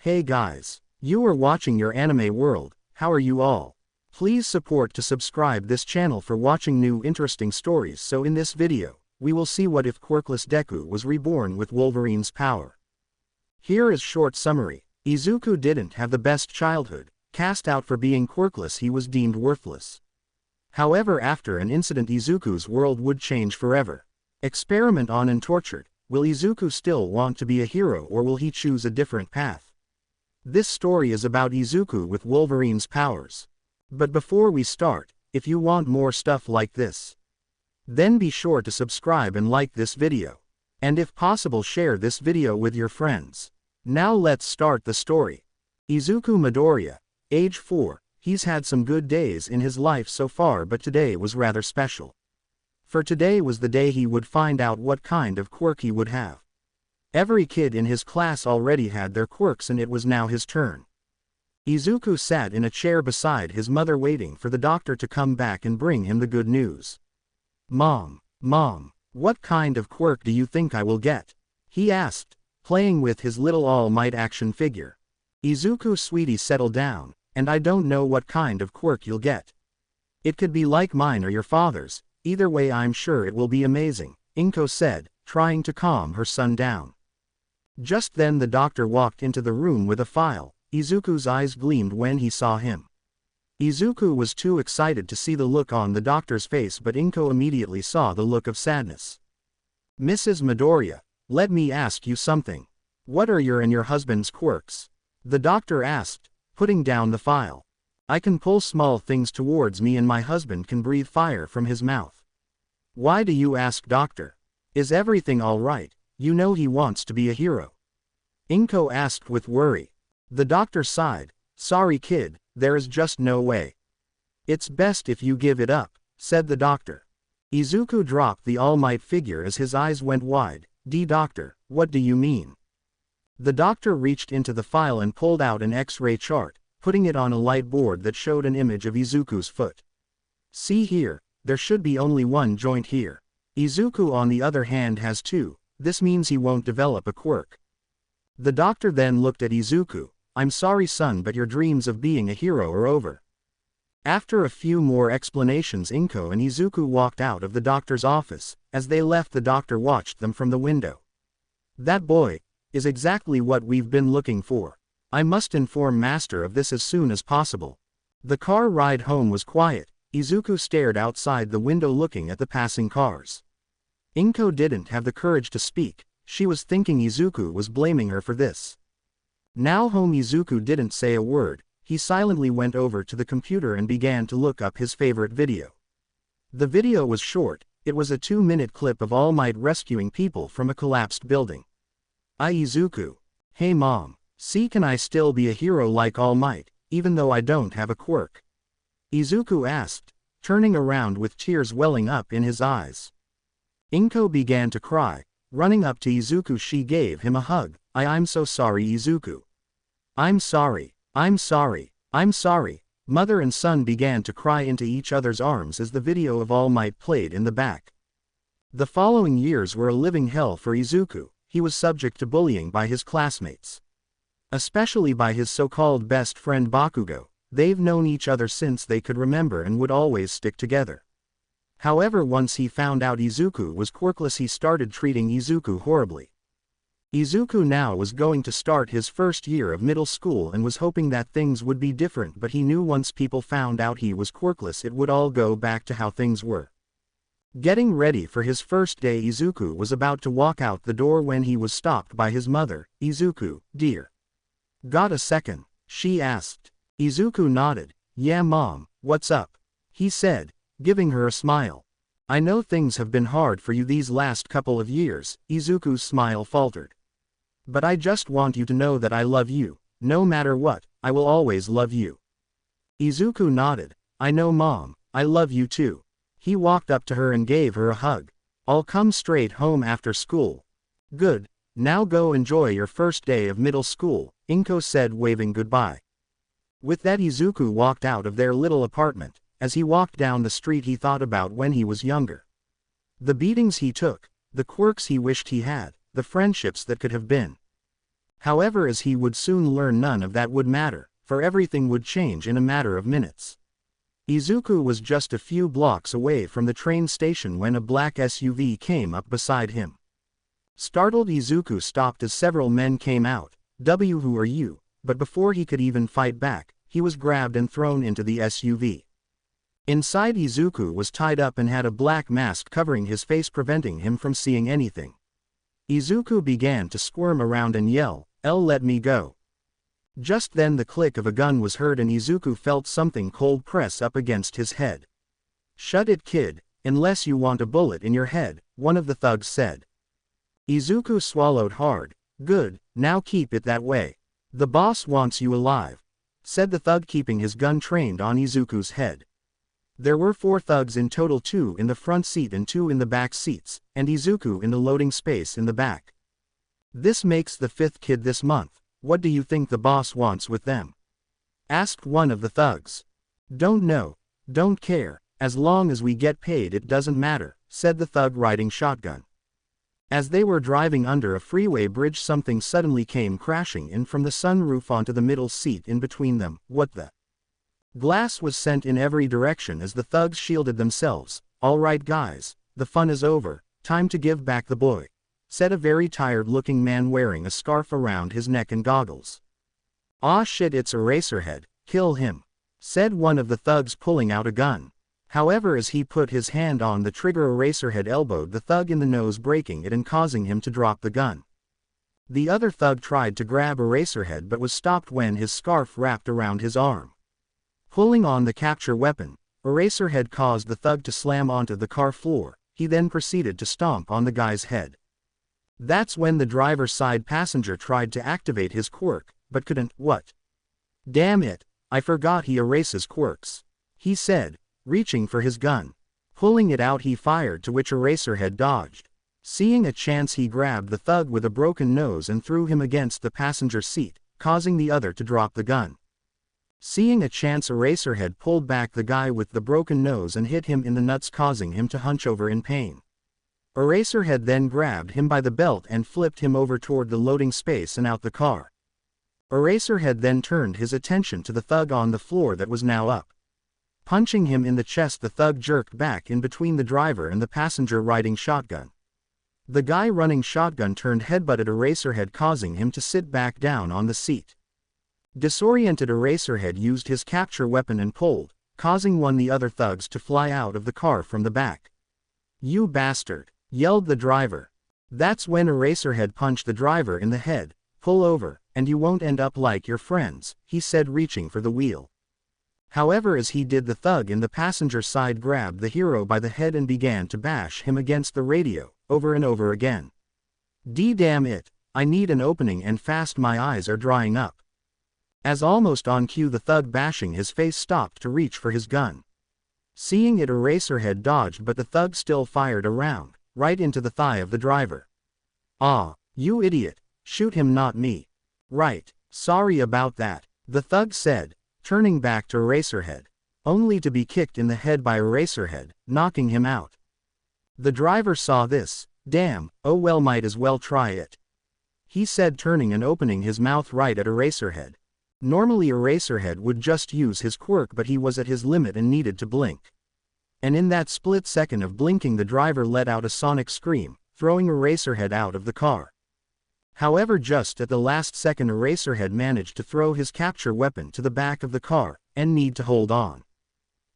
Hey guys, you are watching your anime world. How are you all? Please support to subscribe this channel for watching new interesting stories. So in this video, we will see what if Quirkless Deku was reborn with Wolverine's power. Here is short summary. Izuku didn't have the best childhood. Cast out for being quirkless, he was deemed worthless. However, after an incident, Izuku's world would change forever. Experiment on and tortured. Will Izuku still want to be a hero, or will he choose a different path? This story is about Izuku with Wolverine's powers. But before we start, if you want more stuff like this, then be sure to subscribe and like this video. And if possible, share this video with your friends. Now let's start the story. Izuku Midoriya, age 4, he's had some good days in his life so far, but today was rather special. For today was the day he would find out what kind of quirk he would have. Every kid in his class already had their quirks, and it was now his turn. Izuku sat in a chair beside his mother, waiting for the doctor to come back and bring him the good news. Mom, what kind of quirk do you think I will get?" he asked, playing with his little All Might action figure. "Izuku, sweetie, settle down, and I don't know what kind of quirk you'll get. It could be like mine or your father's, either way I'm sure it will be amazing," Inko said, trying to calm her son down. Just then the doctor walked into the room with a file. Izuku's eyes gleamed when he saw him. Izuku was too excited to see the look on the doctor's face, but Inko immediately saw the look of sadness. "Mrs. Midoriya, let me ask you something. What are your and your husband's quirks?" the doctor asked, putting down the file. "I can pull small things towards me, and my husband can breathe fire from his mouth." "Why do you ask, doctor? Is everything all right? You know he wants to be a hero," Inko asked with worry. The doctor sighed. "Sorry kid, there is just no way. It's best if you give it up," said the doctor. Izuku dropped the All Might figure as his eyes went wide. Doctor, what do you mean?" The doctor reached into the file and pulled out an X-ray chart, putting it on a light board that showed an image of Izuku's foot. "See here, there should be only one joint here. Izuku, on the other hand, has two. This means he won't develop a quirk." The doctor then looked at Izuku. "I'm sorry son, but your dreams of being a hero are over." After a few more explanations, Inko and Izuku walked out of the doctor's office. As they left, the doctor watched them from the window. "That boy is exactly what we've been looking for. I must inform Master of this as soon as possible." The car ride home was quiet. Izuku stared outside the window, looking at the passing cars. Inko didn't have the courage to speak. She was thinking Izuku was blaming her for this. Now home, Izuku didn't say a word. He silently went over to the computer and began to look up his favorite video. The video was short. It was a 2-minute clip of All Might rescuing people from a collapsed building. Izuku. "Hey mom, see, can I still be a hero like All Might, even though I don't have a quirk?" Izuku asked, turning around with tears welling up in his eyes. Inko began to cry. Running up to Izuku, she gave him a hug. I'm so sorry, Izuku. I'm sorry. Mother and son began to cry into each other's arms as the video of All Might played in the back. The following years were a living hell for Izuku. He was subject to bullying by his classmates, especially by his so-called best friend Bakugo. They've known each other since they could remember and would always stick together. However, once he found out Izuku was quirkless, he started treating Izuku horribly. Izuku now was going to start his first year of middle school and was hoping that things would be different, but he knew once people found out he was quirkless, it would all go back to how things were. Getting ready for his first day, Izuku was about to walk out the door when he was stopped by his mother. "Izuku, dear. Got a second?" she asked. Izuku nodded. "Yeah mom, what's up?" he said, giving her a smile. "I know things have been hard for you these last couple of years," Izuku's smile faltered. "But I just want you to know that I love you. No matter what, I will always love you." Izuku nodded. "I know mom, I love you too." He walked up to her and gave her a hug. "I'll come straight home after school." "Good. Now go enjoy your first day of middle school," Inko said, waving goodbye. With that, Izuku walked out of their little apartment. As he walked down the street, he thought about when he was younger. The beatings he took, the quirks he wished he had, the friendships that could have been. However, as he would soon learn, none of that would matter, for everything would change in a matter of minutes. Izuku was just a few blocks away from the train station when a black SUV came up beside him. Startled, Izuku stopped as several men came out. Who are you? But before he could even fight back, he was grabbed and thrown into the SUV. Inside, Izuku was tied up and had a black mask covering his face, preventing him from seeing anything. Izuku began to squirm around and yell, "Let me go." Just then the click of a gun was heard and Izuku felt something cold press up against his head. "Shut it, kid, unless you want a bullet in your head," one of the thugs said. Izuku swallowed hard. "Good, now keep it that way. The boss wants you alive," said the thug, keeping his gun trained on Izuku's head. There were 4 thugs in total, 2 in the front seat and 2 in the back seats, and Izuku in the loading space in the back. "This makes the 5th kid this month. What do you think the boss wants with them?" asked one of the thugs. "Don't know. Don't care. As long as we get paid it doesn't matter," said the thug riding shotgun. As they were driving under a freeway bridge, something suddenly came crashing in from the sunroof onto the middle seat in between them. What the? Glass was sent in every direction as the thugs shielded themselves. "All right guys, the fun is over, time to give back the boy," said a very tired-looking man wearing a scarf around his neck and goggles. "Aw shit, it's Eraserhead, kill him," said one of the thugs, pulling out a gun. However, as he put his hand on the trigger, Eraserhead elbowed the thug in the nose, breaking it and causing him to drop the gun. The other thug tried to grab Eraserhead but was stopped when his scarf wrapped around his arm. Pulling on the capture weapon, Eraserhead caused the thug to slam onto the car floor. He then proceeded to stomp on the guy's head. That's when the driver's side passenger tried to activate his quirk, but couldn't. "What? Damn it, I forgot he erases quirks," he said, reaching for his gun. Pulling it out, he fired, to which Eraserhead dodged. Seeing a chance, he grabbed the thug with a broken nose and threw him against the passenger seat, causing the other to drop the gun. Seeing a chance, Eraserhead pulled back the guy with the broken nose and hit him in the nuts, causing him to hunch over in pain. Eraserhead then grabbed him by the belt and flipped him over toward the loading space and out the car. Eraserhead then turned his attention to the thug on the floor that was now up. Punching him in the chest, the thug jerked back in between the driver and the passenger riding shotgun. The guy running shotgun turned headbutted Eraserhead, causing him to sit back down on the seat. Disoriented, Eraserhead used his capture weapon and pulled, causing one of the other thugs to fly out of the car from the back. "You bastard!" yelled the driver. That's when Eraserhead punched the driver in the head. "Pull over, and you won't end up like your friends," he said, reaching for the wheel. However, as he did, the thug in the passenger side grabbed the hero by the head and began to bash him against the radio, over and over again. "Damn it, I need an opening and fast, my eyes are drying up." As almost on cue, the thug bashing his face stopped to reach for his gun. Seeing it, Eraserhead dodged, but the thug still fired a round, right into the thigh of the driver. "Ah, you idiot, shoot him, not me." "Right, sorry about that," the thug said, turning back to Eraserhead, only to be kicked in the head by Eraserhead, knocking him out. The driver saw this. "Damn, oh well, might as well try it," he said, turning and opening his mouth right at Eraserhead. Normally Eraserhead would just use his quirk, but he was at his limit and needed to blink. And in that split second of blinking, the driver let out a sonic scream, throwing Eraserhead out of the car. However, just at the last second, Eraserhead managed to throw his capture weapon to the back of the car, and need to hold on,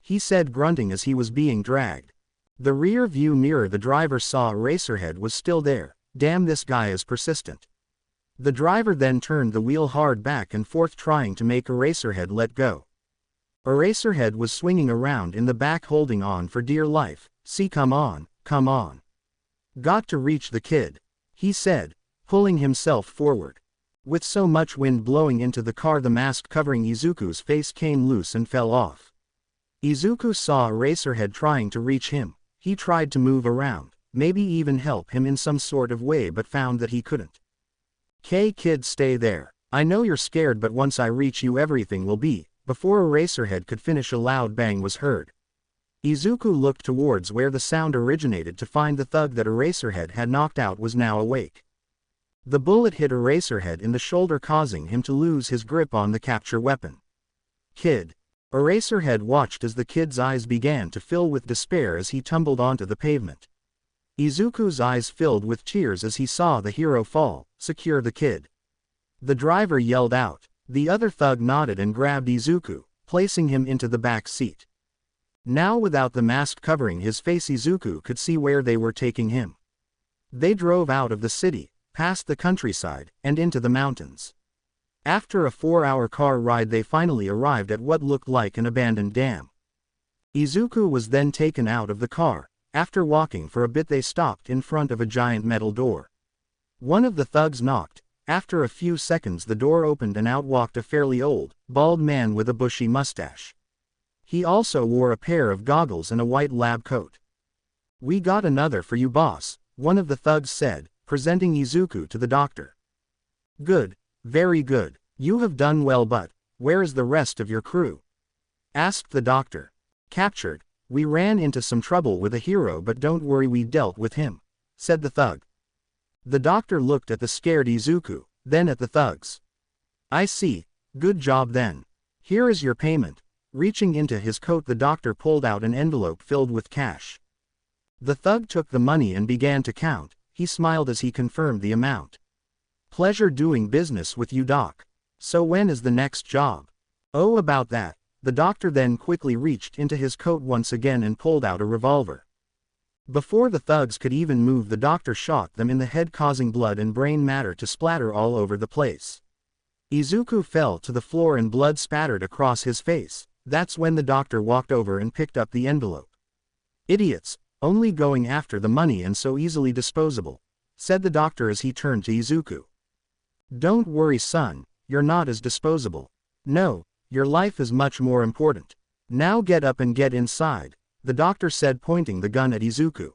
he said, grunting as he was being dragged. The rear view mirror, the driver saw Eraserhead was still there. "Damn, this guy is persistent." The driver then turned the wheel hard back and forth, trying to make Eraserhead let go. Eraserhead was swinging around in the back, holding on for dear life. "See, come on, come on. Got to reach the kid," he said, pulling himself forward. With so much wind blowing into the car, the mask covering Izuku's face came loose and fell off. Izuku saw Eraserhead trying to reach him. He tried to move around, maybe even help him in some sort of way, but found that he couldn't. Kid, stay there. I know you're scared, but once I reach you, everything will be." Before Eraserhead could finish, a loud bang was heard. Izuku looked towards where the sound originated to find the thug that Eraserhead had knocked out was now awake. The bullet hit Eraserhead in the shoulder, causing him to lose his grip on the capture weapon. Kid. Eraserhead watched as the kid's eyes began to fill with despair as he tumbled onto the pavement. Izuku's eyes filled with tears as he saw the hero fall. Secure the kid. The driver yelled out. The other thug nodded and grabbed Izuku, placing him into the back seat. Now without the mask covering his face, Izuku could see where they were taking him. They drove out of the city, past the countryside, and into the mountains. After a 4-hour car ride, they finally arrived at what looked like an abandoned dam. Izuku was then taken out of the car. After walking for a bit, they stopped in front of a giant metal door. One of the thugs knocked. After a few seconds, the door opened and out walked a fairly old, bald man with a bushy mustache. He also wore a pair of goggles and a white lab coat. "We got another for you, boss," one of the thugs said, presenting Izuku to the doctor. "Good, very good. You have done well, but where is the rest of your crew?" asked the doctor. "Captured. We ran into some trouble with a hero, but don't worry, we dealt with him," said the thug. The doctor looked at the scared Izuku, then at the thugs. "I see. Good job then. Here is your payment." Reaching into his coat, the doctor pulled out an envelope filled with cash. The thug took the money and began to count. He smiled as he confirmed the amount. "Pleasure doing business with you, Doc. So when is the next job?" "Oh, about that." The doctor then quickly reached into his coat once again and pulled out a revolver. Before the thugs could even move, the doctor shot them in the head, causing blood and brain matter to splatter all over the place. Izuku fell to the floor and blood spattered across his face. That's when the doctor walked over and picked up the envelope. "Idiots, only going after the money and so easily disposable," said the doctor as he turned to Izuku. "Don't worry, son, you're not as disposable. No, your life is much more important. Now get up and get inside," the doctor said, pointing the gun at Izuku.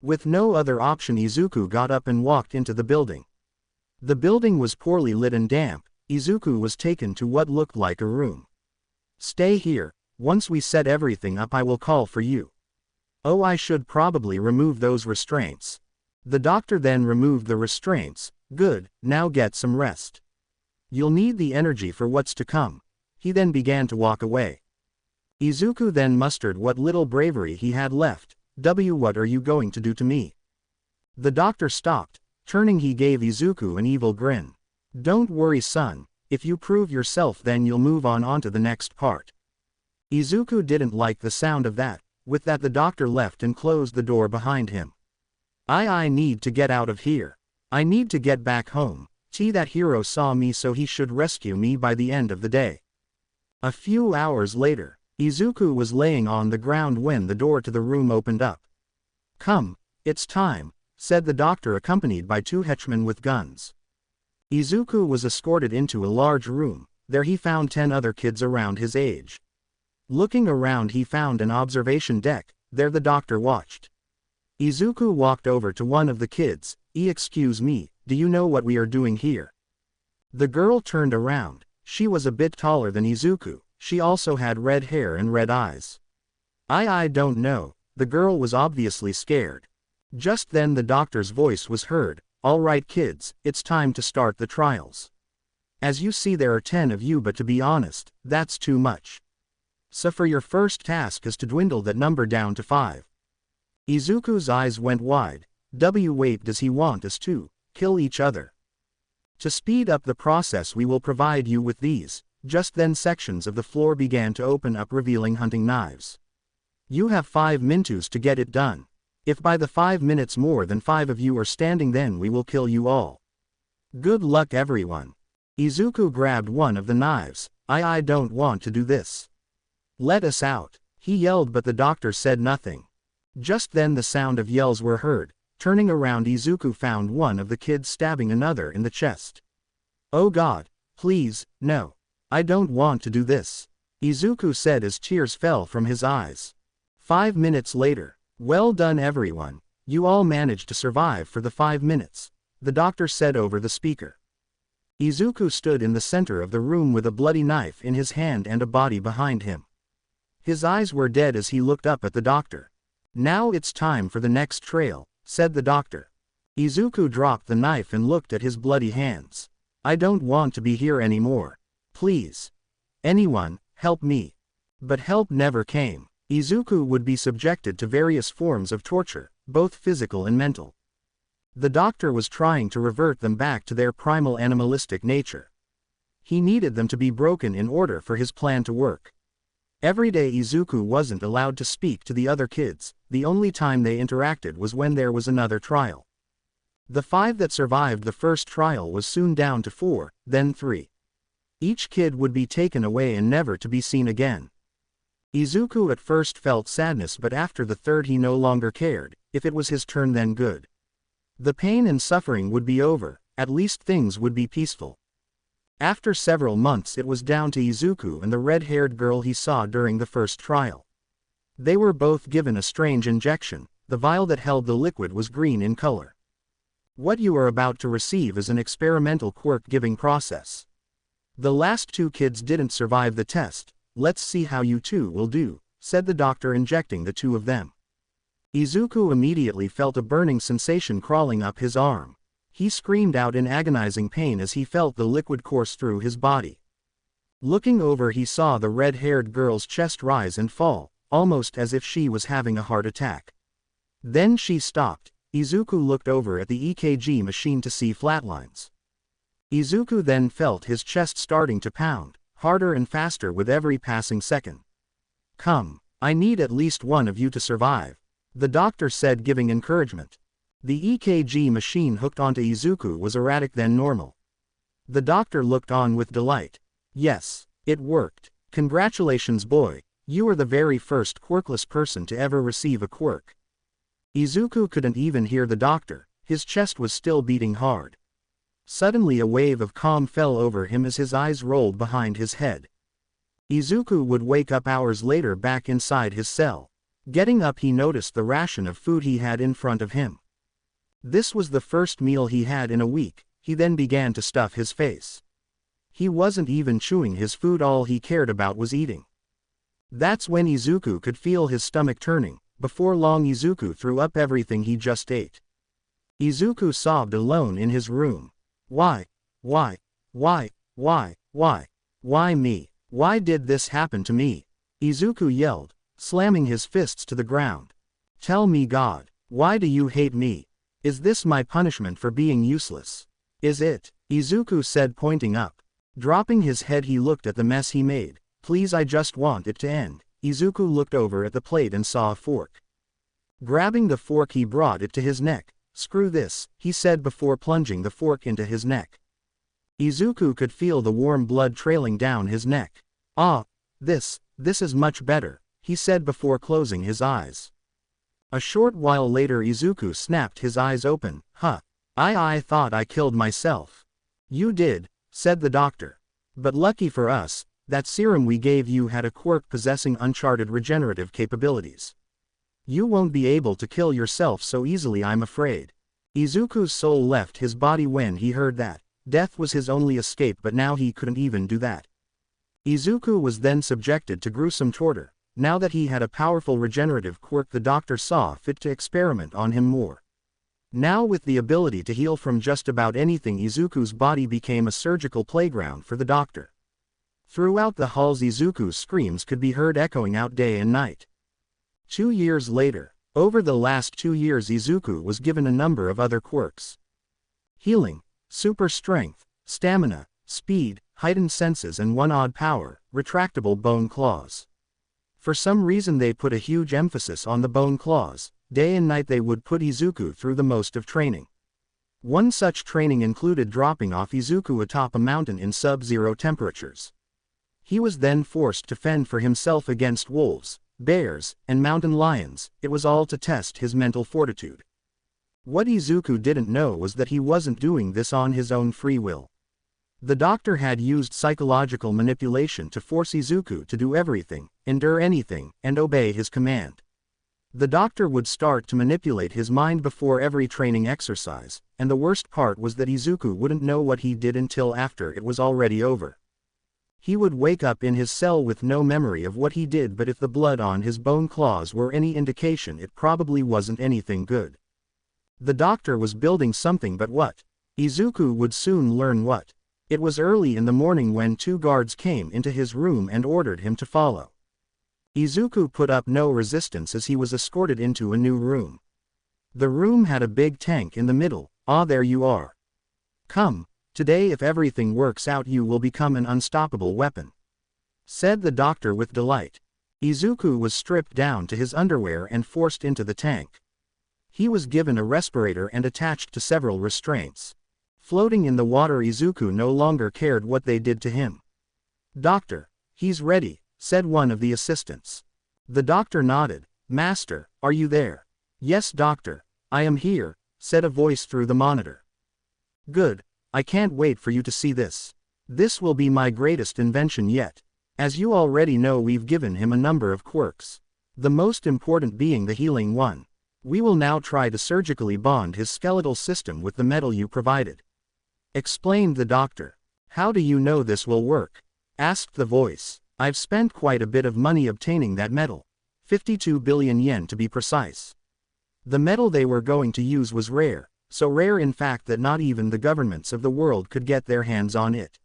With no other option, Izuku got up and walked into the building. The building was poorly lit and damp. Izuku was taken to what looked like a room. "Stay here. Once we set everything up, I will call for you." "Oh, I should probably remove those restraints." The doctor then removed the restraints. "Good, now get some rest. You'll need the energy for what's to come." He then began to walk away. Izuku then mustered what little bravery he had left. What are you going to do to me?" The doctor stopped. Turning, he gave Izuku an evil grin. "Don't worry, son. If you prove yourself, then you'll move on to the next part." Izuku didn't like the sound of that. With that, the doctor left and closed the door behind him. I need to get out of here. I need to get back home. That hero saw me, so he should rescue me by the end of the day." A few hours later, Izuku was laying on the ground when the door to the room opened up. "Come, it's time," said the doctor, accompanied by 2 henchmen with guns. Izuku was escorted into a large room. There he found 10 other kids around his age. Looking around, he found an observation deck. There the doctor watched. Izuku walked over to one of the kids. Excuse me, do you know what we are doing here?" The girl turned around. She was a bit taller than Izuku. She also had red hair and red eyes. I don't know." The girl was obviously scared. Just then the doctor's voice was heard. "All right, kids, it's time to start the trials. As you see, there are 10 of you, but to be honest, that's too much. So for your first task is to dwindle that number down to 5. Izuku's eyes went wide. Wait, does he want us to kill each other? To speed up the process, we will provide you with these. Just then sections of the floor began to open up, revealing hunting knives. You have 5 minutes to get it done. If by the 5 minutes more than 5 of you are standing, then we will kill you all. Good luck, everyone." Izuku grabbed one of the knives. I don't want to do this. Let us out," he yelled, but the doctor said nothing. Just then the sound of yells were heard. Turning around, Izuku found one of the kids stabbing another in the chest. "Oh God, please, no. I don't want to do this," Izuku said as tears fell from his eyes. 5 minutes later. "Well done, everyone. You all managed to survive for the 5 minutes," the doctor said over the speaker. Izuku stood in the center of the room with a bloody knife in his hand and a body behind him. His eyes were dead as he looked up at the doctor. "Now it's time for the next trail," said the doctor. Izuku dropped the knife and looked at his bloody hands. I don't want to be here anymore. Please. Anyone, help me. But help never came. Izuku would be subjected to various forms of torture, both physical and mental. The doctor was trying to revert them back to their primal animalistic nature. He needed them to be broken in order for his plan to work. Every day Izuku wasn't allowed to speak to the other kids, the only time they interacted was when there was another trial. The 5 that survived the first trial was soon down to 4, then 3. Each kid would be taken away and never to be seen again. Izuku at first felt sadness, but after the 3rd he no longer cared. If it was his turn, then good. The pain and suffering would be over, at least things would be peaceful. After several months it was down to Izuku and the red-haired girl he saw during the first trial. They were both given a strange injection. The vial that held the liquid was green in color. What you are about to receive is an experimental quirk-giving process. The last 2 kids didn't survive the test. Let's see how you 2 will do, said the doctor, injecting the 2 of them. Izuku immediately felt a burning sensation crawling up his arm. He screamed out in agonizing pain as he felt the liquid course through his body. Looking over, he saw the red-haired girl's chest rise and fall, almost as if she was having a heart attack. Then she stopped. Izuku looked over at the EKG machine to see flatlines. Izuku then felt his chest starting to pound, harder and faster with every passing second. Come, I need at least one of you to survive, the doctor said, giving encouragement. The EKG machine hooked onto Izuku was erratic then normal. The doctor looked on with delight. Yes, it worked. Congratulations, boy, you are the very first quirkless person to ever receive a quirk. Izuku couldn't even hear the doctor, his chest was still beating hard. Suddenly a wave of calm fell over him as his eyes rolled behind his head. Izuku would wake up hours later back inside his cell. Getting up, he noticed the ration of food he had in front of him. This was the first meal he had in a week. He then began to stuff his face. He wasn't even chewing his food, all he cared about was eating. That's when Izuku could feel his stomach turning. Before long Izuku threw up everything he just ate. Izuku sobbed alone in his room. Why me? Why did this happen to me? Izuku yelled, slamming his fists to the ground. Tell me, God, why do you hate me? Is this my punishment for being useless? Is it? Izuku said, pointing up. Dropping his head, he looked at the mess he made. Please, I just want it to end. Izuku looked over at the plate and saw a fork. Grabbing the fork, he brought it to his neck. Screw this, he said before plunging the fork into his neck. Izuku could feel the warm blood trailing down his neck. This is much better, he said before closing his eyes. A short while later Izuku snapped his eyes open. I thought I killed myself. You did, said the doctor. But lucky for us, that serum we gave you had a quirk possessing uncharted regenerative capabilities. You won't be able to kill yourself so easily, I'm afraid. Izuku's soul left his body when he heard that. Death was his only escape, but now he couldn't even do that. Izuku was then subjected to gruesome torture. Now that he had a powerful regenerative quirk, the doctor saw fit to experiment on him more. Now with the ability to heal from just about anything, Izuku's body became a surgical playground for the doctor. Throughout the halls Izuku's screams could be heard echoing out day and night. 2 years later, over the last 2 years Izuku was given a number of other quirks. Healing, super strength, stamina, speed, heightened senses and one odd power, retractable bone claws. For some reason they put a huge emphasis on the bone claws. Day and night they would put Izuku through the most of training. One such training included dropping off Izuku atop a mountain in sub-zero temperatures. He was then forced to fend for himself against wolves, bears, and mountain lions. It was all to test his mental fortitude. What Izuku didn't know was that he wasn't doing this on his own free will. The doctor had used psychological manipulation to force Izuku to do everything, endure anything, and obey his command. The doctor would start to manipulate his mind before every training exercise, and the worst part was that Izuku wouldn't know what he did until after it was already over. He would wake up in his cell with no memory of what he did, but if the blood on his bone claws were any indication, it probably wasn't anything good. The doctor was building something, but what? Izuku would soon learn what. It was early in the morning when 2 guards came into his room and ordered him to follow. Izuku put up no resistance as he was escorted into a new room. The room had a big tank in the middle. "Ah, there you are. Come, today if everything works out you will become an unstoppable weapon," said the doctor with delight. Izuku was stripped down to his underwear and forced into the tank. He was given a respirator and attached to several restraints. Floating in the water, Izuku no longer cared what they did to him. "Doctor, he's ready," said one of the assistants. The doctor nodded. "Master, are you there?" "Yes, doctor, I am here," said a voice through the monitor. "Good, I can't wait for you to see this. This will be my greatest invention yet. As you already know, we've given him a number of quirks. The most important being the healing one. We will now try to surgically bond his skeletal system with the metal you provided," explained the doctor. "How do you know this will work?" asked the voice. "I've spent quite a bit of money obtaining that metal. 52 billion yen to be precise. The metal they were going to use was rare, so rare in fact that not even the governments of the world could get their hands on it.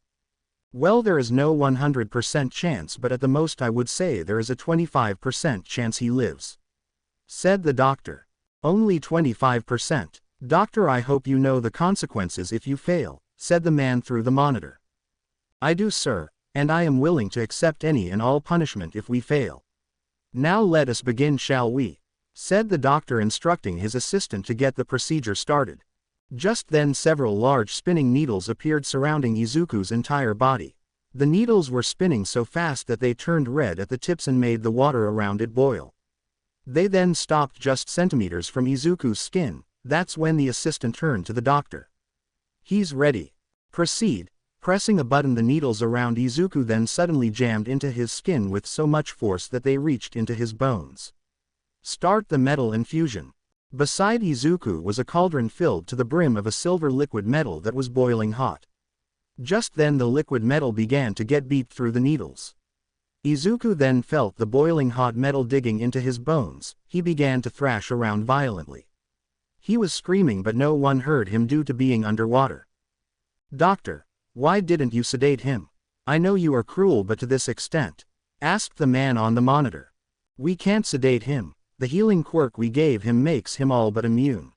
Well, there is no 100% chance, but at the most I would say there is a 25% chance he lives," said the doctor. "Only 25%. Doctor, I hope you know the consequences if you fail," said the man through the monitor. "I do, sir, and I am willing to accept any and all punishment if we fail. Now let us begin, shall we?" said the doctor, instructing his assistant to get the procedure started. Just then several large spinning needles appeared surrounding Izuku's entire body. The needles were spinning so fast that they turned red at the tips and made the water around it boil. They then stopped just centimeters from Izuku's skin. That's when the assistant turned to the doctor. "He's ready. Proceed." Pressing a button, the needles around Izuku then suddenly jammed into his skin with so much force that they reached into his bones. "Start the metal infusion." Beside Izuku was a cauldron filled to the brim of a silver liquid metal that was boiling hot. Just then the liquid metal began to get beat through the needles. Izuku then felt the boiling hot metal digging into his bones. He began to thrash around violently. He was screaming, but no one heard him due to being underwater. "Doctor, why didn't you sedate him? I know you are cruel, but to this extent," asked the man on the monitor. "We can't sedate him. The healing quirk we gave him makes him all but immune.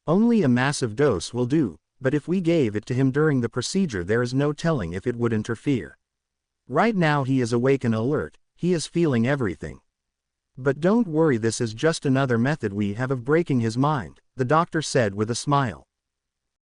Only a massive dose will do, but if we gave it to him during the procedure there is no telling if it would interfere. Right now he is awake and alert, he is feeling everything. But don't worry, this is just another method we have of breaking his mind," the doctor said with a smile.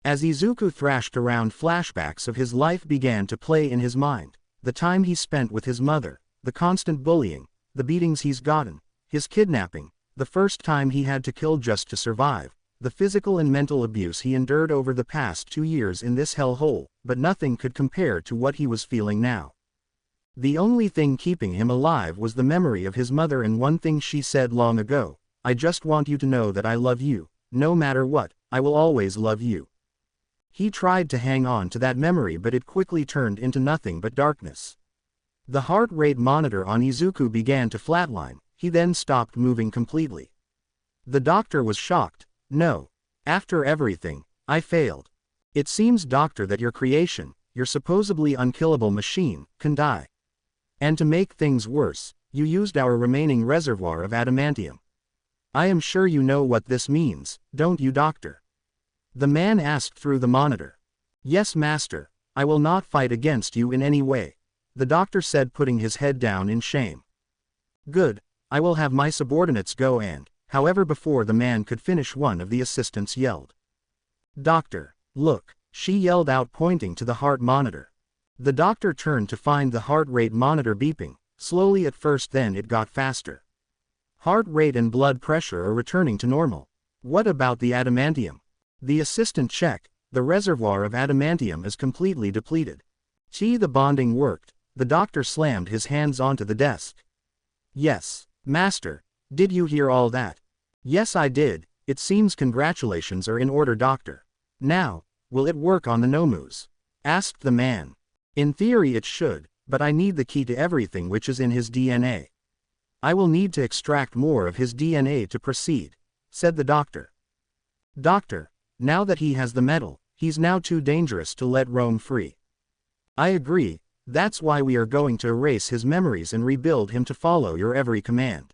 As Izuku thrashed around, flashbacks of his life began to play in his mind. The time he spent with his mother, the constant bullying, the beatings he's gotten, his kidnapping, the first time he had to kill just to survive, the physical and mental abuse he endured over the past 2 years in this hellhole, but nothing could compare to what he was feeling now. The only thing keeping him alive was the memory of his mother and one thing she said long ago: "I just want you to know that I love you, no matter what, I will always love you." He tried to hang on to that memory, but it quickly turned into nothing but darkness. The heart rate monitor on Izuku began to flatline. He then stopped moving completely. The doctor was shocked. "No. After everything, I failed. It seems, doctor, that your creation, your supposedly unkillable machine, can die. And to make things worse, you used our remaining reservoir of adamantium. I am sure you know what this means, don't you, doctor?" the man asked through the monitor. "Yes, master, I will not fight against you in any way," the doctor said, putting his head down in shame. "Good, I will have my subordinates go and," however, before the man could finish, one of the assistants yelled, "Doctor, look," she yelled out, pointing to the heart monitor. The doctor turned to find the heart rate monitor beeping, slowly at first, then it got faster. Heart rate and blood pressure are returning to normal. What about the adamantium? The assistant checked. The reservoir of adamantium is completely depleted. The bonding worked. The doctor slammed his hands onto the desk. "Yes, master, did you hear all that?" "Yes, I did. It seems congratulations are in order, doctor. Now, will it work on the Nomus?" asked the man. "In theory it should, but I need the key to everything which is in his DNA. I will need to extract more of his DNA to proceed," said the doctor. Doctor, now that he has the medal, he's now too dangerous to let roam free. I agree, that's why we are going to erase his memories and rebuild him to follow your every command.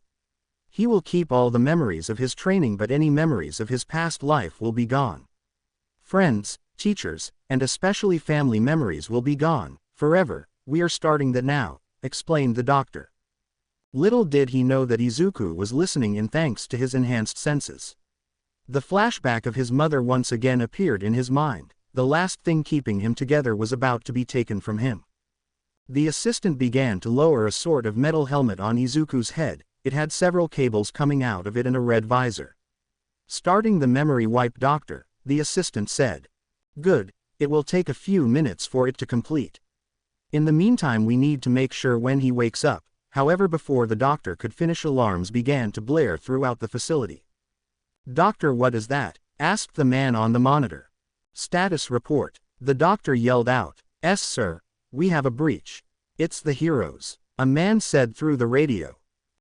He will keep all the memories of his training, but any memories of his past life will be gone. Friends, teachers, and especially family memories will be gone, forever. We are starting that now, explained the doctor. Little did he know that Izuku was listening in thanks to his enhanced senses. The flashback of his mother once again appeared in his mind. The last thing keeping him together was about to be taken from him. The assistant began to lower a sort of metal helmet on Izuku's head. It had several cables coming out of it and a red visor. Starting the memory wipe, doctor, the assistant said. Good, it will take a few minutes for it to complete. In the meantime we need to make sure when he wakes up. However, before the doctor could finish, alarms began to blare throughout the facility. Doctor, what is that? Asked the man on the monitor. Status report. The doctor yelled out. Yes, sir, we have a breach. It's the heroes, a man said through the radio.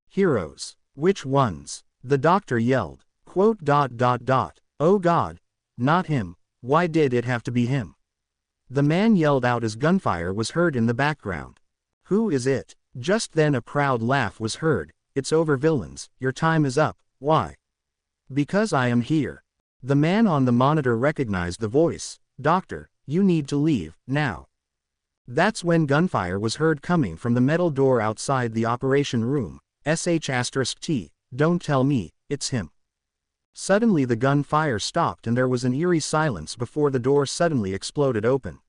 Heroes? Which ones? The doctor yelled. Oh God, not him. Why did it have to be him? The man yelled out as gunfire was heard in the background. Who is it? Just then a proud laugh was heard. It's over, villains, your time is up. Why? Because I am here. The man on the monitor recognized the voice. Doctor, you need to leave, now. That's when gunfire was heard coming from the metal door outside the operation room. *T, don't tell me, it's him. Suddenly the gunfire stopped and there was an eerie silence before the door suddenly exploded open.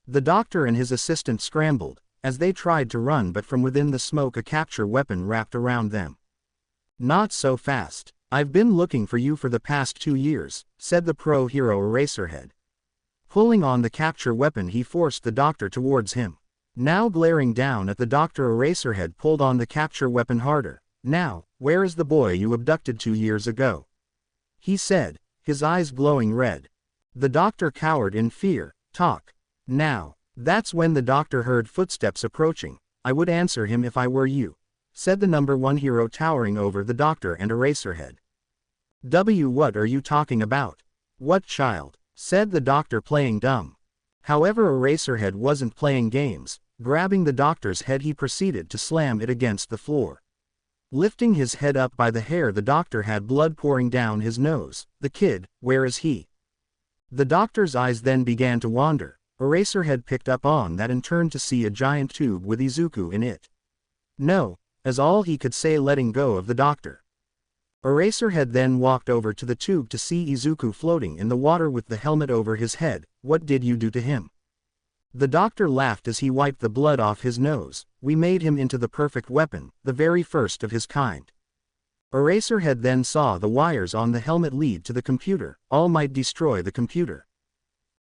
The doctor and his assistant scrambled, as they tried to run, but from within the smoke a capture weapon wrapped around them. Not so fast. I've been looking for you for the past 2 years, said the pro hero Eraserhead. Pulling on the capture weapon he forced the doctor towards him. Now glaring down at the doctor, Eraserhead pulled on the capture weapon harder. Now, where is the boy you abducted 2 years ago? He said, his eyes glowing red. The doctor cowered in fear. Talk. Now. That's when the doctor heard footsteps approaching. I would answer him if I were you, said the number 1 hero towering over the doctor and Eraserhead. What are you talking about? What child? Said the doctor playing dumb. However, Eraserhead wasn't playing games. Grabbing the doctor's head he proceeded to slam it against the floor. Lifting his head up by the hair, the doctor had blood pouring down his nose. The kid, where is he? The doctor's eyes then began to wander. Eraserhead picked up on that and turned to see a giant tube with Izuku in it. No, as all he could say, letting go of the doctor. Eraserhead then walked over to the tube to see Izuku floating in the water with the helmet over his head. What did you do to him? The doctor laughed as he wiped the blood off his nose. We made him into the perfect weapon, the very first of his kind. Eraserhead then saw the wires on the helmet lead to the computer. All Might destroy the computer.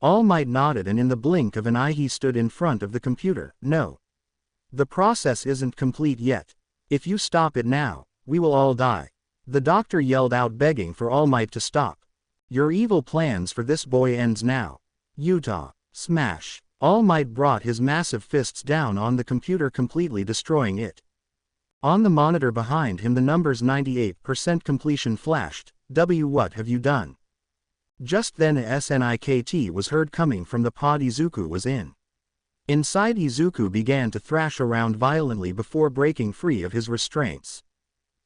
All Might nodded, and in the blink of an eye he stood in front of the computer. No. The process isn't complete yet. If you stop it now, we will all die. The doctor yelled out, begging for All Might to stop. Your evil plans for this boy ends now. Utah. Smash. All Might brought his massive fists down on the computer, completely destroying it. On the monitor behind him the numbers 98% completion flashed. What have you done? Just then a SNIKT was heard coming from the pod Izuku was in. Inside, Izuku began to thrash around violently before breaking free of his restraints.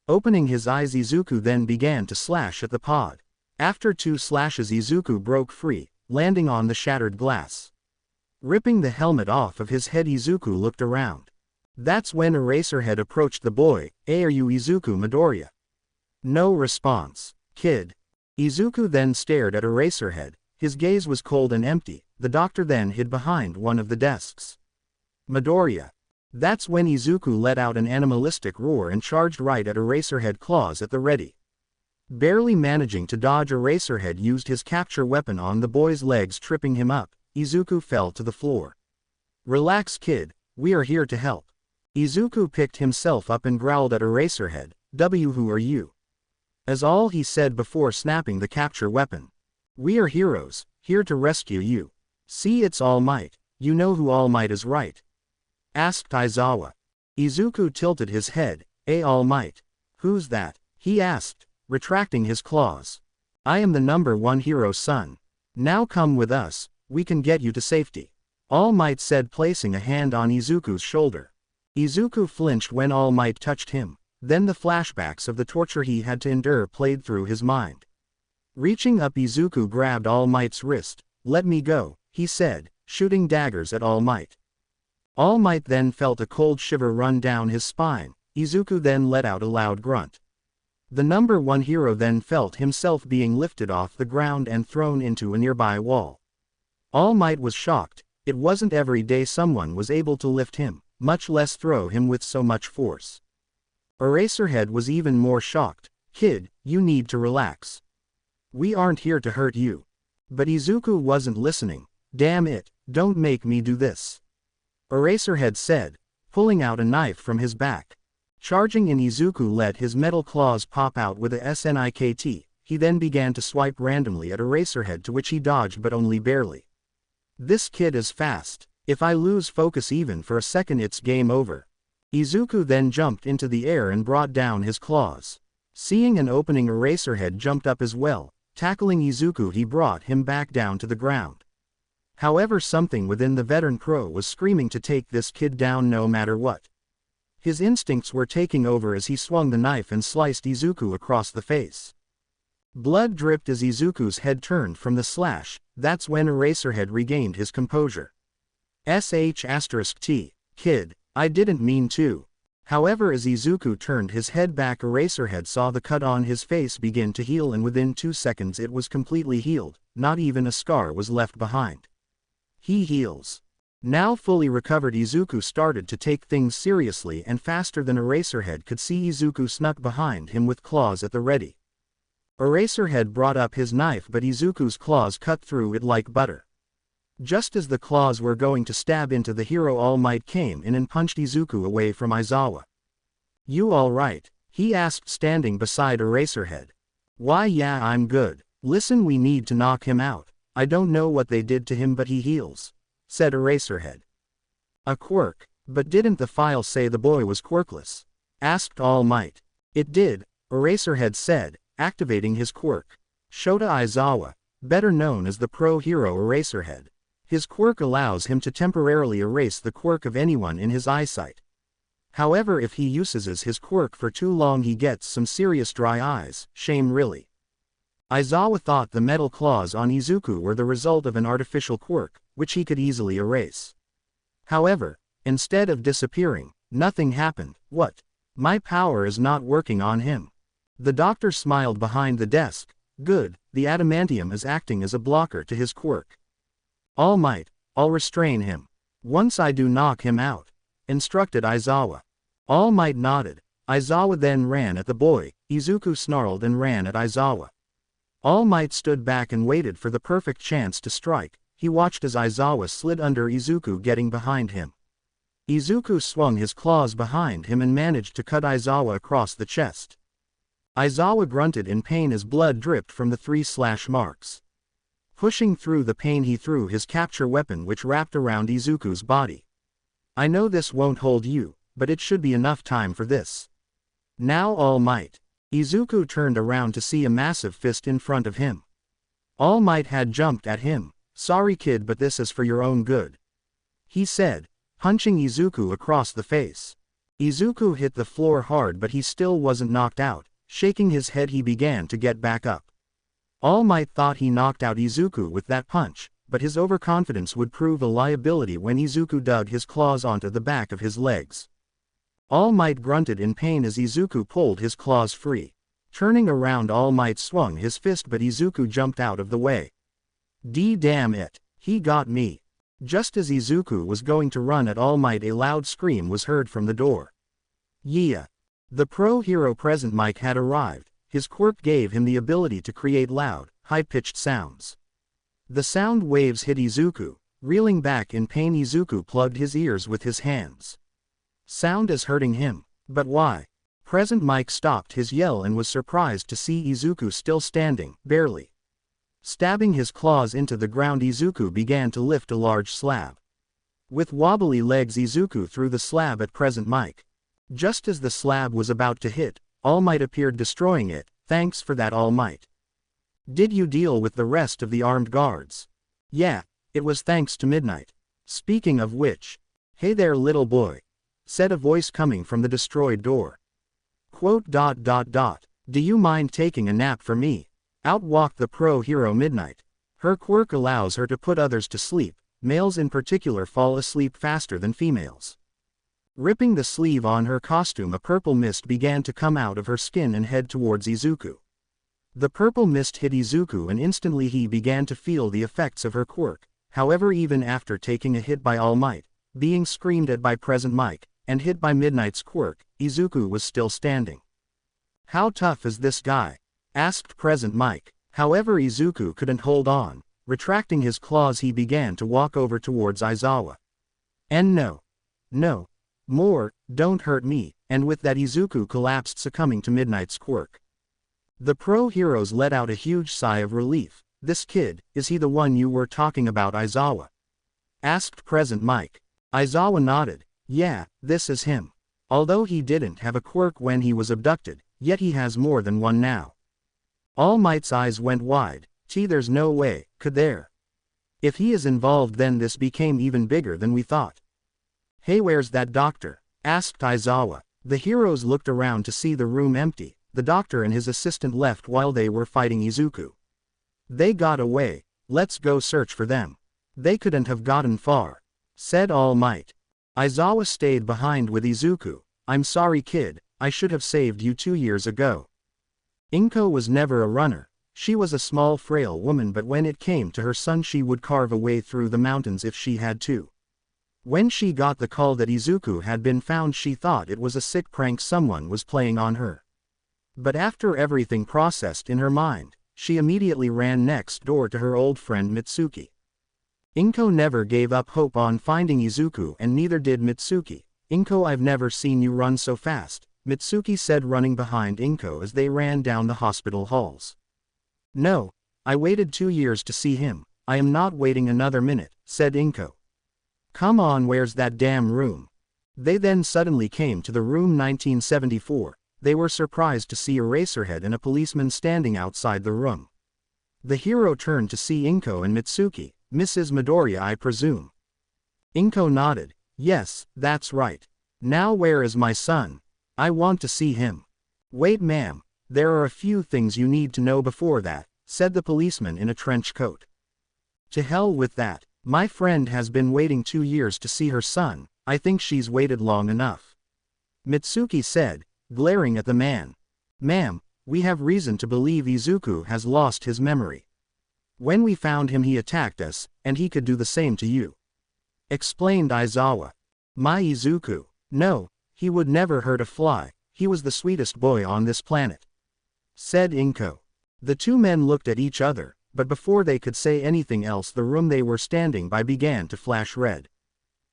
Opening his eyes, Izuku then began to slash at the pod. After 2 slashes Izuku broke free, landing on the shattered glass. Ripping the helmet off of his head, Izuku looked around. That's when Eraserhead approached the boy. Hey, are you Izuku Midoriya? No response. Kid. Izuku then stared at Eraserhead. His gaze was cold and empty. The doctor then hid behind one of the desks. Midoriya. That's when Izuku let out an animalistic roar and charged right at Eraserhead, claws at the ready. Barely managing to dodge, Eraserhead used his capture weapon on the boy's legs, tripping him up. Izuku fell to the floor. Relax, kid, we are here to help. Izuku picked himself up and growled at Eraserhead. Who are you? As all he said before snapping the capture weapon. We are heroes, here to rescue you. See, it's All Might. You know who All Might is, right? Asked Aizawa. Izuku tilted his head. All Might. Who's that? He asked, retracting his claws. I am the #1 hero, son. Now come with us, we can get you to safety. All Might said, placing a hand on Izuku's shoulder. Izuku flinched when All Might touched him, then the flashbacks of the torture he had to endure played through his mind. Reaching up, Izuku grabbed All Might's wrist. Let me go, he said, shooting daggers at All Might. All Might then felt a cold shiver run down his spine. Izuku then let out a loud grunt. The #1 hero then felt himself being lifted off the ground and thrown into a nearby wall. All Might was shocked. It wasn't every day someone was able to lift him, much less throw him with so much force. Eraserhead was even more shocked. Kid, you need to relax. We aren't here to hurt you. But Izuku wasn't listening. Damn it, don't make me do this. Eraserhead said, pulling out a knife from his back. Charging in, Izuku let his metal claws pop out with a snikt. He then began to swipe randomly at Eraserhead, to which he dodged but only barely. This kid is fast. If I lose focus even for a second, it's game over. Izuku then jumped into the air and brought down his claws. Seeing an opening, Eraserhead jumped up as well. Tackling Izuku, he brought him back down to the ground. However, something within the veteran pro was screaming to take this kid down no matter what. His instincts were taking over as he swung the knife and sliced Izuku across the face. Blood dripped as Izuku's head turned from the slash. That's when Eraserhead regained his composure. **T, kid, I didn't mean to. However, as Izuku turned his head back, Eraserhead saw the cut on his face begin to heal, and within 2 seconds it was completely healed. Not even a scar was left behind. He heals. Now fully recovered, Izuku started to take things seriously, and faster than Eraserhead could see, Izuku snuck behind him with claws at the ready. Eraserhead brought up his knife, but Izuku's claws cut through it like butter. Just as the claws were going to stab into the hero, All Might came in and punched Izuku away from Aizawa. You alright? He asked, standing beside Eraserhead. Why, yeah, I'm good. Listen, we need to knock him out. I don't know what they did to him, but he heals, said Eraserhead. A quirk? But didn't the file say the boy was quirkless? Asked All Might. It did, Eraserhead said, activating his quirk. Shota Aizawa, better known as the pro hero Eraserhead. His quirk allows him to temporarily erase the quirk of anyone in his eyesight. However, if he uses his quirk for too long, he gets some serious dry eyes. Shame, really. Aizawa thought the metal claws on Izuku were the result of an artificial quirk, which he could easily erase. However, instead of disappearing, nothing happened. What? My power is not working on him. The doctor smiled behind the desk. Good, the adamantium is acting as a blocker to his quirk. All Might, I'll restrain him. Once I do knock him out, instructed Aizawa. All Might nodded. Aizawa then ran at the boy. Izuku snarled and ran at Aizawa. All Might stood back and waited for the perfect chance to strike. He watched as Aizawa slid under Izuku, getting behind him. Izuku swung his claws behind him and managed to cut Aizawa across the chest. Aizawa grunted in pain as blood dripped from the 3 slash marks. Pushing through the pain, he threw his capture weapon, which wrapped around Izuku's body. I know this won't hold you, but it should be enough time for this. Now, All Might. Izuku turned around to see a massive fist in front of him. All Might had jumped at him. Sorry, kid, but this is for your own good, he said, punching Izuku across the face. Izuku hit the floor hard, but he still wasn't knocked out. Shaking his head, he began to get back up. All Might thought he knocked out Izuku with that punch, but his overconfidence would prove a liability when Izuku dug his claws onto the back of his legs. All Might grunted in pain as Izuku pulled his claws free. Turning around, All Might swung his fist, but Izuku jumped out of the way. Damn it, he got me. Just as Izuku was going to run at All Might, a loud scream was heard from the door. Yeah. The pro hero present Mike had arrived. His quirk gave him the ability to create loud, high-pitched sounds. The sound waves hit Izuku. Reeling back in pain, Izuku plugged his ears with his hands. Sound is hurting him. But why? Present Mike stopped his yell and was surprised to see Izuku still standing, barely. Stabbing his claws into the ground, Izuku began to lift a large slab. With wobbly legs, Izuku threw the slab at Present Mike. Just as the slab was about to hit, All Might appeared, destroying it. Thanks for that, All Might. Did you deal with the rest of the armed guards? Yeah, it was thanks to Midnight. Speaking of which. Hey there little boy. Said a voice coming from the destroyed door. Quote. Do you mind taking a nap for me? Out walked the pro hero Midnight. Her quirk allows her to put others to sleep. Males in particular fall asleep faster than females. Ripping the sleeve on her costume, a purple mist began to come out of her skin and head towards Izuku. The purple mist hit Izuku and instantly he began to feel the effects of her quirk. However, even after taking a hit by All Might, being screamed at by Present Mike, and hit by Midnight's quirk, Izuku was still standing. How tough is this guy? Asked Present Mike. However, Izuku couldn't hold on. Retracting his claws, he began to walk over towards Aizawa. And no, more, don't hurt me, and with that Izuku collapsed, succumbing to Midnight's quirk. The pro heroes let out a huge sigh of relief. This kid, is he the one you were talking about, Aizawa? Asked Present Mike. Aizawa nodded. Yeah, this is him. Although he didn't have a quirk when he was abducted, yet he has more than one now. All Might's eyes went wide. There's no way, could there? If he is involved, then this became even bigger than we thought. Hey, where's that doctor? Asked Aizawa. The heroes looked around to see the room empty. The doctor and his assistant left while they were fighting Izuku. They got away. Let's go search for them. They couldn't have gotten far. Said All Might. Aizawa stayed behind with Izuku. I'm sorry kid, I should have saved you 2 years ago. Inko was never a runner. She was a small frail woman, but when it came to her son she would carve a way through the mountains if she had to. When she got the call that Izuku had been found, she thought it was a sick prank someone was playing on her. But after everything processed in her mind, she immediately ran next door to her old friend Mitsuki. Inko never gave up hope on finding Izuku, and neither did Mitsuki. Inko, I've never seen you run so fast, Mitsuki said, running behind Inko as they ran down the hospital halls. No, I waited 2 years to see him. I am not waiting another minute, said Inko. Come on, where's that damn room? They then suddenly came to the room 1974. They were surprised to see Eraserhead and a policeman standing outside the room. The hero turned to see Inko and Mitsuki. Mrs. Midoriya, I presume. Inko nodded. Yes, that's right. Now where is my son? I want to see him. Wait, ma'am. There are a few things you need to know before that, said the policeman in a trench coat. To hell with that. My friend has been waiting 2 years to see her son. I think she's waited long enough. Mitsuki said, glaring at the man. Ma'am, we have reason to believe Izuku has lost his memory. When we found him he attacked us, and he could do the same to you. Explained Aizawa. My Izuku. No, he would never hurt a fly. He was the sweetest boy on this planet. Said Inko. The two men looked at each other, but before they could say anything else the room they were standing by began to flash red.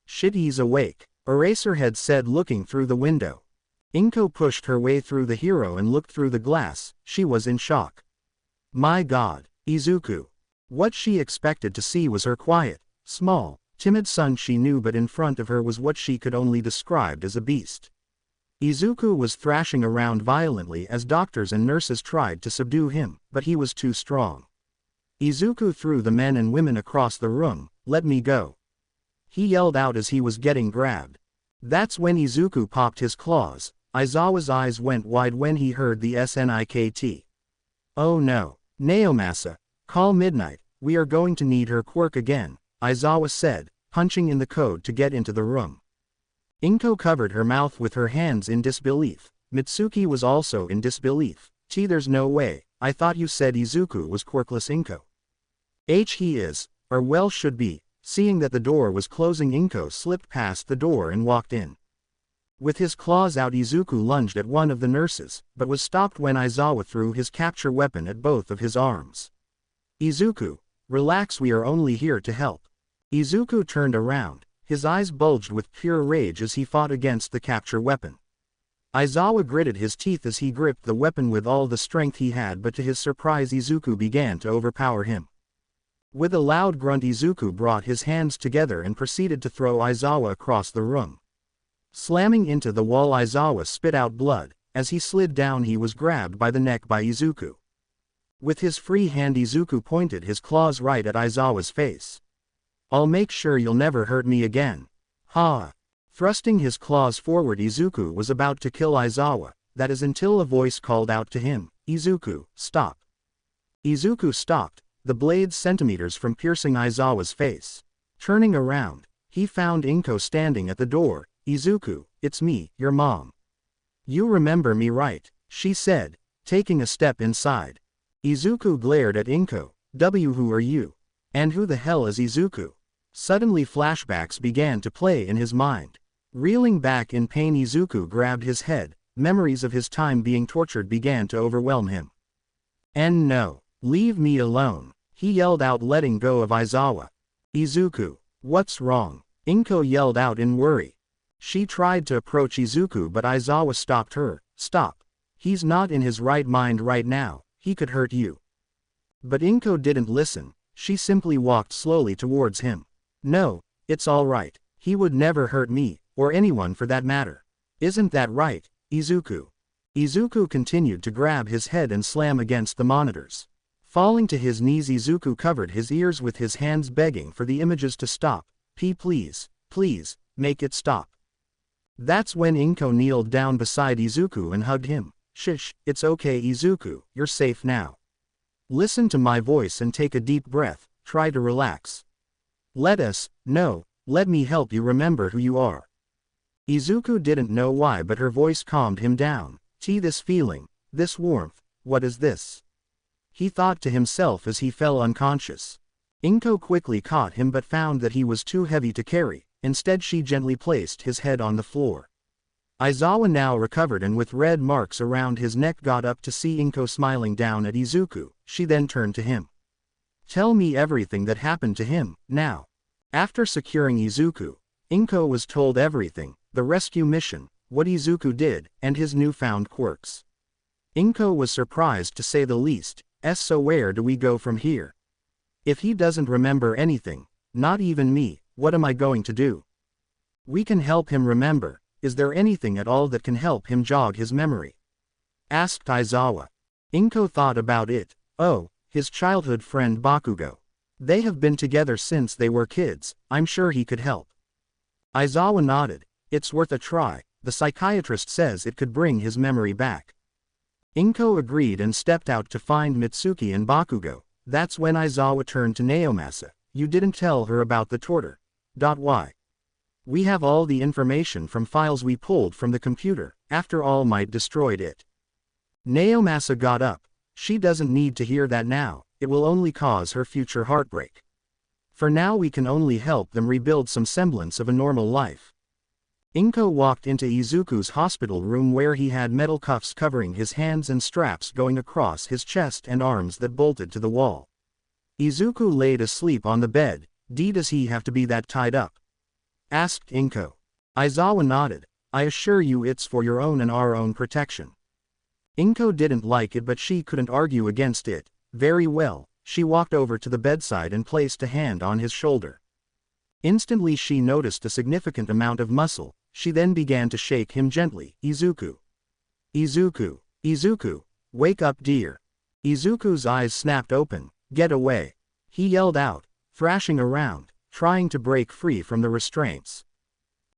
Shit, he's awake, Eraserhead said, looking through the window. Inko pushed her way through the hero and looked through the glass. She was in shock. My God, Izuku. What she expected to see was her quiet, small, timid son she knew, but in front of her was what she could only describe as a beast. Izuku was thrashing around violently as doctors and nurses tried to subdue him, but he was too strong. Izuku threw the men and women across the room. Let me go. He yelled out as he was getting grabbed. That's when Izuku popped his claws. Aizawa's eyes went wide when he heard the SNIKT. Oh no. Naomasa, call Midnight, we are going to need her quirk again, Aizawa said, punching in the code to get into the room. Inko covered her mouth with her hands in disbelief. Mitsuki was also in disbelief. There's no way, I thought you said Izuku was quirkless. Inko. He is, or well should be. Seeing that the door was closing, Inko slipped past the door and walked in. With his claws out, Izuku lunged at one of the nurses, but was stopped when Aizawa threw his capture weapon at both of his arms. Izuku, relax, we are only here to help. Izuku turned around. His eyes bulged with pure rage as he fought against the capture weapon. Aizawa gritted his teeth as he gripped the weapon with all the strength he had, but to his surprise Izuku began to overpower him. With a loud grunt, Izuku brought his hands together and proceeded to throw Aizawa across the room. Slamming into the wall, Aizawa spit out blood. As he slid down he was grabbed by the neck by Izuku. With his free hand Izuku pointed his claws right at Aizawa's face. "I'll make sure you'll never hurt me again." Ha! Thrusting his claws forward Izuku was about to kill Aizawa, that is until a voice called out to him, "Izuku, stop." Izuku stopped, the blades centimeters from piercing Aizawa's face. Turning around, he found Inko standing at the door. "Izuku, it's me, your mom. You remember me right?" she said, taking a step inside. Izuku glared at Inko. Who are you? And who the hell is Izuku?" Suddenly flashbacks began to play in his mind. Reeling back in pain Izuku grabbed his head, memories of his time being tortured began to overwhelm him. "And no, leave me alone," he yelled out, letting go of Aizawa. "Izuku, what's wrong?" Inko yelled out in worry. She tried to approach Izuku but Aizawa stopped her. "Stop. He's not in his right mind right now, he could hurt you." But Inko didn't listen, she simply walked slowly towards him. "No, it's all right, he would never hurt me, or anyone for that matter. Isn't that right, Izuku?" Izuku continued to grab his head and slam against the monitors. Falling to his knees Izuku covered his ears with his hands begging for the images to stop. Please, please, make it stop." That's when Inko kneeled down beside Izuku and hugged him. "Shh, it's okay Izuku, you're safe now. Listen to my voice and take a deep breath, try to relax. Let me help you remember who you are." Izuku didn't know why but her voice calmed him down. This feeling, this warmth, what is this?" he thought to himself as he fell unconscious. Inko quickly caught him but found that he was too heavy to carry, instead she gently placed his head on the floor. Aizawa now recovered and with red marks around his neck got up to see Inko smiling down at Izuku. She then turned to him. "Tell me everything that happened to him, now." After securing Izuku, Inko was told everything, the rescue mission, what Izuku did, and his newfound quirks. Inko was surprised to say the least. So where do we go from here? If he doesn't remember anything, not even me, what am I going to do? We can help him remember. Is there anything at all that can help him jog his memory?" asked Aizawa. Inko thought about it. Oh, his childhood friend Bakugo. They have been together since they were kids, I'm sure he could help. Aizawa nodded. "It's worth a try, the psychiatrist says it could bring his memory back." Inko agreed and stepped out to find Mitsuki and Bakugo. That's when Aizawa turned to Naomasa. "You didn't tell her about the torture. Why? We have all the information from files we pulled from the computer, after All Might destroyed it." Naomasa got up. "She doesn't need to hear that now, it will only cause her future heartbreak. For now we can only help them rebuild some semblance of a normal life." Inko walked into Izuku's hospital room where he had metal cuffs covering his hands and straps going across his chest and arms that bolted to the wall. Izuku laid asleep on the bed. "Does he have to be that tied up?" asked Inko. Aizawa nodded. "I assure you it's for your own and our own protection." Inko didn't like it but she couldn't argue against it. "Very well." She walked over to the bedside and placed a hand on his shoulder. Instantly she noticed a significant amount of muscle. She then began to shake him gently. "Izuku. Izuku. Izuku. Wake up dear." Izuku's eyes snapped open. "Get away," he yelled out, thrashing around, trying to break free from the restraints.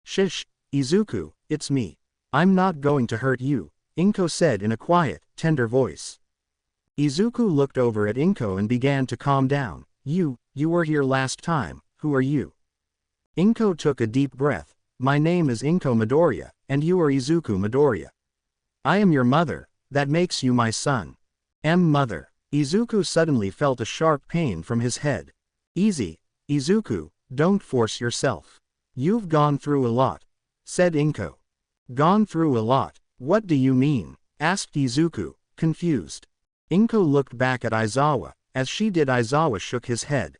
"Shh, Izuku, it's me. I'm not going to hurt you," Inko said in a quiet, tender voice. Izuku looked over at Inko and began to calm down. You were here last time, who are you?" Inko took a deep breath. "My name is Inko Midoriya, and you are Izuku Midoriya. I am your mother, that makes you my son." Mother. Izuku suddenly felt a sharp pain from his head. "Easy, Izuku, don't force yourself. You've gone through a lot," said Inko. "Gone through a lot? What do you mean?" asked Izuku, confused. Inko looked back at Aizawa. As she did Aizawa shook his head.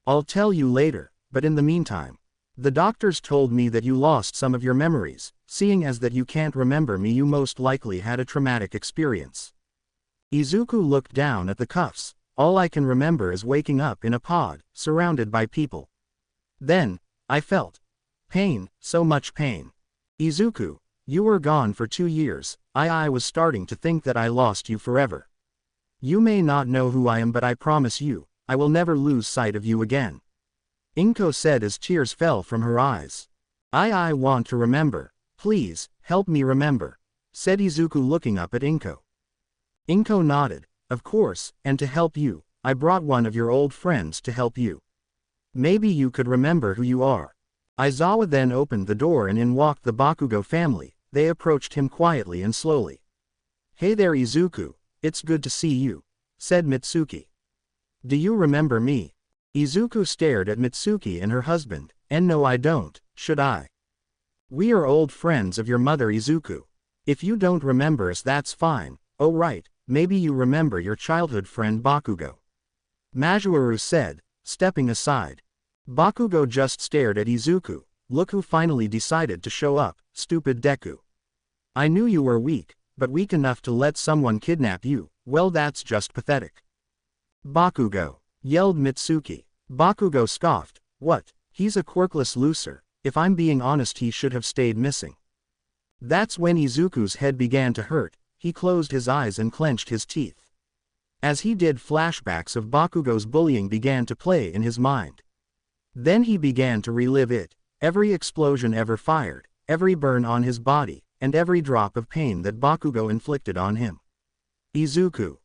"I'll tell you later, but in the meantime. The doctors told me that you lost some of your memories, seeing as that you can't remember me you most likely had a traumatic experience." Izuku looked down at the cuffs. "All I can remember is waking up in a pod, surrounded by people. Then, I felt pain, so much pain." "Izuku, you were gone for 2 years, I was starting to think that I lost you forever." You may not know who I am, but I promise you, I will never lose sight of you again. Inko said as tears fell from her eyes. I want to remember. Please, help me remember, said Izuku looking up at Inko. Inko nodded. Of course, and to help you, I brought one of your old friends to help you. Maybe you could remember who you are. Aizawa then opened the door and in walked the Bakugo family. They approached him quietly and slowly. Hey there Izuku, it's good to see you, said Mitsuki. Do you remember me? Izuku stared at Mitsuki and her husband, and no I don't, should I? We are old friends of your mother Izuku. If you don't remember us that's fine. Oh right, maybe you remember your childhood friend Bakugo. Majoru said, stepping aside. Bakugo just stared at Izuku. Look who finally decided to show up, stupid Deku. I knew you were weak, but weak enough to let someone kidnap you, well that's just pathetic. Bakugo, yelled Mitsuki. Bakugo scoffed, what, he's a quirkless loser, if I'm being honest he should have stayed missing. That's when Izuku's head began to hurt, he closed his eyes and clenched his teeth. As he did, flashbacks of Bakugo's bullying began to play in his mind. Then he began to relive it, every explosion ever fired, every burn on his body, and every drop of pain that Bakugo inflicted on him. Izuku,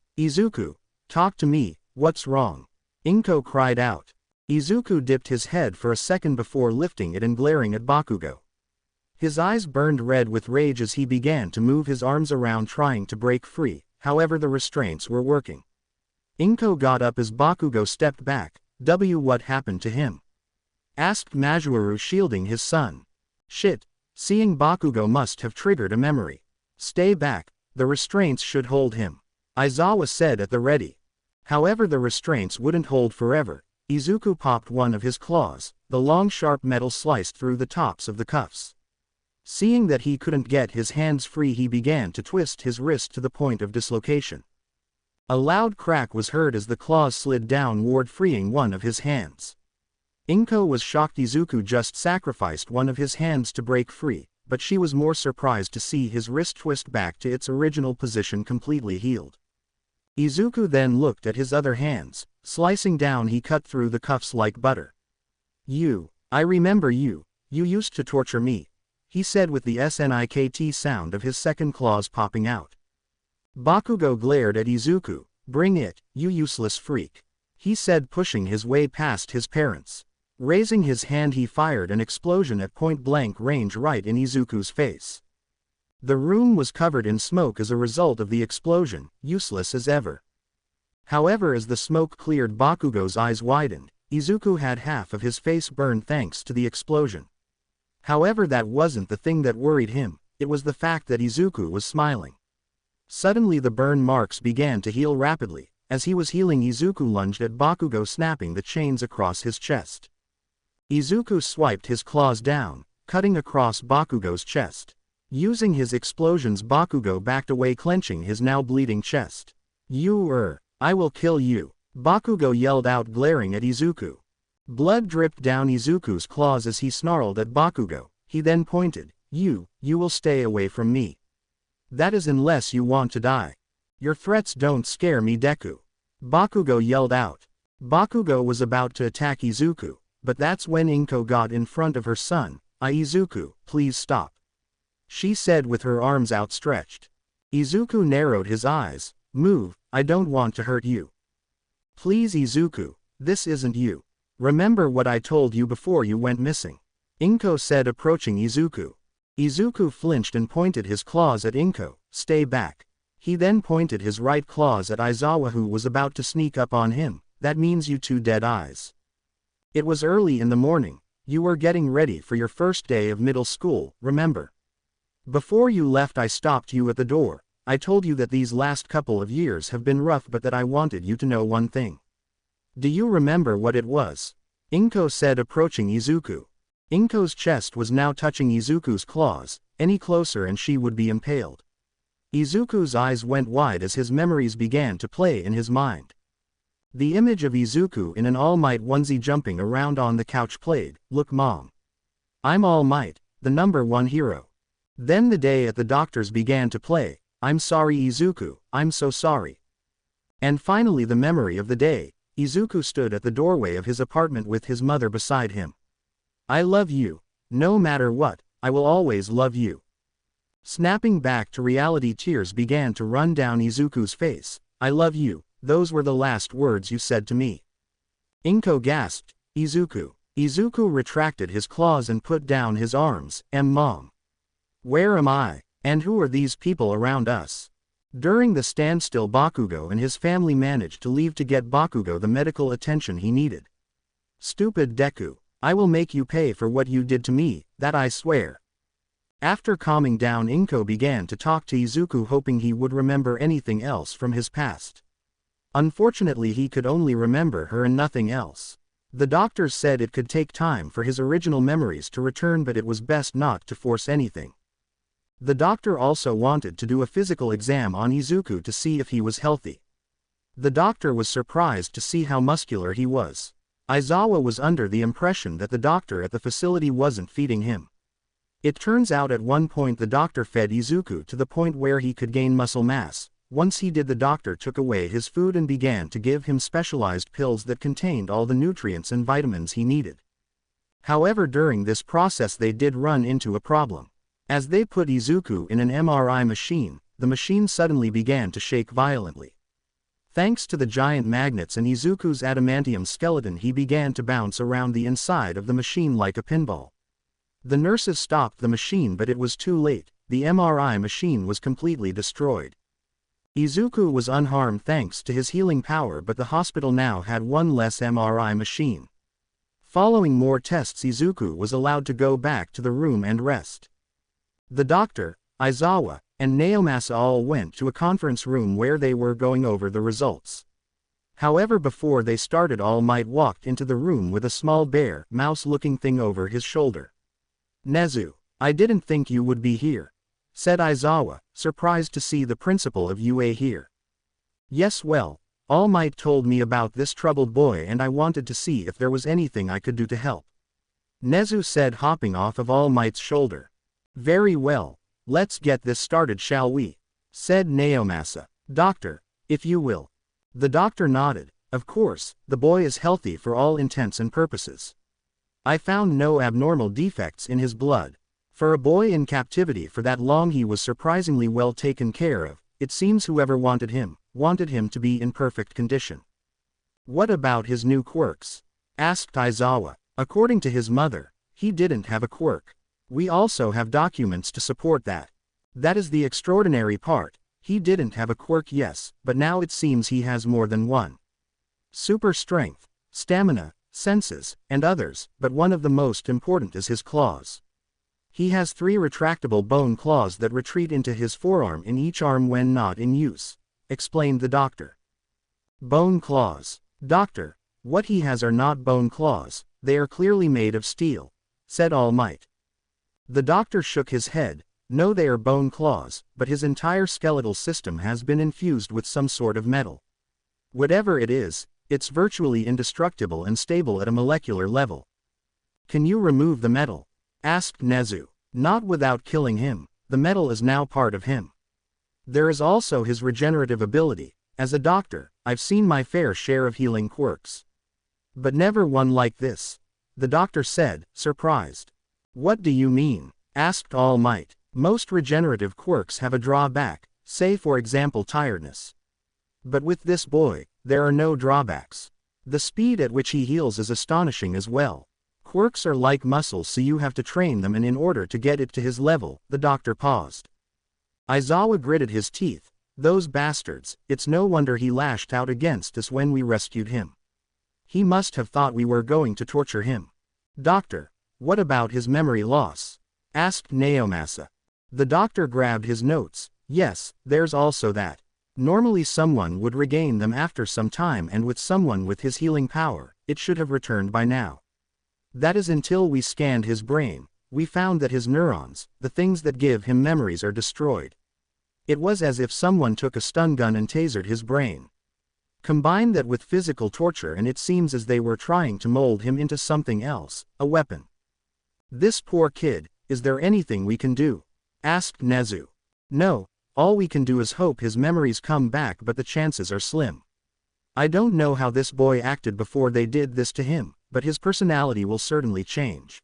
talk to me, what's wrong? Inko cried out. Izuku dipped his head for a second before lifting it and glaring at Bakugo. His eyes burned red with rage as he began to move his arms around trying to break free, however the restraints were working. Inko got up as Bakugo stepped back. What happened to him? Asked Majoru shielding his son. Shit, seeing Bakugo must have triggered a memory. Stay back, the restraints should hold him. Aizawa said at the ready. However the restraints wouldn't hold forever. Izuku popped one of his claws, the long sharp metal sliced through the tops of the cuffs. Seeing that he couldn't get his hands free he began to twist his wrist to the point of dislocation. A loud crack was heard as the claws slid downward freeing one of his hands. Inko was shocked Izuku just sacrificed one of his hands to break free, but she was more surprised to see his wrist twist back to its original position completely healed. Izuku then looked at his other hands, slicing down he cut through the cuffs like butter. I remember you used to torture me, he said with the snikt sound of his second claws popping out. Bakugo glared at Izuku, bring it, you useless freak, he said pushing his way past his parents. Raising his hand he fired an explosion at point-blank range right in Izuku's face. The room was covered in smoke as a result of the explosion, useless as ever. However as the smoke cleared Bakugo's eyes widened, Izuku had half of his face burned thanks to the explosion. However that wasn't the thing that worried him, it was the fact that Izuku was smiling. Suddenly the burn marks began to heal rapidly. As he was healing Izuku lunged at Bakugo snapping the chains across his chest. Izuku swiped his claws down, cutting across Bakugo's chest. Using his explosions Bakugo backed away clenching his now bleeding chest. I will kill you, Bakugo yelled out glaring at Izuku. Blood dripped down Izuku's claws as he snarled at Bakugo, he then pointed, you will stay away from me. That is unless you want to die. Your threats don't scare me Deku. Bakugo yelled out. Bakugo was about to attack Izuku, but that's when Inko got in front of her son. Izuku, please stop, she said with her arms outstretched. Izuku narrowed his eyes. Move, I don't want to hurt you. Please Izuku, this isn't you. Remember what I told you before you went missing, Inko said approaching Izuku. Izuku flinched and pointed his claws at Inko, stay back. He then pointed his right claws at Aizawa who was about to sneak up on him, that means you two dead eyes. It was early in the morning, you were getting ready for your first day of middle school, remember? Before you left I stopped you at the door, I told you that these last couple of years have been rough but that I wanted you to know one thing. Do you remember what it was? Inko said approaching Izuku. Inko's chest was now touching Izuku's claws, any closer and she would be impaled. Izuku's eyes went wide as his memories began to play in his mind. The image of Izuku in an All Might onesie jumping around on the couch played, look mom. I'm All Might, the #1 hero. Then the day at the doctor's began to play, I'm sorry Izuku, I'm so sorry. And finally the memory of the day. Izuku stood at the doorway of his apartment with his mother beside him. I love you. No matter what, I will always love you. Snapping back to reality, tears began to run down Izuku's face. I love you, those were the last words you said to me. Inko gasped. Izuku. Izuku retracted his claws and put down his arms. Mom. Where am I? And who are these people around us? During the standstill, Bakugo and his family managed to leave to get Bakugo the medical attention he needed. Stupid Deku. I will make you pay for what you did to me, that I swear. After calming down, Inko began to talk to Izuku, hoping he would remember anything else from his past. Unfortunately, he could only remember her and nothing else. The doctors said it could take time for his original memories to return, but it was best not to force anything. The doctor also wanted to do a physical exam on Izuku to see if he was healthy. The doctor was surprised to see how muscular he was. Aizawa was under the impression that the doctor at the facility wasn't feeding him. It turns out at one point the doctor fed Izuku to the point where he could gain muscle mass. Once he did, the doctor took away his food and began to give him specialized pills that contained all the nutrients and vitamins he needed. However, during this process they did run into a problem. As they put Izuku in an MRI machine, the machine suddenly began to shake violently. Thanks to the giant magnets and Izuku's adamantium skeleton, he began to bounce around the inside of the machine like a pinball. The nurses stopped the machine, but it was too late. The MRI machine was completely destroyed. Izuku was unharmed thanks to his healing power, but the hospital now had one less MRI machine. Following more tests, Izuku was allowed to go back to the room and rest. The doctor, Aizawa, and Naomasa all went to a conference room where they were going over the results. However, before they started, All Might walked into the room with a small bear, mouse-looking thing over his shoulder. Nezu, I didn't think you would be here, said Aizawa, surprised to see the principal of UA here. Yes, well, All Might told me about this troubled boy and I wanted to see if there was anything I could do to help, Nezu said, hopping off of All Might's shoulder. Very well, let's get this started, shall we? Said Naomasa. Doctor, if you will. The doctor nodded. Of course, the boy is healthy for all intents and purposes. I found no abnormal defects in his blood. For a boy in captivity for that long, he was surprisingly well taken care of. It seems whoever wanted him to be in perfect condition. What about his new quirks? Asked Aizawa. According to his mother, he didn't have a quirk. We also have documents to support that. That is the extraordinary part. He didn't have a quirk, yes, but now it seems he has more than one. Super strength, stamina, senses, and others, but one of the most important is his claws. He has 3 retractable bone claws that retreat into his forearm in each arm when not in use, explained the doctor. Bone claws. Doctor, what he has are not bone claws, they are clearly made of steel, said All Might. The doctor shook his head. No, they are bone claws, but his entire skeletal system has been infused with some sort of metal. Whatever it is, it's virtually indestructible and stable at a molecular level. Can you remove the metal? Asked Nezu. Not without killing him. The metal is now part of him. There is also his regenerative ability. As a doctor, I've seen my fair share of healing quirks, but never one like this, the doctor said, surprised. What do you mean? Asked All Might. Most regenerative quirks have a drawback, say for example tiredness. But with this boy, there are no drawbacks. The speed at which he heals is astonishing as well. Quirks are like muscles, so you have to train them, and in order to get it to his level, the doctor paused. Aizawa gritted his teeth. Those bastards, it's no wonder he lashed out against us when we rescued him. He must have thought we were going to torture him. Doctor, what about his memory loss? Asked Naomasa. The doctor grabbed his notes. Yes, there's also that. Normally someone would regain them after some time, and with someone with his healing power, it should have returned by now. That is until we scanned his brain. We found that his neurons, the things that give him memories, are destroyed. It was as if someone took a stun gun and tasered his brain. Combine that with physical torture and it seems as they were trying to mold him into something else, a weapon. This poor kid, is there anything we can do? Asked Nezu. No, all we can do is hope his memories come back, but the chances are slim. I don't know how this boy acted before they did this to him, but his personality will certainly change.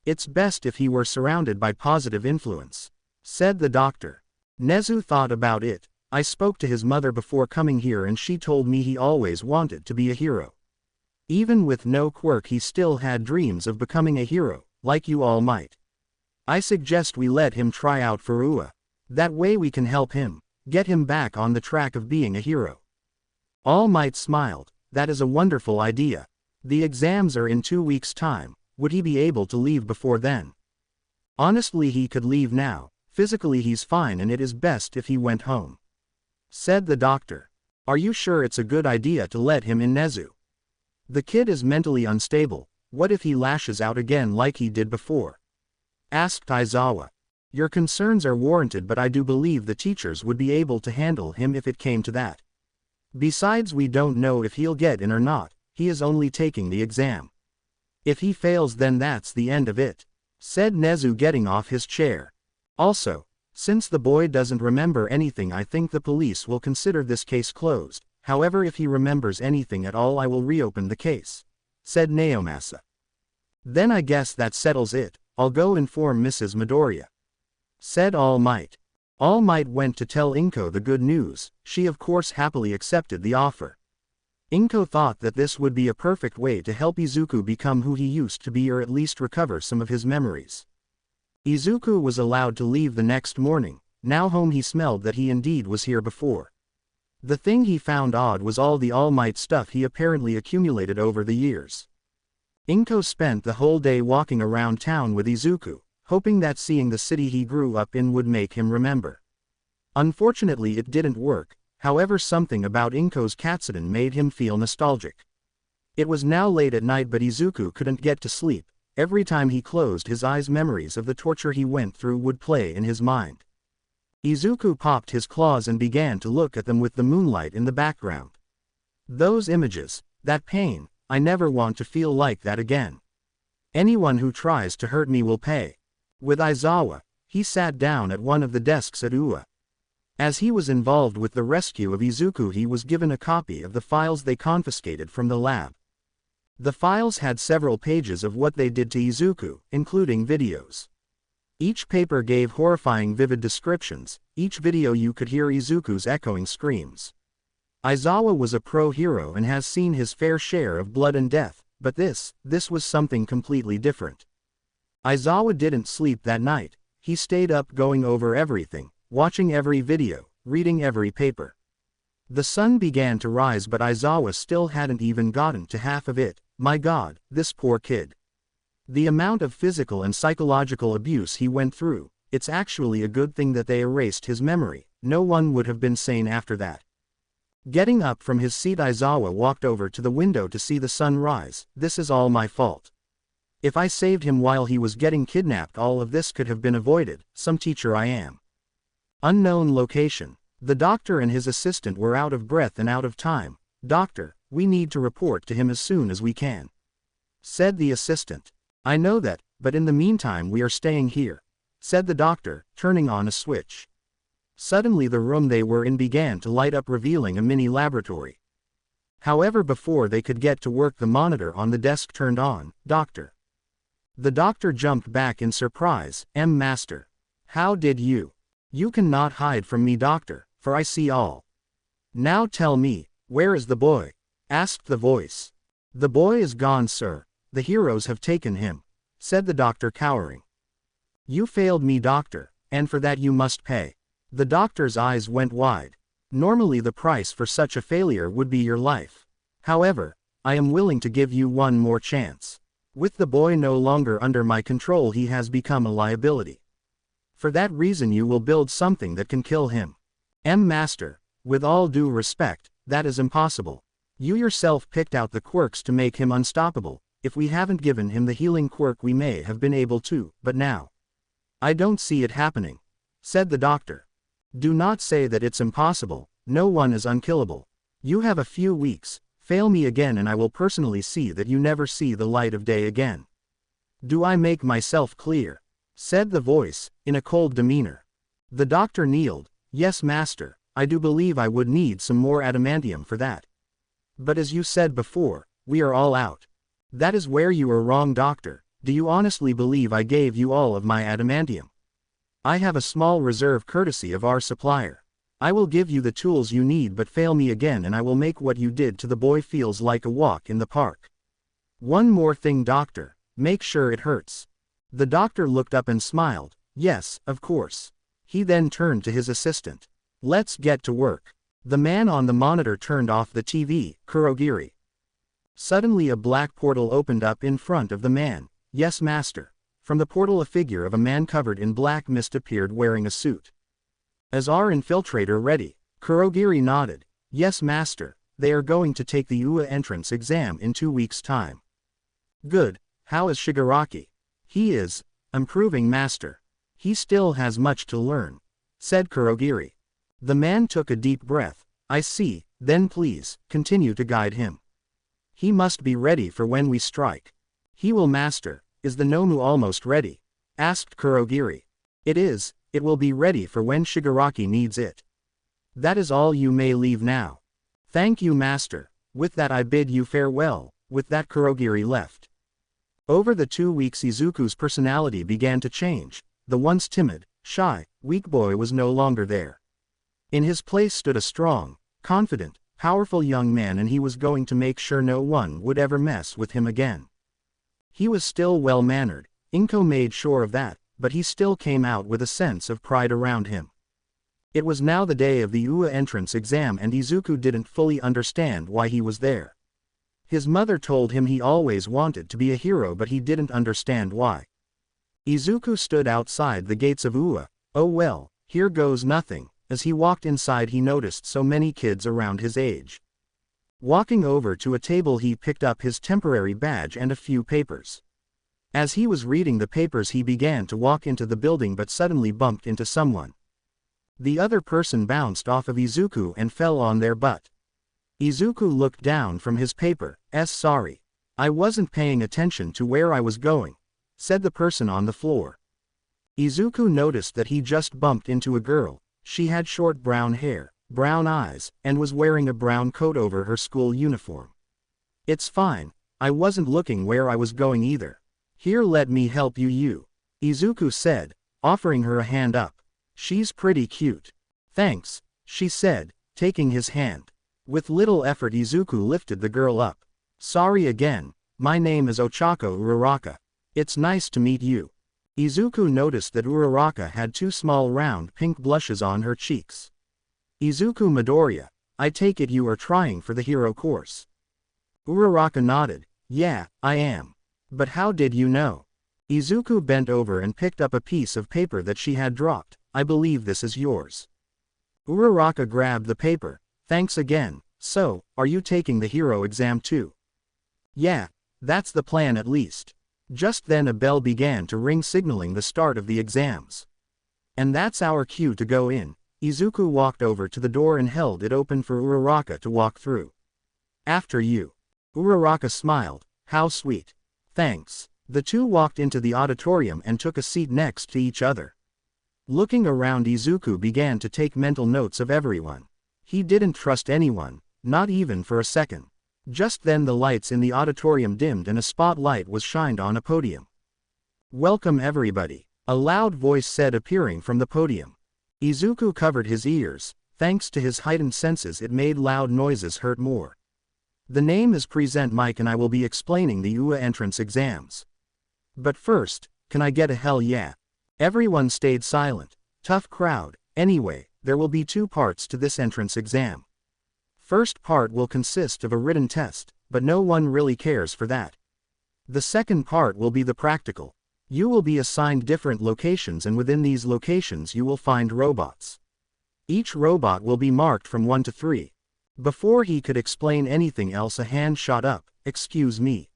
It's best if he were surrounded by positive influence, said the doctor. Nezu thought about it. I spoke to his mother before coming here and she told me he always wanted to be a hero. Even with no quirk he still had dreams of becoming a hero, like you all might. I suggest we let him try out for UA. That way we can help him, get him back on the track of being a hero. All Might smiled. That is a wonderful idea. The exams are in 2 weeks' time. Would he be able to leave before then? Honestly, he could leave now. Physically he's fine and it is best if he went home, said the doctor. Are you sure it's a good idea to let him in, Nezu? The kid is mentally unstable. What if he lashes out again like he did before? Asked Aizawa. Your concerns are warranted, but I do believe the teachers would be able to handle him if it came to that. Besides, we don't know if he'll get in or not. He is only taking the exam. If he fails, then that's the end of it, said Nezu, getting off his chair. Also, since the boy doesn't remember anything, I think the police will consider this case closed. However, if he remembers anything at all, I will reopen the case, said Naomasa. Then I guess that settles it. I'll go inform Mrs. Midoriya, said All Might. All Might went to tell Inko the good news. She of course happily accepted the offer. Inko thought that this would be a perfect way to help Izuku become who he used to be, or at least recover some of his memories. Izuku was allowed to leave the next morning. Now home, he smelled that he indeed was here before. The thing he found odd was all the All Might stuff he apparently accumulated over the years. Inko spent the whole day walking around town with Izuku, hoping that seeing the city he grew up in would make him remember. Unfortunately, it didn't work. However, something about Inko's Katsuden made him feel nostalgic. It was now late at night, but Izuku couldn't get to sleep. Every time he closed his eyes, memories of the torture he went through would play in his mind. Izuku popped his claws and began to look at them with the moonlight in the background. Those images, that pain, I never want to feel like that again. Anyone who tries to hurt me will pay. With Aizawa, he sat down at one of the desks at UA. As he was involved with the rescue of Izuku, he was given a copy of the files they confiscated from the lab. The files had several pages of what they did to Izuku, including videos. Each paper gave horrifying, vivid descriptions. Each video you could hear Izuku's echoing screams. Aizawa was a pro-hero and has seen his fair share of blood and death, but this was something completely different. Aizawa didn't sleep that night. He stayed up going over everything, watching every video, reading every paper. The sun began to rise, but Aizawa still hadn't even gotten to half of it. My God, this poor kid. The amount of physical and psychological abuse he went through, it's actually a good thing that they erased his memory. No one would have been sane after that. Getting up from his seat, Aizawa walked over to the window to see the sun rise. This is all my fault. If I saved him while he was getting kidnapped, all of this could have been avoided. Some teacher I am. Unknown location. The doctor and his assistant were out of breath and out of time. Doctor, we need to report to him as soon as we can, said the assistant. I know that, but in the meantime we are staying here, said the doctor, turning on a switch. Suddenly the room they were in began to light up, revealing a mini laboratory. However, before they could get to work, the monitor on the desk turned on. Doctor. The doctor jumped back in surprise. Master. How did you? You cannot hide from me, doctor, for I see all. Now tell me, where is the boy? Asked the voice. The boy is gone, sir. The heroes have taken him, said the doctor, cowering. You failed me, doctor, and for that you must pay. The doctor's eyes went wide. Normally the price for such a failure would be your life. However, I am willing to give you one more chance. With the boy no longer under my control, he has become a liability. For that reason you will build something that can kill him. Master, with all due respect, that is impossible. You yourself picked out the quirks to make him unstoppable. If we haven't given him the healing quirk, we may have been able to, but now I don't see it happening, said the doctor. Do not say that it's impossible. No one is unkillable. You have a few weeks. Fail me again and I will personally see that you never see the light of day again. Do I make myself clear? Said the voice, in a cold demeanor. The doctor kneeled. Yes, master, I do believe I would need some more adamantium for that. But as you said before, we are all out. That is where you are wrong, doctor. Do you honestly believe I gave you all of my adamantium? I have a small reserve courtesy of our supplier. I will give you the tools you need, but fail me again and I will make what you did to the boy feels like a walk in the park. One more thing, doctor. Make sure it hurts. The doctor looked up and smiled. Yes, of course. He then turned to his assistant. Let's get to work. The man on the monitor turned off the TV, Kurogiri. Suddenly a black portal opened up in front of the man. Yes, master. From the portal a figure of a man covered in black mist appeared wearing a suit. Is our infiltrator ready? Kurogiri nodded. Yes, master. They are going to take the UA entrance exam in 2 weeks' time. Good. How is Shigaraki? He is improving, master. He still has much to learn, said Kurogiri. The man took a deep breath. I see, then please, continue to guide him. He must be ready for when we strike. He will, master. Is the Nomu almost ready? Asked Kurogiri. It is. It will be ready for when Shigaraki needs it. That is all, you may leave now. Thank you, master. With that I bid you farewell. With that Kurogiri left. Over the 2 weeks Izuku's personality began to change. The once timid, shy, weak boy was no longer there. In his place stood a strong, confident, powerful young man, and he was going to make sure no one would ever mess with him again. He was still well-mannered, Inko made sure of that, but he still came out with a sense of pride around him. It was now the day of the UA entrance exam and Izuku didn't fully understand why he was there. His mother told him he always wanted to be a hero, but he didn't understand why. Izuku stood outside the gates of UA. Oh well, here goes nothing. As he walked inside he noticed so many kids around his age. Walking over to a table he picked up his temporary badge and a few papers. As he was reading the papers he began to walk into the building but suddenly bumped into someone. The other person bounced off of Izuku and fell on their butt. Izuku looked down from his paper. Sorry. I wasn't paying attention to where I was going, said the person on the floor. Izuku noticed that he just bumped into a girl. She had short brown hair, brown eyes, and was wearing a brown coat over her school uniform. It's fine, I wasn't looking where I was going either. Here, let me help you, Izuku said, offering her a hand up. She's pretty cute. Thanks, she said, taking his hand. With little effort Izuku lifted the girl up. Sorry again, my name is Ochako Uraraka. It's nice to meet you. Izuku noticed that Uraraka had 2 small round pink blushes on her cheeks. Izuku Midoriya, I take it you are trying for the hero course. Uraraka nodded. Yeah, I am. But how did you know? Izuku bent over and picked up a piece of paper that she had dropped. I believe this is yours. Uraraka grabbed the paper. Thanks again. So, are you taking the hero exam too? Yeah, that's the plan at least. Just then a bell began to ring signaling the start of the exams. And that's our cue to go in. Izuku walked over to the door and held it open for Uraraka to walk through. After you. Uraraka smiled. How sweet. Thanks. The two walked into the auditorium and took a seat next to each other. Looking around, Izuku began to take mental notes of everyone. He didn't trust anyone, not even for a second. Just then the lights in the auditorium dimmed and a spotlight was shined on a podium. Welcome everybody, a loud voice said, appearing from the podium. Izuku covered his ears. Thanks to his heightened senses it made loud noises hurt more. The name is Present Mike and I will be explaining the UA entrance exams. But first, can I get a hell yeah? Everyone stayed silent. Tough crowd. Anyway, there will be 2 parts to this entrance exam. First part will consist of a written test, but no one really cares for that. The second part will be the practical. You will be assigned different locations and within these locations you will find robots. Each robot will be marked from 1 to 3. Before he could explain anything else a hand shot up. Excuse me.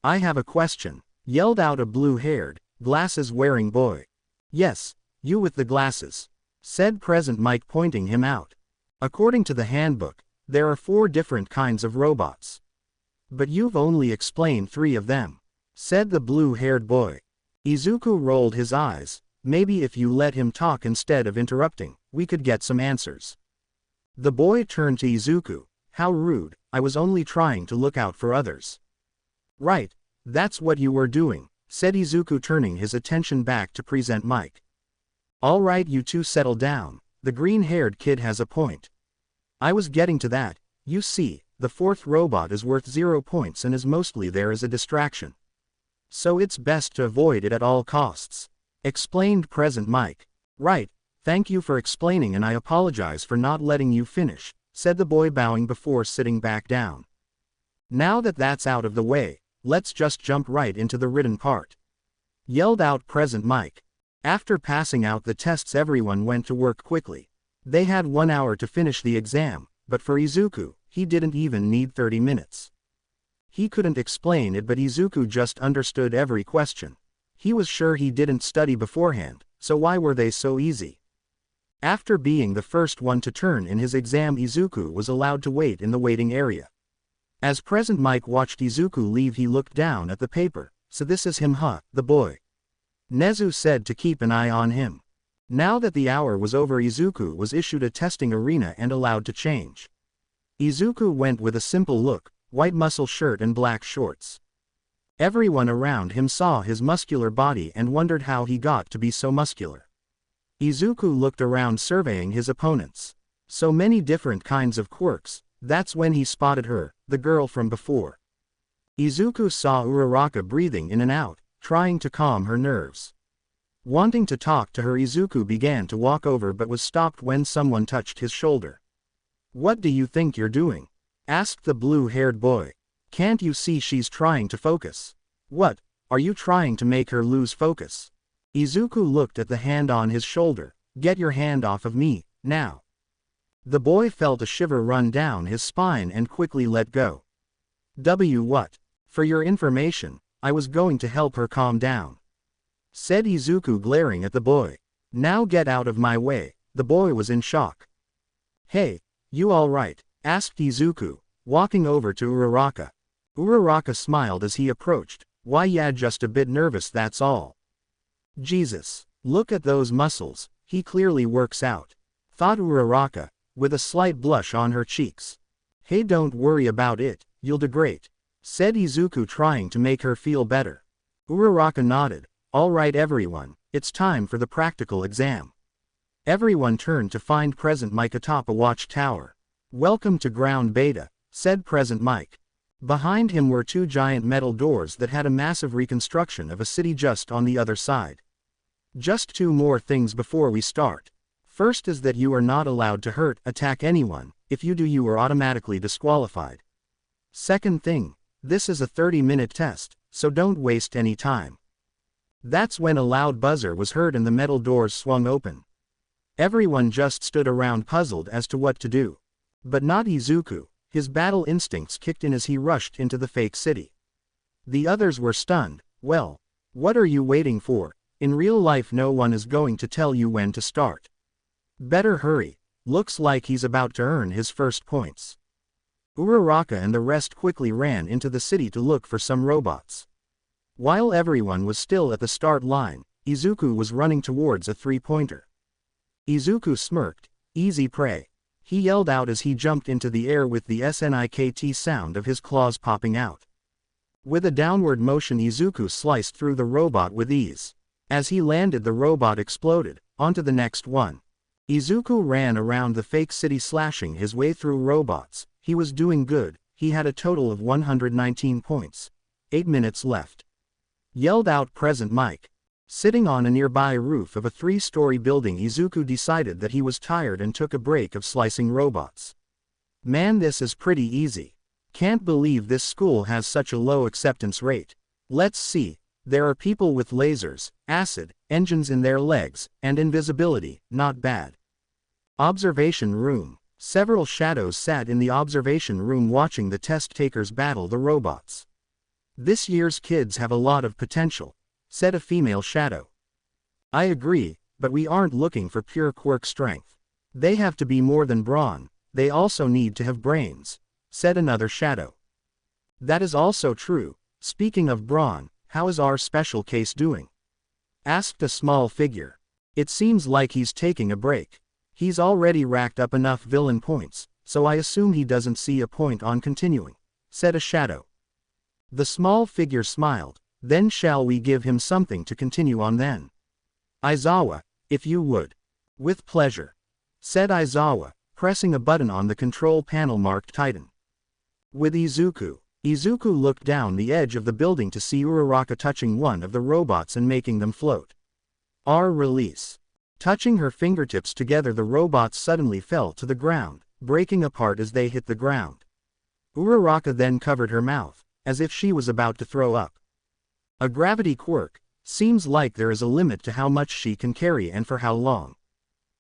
I have a question, yelled out a blue-haired, glasses-wearing boy. Yes, you with the glasses, said Present Mike, pointing him out. According to the handbook, there are 4 different kinds of robots. But you've only explained 3 of them, said the blue-haired boy. Izuku rolled his eyes. Maybe if you let him talk instead of interrupting, we could get some answers. The boy turned to Izuku. How rude, I was only trying to look out for others. Right, that's what you were doing, said Izuku, turning his attention back to present Mike. Alright, you two settle down, the green-haired kid has a point. I was getting to that. You see, the fourth robot is worth 0 points and is mostly there as a distraction. So it's best to avoid it at all costs, explained present Mike. Right, thank you for explaining and I apologize for not letting you finish, said the boy, bowing before sitting back down. Now that that's out of the way, let's just jump right into the written part, yelled out present Mike. After passing out the tests, everyone went to work quickly. They had 1 hour to finish the exam, but for Izuku, he didn't even need 30 minutes. He couldn't explain it, but Izuku just understood every question. He was sure he didn't study beforehand, so why were they so easy? After being the first one to turn in his exam, Izuku was allowed to wait in the waiting area. As present Mike watched Izuku leave, he looked down at the paper. So this is him, huh, the boy? Nezu said to keep an eye on him. Now that the hour was over, Izuku was issued a testing arena and allowed to change. Izuku went with a simple look, white muscle shirt and black shorts. Everyone around him saw his muscular body and wondered how he got to be so muscular. Izuku looked around, surveying his opponents. So many different kinds of quirks. That's when he spotted her, the girl from before. Izuku saw Uraraka breathing in and out, trying to calm her nerves. Wanting to talk to her, Izuku began to walk over but was stopped when someone touched his shoulder. What do you think you're doing? Asked the blue-haired boy. Can't you see she's trying to focus? What, are you trying to make her lose focus? Izuku looked at the hand on his shoulder. Get your hand off of me, now. The boy felt a shiver run down his spine and quickly let go. What? For your information, I was going to help her calm down, said Izuku, glaring at the boy. Now get out of my way. The boy was in shock. Hey, you alright? Asked Izuku, walking over to Uraraka. Uraraka smiled as he approached. Why, yeah, just a bit nervous, that's all. Jesus, look at those muscles, he clearly works out, thought Uraraka, with a slight blush on her cheeks. Hey, don't worry about it, you'll do great, said Izuku, trying to make her feel better. Uraraka nodded. Alright everyone, it's time for the practical exam. Everyone turned to find present Mike atop a watchtower. Welcome to ground beta, said present Mike. Behind him were 2 giant metal doors that had a massive reconstruction of a city just on the other side. Just 2 more things before we start. First is that you are not allowed to attack anyone. If you do, you are automatically disqualified. Second thing, this is a 30-minute test, so don't waste any time. That's when a loud buzzer was heard and the metal doors swung open. Everyone just stood around, puzzled as to what to do. But not Izuku. His battle instincts kicked in as he rushed into the fake city. The others were stunned. Well, what are you waiting for? In real life, no one is going to tell you when to start. Better hurry. Looks like he's about to earn his first points. Uraraka and the rest quickly ran into the city to look for some robots. While everyone was still at the start line, Izuku was running towards a 3-pointer. Izuku smirked. Easy prey, he yelled out as he jumped into the air with the snikt sound of his claws popping out. With a downward motion, Izuku sliced through the robot with ease. As he landed, the robot exploded. Onto the next one. Izuku ran around the fake city, slashing his way through robots. He was doing good. He had a total of 119 points. 8 minutes left, yelled out present Mike. Sitting on a nearby roof of a 3-story building, Izuku decided that he was tired and took a break of slicing robots. Man, this is pretty easy. Can't believe this school has such a low acceptance rate. Let's see. There are people with lasers, acid, engines in their legs, and invisibility. Not bad. Observation room. Several shadows sat in the observation room watching the test takers battle the robots. This year's kids have a lot of potential, said a female shadow. I agree, but we aren't looking for pure quirk strength. They have to be more than brawn. They also need to have brains, said another shadow. That is also true. Speaking of brawn, how is our special case doing? Asked a small figure. It seems like he's taking a break. He's already racked up enough villain points. so I assume he doesn't see a point on continuing," said a shadow. The small figure smiled. "Then shall we give him something to continue on then?" "Aizawa, if you would." "With pleasure," said Aizawa, pressing a button on the control panel marked Titan. With Izuku. Izuku looked down the edge of the building to see Uraraka touching one of the robots and making them float. Release. Touching her fingertips together, the robots suddenly fell to the ground, breaking apart as they hit the ground. Uraraka then covered her mouth, as if she was about to throw up. A gravity quirk. Seems like there is a limit to how much she can carry and for how long.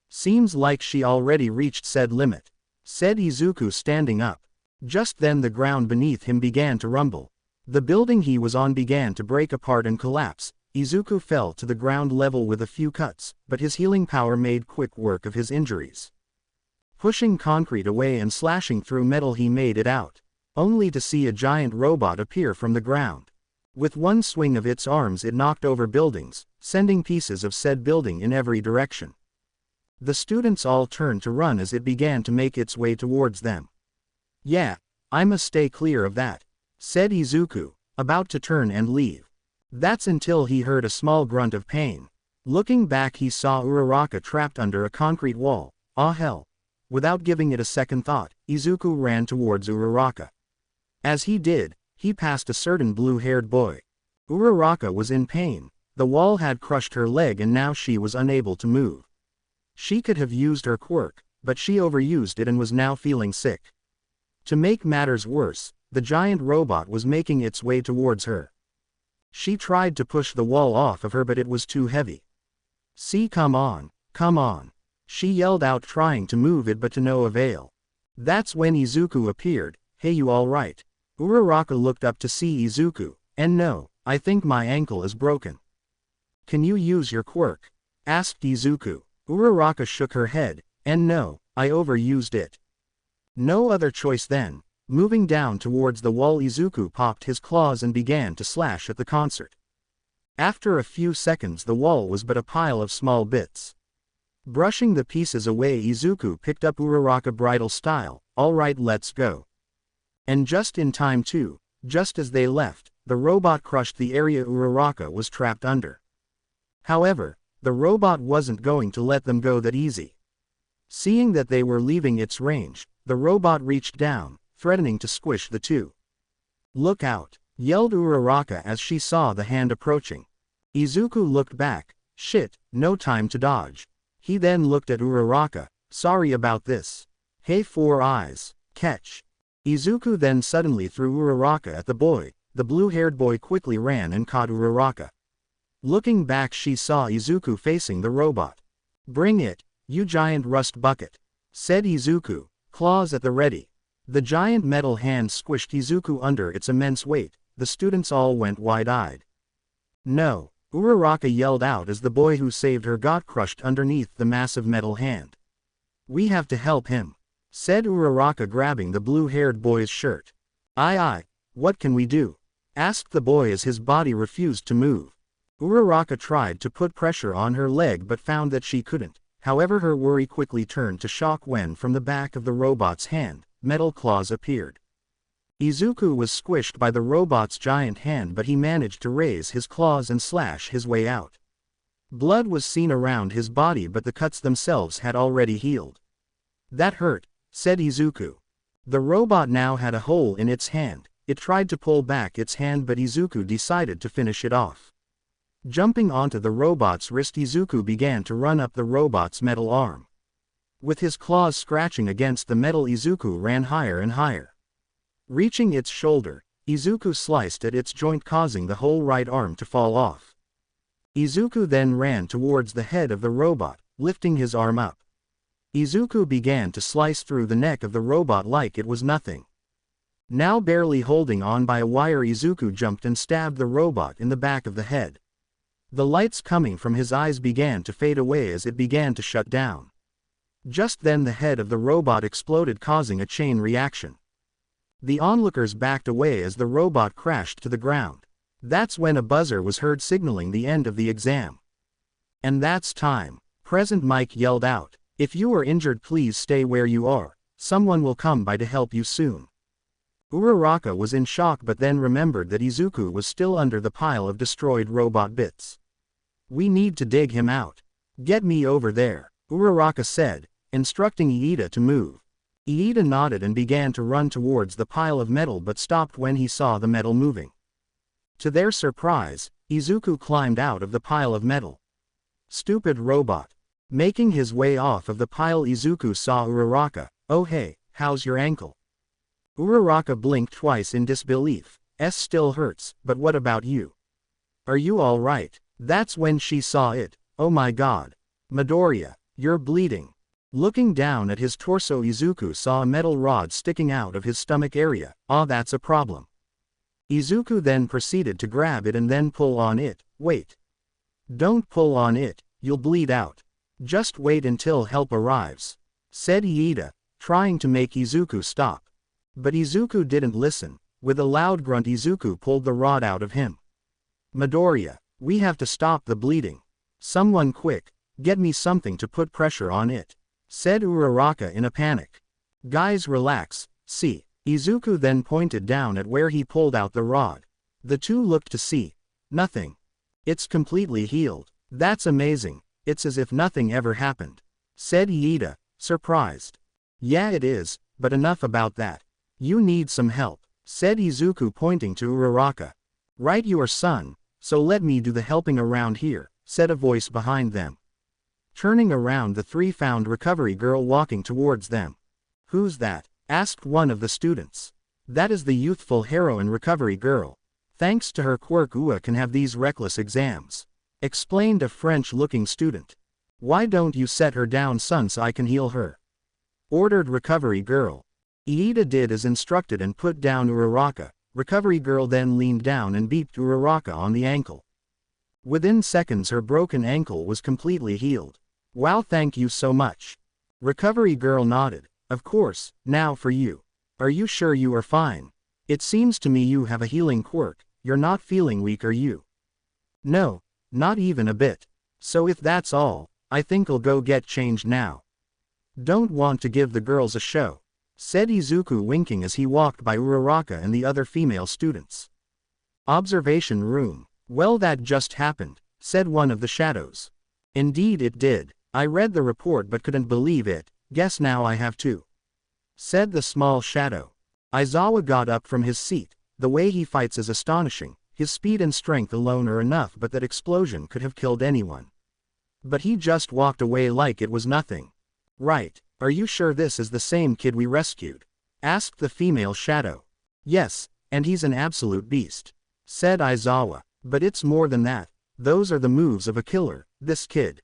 Seems like she already reached said limit, said Izuku, standing up. Just then the ground beneath him began to rumble. The building he was on began to break apart and collapse. Izuku fell to the ground level with a few cuts, but his healing power made quick work of his injuries. Pushing concrete away and slashing through metal, he made it out, only to see a giant robot appear from the ground. With one swing of its arms it knocked over buildings, sending pieces of said building in every direction. The students all turned to run as it began to make its way towards them. "Yeah, I must stay clear of that," said Izuku, about to turn and leave. That's until he heard a small grunt of pain. Looking back, he saw Uraraka trapped under a concrete wall. Ah hell. Without giving it a second thought, Izuku ran towards Uraraka. As he did, he passed a certain blue-haired boy. Uraraka was in pain. The wall had crushed her leg and now she was unable to move. She could have used her quirk, but she overused it and was now feeling sick. To make matters worse, the giant robot was making its way towards her. She tried to push the wall off of her, but it was too heavy. "See, come on, come on," she yelled out, trying to move it but to no avail. That's when Izuku appeared. "Hey, you alright?" Uraraka looked up to see Izuku, and "No, I think my ankle is broken." "Can you use your quirk?" asked Izuku. Uraraka shook her head, and "No, I overused it." No other choice then. Moving down towards the wall, Izuku popped his claws and began to slash at the concert. After a few seconds the wall was but a pile of small bits. Brushing the pieces away, Izuku picked up Uraraka bridal style. "Alright, let's go." And just in time too. Just as they left, the robot crushed the area Uraraka was trapped under. However, the robot wasn't going to let them go that easy. Seeing that they were leaving its range, the robot reached down, threatening to squish the two. "Look out," yelled Uraraka as she saw the hand approaching. Izuku looked back. "Shit, no time to dodge." He then looked at Uraraka. "Sorry about this." "Hey, Four Eyes, catch." Izuku then suddenly threw Uraraka at the boy. The blue-haired boy quickly ran and caught Uraraka. Looking back, she saw Izuku facing the robot. "Bring it, you giant rust bucket," said Izuku, claws at the ready. The giant metal hand squished Izuku under its immense weight. The students all went wide-eyed. "No," Uraraka yelled out as the boy who saved her got crushed underneath the massive metal hand. "We have to help him," said Uraraka, grabbing the blue-haired boy's shirt. Aye, what can we do?" asked the boy as his body refused to move. Uraraka tried to put pressure on her leg but found that she couldn't. However, her worry quickly turned to shock when from the back of the robot's hand, metal claws appeared. Izuku was squished by the robot's giant hand, but he managed to raise his claws and slash his way out. Blood was seen around his body, but the cuts themselves had already healed. "That hurt," said Izuku. The robot now had a hole in its hand. It tried to pull back its hand, but Izuku decided to finish it off. Jumping onto the robot's wrist, Izuku began to run up the robot's metal arm. With his claws scratching against the metal, Izuku ran higher and higher. Reaching its shoulder, Izuku sliced at its joint, causing the whole right arm to fall off. Izuku then ran towards the head of the robot, lifting his arm up. Izuku began to slice through the neck of the robot like it was nothing. Now barely holding on by a wire, Izuku jumped and stabbed the robot in the back of the head. The lights coming from his eyes began to fade away as it began to shut down. Just then the head of the robot exploded, causing a chain reaction. The onlookers backed away as the robot crashed to the ground. That's when a buzzer was heard signaling the end of the exam. "And that's time," Present Mike yelled out. "If you are injured, please stay where you are," Someone will come by to help you soon. Uraraka was in shock but then remembered that Izuku was still under the pile of destroyed robot bits. We need to dig him out. Get me over there, Uraraka said, instructing Iida to move. Iida nodded and began to run towards the pile of metal but stopped when he saw the metal moving. To their surprise, Izuku climbed out of the pile of metal. Stupid robot. Making his way off of the pile, Izuku saw Uraraka. Oh hey, how's your ankle? Uraraka blinked twice in disbelief. Still hurts, but what about you? Are you alright? That's when she saw it. Oh my god. Midoriya, you're bleeding. Looking down at his torso, Izuku saw a metal rod sticking out of his stomach area. Ah, that's a problem. Izuku then proceeded to grab it and then pull on it. Wait. Don't pull on it, you'll bleed out. Just wait until help arrives, said Iida, trying to make Izuku stop. But Izuku didn't listen. With a loud grunt, Izuku pulled the rod out of him. Midoriya, we have to stop the bleeding. Someone quick, get me something to put pressure on it, said Uraraka in a panic. Guys, relax, see. Izuku then pointed down at where he pulled out the rod. The two looked to see. Nothing. It's completely healed. That's amazing. It's as if nothing ever happened, said Iida, surprised. Yeah, it is, but enough about that. You need some help, said Izuku pointing to Uraraka. Right, your son, so let me do the helping around here, said a voice behind them. Turning around, the three found Recovery Girl walking towards them. Who's that? Asked one of the students. That is the youthful heroine Recovery Girl. Thanks to her quirk, Ua can have these reckless exams, explained a French-looking student. Why don't you set her down, son, so I can heal her? Ordered Recovery Girl. Iida did as instructed and put down Uraraka. Recovery Girl then leaned down and beeped Uraraka on the ankle. Within seconds her broken ankle was completely healed. Wow, thank you so much. Recovery Girl nodded. Of course, now for you. Are you sure you are fine? It seems to me you have a healing quirk. You're not feeling weak, are you? No, not even a bit. So if that's all, I think I'll go get changed now. Don't want to give the girls a show, said Izuku, winking as he walked by Uraraka and the other female students. Observation room. Well, that just happened, said one of the shadows. Indeed it did. I read the report but couldn't believe it. Guess now I have to, said the small shadow. Aizawa got up from his seat. The way he fights is astonishing. His speed and strength alone are enough, but that explosion could have killed anyone. But he just walked away like it was nothing. Right, are you sure this is the same kid we rescued? Asked the female shadow. Yes, and he's an absolute beast, said Aizawa. But it's more than that. Those are the moves of a killer, this kid.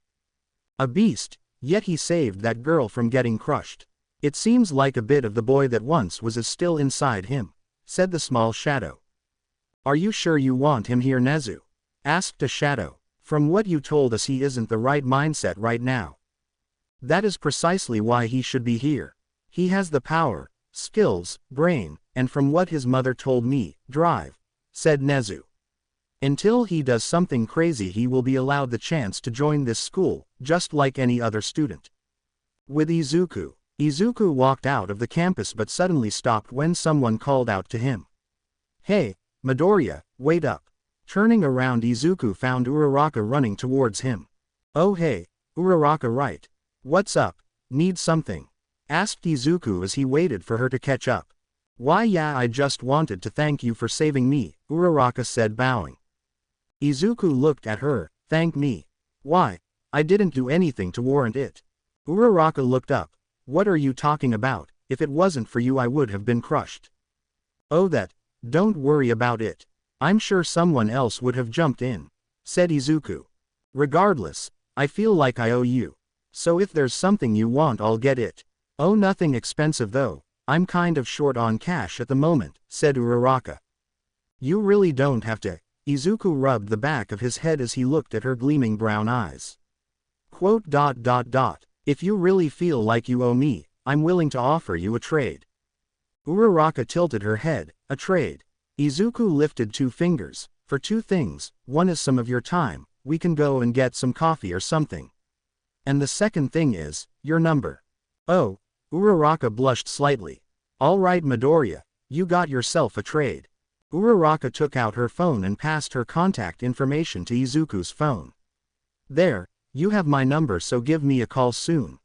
A beast, yet he saved that girl from getting crushed. It seems like a bit of the boy that once was is still inside him, said the small shadow. Are you sure you want him here, Nezu? Asked a shadow. From what you told us, he isn't the right mindset right now. That is precisely why he should be here. He has the power, skills, brain, and from what his mother told me, drive, said Nezu. Until he does something crazy, he will be allowed the chance to join this school, just like any other student. With Izuku. Izuku walked out of the campus but suddenly stopped when someone called out to him. Hey, Midoriya, wait up. Turning around, Izuku found Uraraka running towards him. Oh hey, Uraraka, right. What's up? Need something? Asked Izuku as he waited for her to catch up. Why, yeah, I just wanted to thank you for saving me, Uraraka said, bowing. Izuku looked at her. Thank me? Why? I didn't do anything to warrant it. Uraraka looked up. What are you talking about? If it wasn't for you, I would have been crushed. Oh, that. Don't worry about it. I'm sure someone else would have jumped in, said Izuku. Regardless, I feel like I owe you. So if there's something you want, I'll get it. Oh, nothing expensive though. I'm kind of short on cash at the moment, said Uraraka. You really don't have to. Izuku rubbed the back of his head as he looked at her gleaming brown eyes. Quote, ... If you really feel like you owe me, I'm willing to offer you a trade. Uraraka tilted her head. A trade. Izuku lifted two fingers. For two things. One is some of your time. We can go and get some coffee or something. And the second thing is your number. Oh, Uraraka blushed slightly. All right Midoriya, you got yourself a trade. Uraraka took out her phone and passed her contact information to Izuku's phone. There, you have my number, so give me a call soon,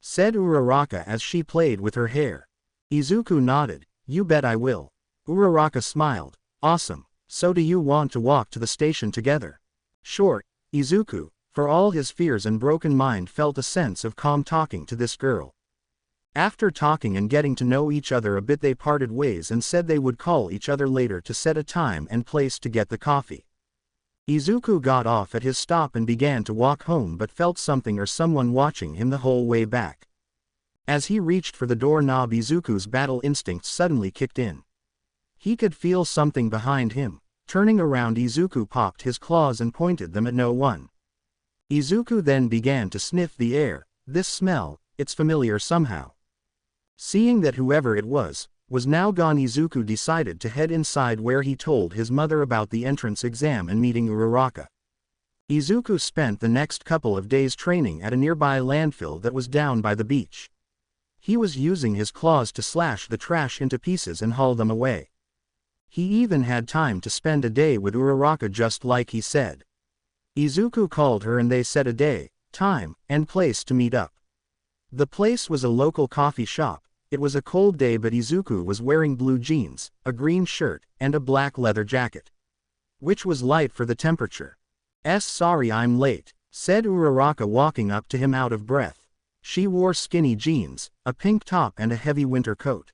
said Uraraka as she played with her hair. Izuku nodded. You bet I will. Uraraka smiled. Awesome, so do you want to walk to the station together? Sure. Izuku, for all his fears and broken mind, felt a sense of calm talking to this girl. After talking and getting to know each other a bit, they parted ways and said they would call each other later to set a time and place to get the coffee. Izuku got off at his stop and began to walk home, but felt something or someone watching him the whole way back. As he reached for the doorknob, Izuku's battle instincts suddenly kicked in. He could feel something behind him. Turning around, Izuku popped his claws and pointed them at no one. Izuku then began to sniff the air. This smell, it's familiar somehow. Seeing that whoever it was now gone, Izuku decided to head inside, where he told his mother about the entrance exam and meeting Uraraka. Izuku spent the next couple of days training at a nearby landfill that was down by the beach. He was using his claws to slash the trash into pieces and haul them away. He even had time to spend a day with Uraraka, just like he said. Izuku called her and they set a day, time, and place to meet up. The place was a local coffee shop. It was a cold day, but Izuku was wearing blue jeans, a green shirt, and a black leather jacket, which was light for the temperature. Sorry I'm late, said Uraraka, walking up to him out of breath. She wore skinny jeans, a pink top and a heavy winter coat.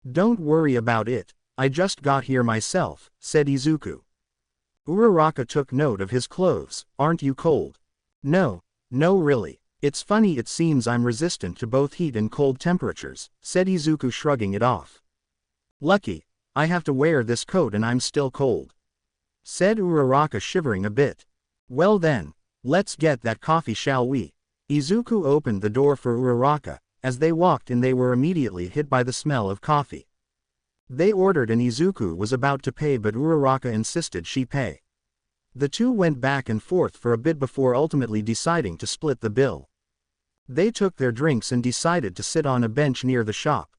Don't worry about it, I just got here myself, said Izuku. Uraraka took note of his clothes. Aren't you cold? No really. It's funny, it seems I'm resistant to both heat and cold temperatures, said Izuku, shrugging it off. Lucky, I have to wear this coat and I'm still cold, said Uraraka, shivering a bit. Well then, let's get that coffee, shall we? Izuku opened the door for Uraraka. As they walked in, they were immediately hit by the smell of coffee. They ordered and Izuku was about to pay, but Uraraka insisted she pay. The two went back and forth for a bit before ultimately deciding to split the bill. They took their drinks and decided to sit on a bench near the shop.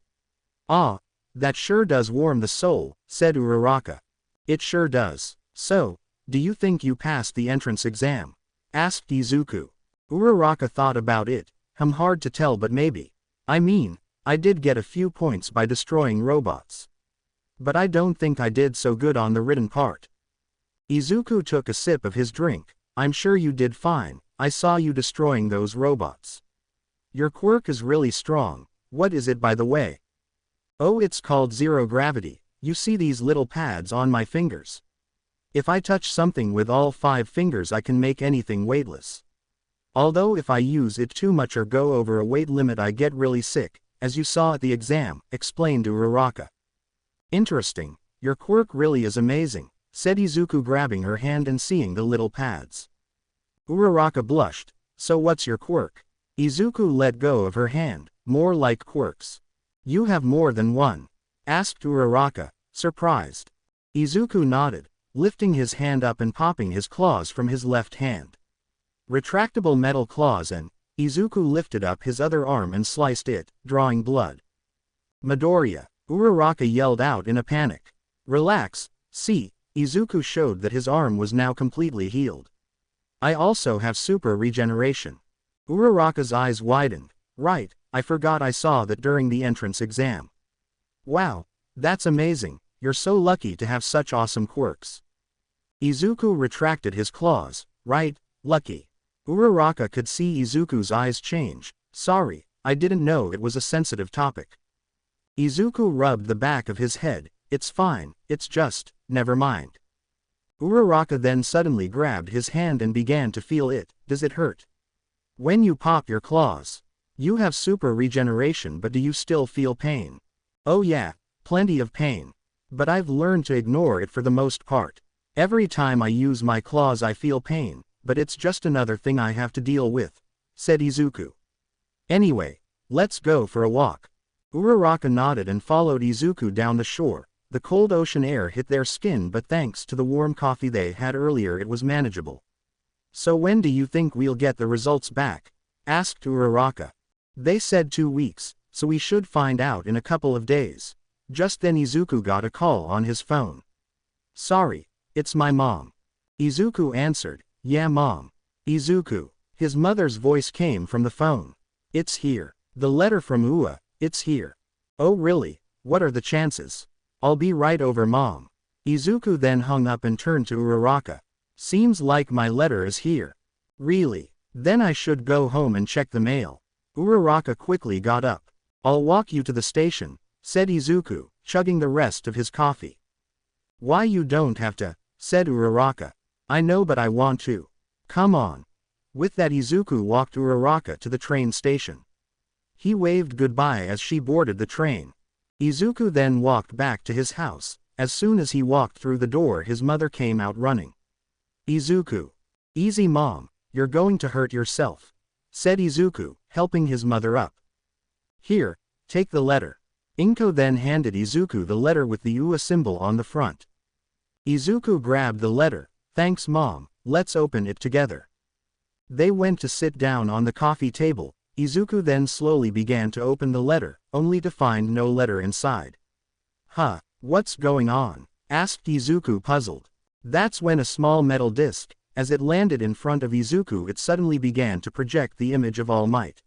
Ah, that sure does warm the soul, said Uraraka. It sure does. So, do you think you passed the entrance exam? Asked Izuku. Uraraka thought about it. Hard to tell, but maybe. I mean, I did get a few points by destroying robots, but I don't think I did so good on the written part. Izuku took a sip of his drink. I'm sure you did fine. I saw you destroying those robots. Your quirk is really strong. What is it, by the way? Oh, it's called zero gravity. You see these little pads on my fingers? If I touch something with all 5 fingers, I can make anything weightless. Although if I use it too much or go over a weight limit, I get really sick, as you saw at the exam, explained Uraraka. Interesting. Your quirk really is amazing, said Izuku, grabbing her hand and seeing the little pads. Uraraka blushed. So what's your quirk? Izuku let go of her hand. More like quirks. You have more than one? Asked Uraraka, surprised. Izuku nodded, lifting his hand up and popping his claws from his left hand. Retractable metal claws, and Izuku lifted up his other arm and sliced it, drawing blood. Midoriya, Uraraka yelled out in a panic. Relax, see, Izuku showed that his arm was now completely healed. I also have super regeneration. Uraraka's eyes widened. Right, I forgot I saw that during the entrance exam. Wow, that's amazing, you're so lucky to have such awesome quirks. Izuku retracted his claws. Right, lucky. Uraraka could see Izuku's eyes change. Sorry, I didn't know it was a sensitive topic. Izuku rubbed the back of his head. It's fine, it's just, never mind. Uraraka then suddenly grabbed his hand and began to feel it. Does it hurt? When you pop your claws. You have super regeneration, but do you still feel pain? Oh yeah, plenty of pain. But I've learned to ignore it for the most part. Every time I use my claws I feel pain, but it's just another thing I have to deal with, said Izuku. Anyway, let's go for a walk. Uraraka nodded and followed Izuku down the shore. The cold ocean air hit their skin, but thanks to the warm coffee they had earlier it was manageable. So when do you think we'll get the results back? Asked Uraraka. They said 2 weeks, so we should find out in a couple of days. Just then Izuku got a call on his phone. Sorry, it's my mom. Izuku answered, yeah mom. Izuku. His mother's voice came from the phone. It's here. The letter from Ua, it's here. Oh really, what are the chances? I'll be right over mom. Izuku then hung up and turned to Uraraka. Seems like my letter is here. Really? Then I should go home and check the mail. Uraraka quickly got up. I'll walk you to the station, said Izuku, chugging the rest of his coffee. Why you don't have to, said Uraraka. I know but I want to. Come on. With that Izuku walked Uraraka to the train station. He waved goodbye as she boarded the train. Izuku then walked back to his house. As soon as he walked through the door his mother came out running. Izuku. Easy mom, you're going to hurt yourself, said Izuku, helping his mother up. Here, take the letter. Inko then handed Izuku the letter with the Ua symbol on the front. Izuku grabbed the letter. Thanks mom, let's open it together. They went to sit down on the coffee table. Izuku then slowly began to open the letter, only to find no letter inside. Huh, what's going on? Asked Izuku puzzled. That's when a small metal disc, as it landed in front of Izuku it suddenly began to project the image of All Might.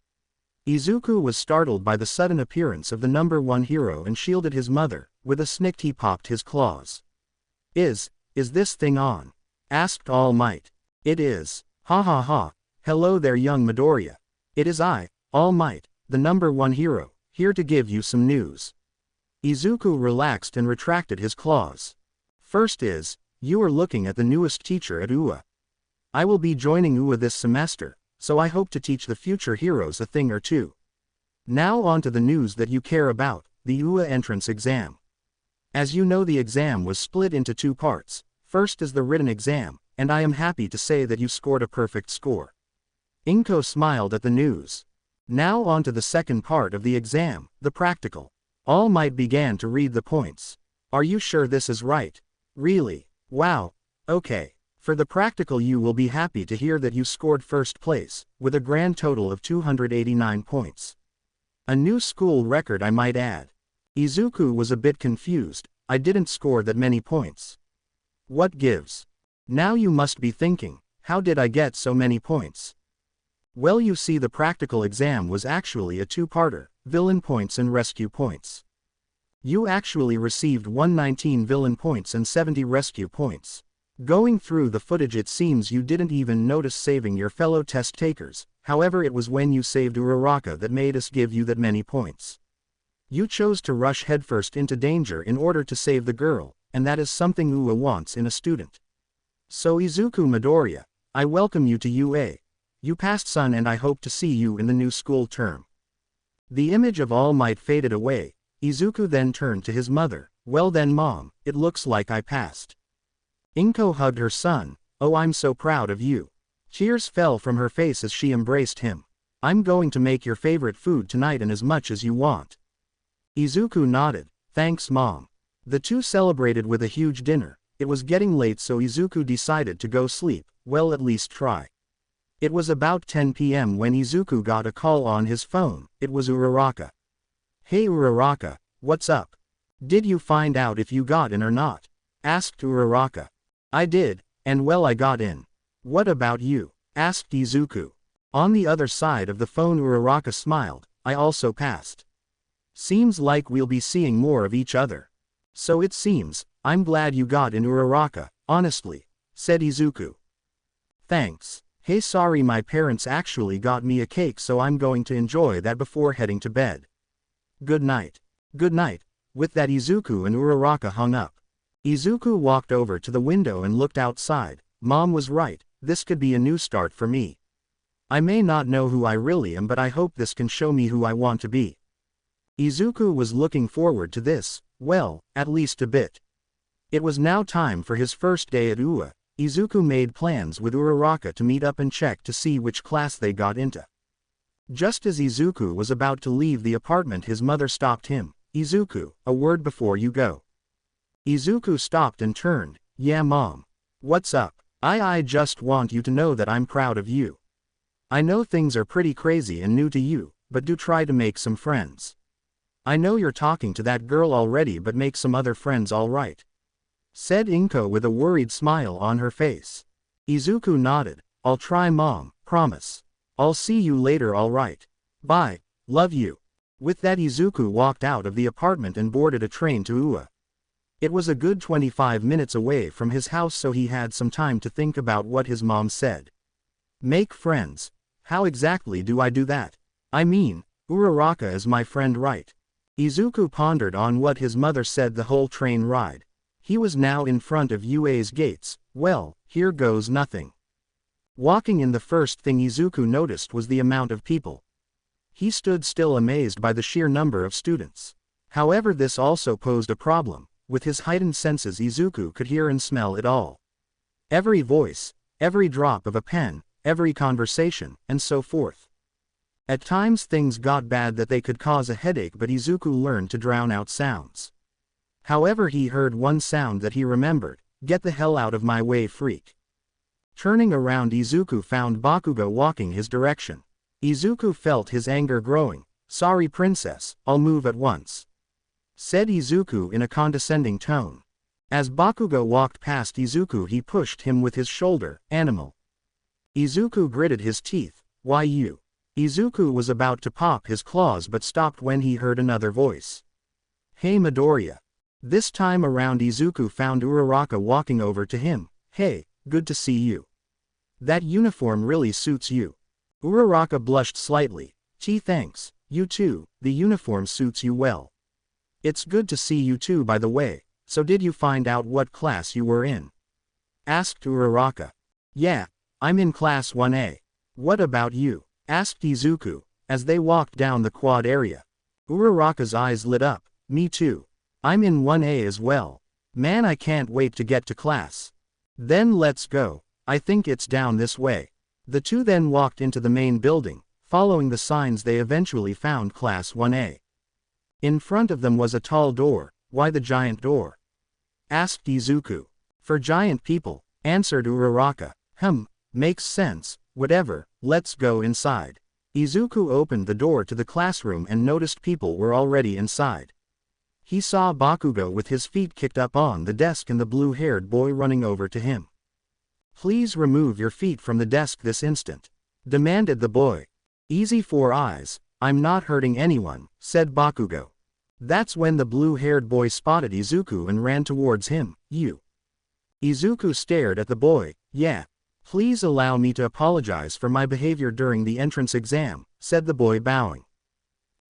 Izuku was startled by the sudden appearance of the number one hero and shielded his mother. With a snick he popped his claws. Is this thing on? Asked All Might. It is. Ha ha ha. Hello there young Midoriya. It is I, All Might, the number one hero, here to give you some news. Izuku relaxed and retracted his claws. First is, you are looking at the newest teacher at Ua. I will be joining Ua this semester, so I hope to teach the future heroes a thing or two. Now on to the news that you care about, the Ua entrance exam. As you know the exam was split into two parts. First is the written exam, and I am happy to say that you scored a perfect score. Inko smiled at the news. Now on to the second part of the exam, the practical. All Might began to read the points. Are you sure this is right? Really? Wow. Okay. For the practical you will be happy to hear that you scored first place, with a grand total of 289 points. A new school record I might add. Izuku was a bit confused. I didn't score that many points. What gives? Now you must be thinking, how did I get so many points? Well you see the practical exam was actually a two-parter, villain points and rescue points. You actually received 119 villain points and 70 rescue points. Going through the footage it seems you didn't even notice saving your fellow test takers, however it was when you saved Uraraka that made us give you that many points. You chose to rush headfirst into danger in order to save the girl, and that is something Ua wants in a student. So Izuku Midoriya, I welcome you to UA. You passed son and I hope to see you in the new school term. The image of All Might faded away. Izuku then turned to his mother. Well then mom, it looks like I passed. Inko hugged her son. Oh I'm so proud of you. Tears fell from her face as she embraced him. I'm going to make your favorite food tonight and as much as you want. Izuku nodded. Thanks mom. The two celebrated with a huge dinner. It was getting late so Izuku decided to go sleep, well at least try. It was about 10 p.m. when Izuku got a call on his phone. It was Uraraka. Hey Uraraka, what's up? Did you find out if you got in or not? Asked Uraraka. I did, and well I got in. What about you? Asked Izuku. On the other side of the phone Uraraka smiled. I also passed. Seems like we'll be seeing more of each other. So it seems. I'm glad you got in Uraraka, honestly, said Izuku. Thanks. Hey sorry my parents actually got me a cake so I'm going to enjoy that before heading to bed. Good night. Good night. With that Izuku and Uraraka hung up. Izuku walked over to the window and looked outside. Mom was right, this could be a new start for me. I may not know who I really am but I hope this can show me who I want to be. Izuku was looking forward to this, well, at least a bit. It was now time for his first day at Ua. Izuku made plans with Uraraka to meet up and check to see which class they got into. Just as Izuku was about to leave the apartment his mother stopped him. Izuku, a word before you go. Izuku stopped and turned. Yeah mom. What's up? I just want you to know that I'm proud of you. I know things are pretty crazy and new to you, but do try to make some friends. I know you're talking to that girl already, but make some other friends, alright? Said Inko with a worried smile on her face. Izuku nodded. I'll try, mom, promise. I'll see you later, alright? Bye, love you. With that, Izuku walked out of the apartment and boarded a train to Ua. It was a good 25 minutes away from his house, so he had some time to think about what his mom said. Make friends. How exactly do I do that? I mean, Uraraka is my friend, right? Izuku pondered on what his mother said the whole train ride. He was now in front of UA's gates. Well, here goes nothing. Walking in, the first thing Izuku noticed was the amount of people. He stood still, amazed by the sheer number of students. However, this also posed a problem. With his heightened senses, Izuku could hear and smell it all. Every voice, every drop of a pen, every conversation, and so forth. At times things got bad that they could cause a headache, but Izuku learned to drown out sounds. However, he heard one sound that he remembered. Get the hell out of my way, freak. Turning around, Izuku found Bakugo walking his direction. Izuku felt his anger growing. Sorry princess, I'll move at once, said Izuku in a condescending tone. As Bakugo walked past Izuku, he pushed him with his shoulder. Animal. Izuku gritted his teeth. Why you? Izuku was about to pop his claws but stopped when he heard another voice. Hey Midoriya. This time around, Izuku found Uraraka walking over to him. Hey, good to see you. That uniform really suits you. Uraraka blushed slightly. Gee, thanks, you too, the uniform suits you well. It's good to see you too, by the way. So did you find out what class you were in? Asked Uraraka. Yeah, I'm in class 1A. What about you? Asked Izuku, as they walked down the quad area. Uraraka's eyes lit up. Me too. I'm in 1A as well. Man, I can't wait to get to class. Then let's go. I think it's down this way. The two then walked into the main building. Following the signs, they eventually found class 1A. In front of them was a tall door. Why the giant door? Asked Izuku. For giant people, answered Uraraka. Makes sense. Whatever, let's go inside. Izuku opened the door to the classroom and noticed people were already inside. He saw Bakugo with his feet kicked up on the desk and the blue-haired boy running over to him. Please remove your feet from the desk this instant, demanded the boy. Easy 4 eyes, I'm not hurting anyone, said Bakugo. That's when the blue-haired boy spotted Izuku and ran towards him. You. Izuku stared at the boy. Yeah. Please allow me to apologize for my behavior during the entrance exam, said the boy, bowing.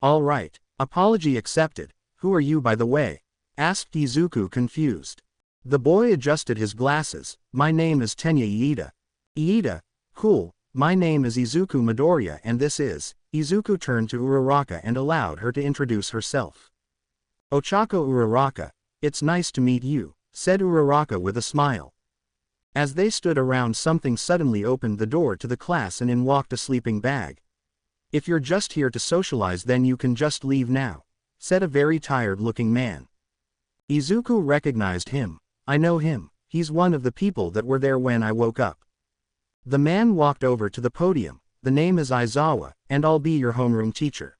All right, apology accepted. Who are you, by the way? Asked Izuku, confused. The boy adjusted his glasses. My name is Tenya Iida. Iida? Cool. My name is Izuku Midoriya and this is... Izuku turned to Uraraka and allowed her to introduce herself. Ochako Uraraka. It's nice to meet you, said Uraraka with a smile. As they stood around, something suddenly opened the door to the class and in walked a sleeping bag. If you're just here to socialize, then you can just leave now, said a very tired-looking man. Izuku recognized him. I know him. He's one of the people that were there when I woke up. The man walked over to the podium. The name is Aizawa, and I'll be your homeroom teacher.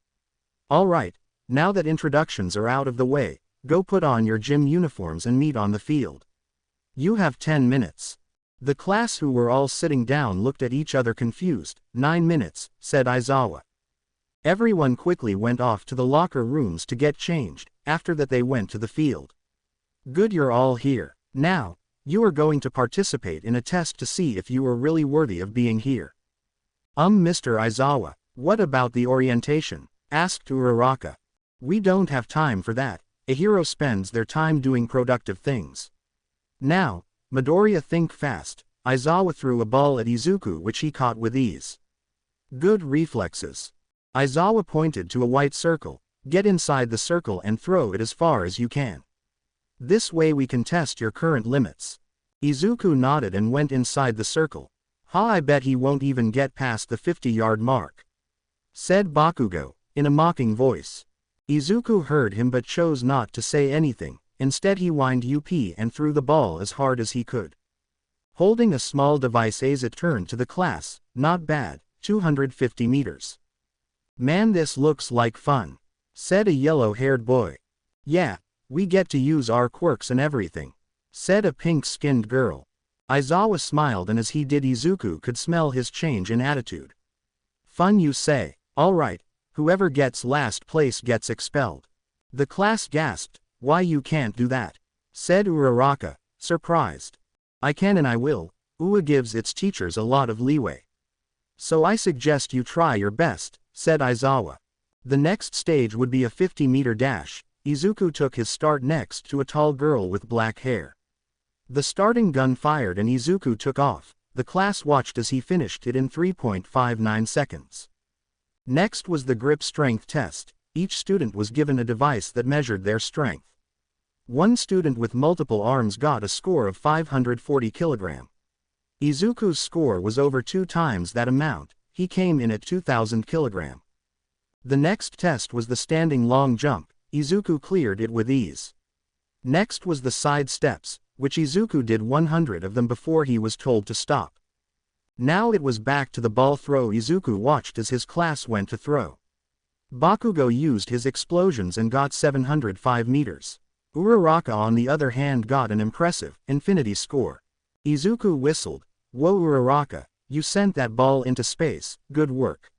All right, now that introductions are out of the way, go put on your gym uniforms and meet on the field. You have 10 minutes. The class, who were all sitting down, looked at each other confused. 9 minutes, said Aizawa. Everyone quickly went off to the locker rooms to get changed. After that they went to the field. Good, you're all here. Now, you are going to participate in a test to see if you are really worthy of being here. Mr. Aizawa, what about the orientation? Asked Uraraka. We don't have time for that. A hero spends their time doing productive things. Now, Midoriya, think fast. Aizawa threw a ball at Izuku, which he caught with ease. Good reflexes. Aizawa pointed to a white circle. Get inside the circle and throw it as far as you can. This way we can test your current limits. Izuku nodded and went inside the circle. I bet he won't even get past the 50-yard mark, said Bakugo, in a mocking voice. Izuku heard him but chose not to say anything. Instead he whined up and threw the ball as hard as he could. Holding a small device, Aiza turned to the class. Not bad, 250 meters. Man, this looks like fun, said a yellow-haired boy. Yeah, we get to use our quirks and everything, said a pink-skinned girl. Aizawa smiled, and as he did, Izuku could smell his change in attitude. Fun, you say? Alright, whoever gets last place gets expelled. The class gasped. Why, you can't do that, said Uraraka, surprised. I can, and I will. UA gives its teachers a lot of leeway. So I suggest you try your best, said Aizawa. The next stage would be a 50-meter dash. Izuku took his start next to a tall girl with black hair. The starting gun fired and Izuku took off. The class watched as he finished it in 3.59 seconds. Next was the grip strength test. Each student was given a device that measured their strength. One student with multiple arms got a score of 540 kg. Izuku's score was over 2 times that amount. He came in at 2,000 kg. The next test was the standing long jump. Izuku cleared it with ease. Next was the side steps, which Izuku did 100 of them before he was told to stop. Now it was back to the ball throw. Izuku watched as his class went to throw. Bakugo used his explosions and got 705 meters. Uraraka on the other hand got an impressive, infinity score. Izuku whistled. Whoa Uraraka, you sent that ball into space, good work.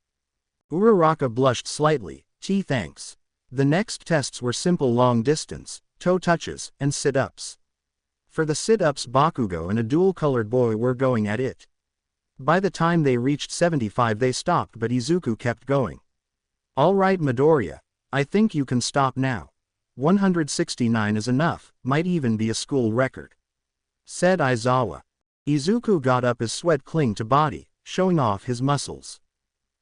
Uraraka blushed slightly. Thanks. The next tests were simple long distance, toe touches, and sit-ups. For the sit-ups, Bakugo and a dual-colored boy were going at it. By the time they reached 75 they stopped, but Izuku kept going. Alright Midoriya, I think you can stop now. 169 is enough, might even be a school record, said Aizawa. Izuku got up as sweat clinged to body, showing off his muscles.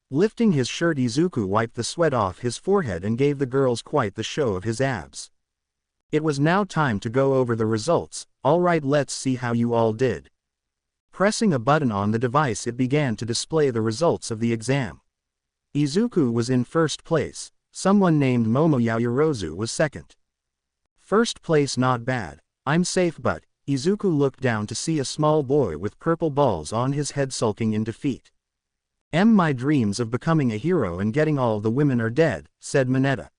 Lifting his shirt, Izuku wiped the sweat off his forehead and gave the girls quite the show of his abs. It was now time to go over the results. Alright, let's see how you all did. Pressing a button on the device, it began to display the results of the exam. Izuku was in first place. Someone named Momo Yaoyorozu was second. First place, not bad. I'm safe, but Izuku looked down to see a small boy with purple balls on his head sulking in defeat. My dreams of becoming a hero and getting all the women are dead, said Mineta.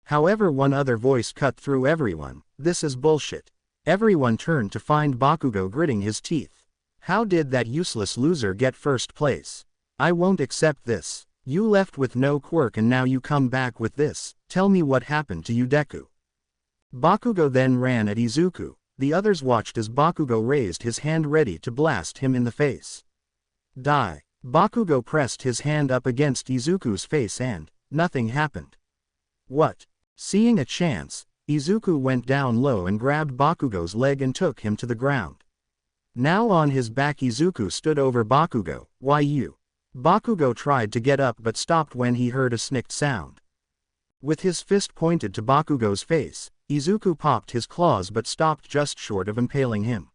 However, one other voice cut through everyone. This is bullshit. Everyone turned to find Bakugo gritting his teeth. How did that useless loser get first place? I won't accept this. You left with no quirk and now you come back with this. Tell me what happened to you, Deku. Bakugo then ran at Izuku. The others watched as Bakugo raised his hand ready to blast him in the face. Die. Bakugo pressed his hand up against Izuku's face and nothing happened. What? Seeing a chance, Izuku went down low and grabbed Bakugo's leg and took him to the ground. Now on his back, Izuku stood over Bakugo. Why you? Bakugo tried to get up but stopped when he heard a snicked sound. With his fist pointed to Bakugo's face, Izuku popped his claws but stopped just short of impaling him.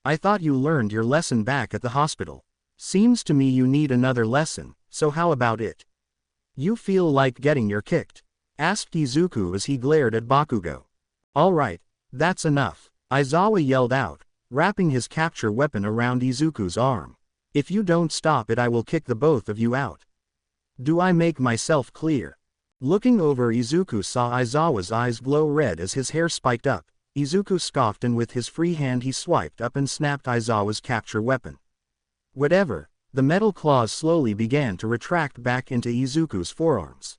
I thought you learned your lesson back at the hospital. Seems to me you need another lesson, so how about it? You feel like getting your kicked? Asked Izuku as he glared at Bakugo. Alright, that's enough, Aizawa yelled out, wrapping his capture weapon around Izuku's arm. If you don't stop it, I will kick the both of you out. Do I make myself clear? Looking over, Izuku saw Aizawa's eyes glow red as his hair spiked up. Izuku scoffed and with his free hand he swiped up and snapped Aizawa's capture weapon. Whatever, the metal claws slowly began to retract back into Izuku's forearms.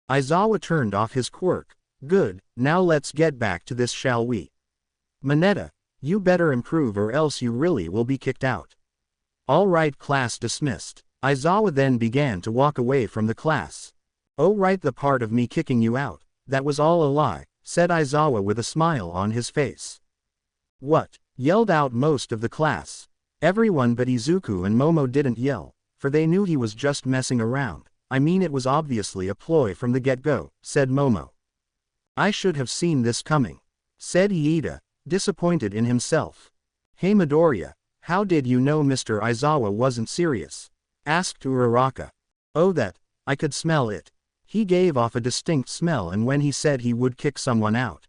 Aizawa turned off his quirk. Good, now let's get back to this, shall we? Mineta, you better improve or else you really will be kicked out. Alright, class dismissed. Aizawa then began to walk away from the class. Oh right, the part of me kicking you out, that was all a lie, said Aizawa with a smile on his face. What? Yelled out most of the class. Everyone but Izuku and Momo didn't yell, for they knew he was just messing around. I mean, it was obviously a ploy from the get-go, said Momo. I should have seen this coming, said Iida, disappointed in himself. Hey Midoriya, how did you know Mr. Aizawa wasn't serious? Asked Uraraka. Oh, that, I could smell it. He gave off a distinct smell, and when he said he would kick someone out,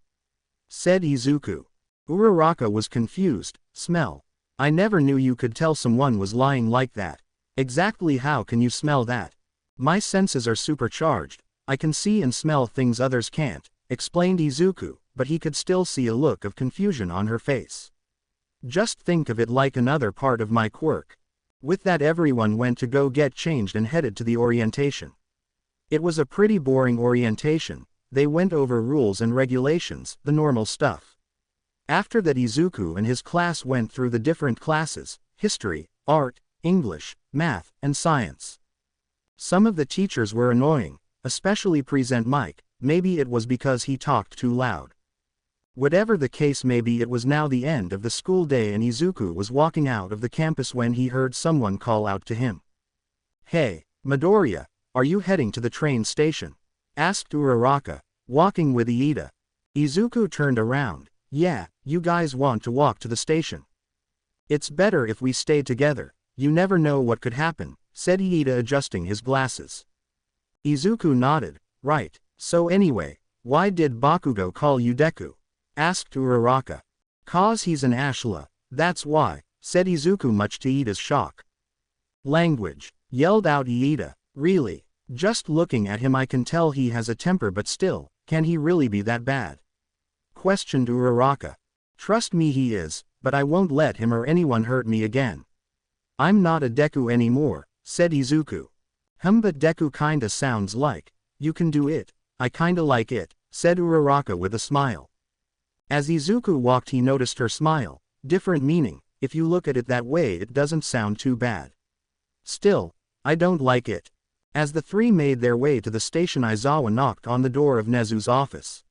said Izuku. Uraraka was confused. Smell? I never knew you could tell someone was lying like that. Exactly how can you smell that? My senses are supercharged, I can see and smell things others can't, explained Izuku, but he could still see a look of confusion on her face. Just think of it like another part of my quirk. With that, everyone went to go get changed and headed to the orientation. It was a pretty boring orientation. They went over rules and regulations, the normal stuff. After that, Izuku and his class went through the different classes: history, art, English, math, and science. Some of the teachers were annoying, especially Present Mike. Maybe it was because he talked too loud. Whatever the case may be, it was now the end of the school day and Izuku was walking out of the campus when he heard someone call out to him. "Hey, Midoriya, are you heading to the train station?" asked Uraraka, walking with Iida. Izuku turned around. "Yeah, you guys want to walk to the station? It's better if we stay together, you never know what could happen," said Iida, adjusting his glasses. Izuku nodded. "Right, so anyway, why did Bakugo call you Deku?" asked Uraraka. "'Cause he's an Ashla, that's why," said Izuku, much to Iida's shock. "Language," yelled out Iida. "Really? Just looking at him I can tell he has a temper, but still, can he really be that bad?" questioned Uraraka. "Trust me, he is, but I won't let him or anyone hurt me again." "I'm not a Deku anymore," said Izuku. But Deku kinda sounds like, you can do it, I kinda like it," said Uraraka with a smile. As Izuku walked, he noticed her smile. Different meaning, if you look at it that way it doesn't sound too bad. Still, I don't like it. As the three made their way to the station, Aizawa knocked on the door of Nezu's office.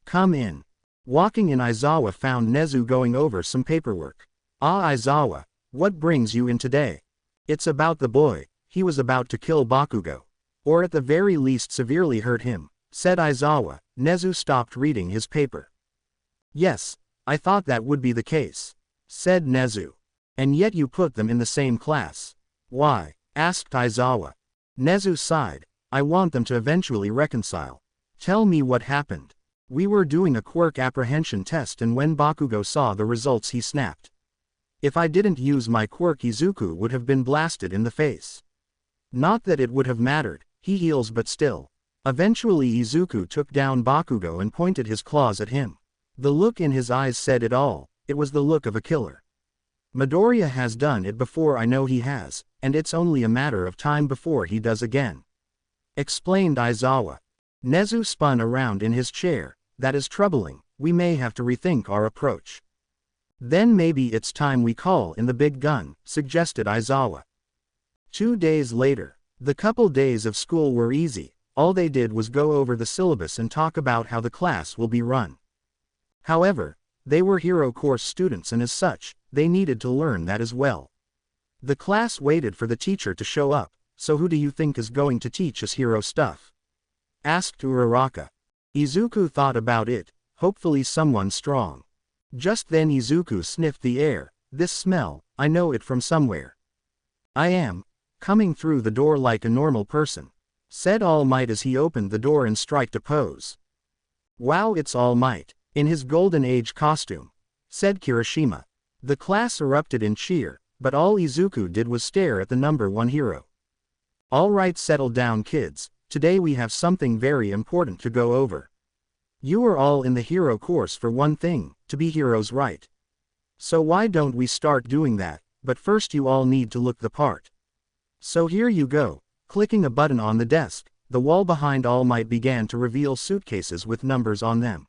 "Come in." Walking in, Aizawa found Nezu going over some paperwork. "Ah, Aizawa, what brings you in today?" "It's about the boy. He was about to kill Bakugo. Or at the very least severely hurt him," said Aizawa. Nezu stopped reading his paper. "Yes, I thought that would be the case," said Nezu. "And yet you put them in the same class. Why?" asked Aizawa. Nezu sighed. "I want them to eventually reconcile." "Tell me what happened." "We were doing a quirk apprehension test and when Bakugo saw the results he snapped. If I didn't use my quirk, Izuku would have been blasted in the face. Not that it would have mattered, he heals, but still. Eventually Izuku took down Bakugo and pointed his claws at him. The look in his eyes said it all. It was the look of a killer. Midoriya has done it before, I know he has, and it's only a matter of time before he does again," explained Aizawa. Nezu spun around in his chair. "That is troubling. We may have to rethink our approach." "Then maybe it's time we call in the big gun," suggested Aizawa. 2 days later. The couple days of school were easy. All they did was go over the syllabus and talk about how the class will be run. However, they were hero course students and as such, they needed to learn that as well. The class waited for the teacher to show up. "So who do you think is going to teach us hero stuff?" asked Uraraka. Izuku thought about it. "Hopefully someone strong." Just then Izuku sniffed the air. "This smell, I know it from somewhere." "I am coming through the door like a normal person," said All Might as he opened the door and striked a pose. "Wow, it's All Might, in his Golden Age costume," said Kirishima. The class erupted in cheer, but all Izuku did was stare at the number 1 hero. "All right, settle down kids, today we have something very important to go over. You are all in the hero course for one thing, to be heroes, right? So why don't we start doing that, but first you all need to look the part. So here you go." Clicking a button on the desk, the wall behind All Might began to reveal suitcases with numbers on them.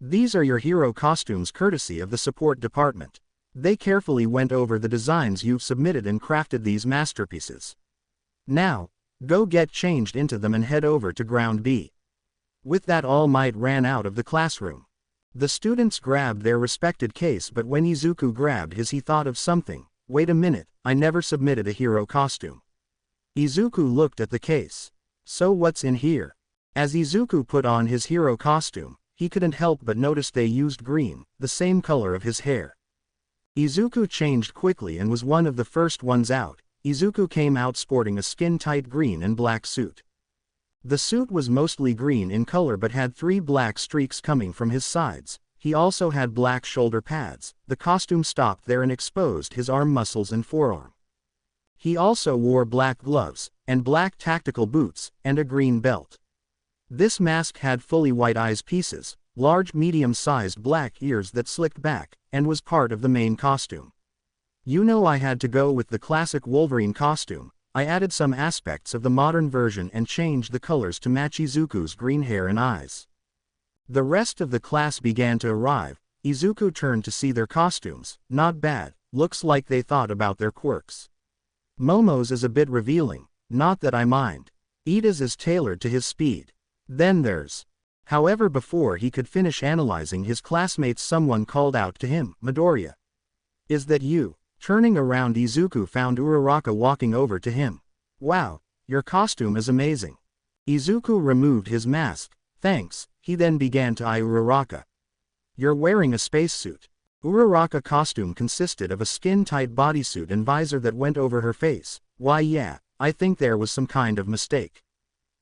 "These are your hero costumes courtesy of the support department. They carefully went over the designs you've submitted and crafted these masterpieces. Now, go get changed into them and head over to Ground B." With that, All Might ran out of the classroom. The students grabbed their respected case, but when Izuku grabbed his he thought of something. "Wait a minute, I never submitted a hero costume." Izuku looked at the case. "So what's in here?" As Izuku put on his hero costume, he couldn't help but notice they used green, the same color of his hair. Izuku changed quickly and was one of the first ones out. Izuku came out sporting a skin-tight green and black suit. The suit was mostly green in color but had 3 black streaks coming from his sides. He also had black shoulder pads. The costume stopped there and exposed his arm muscles and forearm. He also wore black gloves, and black tactical boots, and a green belt. This mask had fully white eyes pieces, large medium-sized black ears that slicked back, and was part of the main costume. You know, I had to go with the classic Wolverine costume. I added some aspects of the modern version and changed the colors to match Izuku's green hair and eyes. The rest of the class began to arrive. Izuku turned to see their costumes. Not bad, looks like they thought about their quirks. Momo's is a bit revealing, not that I mind. Ida's is tailored to his speed. Then there's. However, before he could finish analyzing his classmates, someone called out to him, "Midoriya. Is that you?" Turning around, Izuku found Uraraka walking over to him. "Wow, your costume is amazing." Izuku removed his mask. "Thanks." He then began to eye Uraraka. "You're wearing a spacesuit." Uraraka's costume consisted of a skin-tight bodysuit and visor that went over her face. "Why yeah, I think there was some kind of mistake.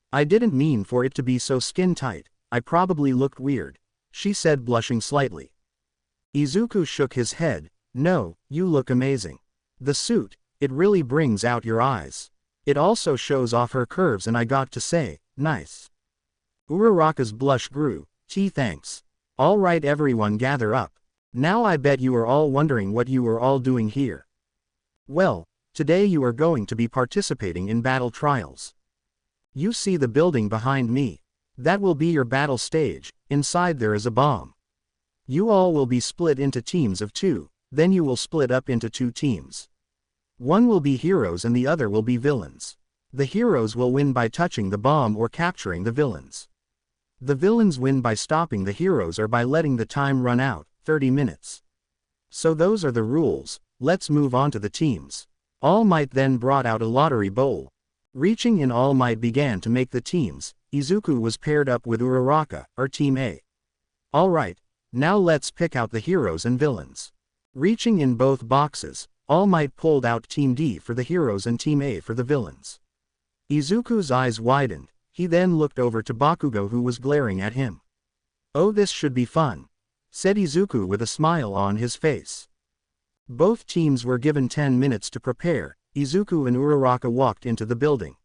I didn't mean for it to be so skin-tight. I probably looked weird," she said, blushing slightly. Izuku shook his head. "No, you look amazing. The suit, it really brings out your eyes. It also shows off her curves, and I got to say, nice." Uraraka's blush grew. Thanks. All right, everyone gather up. Now I bet you are all wondering what you are all doing here. Well, today you are going to be participating in battle trials. You see the building behind me? That will be your battle stage. Inside there is a bomb. You all will be split into teams of 2, then you will split up into 2 teams. One will be heroes and the other will be villains. The heroes will win by touching the bomb or capturing the villains. The villains win by stopping the heroes or by letting the time run out, 30 minutes. So those are the rules. Let's move on to the teams. All Might then brought out a lottery bowl. Reaching in, All Might began to make the teams. Izuku was paired up with Uraraka, or Team A. Alright, now let's pick out the heroes and villains. Reaching in both boxes, All Might pulled out Team D for the heroes and Team A for the villains. Izuku's eyes widened. He then looked over to Bakugo, who was glaring at him. "Oh, this should be fun," said Izuku with a smile on his face. Both teams were given 10 minutes to prepare. Izuku and Uraraka walked into the building.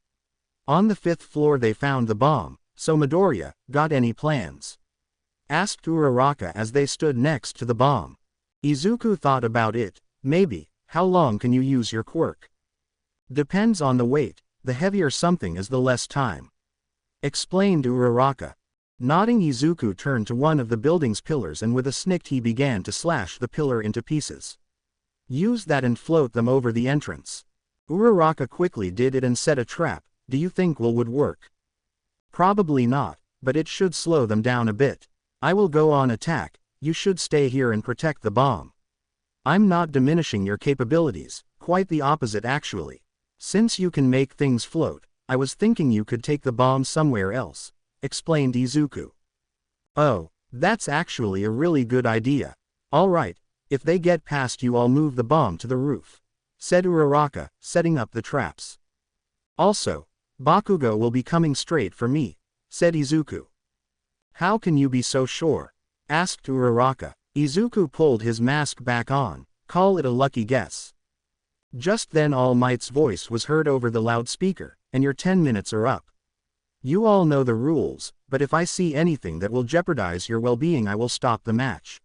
On the 5th floor they found the bomb. "So Midoriya, got any plans?" asked Uraraka as they stood next to the bomb. Izuku thought about it. "Maybe. How long can you use your quirk?" "Depends on the weight. The heavier something is, the less time," explained Uraraka. Nodding, Izuku turned to one of the building's pillars and with a snick he began to slash the pillar into pieces. "Use that and float them over the entrance." Uraraka quickly did it and set a trap. "Do you think would work?" "Probably not, but it should slow them down a bit. I will go on attack, you should stay here and protect the bomb." "I'm not diminishing your capabilities, quite the opposite actually. Since you can make things float, I was thinking you could take the bomb somewhere else," explained Izuku. "Oh, that's actually a really good idea. Alright, if they get past you I'll move the bomb to the roof," said Uraraka, setting up the traps. "Also, Bakugo will be coming straight for me," said Izuku. "How can you be so sure?" asked Uraraka. Izuku pulled his mask back on. "Call it a lucky guess." Just then All Might's voice was heard over the loudspeaker, "And your 10 minutes are up. You all know the rules, but if I see anything that will jeopardize your well-being I will stop the match.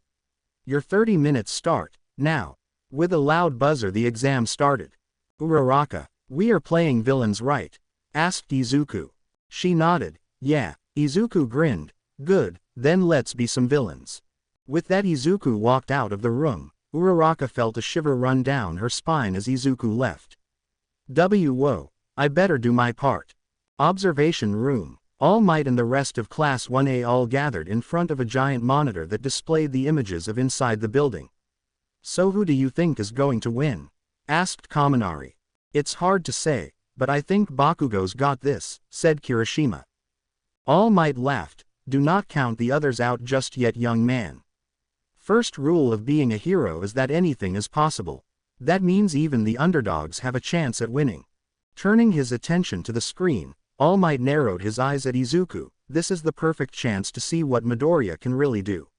Your 30 minutes start now." With a loud buzzer the exam started. "Uraraka, we are playing villains, right?" asked Izuku. She nodded. "Yeah." Izuku grinned. "Good, then let's be some villains." With that Izuku walked out of the room. Uraraka felt a shiver run down her spine as Izuku left. Whoa, I better do my part. Observation room. All Might and the rest of Class 1A all gathered in front of a giant monitor that displayed the images of inside the building. "So who do you think is going to win?" asked Kaminari. "It's hard to say, but I think Bakugo's got this," said Kirishima. All Might laughed. "Do not count the others out just yet, young man. First rule of being a hero is that anything is possible. That means even the underdogs have a chance at winning." Turning his attention to the screen, All Might narrowed his eyes at Izuku. "This is the perfect chance to see what Midoriya can really do.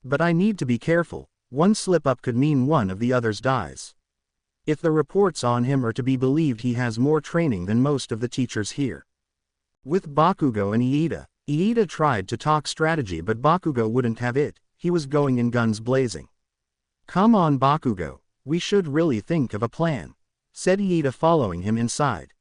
But I need to be careful. One slip up could mean one of the others dies." If the reports on him are to be believed, he has more training than most of the teachers here. With Bakugo and Iida tried to talk strategy, but Bakugo wouldn't have it. He was going in guns blazing. "Come on Bakugo, we should really think of a plan," said Iida following him inside.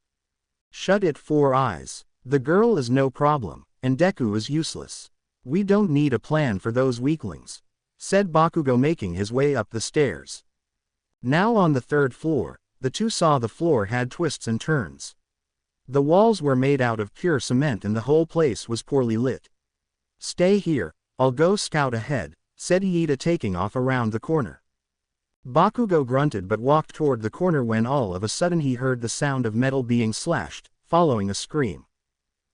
"Shut it, Four Eyes. The girl is no problem, and Deku is useless. We don't need a plan for those weaklings," said Bakugo, making his way up the stairs. Now on the third floor, the two saw the floor had twists and turns. The walls were made out of pure cement and the whole place was poorly lit. "Stay here, I'll go scout ahead," said Iida, taking off around the corner. Bakugo grunted but walked toward the corner when all of a sudden he heard the sound of metal being slashed, following a scream.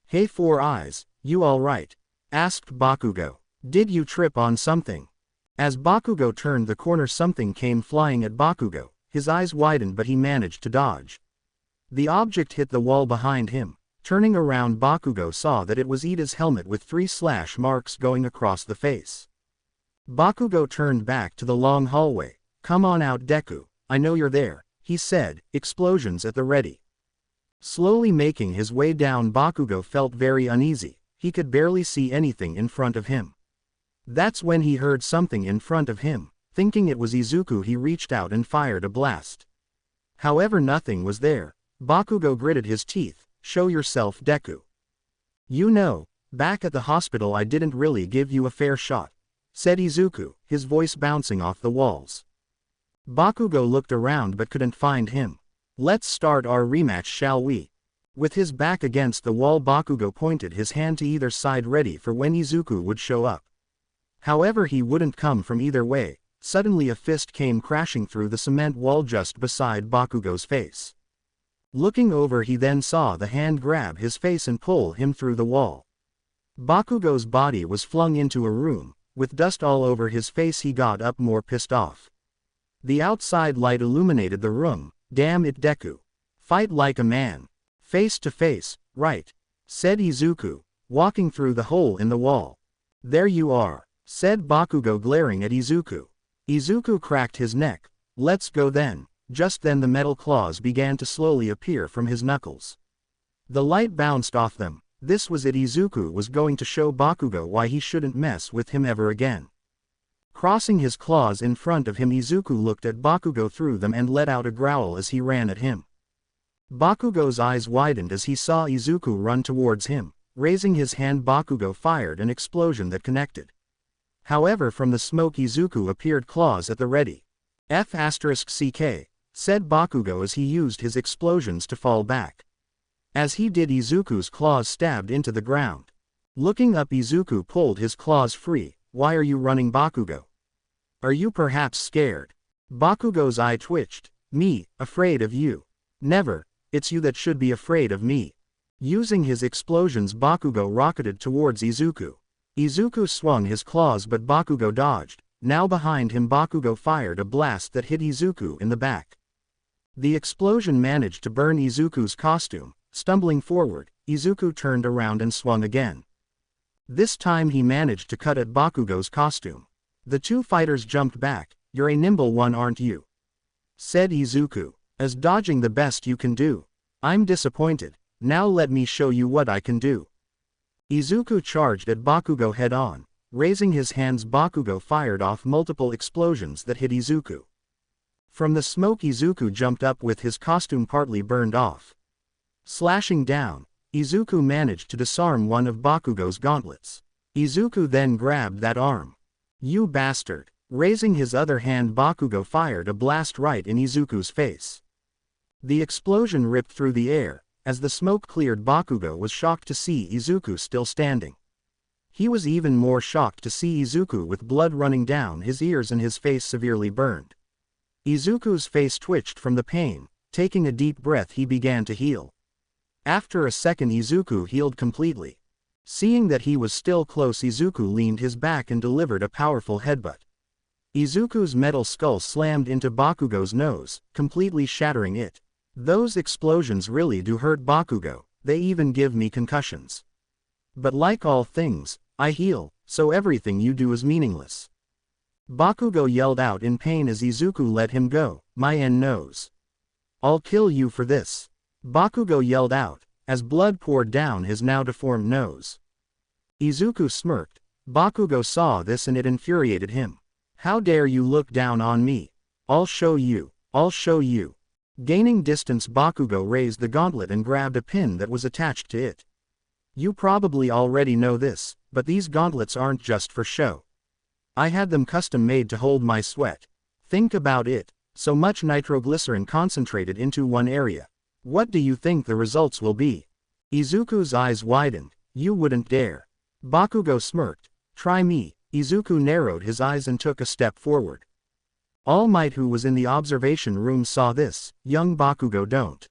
"Hey Four Eyes, you alright?" asked Bakugo. "Did you trip on something?" As Bakugo turned the corner, something came flying at Bakugo. His eyes widened but he managed to dodge. The object hit the wall behind him. Turning around, Bakugo saw that it was Iida's helmet with 3 slash marks going across the face. Bakugo turned back to the long hallway. "Come on out Deku, I know you're there," he said, explosions at the ready. Slowly making his way down, Bakugo felt very uneasy. He could barely see anything in front of him. That's when he heard something in front of him. Thinking it was Izuku, he reached out and fired a blast. However, nothing was there. Bakugo gritted his teeth. "Show yourself Deku. You know, back at the hospital I didn't really give you a fair shot," said Izuku, his voice bouncing off the walls. Bakugo looked around but couldn't find him. "Let's start our rematch, shall we?" With his back against the wall, Bakugo pointed his hand to either side, ready for when Izuku would show up. However, he wouldn't come from either way. Suddenly a fist came crashing through the cement wall just beside Bakugo's face. Looking over, he then saw the hand grab his face and pull him through the wall. Bakugo's body was flung into a room. With dust all over his face, he got up more pissed off. The outside light illuminated the room. "Damn it Deku. Fight like a man. Face to face, right?" said Izuku, walking through the hole in the wall. "There you are," said Bakugo, glaring at Izuku. Izuku cracked his neck. "Let's go then." Just then the metal claws began to slowly appear from his knuckles. The light bounced off them. This was it. Izuku was going to show Bakugo why he shouldn't mess with him ever again. Crossing his claws in front of him, Izuku looked at Bakugo through them and let out a growl as he ran at him. Bakugo's eyes widened as he saw Izuku run towards him. Raising his hand, Bakugo fired an explosion that connected. However, from the smoke, Izuku appeared, claws at the ready. F***CK, said Bakugo as he used his explosions to fall back. As he did, Izuku's claws stabbed into the ground. Looking up, Izuku pulled his claws free. "Why are you running, Bakugo? Are you perhaps scared?" Bakugo's eye twitched. "Me, afraid of you? Never, it's you that should be afraid of me." Using his explosions, Bakugo rocketed towards Izuku. Izuku swung his claws but Bakugo dodged. Now behind him, Bakugo fired a blast that hit Izuku in the back. The explosion managed to burn Izuku's costume. Stumbling forward, Izuku turned around and swung again. This time he managed to cut at Bakugo's costume. The two fighters jumped back. "You're a nimble one, aren't you?" said Izuku. "Is dodging the best you can do? I'm disappointed. Now let me show you what I can do." Izuku charged at Bakugo head on. Raising his hands, Bakugo fired off multiple explosions that hit Izuku. From the smoke, Izuku jumped up with his costume partly burned off. Slashing down, Izuku managed to disarm one of Bakugo's gauntlets. Izuku then grabbed that arm. "You bastard." Raising his other hand, Bakugo fired a blast right in Izuku's face. The explosion ripped through the air. As the smoke cleared, Bakugo was shocked to see Izuku still standing. He was even more shocked to see Izuku with blood running down his ears and his face severely burned. Izuku's face twitched from the pain. Taking a deep breath, he began to heal. After a second, Izuku healed completely. Seeing that he was still close, Izuku leaned his back and delivered a powerful headbutt. Izuku's metal skull slammed into Bakugo's nose, completely shattering it. "Those explosions really do hurt, Bakugo. They even give me concussions. But like all things, I heal, so everything you do is meaningless." Bakugo yelled out in pain as Izuku let him go. "My nose. I'll kill you for this. Bakugo yelled out, as blood poured down his now deformed nose. Izuku smirked. Bakugo saw this and it infuriated him. How dare you look down on me? I'll show you. I'll show you. Gaining distance, Bakugo raised the gauntlet and grabbed a pin that was attached to it. You probably already know this, but these gauntlets aren't just for show. I had them custom made to hold my sweat. Think about it, so much nitroglycerin concentrated into one area. What do you think the results will be? Izuku's eyes widened. You wouldn't dare. Bakugo smirked. Try me. Izuku narrowed his eyes and took a step forward. All Might, who was in the observation room, saw this. Young Bakugo, don't.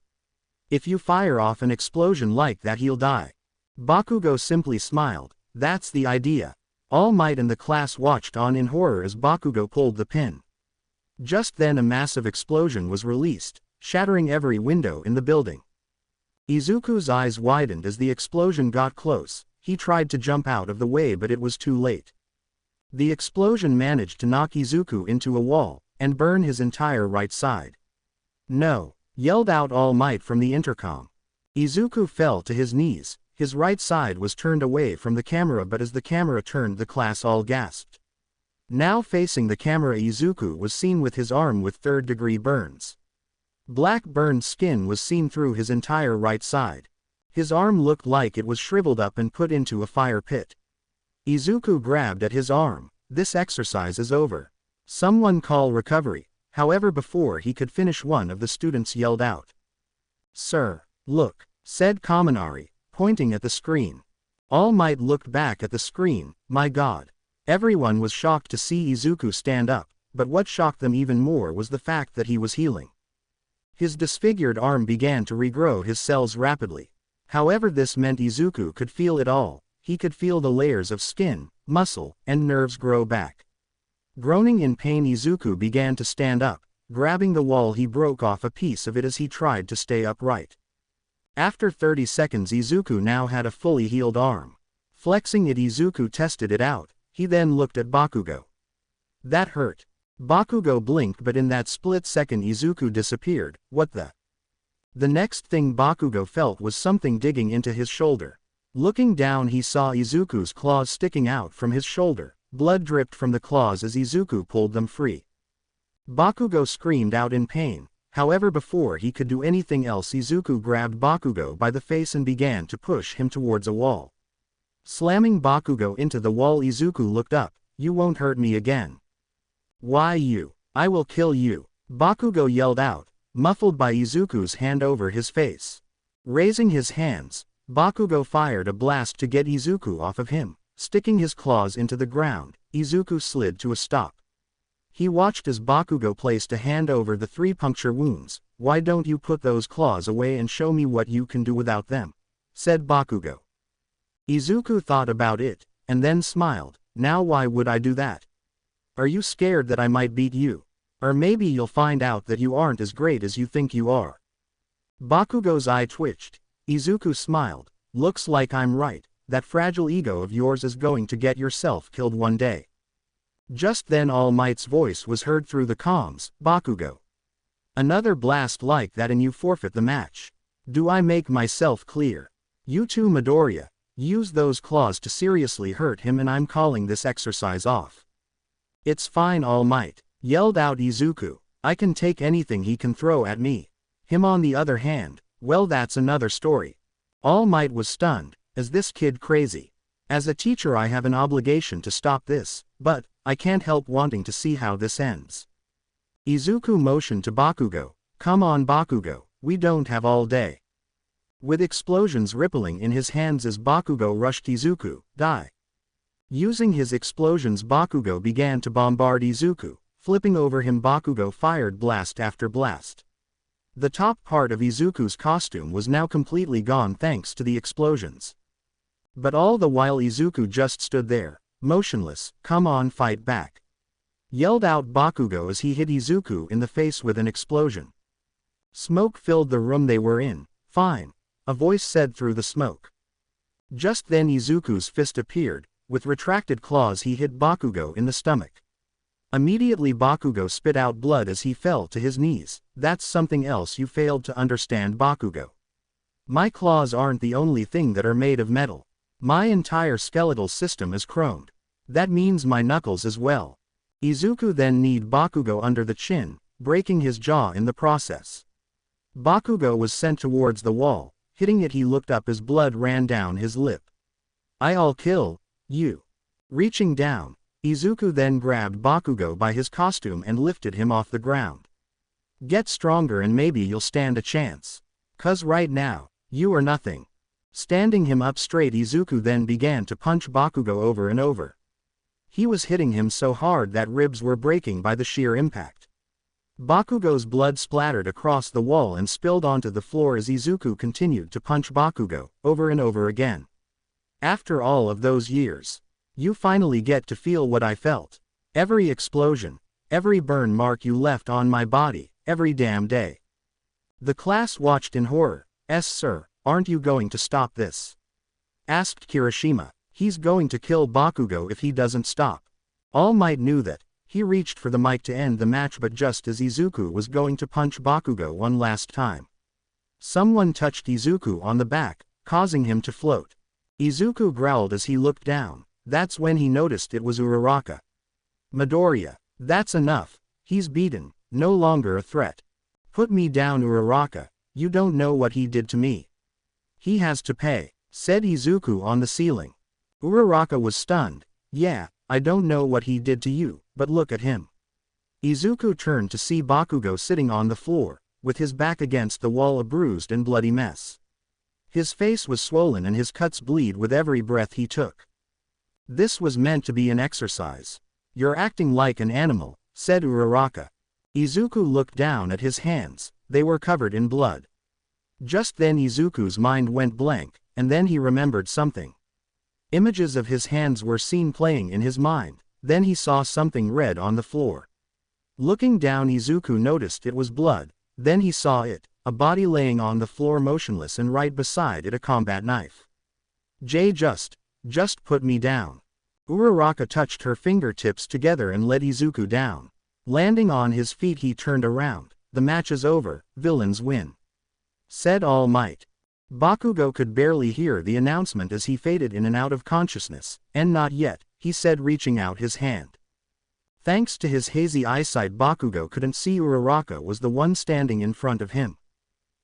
If you fire off an explosion like that, he'll die. Bakugo simply smiled. That's the idea. All Might and the class watched on in horror as Bakugo pulled the pin. Just then a massive explosion was released, shattering every window in the building. Izuku's eyes widened as the explosion got close. He tried to jump out of the way, but it was too late. The explosion managed to knock Izuku into a wall, and burn his entire right side. No! Yelled out All Might from the intercom. Izuku fell to his knees. His right side was turned away from the camera, but as the camera turned, the class all gasped. Now facing the camera, Izuku was seen with his arm with third-degree burns. Black burned skin was seen through his entire right side. His arm looked like it was shriveled up and put into a fire pit. Izuku grabbed at his arm. This exercise is over. Someone call recovery. However, before he could finish, one of the students yelled out. Sir, look, said Kaminari, pointing at the screen. All Might looked back at the screen. My God. Everyone was shocked to see Izuku stand up, but what shocked them even more was the fact that he was healing. His disfigured arm began to regrow his cells rapidly. However, this meant Izuku could feel it all. He could feel the layers of skin, muscle, and nerves grow back. Groaning in pain, Izuku began to stand up. Grabbing the wall, he broke off a piece of it as he tried to stay upright. After 30 seconds, Izuku now had a fully healed arm. Flexing it, Izuku tested it out. He then looked at Bakugo. That hurt. Bakugo blinked, but in that split second Izuku disappeared. What the? The next thing Bakugo felt was something digging into his shoulder. Looking down, he saw Izuku's claws sticking out from his shoulder. Blood dripped from the claws as Izuku pulled them free. Bakugo screamed out in pain. However, before he could do anything else, Izuku grabbed Bakugo by the face and began to push him towards a wall. Slamming Bakugo into the wall, Izuku looked up. You won't hurt me again. Why you? I will kill you. Bakugo yelled out, muffled by Izuku's hand over his face. Raising his hands, Bakugo fired a blast to get Izuku off of him. Sticking his claws into the ground, Izuku slid to a stop. He watched as Bakugo placed a hand over the 3 puncture wounds. Why don't you put those claws away and show me what you can do without them? Said Bakugo. Izuku thought about it, and then smiled. Now why would I do that? Are you scared that I might beat you? Or maybe you'll find out that you aren't as great as you think you are. Bakugo's eye twitched. Izuku smiled. Looks like I'm right. That fragile ego of yours is going to get yourself killed one day. Just then All Might's voice was heard through the comms. Bakugo. Another blast like that and you forfeit the match. Do I make myself clear? You too, Midoriya. Use those claws to seriously hurt him and I'm calling this exercise off. It's fine, All Might, yelled out Izuku. I can take anything he can throw at me. Him on the other hand, well, that's another story. All Might was stunned. Is this kid crazy? As a teacher, I have an obligation to stop this, but I can't help wanting to see how this ends. Izuku motioned to Bakugo. Come on, Bakugo, we don't have all day. With explosions rippling in his hands as Bakugo rushed Izuku, die. Using his explosions, Bakugo began to bombard Izuku. Flipping over him, Bakugo fired blast after blast. The top part of Izuku's costume was now completely gone thanks to the explosions. But all the while Izuku just stood there, motionless. Come on, fight back. Yelled out Bakugo as he hit Izuku in the face with an explosion. Smoke filled the room they were in. Fine. A voice said through the smoke. Just then Izuku's fist appeared. With retracted claws he hit Bakugo in the stomach. Immediately Bakugo spit out blood as he fell to his knees. That's something else you failed to understand, Bakugo. My claws aren't the only thing that are made of metal. My entire skeletal system is chromed. That means my knuckles as well. Izuku then kneed Bakugo under the chin, breaking his jaw in the process. Bakugo was sent towards the wall. Hitting it, he looked up as blood ran down his lip. I'll kill you. Reaching down, Izuku then grabbed Bakugo by his costume and lifted him off the ground. Get stronger and maybe you'll stand a chance. 'Cause right now, you are nothing. Standing him up straight, Izuku then began to punch Bakugo over and over. He was hitting him so hard that ribs were breaking by the sheer impact. Bakugo's blood splattered across the wall and spilled onto the floor as Izuku continued to punch Bakugo over and over again. After all of those years, you finally get to feel what I felt. Every explosion, every burn mark you left on my body, every damn day. The class watched in horror. Sir, aren't you going to stop this? Asked Kirishima. He's going to kill Bakugo if he doesn't stop. All Might knew that. He reached for the mic to end the match, but just as Izuku was going to punch Bakugo one last time, someone touched Izuku on the back, causing him to float. Izuku growled as he looked down. That's when he noticed it was Uraraka. Midoriya, that's enough. He's beaten, no longer a threat. Put me down, Uraraka. You don't know what he did to me. He has to pay, said Izuku on the ceiling. Uraraka was stunned. Yeah, I don't know what he did to you, but look at him. Izuku turned to see Bakugo sitting on the floor, with his back against the wall, a bruised and bloody mess. His face was swollen and his cuts bleed with every breath he took. This was meant to be an exercise. You're acting like an animal, said Uraraka. Izuku looked down at his hands. They were covered in blood. Just then Izuku's mind went blank, and then he remembered something. Images of his hands were seen playing in his mind. Then he saw something red on the floor. Looking down, Izuku noticed it was blood. Then he saw it, a body laying on the floor motionless, and right beside it a combat knife. Just put me down. Uraraka touched her fingertips together and let Izuku down. Landing on his feet, he turned around. The match is over, villains win, said All Might. Bakugo could barely hear the announcement as he faded in and out of consciousness. And not yet, he said, reaching out his hand. Thanks to his hazy eyesight, Bakugo couldn't see Uraraka was the one standing in front of him.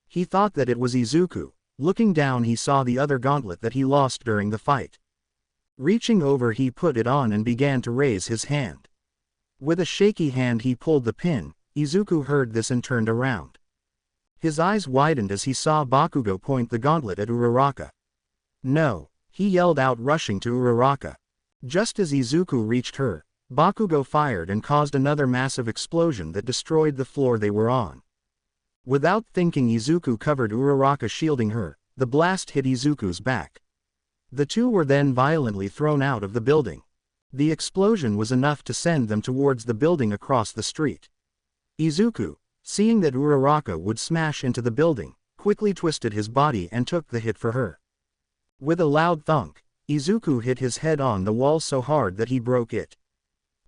He thought that it was Izuku. Looking down, he saw the other gauntlet that he lost during the fight. Reaching over, he put it on and began to raise his hand. With a shaky hand he pulled the pin. Izuku heard this and turned around. His eyes widened as he saw Bakugo point the gauntlet at Uraraka. No, he yelled out, rushing to Uraraka. Just as Izuku reached her, Bakugo fired and caused another massive explosion that destroyed the floor they were on. Without thinking, Izuku covered Uraraka, shielding her. The blast hit Izuku's back. The two were then violently thrown out of the building. The explosion was enough to send them towards the building across the street. Izuku, seeing that Uraraka would smash into the building, quickly twisted his body and took the hit for her. With a loud thunk, Izuku hit his head on the wall so hard that he broke it.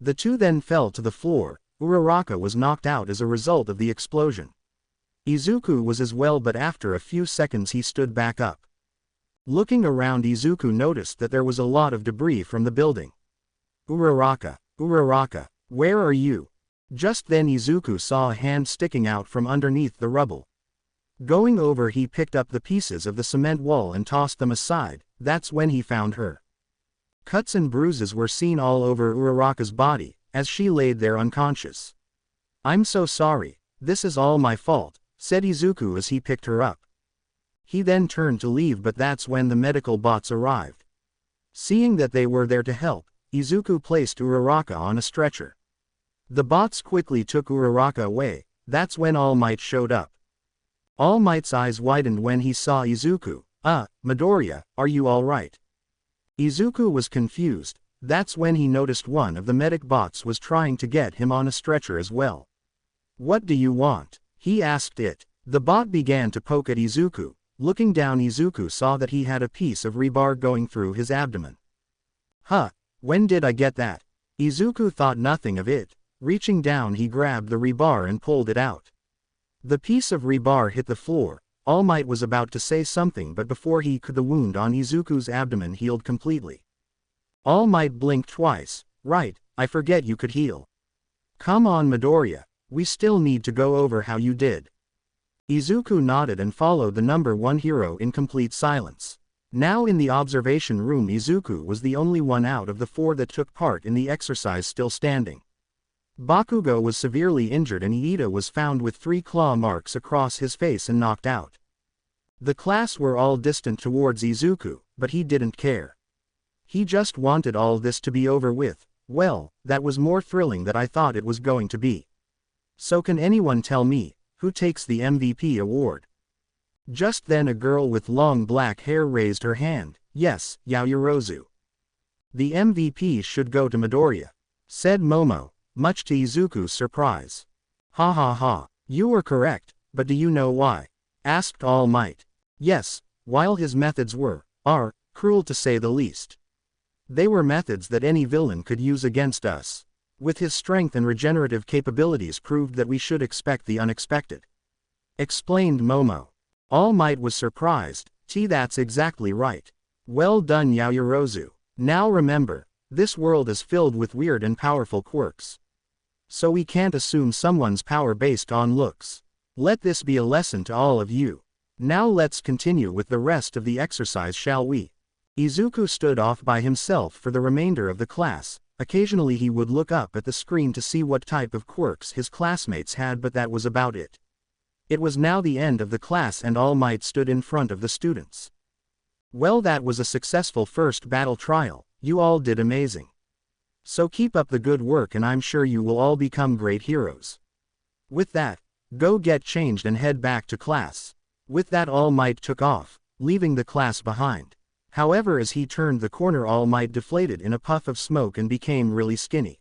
The two then fell to the floor. Uraraka was knocked out as a result of the explosion. Izuku was as well, but after a few seconds he stood back up. Looking around, Izuku noticed that there was a lot of debris from the building. Uraraka, where are you? Just then Izuku saw a hand sticking out from underneath the rubble. Going over, he picked up the pieces of the cement wall and tossed them aside. That's when he found her. Cuts and bruises were seen all over Uraraka's body, as she laid there unconscious. I'm so sorry, this is all my fault, said Izuku as he picked her up. He then turned to leave, but that's when the medical bots arrived. Seeing that they were there to help, Izuku placed Uraraka on a stretcher. The bots quickly took Uraraka away. That's when All Might showed up. All Might's eyes widened when he saw Izuku. Midoriya, are you alright? Izuku was confused. That's when he noticed one of the medic bots was trying to get him on a stretcher as well. What do you want? He asked it. The bot began to poke at Izuku. Looking down, Izuku saw that he had a piece of rebar going through his abdomen. When did I get that? Izuku thought nothing of it. Reaching down he grabbed the rebar and pulled it out. The piece of rebar hit the floor. All Might was about to say something, but before he could, the wound on Izuku's abdomen healed completely. All Might blinked twice. Right, I forget you could heal. Come on Midoriya, we still need to go over how you did. Izuku nodded and followed the number 1 hero in complete silence. Now in the observation room, Izuku was the only one out of the 4 that took part in the exercise still standing. Bakugo was severely injured and Iida was found with 3 claw marks across his face and knocked out. The class were all distant towards Izuku, but he didn't care. He just wanted all this to be over with. Well, that was more thrilling than I thought it was going to be. So can anyone tell me, who takes the MVP award? Just then a girl with long black hair raised her hand. Yes, Yaoyorozu. The MVP should go to Midoriya, said Momo, much to Izuku's surprise. Ha ha ha, you were correct, but do you know why? Asked All Might. Yes, while his methods are cruel to say the least. They were methods that any villain could use against us. With his strength and regenerative capabilities proved that we should expect the unexpected. Explained Momo. All Might was surprised. That's exactly right. Well done Yaoyorozu. Now remember, this world is filled with weird and powerful quirks. So we can't assume someone's power based on looks. Let this be a lesson to all of you. Now let's continue with the rest of the exercise, shall we? Izuku stood off by himself for the remainder of the class. Occasionally he would look up at the screen to see what type of quirks his classmates had, but that was about it. It was now the end of the class and All Might stood in front of the students. Well, that was a successful first battle trial. You all did amazing. So keep up the good work and I'm sure you will all become great heroes. With that, go get changed and head back to class. With that All Might took off, leaving the class behind. However, as he turned the corner, All Might deflated in a puff of smoke and became really skinny.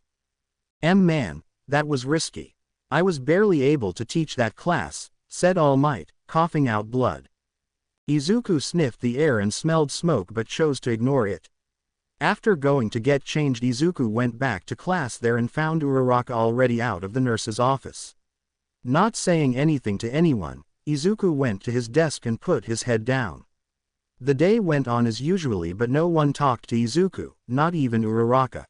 Man, that was risky. I was barely able to teach that class, said All Might, coughing out blood. Izuku sniffed the air and smelled smoke but chose to ignore it. After going to get changed, Izuku went back to class there and found Uraraka already out of the nurse's office. Not saying anything to anyone, Izuku went to his desk and put his head down. The day went on as usually, but no one talked to Izuku, not even Uraraka.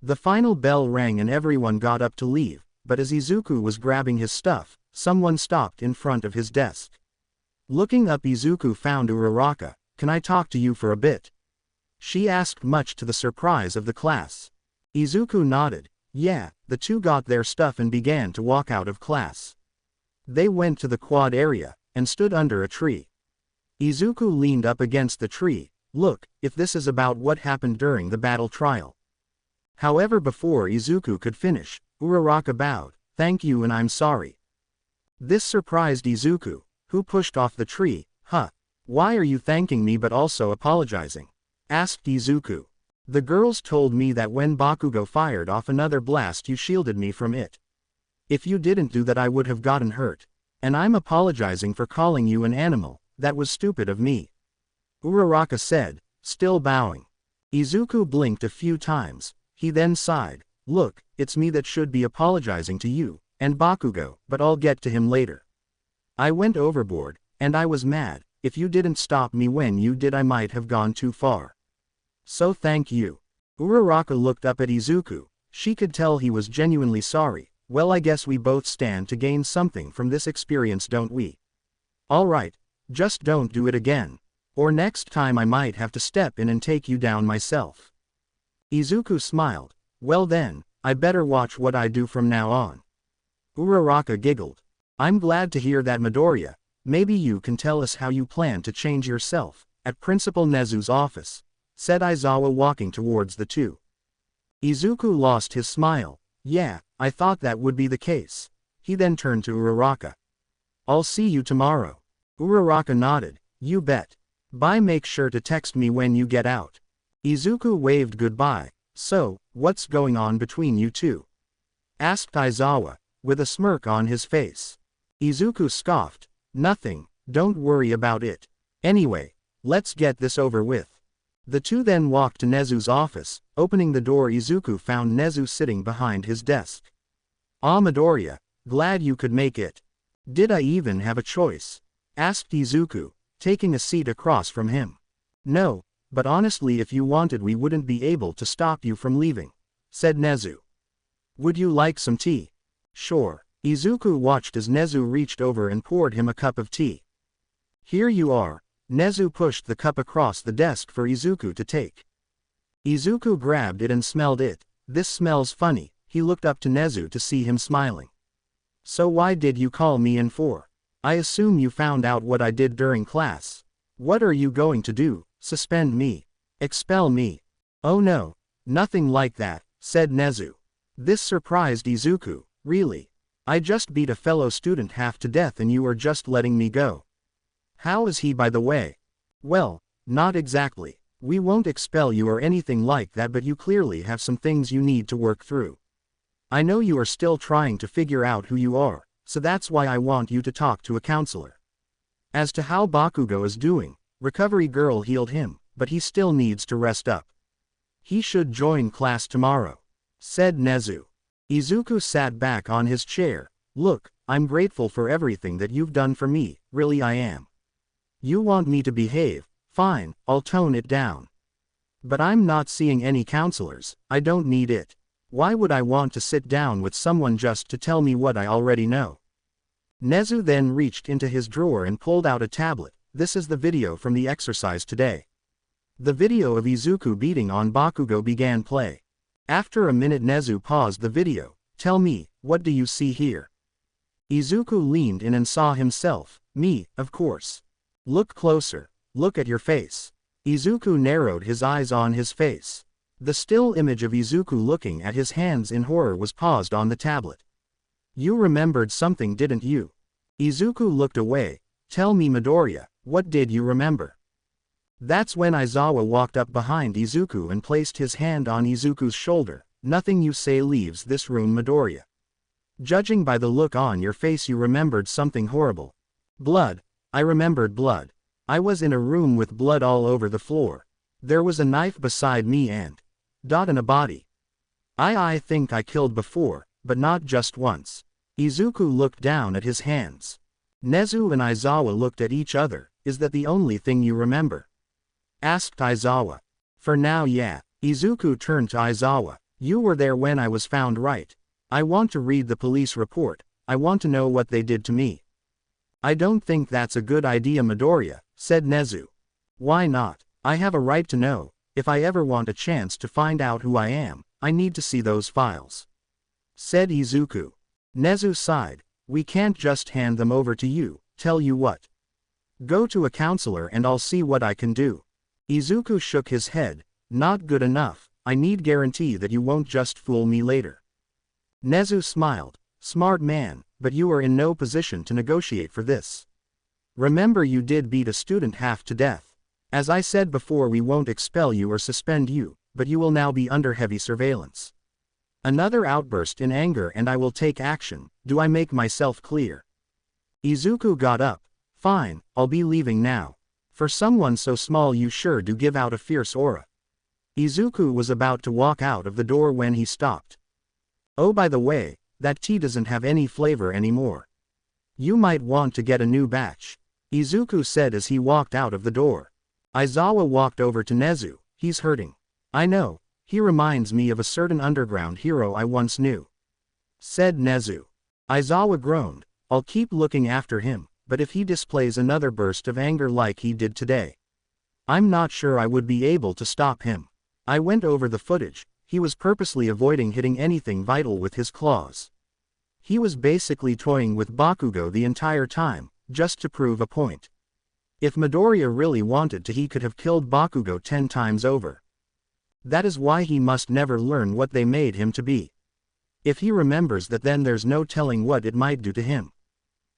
The final bell rang and everyone got up to leave, but as Izuku was grabbing his stuff, someone stopped in front of his desk. Looking up, Izuku found Uraraka. Can I talk to you for a bit? She asked, much to the surprise of the class. Izuku nodded. Yeah, the two got their stuff and began to walk out of class. They went to the quad area, and stood under a tree. Izuku leaned up against the tree. Look, if this is about what happened during the battle trial. However, before Izuku could finish, Uraraka bowed. Thank you and I'm sorry. This surprised Izuku, who pushed off the tree. Why are you thanking me but also apologizing? Asked Izuku. The girls told me that when Bakugo fired off another blast you shielded me from it. If you didn't do that I would have gotten hurt. And I'm apologizing for calling you an animal. That was stupid of me. Uraraka said, still bowing. Izuku blinked a few times. He then sighed. Look, it's me that should be apologizing to you, and Bakugo, but I'll get to him later. I went overboard, and I was mad. If you didn't stop me when you did I might have gone too far. So thank you. Uraraka looked up at Izuku. She could tell he was genuinely sorry. Well, I guess we both stand to gain something from this experience, don't we? Alright. Just don't do it again. Or next time I might have to step in and take you down myself. Izuku smiled. Well then, I better watch what I do from now on. Uraraka giggled. I'm glad to hear that, Midoriya. Maybe you can tell us how you plan to change yourself, at Principal Nezu's office, said Aizawa, walking towards the two. Izuku lost his smile. Yeah, I thought that would be the case. He then turned to Uraraka. I'll see you tomorrow. Uraraka nodded. You bet. Bye, make sure to text me when you get out. Izuku waved goodbye. So, what's going on between you two? Asked Aizawa, with a smirk on his face. Izuku scoffed. Nothing, don't worry about it. Anyway, let's get this over with. The two then walked to Nezu's office. Opening the door, Izuku found Nezu sitting behind his desk. Ah, Midoriya, glad you could make it. Did I even have a choice? Asked Izuku, taking a seat across from him. No, but honestly if you wanted we wouldn't be able to stop you from leaving, said Nezu. Would you like some tea? Sure. Izuku watched as Nezu reached over and poured him a cup of tea. Here you are. Nezu pushed the cup across the desk for Izuku to take. Izuku grabbed it and smelled it. This smells funny. He looked up to Nezu to see him smiling. So why did you call me in for? I assume you found out what I did during class. What are you going to do? Suspend me? Expel me? Oh no, nothing like that, said Nezu. This surprised Izuku. Really? I just beat a fellow student half to death and you are just letting me go. How is he, by the way? Well, not exactly. We won't expel you or anything like that, but you clearly have some things you need to work through. I know you are still trying to figure out who you are, so that's why I want you to talk to a counselor. As to how Bakugo is doing, Recovery Girl healed him, but he still needs to rest up. He should join class tomorrow, said Nezu. Izuku sat back on his chair. Look, I'm grateful for everything that you've done for me, really I am. You want me to behave? Fine, I'll tone it down. But I'm not seeing any counselors, I don't need it. Why would I want to sit down with someone just to tell me what I already know? Nezu then reached into his drawer and pulled out a tablet. This is the video from the exercise today. The video of Izuku beating on Bakugo began play. After a minute Nezu paused the video. Tell me, what do you see here? Izuku leaned in and saw himself. Me, of course. Look closer. Look at your face. Izuku narrowed his eyes on his face. The still image of Izuku looking at his hands in horror was paused on the tablet. You remembered something, didn't you? Izuku looked away. Tell me, Midoriya, what did you remember? That's when Aizawa walked up behind Izuku and placed his hand on Izuku's shoulder. Nothing you say leaves this room, Midoriya. Judging by the look on your face you remembered something horrible. Blood. I remembered blood. I was in a room with blood all over the floor. There was a knife beside me and a body. I think I killed before, but not just once. Izuku looked down at his hands. Nezu and Aizawa looked at each other. Is that the only thing you remember? Asked Aizawa. For now, yeah. Izuku turned to Aizawa. You were there when I was found, right? I want to read the police report. I want to know what they did to me. I don't think that's a good idea, Midoriya, said Nezu. Why not? I have a right to know. If I ever want a chance to find out who I am, I need to see those files, said Izuku. Nezu sighed. We can't just hand them over to you. Tell you what. Go to a counselor and I'll see what I can do. Izuku shook his head. Not good enough. I need guarantee that you won't just fool me later. Nezu smiled. Smart man, but you are in no position to negotiate for this. Remember, you did beat a student half to death. As I said before, we won't expel you or suspend you, but you will now be under heavy surveillance. Another outburst in anger and I will take action. Do I make myself clear? Izuku got up. Fine, I'll be leaving now. For someone so small you sure do give out a fierce aura. Izuku was about to walk out of the door when he stopped. Oh, by the way, that tea doesn't have any flavor anymore. You might want to get a new batch, Izuku said as he walked out of the door. Aizawa walked over to Nezu. He's hurting. I know, he reminds me of a certain underground hero I once knew, said Nezu. Aizawa groaned. I'll keep looking after him, but if he displays another burst of anger like he did today, I'm not sure I would be able to stop him. I went over the footage. He was purposely avoiding hitting anything vital with his claws. He was basically toying with Bakugo the entire time, just to prove a point. If Midoriya really wanted to, he could have killed Bakugo 10 times over. That is why he must never learn what they made him to be. If he remembers that, then there's no telling what it might do to him,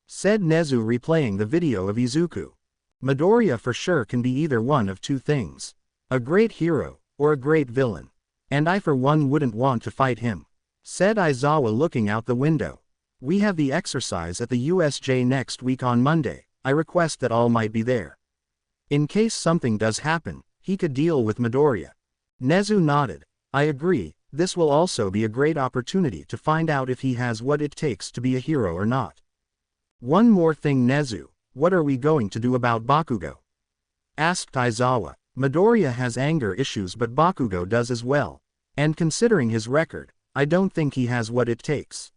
said Nezu, replaying the video of Izuku. Midoriya for sure can be either one of two things. A great hero, or a great villain. And I for one wouldn't want to fight him, said Aizawa looking out the window. We have the exercise at the USJ next week on Monday. I request that all might be there. In case something does happen, he could deal with Midoriya. Nezu nodded. I agree, This will also be a great opportunity to find out if he has what it takes to be a hero or not. One more thing, Nezu, what are we going to do about Bakugo? Asked Aizawa. Midoriya has anger issues, but Bakugo does as well. And considering his record, I don't think he has what it takes.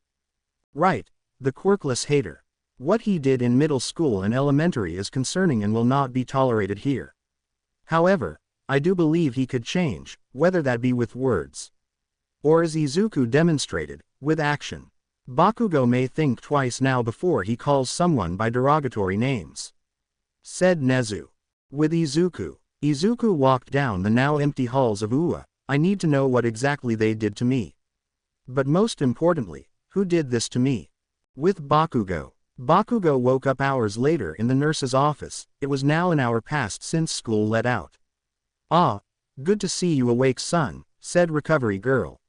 Right, the quirkless hater. What he did in middle school and elementary is concerning and will not be tolerated here. However, I do believe he could change, whether that be with words, or as Izuku demonstrated, with action. Bakugo may think twice now before he calls someone by derogatory names, said Nezu. With Izuku, Izuku walked down the now empty halls of Ua. I need to know what exactly they did to me. But most importantly, who did this to me? With Bakugo. Bakugo woke up hours later in the nurse's office. It was now an hour past since school let out. Ah, good to see you awake, son, said Recovery Girl.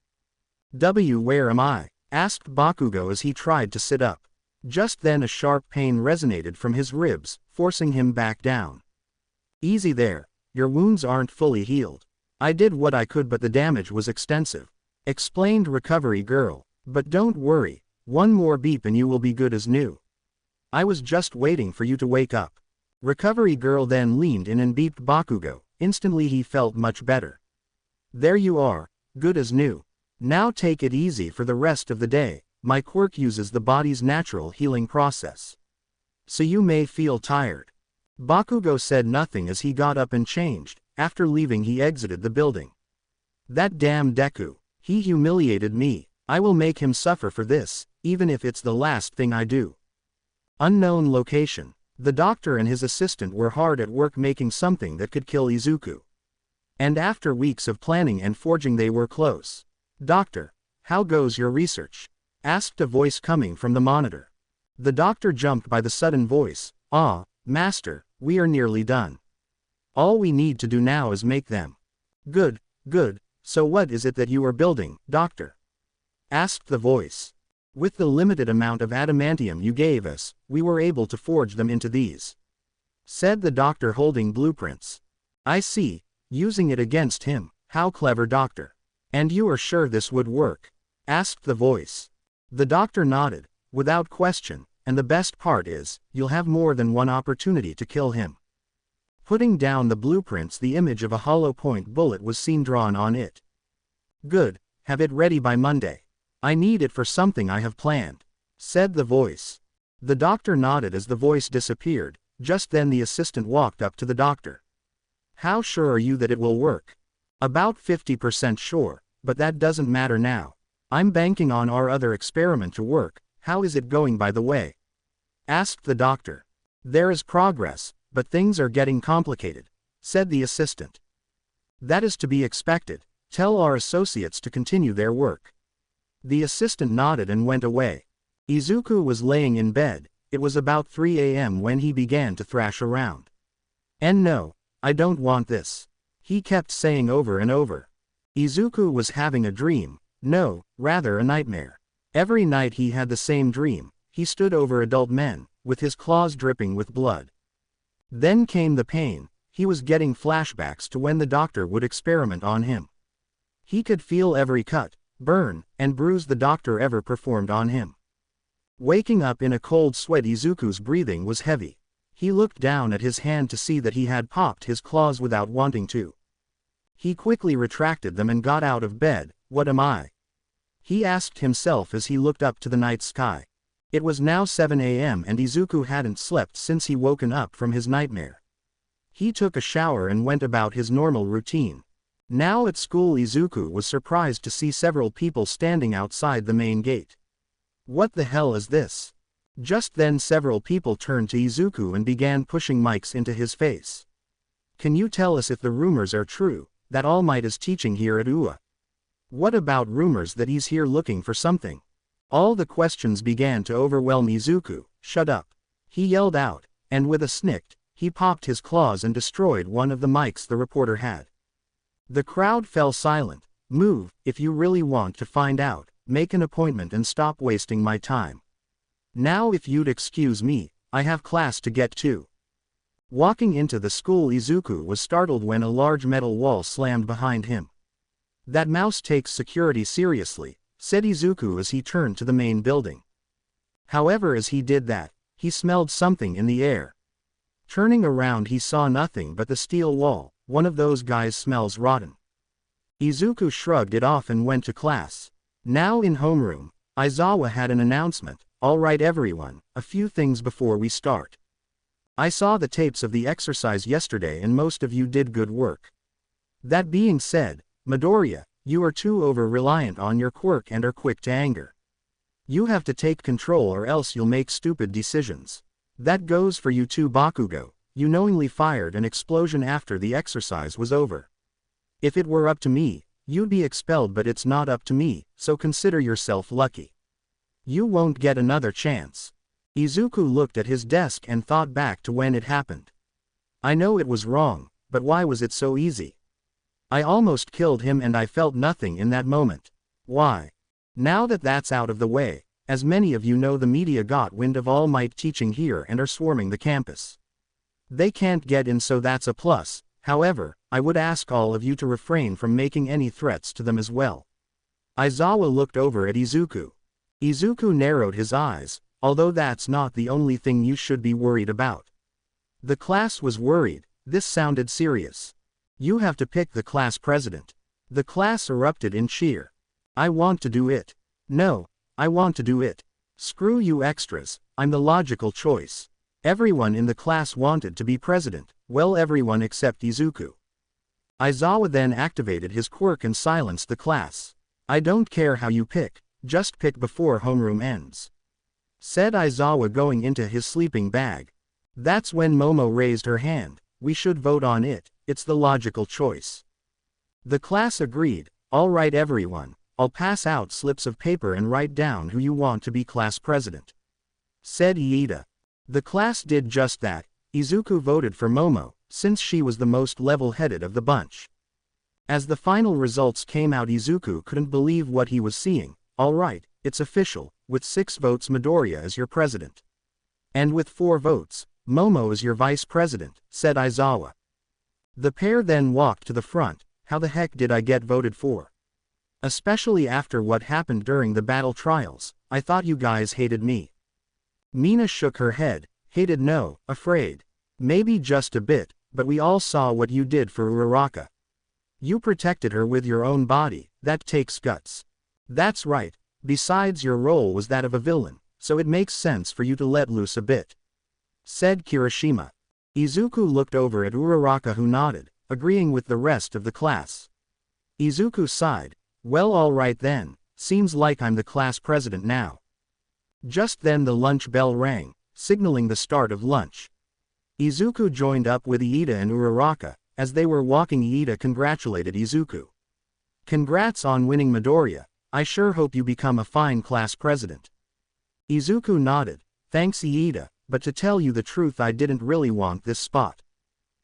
Where am I? Asked Bakugo as he tried to sit up. Just then a sharp pain resonated from his ribs, forcing him back down. Easy there, your wounds aren't fully healed. I did what I could, but the damage was extensive, explained Recovery Girl. But don't worry, one more beep and you will be good as new. I was just waiting for you to wake up. Recovery Girl then leaned in and beeped Bakugo. Instantly he felt much better. There you are, good as new. Now take it easy for the rest of the day. My quirk uses the body's natural healing process, so you may feel tired. Bakugo said nothing as he got up and changed. After leaving, he exited the building. That damn Deku. He humiliated me. I will make him suffer for this, even if it's the last thing I do. Unknown location. The doctor and his assistant were hard at work making something that could kill Izuku. And after weeks of planning and forging, they were close. Doctor, how goes your research? Asked a voice coming from the monitor. The doctor jumped by the sudden voice. Ah, master, we are nearly done. All we need to do now is make them. Good, good, so what is it that you are building, doctor? Asked the voice. With the limited amount of adamantium you gave us, we were able to forge them into these, said the doctor holding blueprints. I see, using it against him, how clever, doctor. And you are sure this would work? Asked the voice. The doctor nodded, without question, and the best part is, you'll have more than one opportunity to kill him. Putting down the blueprints, the image of a hollow point bullet was seen drawn on it. Good, have it ready by Monday. I need it for something I have planned, said the voice. The doctor nodded as the voice disappeared. Just then the assistant walked up to the doctor. How sure are you that it will work? About 50% sure, but that doesn't matter now. I'm banking on our other experiment to work. How is it going, by the way? Asked the doctor. There is progress, but things are getting complicated, said the assistant. That is to be expected. Tell our associates to continue their work. The assistant nodded and went away. Izuku was laying in bed. It was about 3 a.m. when he began to thrash around. And no, I don't want this, he kept saying over and over. Izuku was having a dream. No, rather a nightmare. Every night he had the same dream. He stood over adult men, with his claws dripping with blood. Then came the pain. He was getting flashbacks to when the doctor would experiment on him. He could feel every cut, burn, and bruise the doctor ever performed on him. Waking up in a cold sweat, Izuku's breathing was heavy. He looked down at his hand to see that he had popped his claws without wanting to. He quickly retracted them and got out of bed. What am I? He asked himself as he looked up to the night sky. It was now 7 a.m. and Izuku hadn't slept since he woken up from his nightmare. He took a shower and went about his normal routine. Now at school, Izuku was surprised to see several people standing outside the main gate. What the hell is this? Just then several people turned to Izuku and began pushing mics into his face. Can you tell us if the rumors are true, that All Might is teaching here at UA? What about rumors that he's here looking for something? All the questions began to overwhelm Izuku. Shut up, he yelled out, and with a snick, he popped his claws and destroyed one of the mics the reporter had. The crowd fell silent. Move, if you really want to find out, make an appointment and stop wasting my time. Now if you'd excuse me, I have class to get to. Walking into the school, Izuku was startled when a large metal wall slammed behind him. That mouse takes security seriously, said Izuku as he turned to the main building. However, as he did that, he smelled something in the air. Turning around, he saw nothing but the steel wall. One of those guys smells rotten. Izuku shrugged it off and went to class. Now in homeroom, Aizawa had an announcement. All right everyone, a few things before we start. I saw the tapes of the exercise yesterday and most of you did good work. That being said, Midoriya, you are too over-reliant on your quirk and are quick to anger. You have to take control or else you'll make stupid decisions. That goes for you too Bakugo, you knowingly fired an explosion after the exercise was over. If it were up to me, you'd be expelled, but it's not up to me, so consider yourself lucky. You won't get another chance. Izuku looked at his desk and thought back to when it happened. I know it was wrong, but why was it so easy? I almost killed him and I felt nothing in that moment. Why? Now that that's out of the way, as many of you know, the media got wind of All Might teaching here and are swarming the campus. They can't get in, so that's a plus. However, I would ask all of you to refrain from making any threats to them as well. Aizawa looked over at Izuku. Izuku narrowed his eyes, although that's not the only thing you should be worried about. The class was worried. This sounded serious. You have to pick the class president. The class erupted in cheer. I want to do it. No, I want to do it. Screw you extras, I'm the logical choice. Everyone in the class wanted to be president, well, everyone except Izuku. Aizawa then activated his quirk and silenced the class. I don't care how you pick, just pick before homeroom ends, said Aizawa, going into his sleeping bag. That's when Momo raised her hand. We should vote on it, it's the logical choice. The class agreed. All right everyone, I'll pass out slips of paper and write down who you want to be class president, said Iida. The class did just that. Izuku voted for Momo, since she was the most level-headed of the bunch. As the final results came out, Izuku couldn't believe what he was seeing. All right, it's official, with 6 votes Midoriya is your president. And with 4 votes, Momo is your vice president, said Aizawa. The pair then walked to the front. How the heck did I get voted for? Especially after what happened during the battle trials, I thought you guys hated me. Mina shook her head. Hated no, afraid. Maybe just a bit, but we all saw what you did for Uraraka. You protected her with your own body, that takes guts. That's right, besides your role was that of a villain, so it makes sense for you to let loose a bit, said Kirishima. Izuku looked over at Uraraka, who nodded, agreeing with the rest of the class. Izuku sighed. Well, all right then, seems like I'm the class president now. Just then the lunch bell rang, signaling the start of lunch. Izuku joined up with Iida and Uraraka. As they were walking, Iida congratulated Izuku. Congrats on winning Midoriya, I sure hope you become a fine class president. Izuku nodded. Thanks Iida, but to tell you the truth, I didn't really want this spot.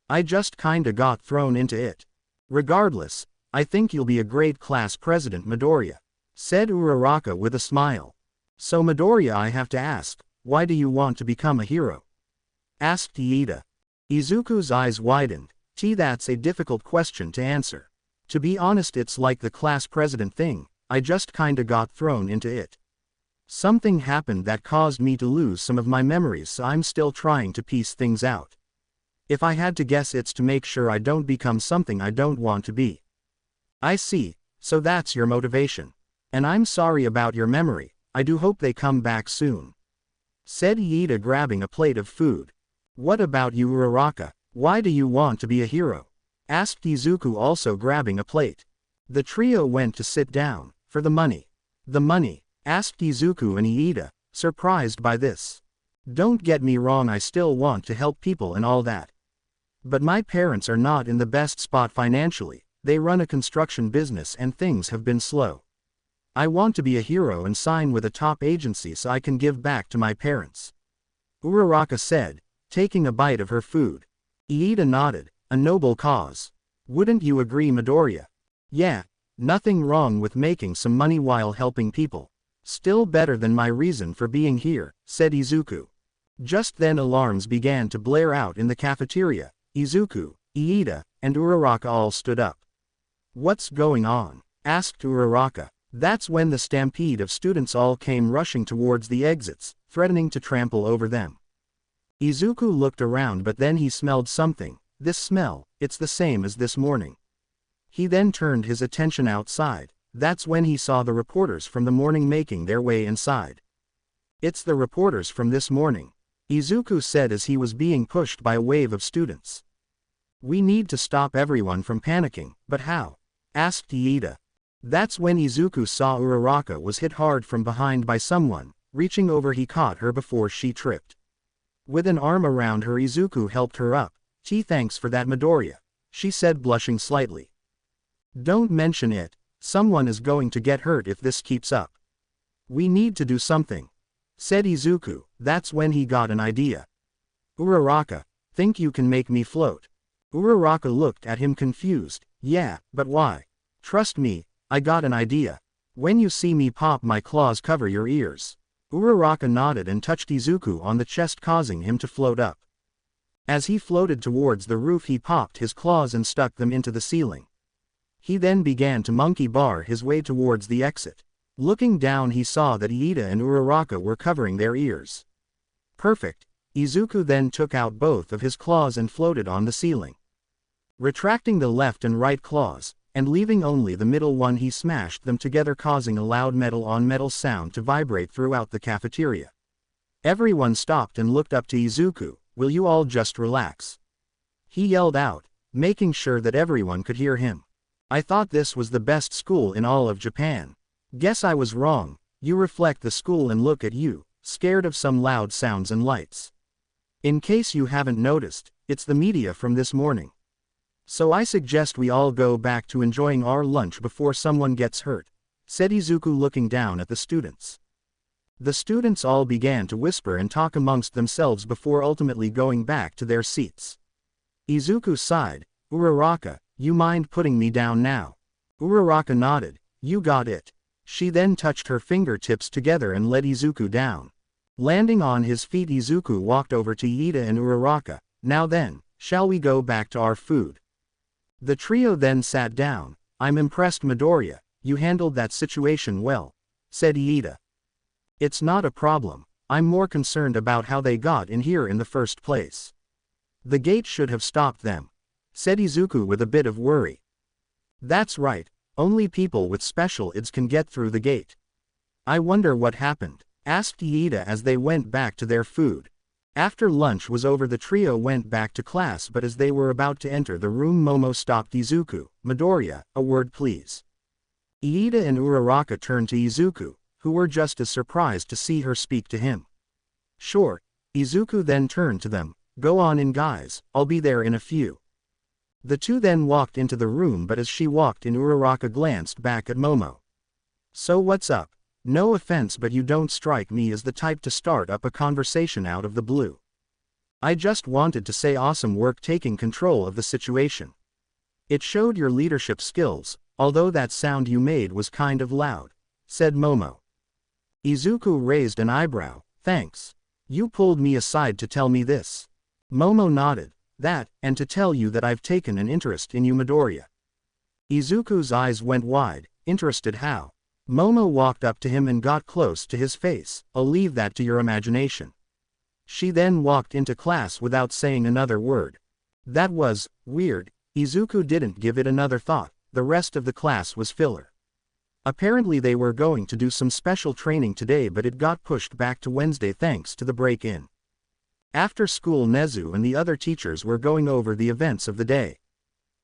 I just kinda got thrown into it. Regardless, I think you'll be a great class president Midoriya, said Uraraka with a smile. So Midoriya, I have to ask, why do you want to become a hero? Asked Iida. Izuku's eyes widened. That's a difficult question to answer. To be honest, it's like the class president thing, I just kinda got thrown into it. Something happened that caused me to lose some of my memories, so I'm still trying to piece things out. If I had to guess, it's to make sure I don't become something I don't want to be. I see, so that's your motivation. And I'm sorry about your memory, I do hope they come back soon, said Iida, grabbing a plate of food. What about you Uraraka? Why do you want to be a hero? Asked Izuku, also grabbing a plate. The trio went to sit down. For the money. The money? Asked Izuku and Iida, surprised by this. Don't get me wrong, I still want to help people and all that. But my parents are not in the best spot financially, they run a construction business and things have been slow. I want to be a hero and sign with a top agency so I can give back to my parents, Uraraka said, taking a bite of her food. Iida nodded. A noble cause. Wouldn't you agree Midoriya? Yeah, nothing wrong with making some money while helping people. Still better than my reason for being here, said Izuku. Just then alarms began to blare out in the cafeteria. Izuku, Iida, and Uraraka all stood up. What's going on? asked Uraraka. That's when the stampede of students all came rushing towards the exits, threatening to trample over them. Izuku looked around, but then he smelled something. This smell, it's the same as this morning. He then turned his attention outside. That's when he saw the reporters from the morning making their way inside. It's the reporters from this morning, Izuku said as he was being pushed by a wave of students. We need to stop everyone from panicking, but how? Asked Iida. That's when Izuku saw Uraraka was hit hard from behind by someone. Reaching over, he caught her before she tripped. With an arm around her, Izuku helped her up. Thanks for that, Midoriya, she said, blushing slightly. Don't mention it. Someone is going to get hurt if this keeps up. We need to do something, said Izuku. That's when he got an idea. Uraraka, think you can make me float? Uraraka looked at him confused. Yeah, but why? Trust me, I got an idea. When you see me pop my claws, cover your ears. Uraraka nodded and touched Izuku on the chest, causing him to float up. As he floated towards the roof, he popped his claws and stuck them into the ceiling. He then began to monkey bar his way towards the exit. Looking down, he saw that Iida and Uraraka were covering their ears. Perfect. Izuku then took out both of his claws and floated on the ceiling. Retracting the left and right claws, and leaving only the middle one, he smashed them together, causing a loud metal-on-metal sound to vibrate throughout the cafeteria. Everyone stopped and looked up to Izuku. Will you all just relax? He yelled out, making sure that everyone could hear him. I thought this was the best school in all of Japan. Guess I was wrong. You reflect the school and look at you, scared of some loud sounds and lights. In case you haven't noticed, it's the media from this morning. So I suggest we all go back to enjoying our lunch before someone gets hurt, said Izuku, looking down at the students. The students all began to whisper and talk amongst themselves before ultimately going back to their seats. Izuku sighed. Uraraka, you mind putting me down now? Uraraka nodded. You got it. She then touched her fingertips together and led Izuku down. Landing on his feet, Izuku walked over to Iida and Uraraka. Now then, shall we go back to our food? The trio then sat down. I'm impressed, Midoriya, you handled that situation well, said Iida. It's not a problem. I'm more concerned about how they got in here in the first place. The gate should have stopped them, said Izuku with a bit of worry. That's right, only people with special IDs can get through the gate. I wonder what happened, asked Iida as they went back to their food. After lunch was over, the trio went back to class, but as they were about to enter the room, Momo stopped Izuku. Midoriya, a word please. Iida and Uraraka turned to Izuku, who were just as surprised to see her speak to him. Sure. Izuku then turned to them. Go on in, guys, I'll be there in a few. The two then walked into the room, but as she walked in, Uraraka glanced back at Momo. So what's up? No offense, but you don't strike me as the type to start up a conversation out of the blue. I just wanted to say awesome work taking control of the situation. It showed your leadership skills, although that sound you made was kind of loud, said Momo. Izuku raised an eyebrow. Thanks. You pulled me aside to tell me this. Momo nodded. That, and to tell you that I've taken an interest in you, Midoriya. Izuku's eyes went wide. Interested how? Momo walked up to him and got close to his face. I'll leave that to your imagination. She then walked into class without saying another word. That was weird. Izuku didn't give it another thought. The rest of the class was filler. Apparently they were going to do some special training today, but it got pushed back to Wednesday thanks to the break-in. After school, Nezu and the other teachers were going over the events of the day.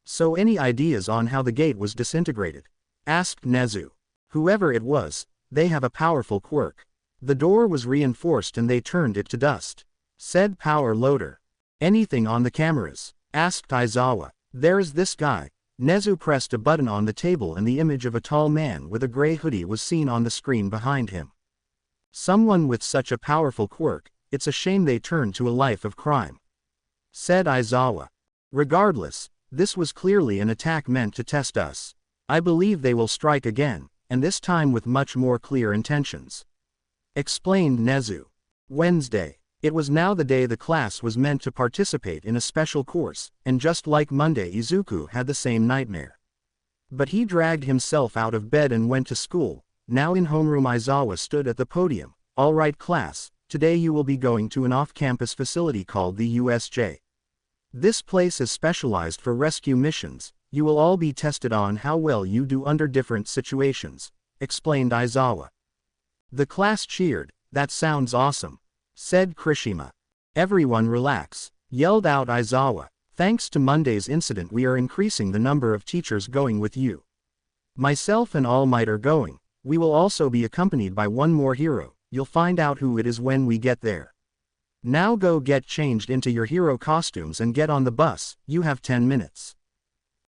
So any ideas on how the gate was disintegrated? Asked Nezu. Whoever it was, they have a powerful quirk. The door was reinforced and they turned it to dust, said Power Loader. Anything on the cameras? Asked Aizawa. There's this guy. Nezu pressed a button on the table and the image of a tall man with a gray hoodie was seen on the screen behind him. Someone with such a powerful quirk, it's a shame they turned to a life of crime, said Aizawa. Regardless, this was clearly an attack meant to test us. I believe they will strike again, and this time with much more clear intentions, explained Nezu. Wednesday. It was now the day the class was meant to participate in a special course, and just like Monday, Izuku had the same nightmare. But he dragged himself out of bed and went to school. Now in homeroom Izawa stood at the podium. Alright class, today you will be going to an off-campus facility called the USJ. This place is specialized for rescue missions. You will all be tested on how well you do under different situations, explained Izawa. The class cheered. That sounds awesome, said Kirishima. Everyone relax, yelled out Izawa. Thanks to Monday's incident we are increasing the number of teachers going with you. Myself and All Might are going. We will also be accompanied by one more hero. You'll find out who it is when we get there. Now go get changed into your hero costumes and get on the bus, you have 10 minutes.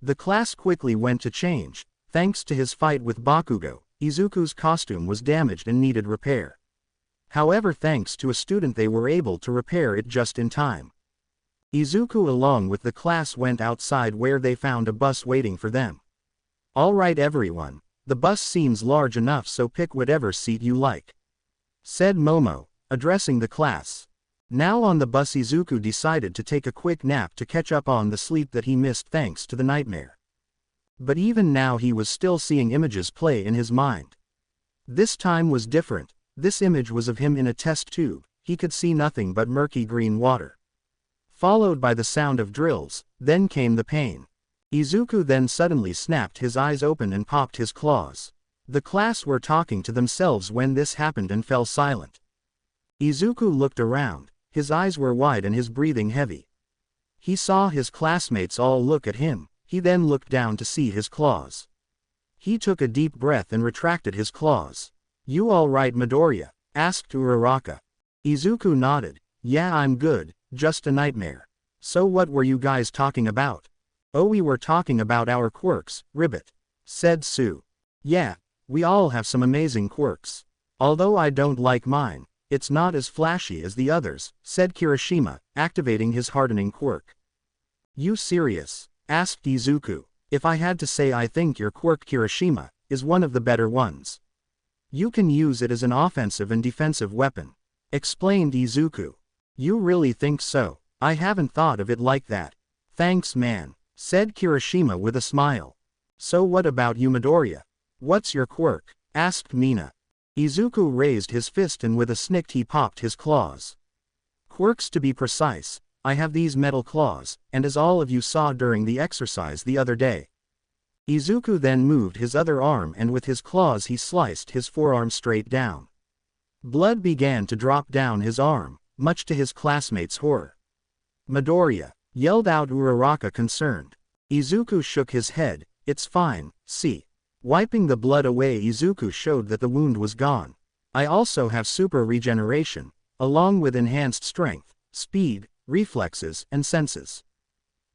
The class quickly went to change. Thanks to his fight with Bakugo, Izuku's costume was damaged and needed repair. However, thanks to a student they were able to repair it just in time. Izuku along with the class went outside where they found a bus waiting for them. Alright everyone, the bus seems large enough so pick whatever seat you like, said Momo, addressing the class. Now on the bus Izuku decided to take a quick nap to catch up on the sleep that he missed thanks to the nightmare. But even now he was still seeing images play in his mind. This time was different. This image was of him in a test tube. He could see nothing but murky green water, followed by the sound of drills. Then came the pain. Izuku then suddenly snapped his eyes open and popped his claws. The class were talking to themselves when this happened and fell silent. Izuku looked around. His eyes were wide and his breathing heavy. He saw his classmates all look at him. He then looked down to see his claws. He took a deep breath and retracted his claws. You all right Midoriya? Asked Uraraka. Izuku nodded. Yeah, I'm good, just a nightmare. So what were you guys talking about? Oh, we were talking about our quirks, Ribbit, said Sue. Yeah, we all have some amazing quirks. Although I don't like mine, it's not as flashy as the others, said Kirishima, activating his hardening quirk. You serious? Asked Izuku. If I had to say, I think your quirk Kirishima is one of the better ones. You can use it as an offensive and defensive weapon, explained Izuku. You really think so? I haven't thought of it like that. Thanks man, said Kirishima with a smile. So what about you Midoriya? What's your quirk? Asked Mina. Izuku raised his fist and with a snick he popped his claws. Quirks to be precise, I have these metal claws, and as all of you saw during the exercise the other day. Izuku then moved his other arm and with his claws he sliced his forearm straight down. Blood began to drop down his arm, much to his classmates' horror. Midoriya, yelled out Uraraka concerned. Izuku shook his head. It's fine, see. Wiping the blood away Izuku showed that the wound was gone. I also have super regeneration, along with enhanced strength, speed, reflexes, and senses.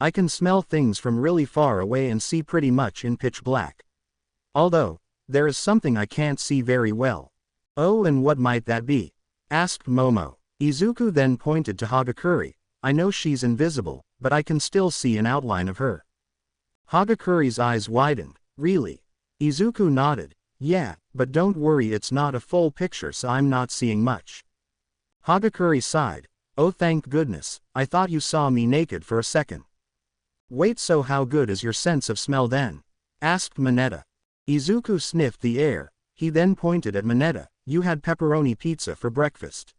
I can smell things from really far away and see pretty much in pitch black. Although, there is something I can't see very well. Oh, and what might that be? Asked Momo. Izuku then pointed to Hagakure. I know she's invisible, but I can still see an outline of her. Hagakure's eyes widened. Really? Izuku nodded. Yeah, but don't worry, it's not a full picture so I'm not seeing much. Hagakure sighed. Oh thank goodness, I thought you saw me naked for a second. Wait, so how good is your sense of smell then? Asked Mineta. Izuku sniffed the air. He then pointed at Mineta. You had pepperoni pizza for breakfast.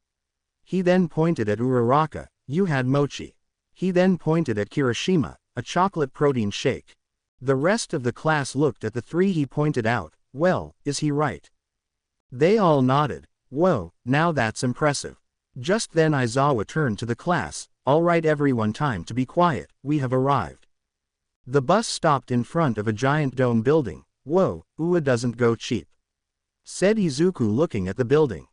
He then pointed at Uraraka. You had mochi. He then pointed at Kirishima, a chocolate protein shake. The rest of the class looked at the three he pointed out. Well, is he right? They all nodded. Whoa, now that's impressive. Just then Izawa turned to the class. Alright everyone, time to be quiet, we have arrived. The bus stopped in front of a giant dome building. Whoa, Ua doesn't go cheap, said Izuku looking at the building.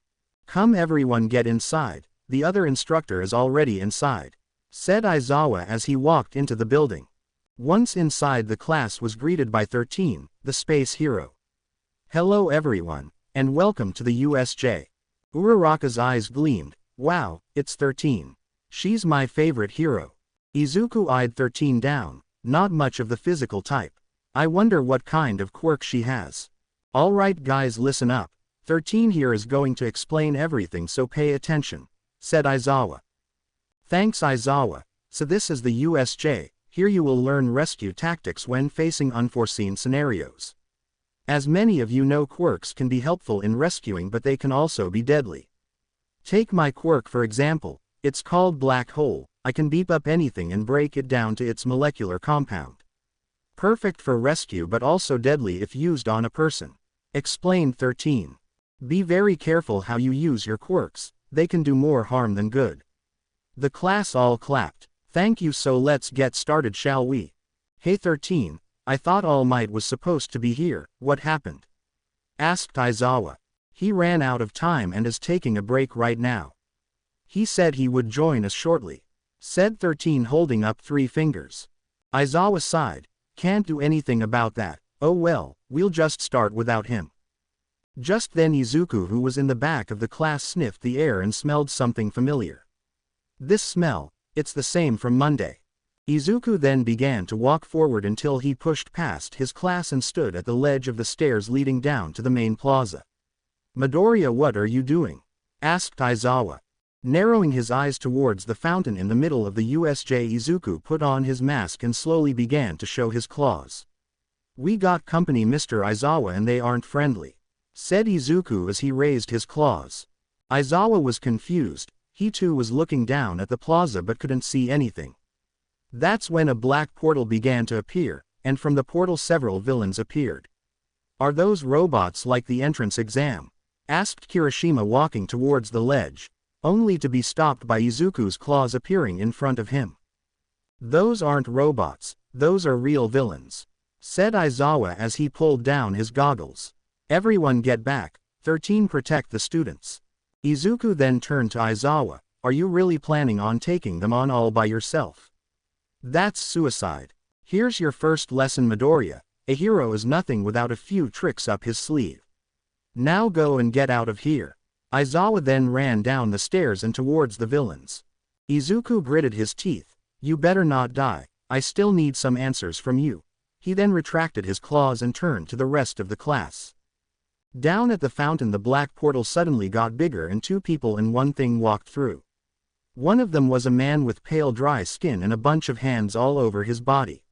Come everyone, get inside, the other instructor is already inside, said Izawa as he walked into the building. Once inside, the class was greeted by 13, the space hero. Hello everyone, and welcome to the USJ. Uraraka's eyes gleamed. Wow, it's 13. She's my favorite hero. Izuku eyed 13 down, not much of the physical type. I wonder what kind of quirk she has. Alright guys, listen up. 13 here is going to explain everything, so pay attention, said Izawa. Thanks Izawa. So this is the USJ. Here you will learn rescue tactics when facing unforeseen scenarios. As many of you know, quirks can be helpful in rescuing, but they can also be deadly. Take my quirk for example, it's called Black Hole. I can beep up anything and break it down to its molecular compound. Perfect for rescue but also deadly if used on a person. Explained 13. Be very careful how you use your quirks, they can do more harm than good. The class all clapped. Thank you, so let's get started, shall we? Hey 13, I thought All Might was supposed to be here, what happened? Asked Aizawa. He ran out of time and is taking a break right now. He said he would join us shortly. Said 13, holding up 3 fingers. Aizawa sighed. Can't do anything about that. Oh well, we'll just start without him. Just then Izuku, who was in the back of the class, sniffed the air and smelled something familiar. This smell, it's the same from Monday. Izuku then began to walk forward until he pushed past his class and stood at the ledge of the stairs leading down to the main plaza. Midoriya, what are you doing? Asked Aizawa. Narrowing his eyes towards the fountain in the middle of the USJ, Izuku put on his mask and slowly began to show his claws. We got company, Mr. Aizawa, and they aren't friendly, said Izuku as he raised his claws. Aizawa was confused. He too was looking down at the plaza but couldn't see anything. That's when a black portal began to appear, and from the portal several villains appeared. Are those robots like the entrance exam? Asked Kirishima, walking towards the ledge, only to be stopped by Izuku's claws appearing in front of him. Those aren't robots, those are real villains, said Aizawa as he pulled down his goggles. Everyone get back, 13, protect the students. Izuku then turned to Aizawa. Are you really planning on taking them on all by yourself? That's suicide. Here's your first lesson, Midoriya. A hero is nothing without a few tricks up his sleeve. Now go and get out of here. Aizawa then ran down the stairs and towards the villains. Izuku gritted his teeth. You better not die, I still need some answers from you. He then retracted his claws and turned to the rest of the class. Down at the fountain, the black portal suddenly got bigger and 2 people and 1 thing walked through. One of them was a man with pale dry skin and a bunch of hands all over his body.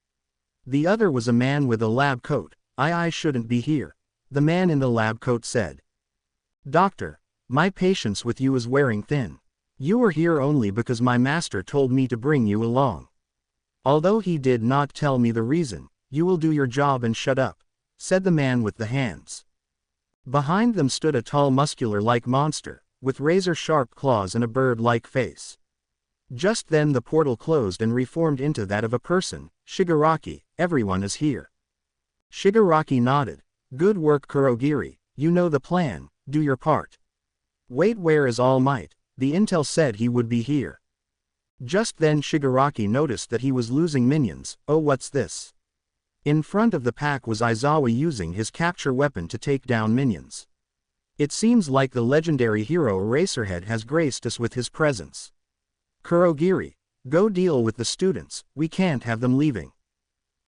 The other was a man with a lab coat. I shouldn't be here, the man in the lab coat said. Doctor, my patience with you is wearing thin. You are here only because my master told me to bring you along. Although he did not tell me the reason, you will do your job and shut up, said the man with the hands. Behind them stood a tall muscular-like monster, with razor-sharp claws and a bird-like face. Just then the portal closed and reformed into that of a person. Shigaraki, everyone is here. Shigaraki nodded. Good work, Kurogiri, you know the plan, do your part. Wait, where is All Might? The intel said he would be here. Just then Shigaraki noticed that he was losing minions. Oh, what's this? In front of the pack was Aizawa using his capture weapon to take down minions. It seems like the legendary hero Eraserhead has graced us with his presence. Kurogiri, go deal with the students, we can't have them leaving.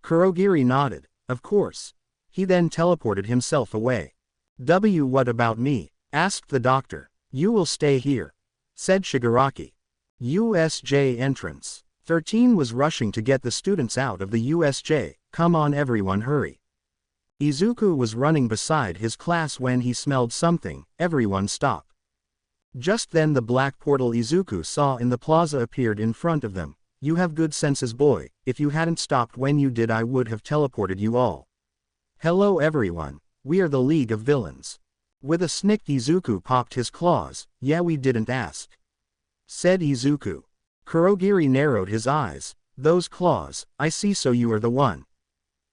Kurogiri nodded. Of course. He then teleported himself away. What about me? Asked the doctor. You will stay here, said Shigaraki. USJ entrance. 13 was rushing to get the students out of the USJ. Come on everyone, hurry. Izuku was running beside his class when he smelled something. Everyone stop. Just then the black portal Izuku saw in the plaza appeared in front of them. You have good senses, boy. If you hadn't stopped when you did, I would have teleported you all. Hello everyone. We are the League of Villains. With a snick Izuku popped his claws. Yeah, we didn't ask, said Izuku. Kurogiri narrowed his eyes. Those claws, I see, so you are the one.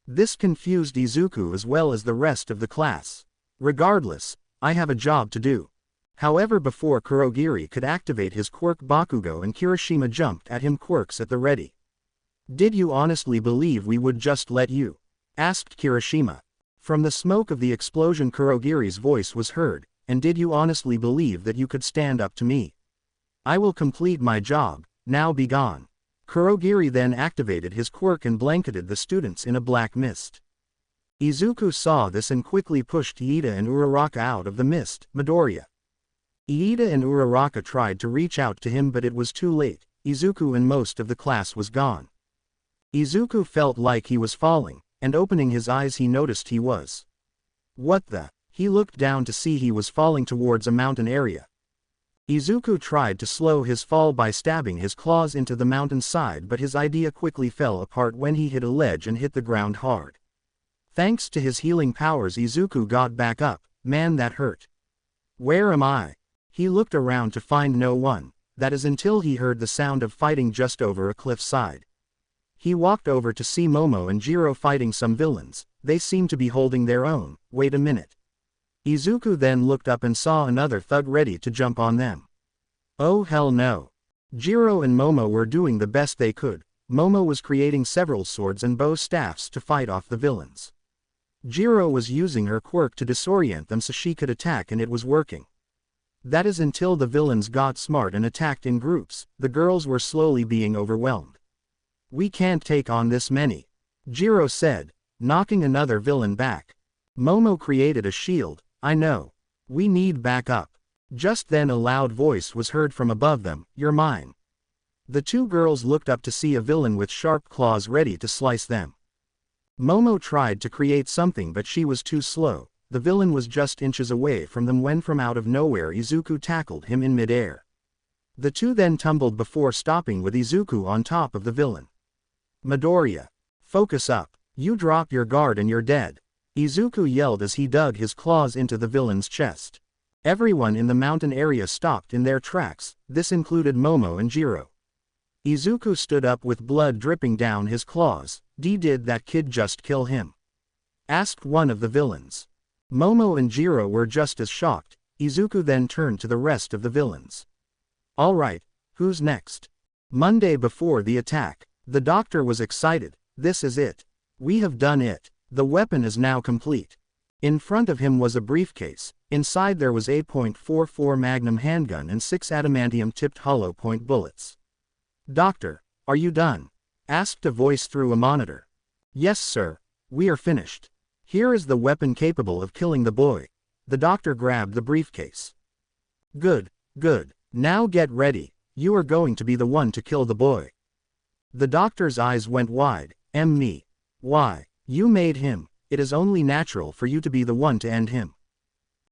This confused Izuku as well as the rest of the class. Regardless, I have a job to do. However, before Kurogiri could activate his quirk Bakugo and Kirishima jumped at him, quirks at the ready. Did you honestly believe we would just let you? Asked Kirishima. From the smoke of the explosion Kurogiri's voice was heard, and did you honestly believe that you could stand up to me? I will complete my job, now be gone. Kurogiri then activated his quirk and blanketed the students in a black mist. Izuku saw this and quickly pushed Iida and Uraraka out of the mist. Midoriya. Iida and Uraraka tried to reach out to him, but it was too late. Izuku and most of the class was gone. Izuku felt like he was falling, and opening his eyes he noticed he was. What the? He looked down to see he was falling towards a mountain area. Izuku tried to slow his fall by stabbing his claws into the mountain side, but his idea quickly fell apart when he hit a ledge and hit the ground hard. Thanks to his healing powers, Izuku got back up. Man, that hurt. Where am I? He looked around to find no one, that is until he heard the sound of fighting just over a cliff side. He walked over to see Momo and Jiro fighting some villains. They seemed to be holding their own. Wait a minute. Izuku then looked up and saw another thug ready to jump on them. Oh hell no. Jiro and Momo were doing the best they could. Momo was creating several swords and bow staffs to fight off the villains. Jiro was using her quirk to disorient them so she could attack, and it was working. That is until the villains got smart and attacked in groups. The girls were slowly being overwhelmed. We can't take on this many, Jiro said, knocking another villain back. Momo created a shield. I know. We need backup. Just then a loud voice was heard from above them. You're mine. The two girls looked up to see a villain with sharp claws ready to slice them. Momo tried to create something, but she was too slow. The villain was just inches away from them when from out of nowhere Izuku tackled him in midair. The two then tumbled before stopping with Izuku on top of the villain. Midoriya. Focus up. You drop your guard and you're dead. Izuku yelled as he dug his claws into the villain's chest. Everyone in the mountain area stopped in their tracks. This included Momo and Jiro. Izuku stood up with blood dripping down his claws. Did that kid just kill him? Asked one of the villains. Momo and Jiro were just as shocked. Izuku then turned to the rest of the villains. Alright, who's next? Monday before the attack. The doctor was excited. This is it. We have done it. The weapon is now complete. In front of him was a briefcase. Inside there was a .44 Magnum handgun and 6 adamantium-tipped hollow point bullets. Doctor, are you done? Asked a voice through a monitor. Yes sir, we are finished. Here is the weapon capable of killing the boy. The doctor grabbed the briefcase. Good, good. Now get ready. You are going to be the one to kill the boy. The doctor's eyes went wide. Me. Why? You made him. It is only natural for you to be the one to end him.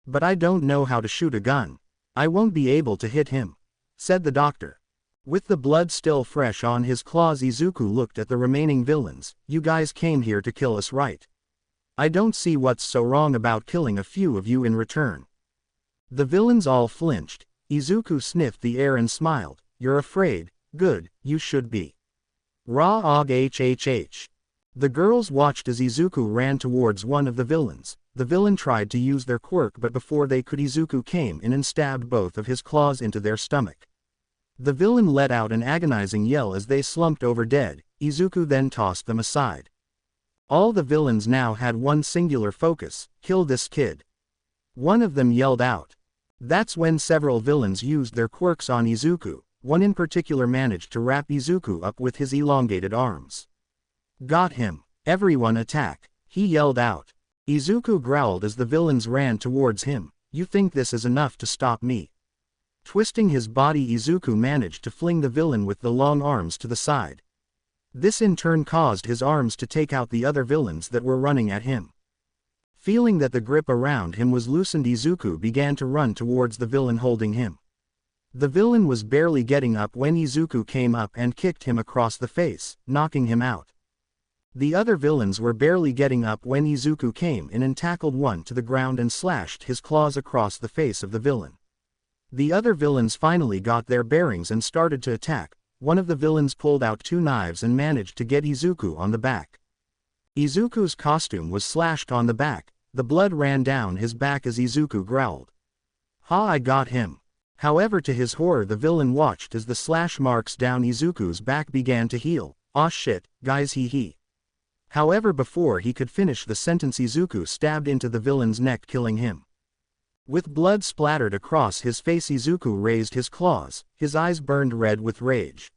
But I don't know how to shoot a gun. I won't be able to hit him, said the doctor. With the blood still fresh on his claws, Izuku looked at the remaining villains. You guys came here to kill us, right? I don't see what's so wrong about killing a few of you in return. The villains all flinched. Izuku sniffed the air and smiled. You're afraid? Good, you should be. Raw og hhh. The girls watched as Izuku ran towards one of the villains. The villain tried to use their quirk, but before they could, Izuku came in and stabbed both of his claws into their stomach. The villain let out an agonizing yell as they slumped over dead. Izuku then tossed them aside. All the villains now had one singular focus: kill this kid. One of them yelled out. That's when several villains used their quirks on Izuku. One in particular managed to wrap Izuku up with his elongated arms. Got him. Everyone attack, he yelled out. Izuku growled as the villains ran towards him. You think this is enough to stop me? Twisting his body, Izuku managed to fling the villain with the long arms to the side. This in turn caused his arms to take out the other villains that were running at him. Feeling that the grip around him was loosened, Izuku began to run towards the villain holding him. The villain was barely getting up when Izuku came up and kicked him across the face, knocking him out. The other villains were barely getting up when Izuku came in and tackled one to the ground and slashed his claws across the face of the villain. The other villains finally got their bearings and started to attack. One of the villains pulled out 2 knives and managed to get Izuku on the back. Izuku's costume was slashed on the back. The blood ran down his back as Izuku growled. Ha, I got him. However, to his horror, the villain watched as the slash marks down Izuku's back began to heal. Aw shit, guys, he. However, before he could finish the sentence, Izuku stabbed into the villain's neck, killing him. With blood splattered across his face, Izuku raised his claws. His eyes burned red with rage.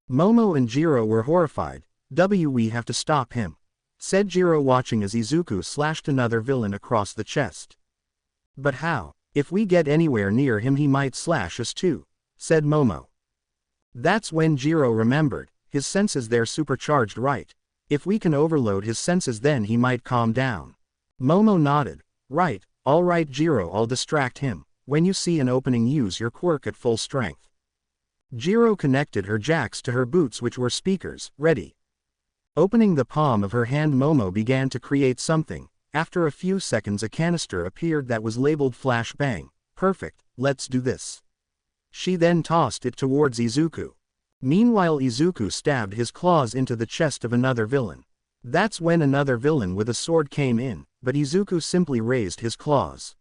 Momo and Jiro were horrified. We have to stop him, said Jiro, watching as Izuku slashed another villain across the chest. But how? If we get anywhere near him, he might slash us too, said Momo. That's when Jiro remembered. his senses they're supercharged right. If we can overload his senses then he might calm down. Momo nodded. Right, alright Jiro, I'll distract him. When you see an opening use your quirk at full strength. Jiro connected her jacks to her boots which were speakers, ready. Opening the palm of her hand Momo began to create something. After a few seconds a canister appeared that was labeled flashbang. Perfect, let's do this. She then tossed it towards Izuku. Meanwhile Izuku stabbed his claws into the chest of another villain. That's when another villain with a sword came in, but Izuku simply raised his claws.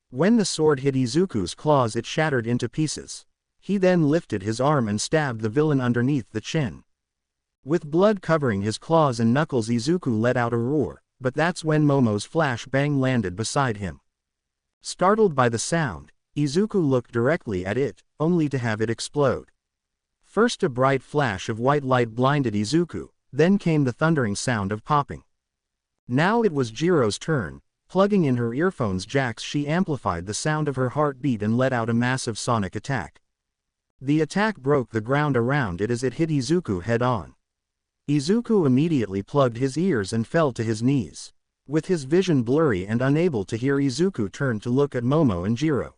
When the sword hit Izuku's claws it shattered into pieces. He then lifted his arm and stabbed the villain underneath the chin. With blood covering his claws and knuckles Izuku let out a roar, but that's when Momo's flashbang landed beside him. Startled by the sound, Izuku looked directly at it, only to have it explode. First a bright flash of white light blinded Izuku, then came the thundering sound of popping. Now it was Jiro's turn. Plugging in her earphones jacks she amplified the sound of her heartbeat and let out a massive sonic attack. The attack broke the ground around it as it hit Izuku head-on. Izuku immediately plugged his ears and fell to his knees. With his vision blurry and unable to hear Izuku turned to look at Momo and Jiro.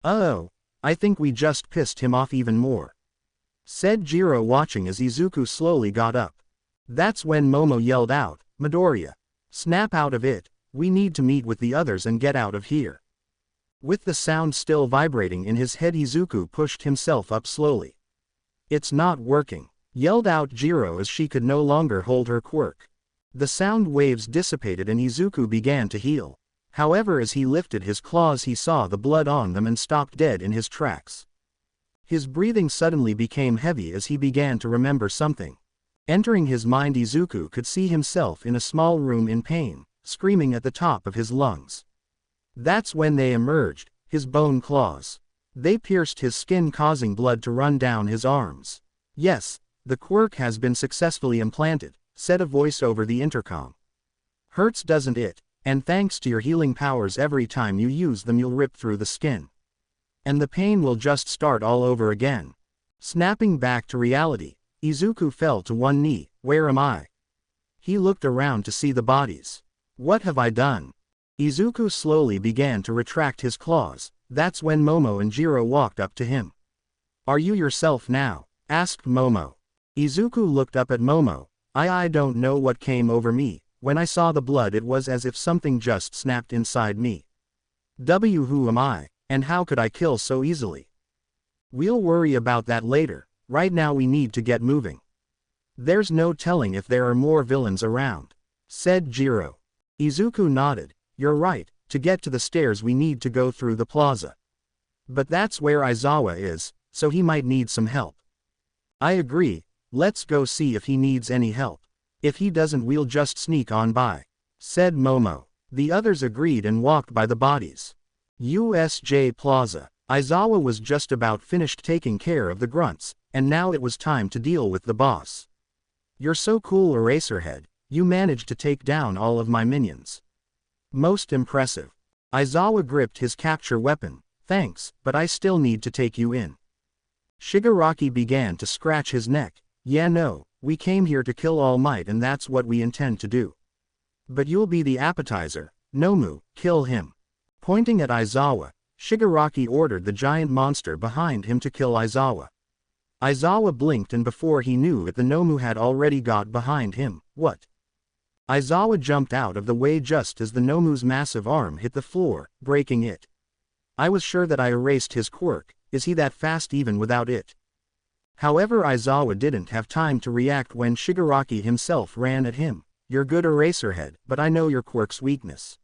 "Uh-oh, I think we just pissed him off even more," said Jiro watching as Izuku slowly got up. That's when Momo yelled out, "Midoriya, snap out of it, we need to meet with the others and get out of here." With the sound still vibrating in his head Izuku pushed himself up slowly. "It's not working," yelled out Jiro as she could no longer hold her quirk. The sound waves dissipated and Izuku began to heal. However as he lifted his claws he saw the blood on them and stopped dead in his tracks. His breathing suddenly became heavy as he began to remember something. Entering his mind Izuku could see himself in a small room in pain, screaming at the top of his lungs. That's when they emerged, his bone claws. They pierced his skin causing blood to run down his arms. "Yes, the quirk has been successfully implanted," said a voice over the intercom. "Hurts doesn't it? And thanks to your healing powers every time you use them you'll rip through the skin. And the pain will just start all over again." Snapping back to reality, Izuku fell to one knee. "Where am I?" He looked around to see the bodies. "What have I done?" Izuku slowly began to retract his claws. That's when Momo and Jiro walked up to him. "Are you yourself now?" asked Momo. Izuku looked up at Momo. I don't know what came over me. When I saw the blood it was as if something just snapped inside me. Who am I, and how could I kill so easily?" "We'll worry about that later, right now we need to get moving. There's no telling if there are more villains around," said Jiro. Izuku nodded. "You're right, to get to the stairs we need to go through the plaza. But that's where Aizawa is, so he might need some help." "I agree, let's go see if he needs any help. If he doesn't we'll just sneak on by," said Momo. The others agreed and walked by the bodies. USJ Plaza. Aizawa was just about finished taking care of the grunts, and now it was time to deal with the boss. "You're so cool Eraserhead, you managed to take down all of my minions. Most impressive." Aizawa gripped his capture weapon. "Thanks, but I still need to take you in." Shigaraki began to scratch his neck. "Yeah no, we came here to kill All Might and that's what we intend to do. But you'll be the appetizer, Nomu, kill him." Pointing at Aizawa, Shigaraki ordered the giant monster behind him to kill Aizawa. Aizawa blinked and before he knew it the Nomu had already got behind him. "What?" Aizawa jumped out of the way just as the Nomu's massive arm hit the floor, breaking it. "I was sure that I erased his quirk, is he that fast even without it?" However Aizawa didn't have time to react when Shigaraki himself ran at him. "You're good Eraserhead, but I know your quirk's weakness.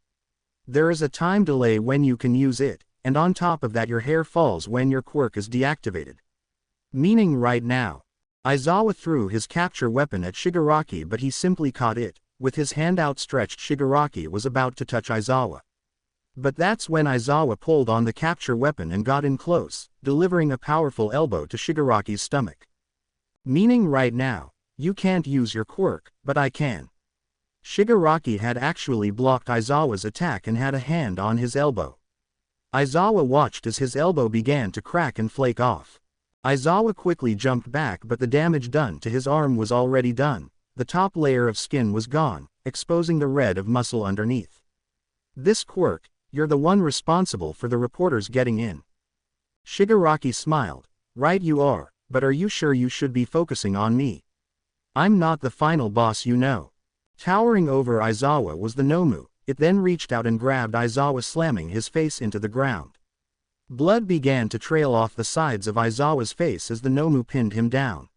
There is a time delay when you can use it, and on top of that your hair falls when your quirk is deactivated. Meaning right now." Aizawa threw his capture weapon at Shigaraki but he simply caught it. With his hand outstretched Shigaraki was about to touch Aizawa. But that's when Aizawa pulled on the capture weapon and got in close, delivering a powerful elbow to Shigaraki's stomach. "Meaning right now, you can't use your quirk, but I can." Shigaraki had actually blocked Aizawa's attack and had a hand on his elbow. Aizawa watched as his elbow began to crack and flake off. Aizawa quickly jumped back, but the damage done to his arm was already done. The top layer of skin was gone, exposing the red of muscle underneath. This quirk, you're the one responsible for the reporters getting in. Shigaraki smiled. Right you are, but are you sure you should be focusing on me? I'm not the final boss, you know. Towering over Aizawa was the Nomu. It then reached out and grabbed Aizawa, slamming his face into the ground. Blood began to trail off the sides of Aizawa's face as the Nomu pinned him down.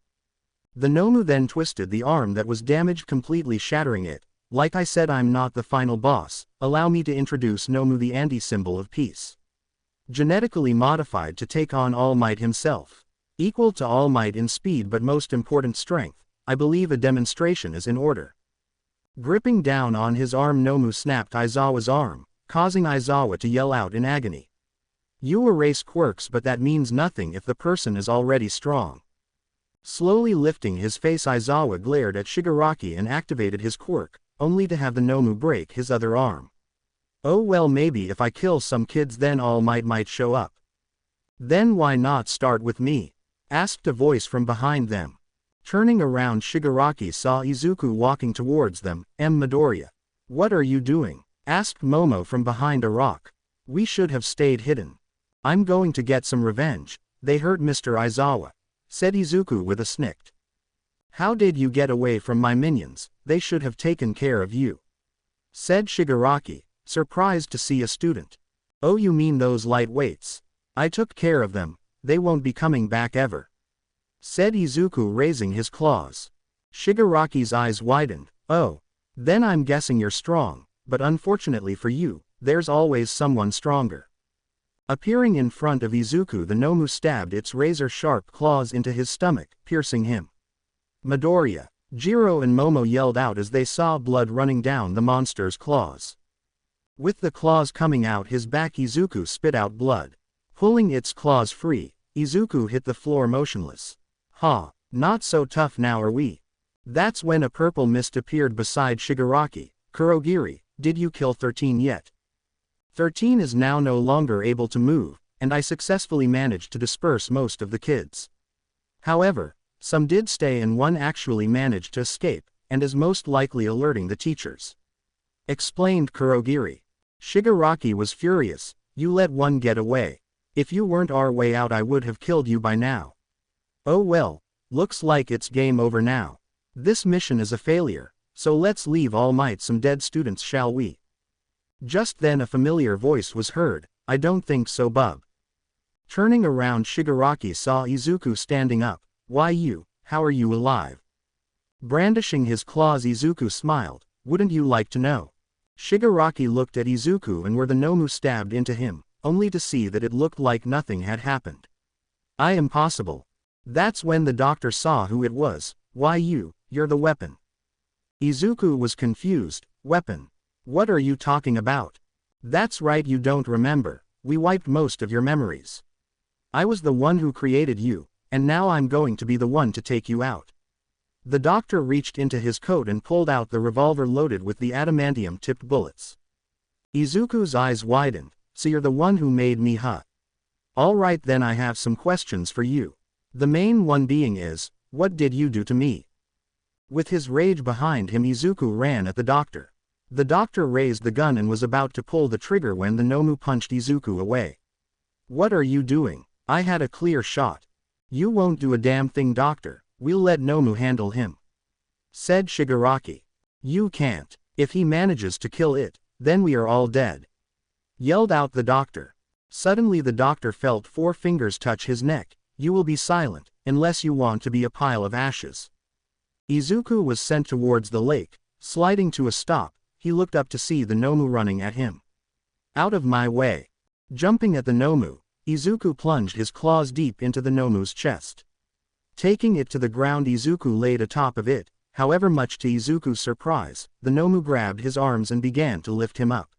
The Nomu then twisted the arm that was damaged, completely shattering it. Like I said, I'm not the final boss. Allow me to introduce Nomu, the anti-symbol of peace. Genetically modified to take on All Might himself. Equal to All Might in speed but most important strength. I believe a demonstration is in order. Gripping down on his arm, Nomu snapped Aizawa's arm, causing Aizawa to yell out in agony. You erase quirks, but that means nothing if the person is already strong. Slowly lifting his face, Aizawa glared at Shigaraki and activated his quirk, only to have the Nomu break his other arm. Oh well, maybe if I kill some kids then All Might show up. Then why not start with me? Asked a voice from behind them. Turning around, Shigaraki saw Izuku walking towards them. Midoriya. What are you doing? Asked Momo from behind a rock. We should have stayed hidden. I'm going to get some revenge. They hurt Mr. Aizawa, said Izuku with a snick. How did you get away from my minions? They should have taken care of you, said Shigaraki, surprised to see a student. Oh, you mean those lightweights? I took care of them. They won't be coming back ever, said Izuku, raising his claws. Shigaraki's eyes widened. Oh, then I'm guessing you're strong, but unfortunately for you, there's always someone stronger. Appearing in front of Izuku, the Nomu stabbed its razor-sharp claws into his stomach, piercing him. Midoriya. Jiro and Momo yelled out as they saw blood running down the monster's claws. With the claws coming out his back, Izuku spit out blood. Pulling its claws free, Izuku hit the floor motionless. Ha, not so tough now, are we? That's when a purple mist appeared beside Shigaraki. Kurogiri, did you kill 13 yet? 13 is now no longer able to move, and I successfully managed to disperse most of the kids. However, some did stay and one actually managed to escape, and is most likely alerting the teachers, explained Kurogiri. Shigaraki was furious. You let one get away. If you weren't our way out, I would have killed you by now. Oh well, looks like it's game over now. This mission is a failure, so let's leave All Might some dead students, shall we? Just then a familiar voice was heard. I don't think so, bub. Turning around, Shigaraki saw Izuku standing up. Why you? How are you alive? Brandishing his claws, Izuku smiled. Wouldn't you like to know? Shigaraki looked at Izuku and where the Nomu stabbed into him, only to see that it looked like nothing had happened. Impossible. That's when the doctor saw who it was. Why you're the weapon. Izuku was confused. Weapon? What are you talking about? That's right, you don't remember. We wiped most of your memories. I was the one who created you, and now I'm going to be the one to take you out. The doctor reached into his coat and pulled out the revolver loaded with the adamantium-tipped bullets. Izuku's eyes widened. So you're the one who made me, huh? All right then, I have some questions for you. The main one being is, what did you do to me? With his rage behind him, Izuku ran at the doctor. The doctor raised the gun and was about to pull the trigger when the Nomu punched Izuku away. What are you doing? I had a clear shot. You won't do a damn thing, doctor. We'll let Nomu handle him, said Shigaraki. You can't. If he manages to kill it, then we are all dead, yelled out the doctor. Suddenly the doctor felt 4 fingers touch his neck. You will be silent, unless you want to be a pile of ashes. Izuku was sent towards the lake. Sliding to a stop, he looked up to see the Nomu running at him. Out of my way. Jumping at the Nomu, Izuku plunged his claws deep into the Nomu's chest. Taking it to the ground, Izuku laid atop of it. However, much to Izuku's surprise, the Nomu grabbed his arms and began to lift him up.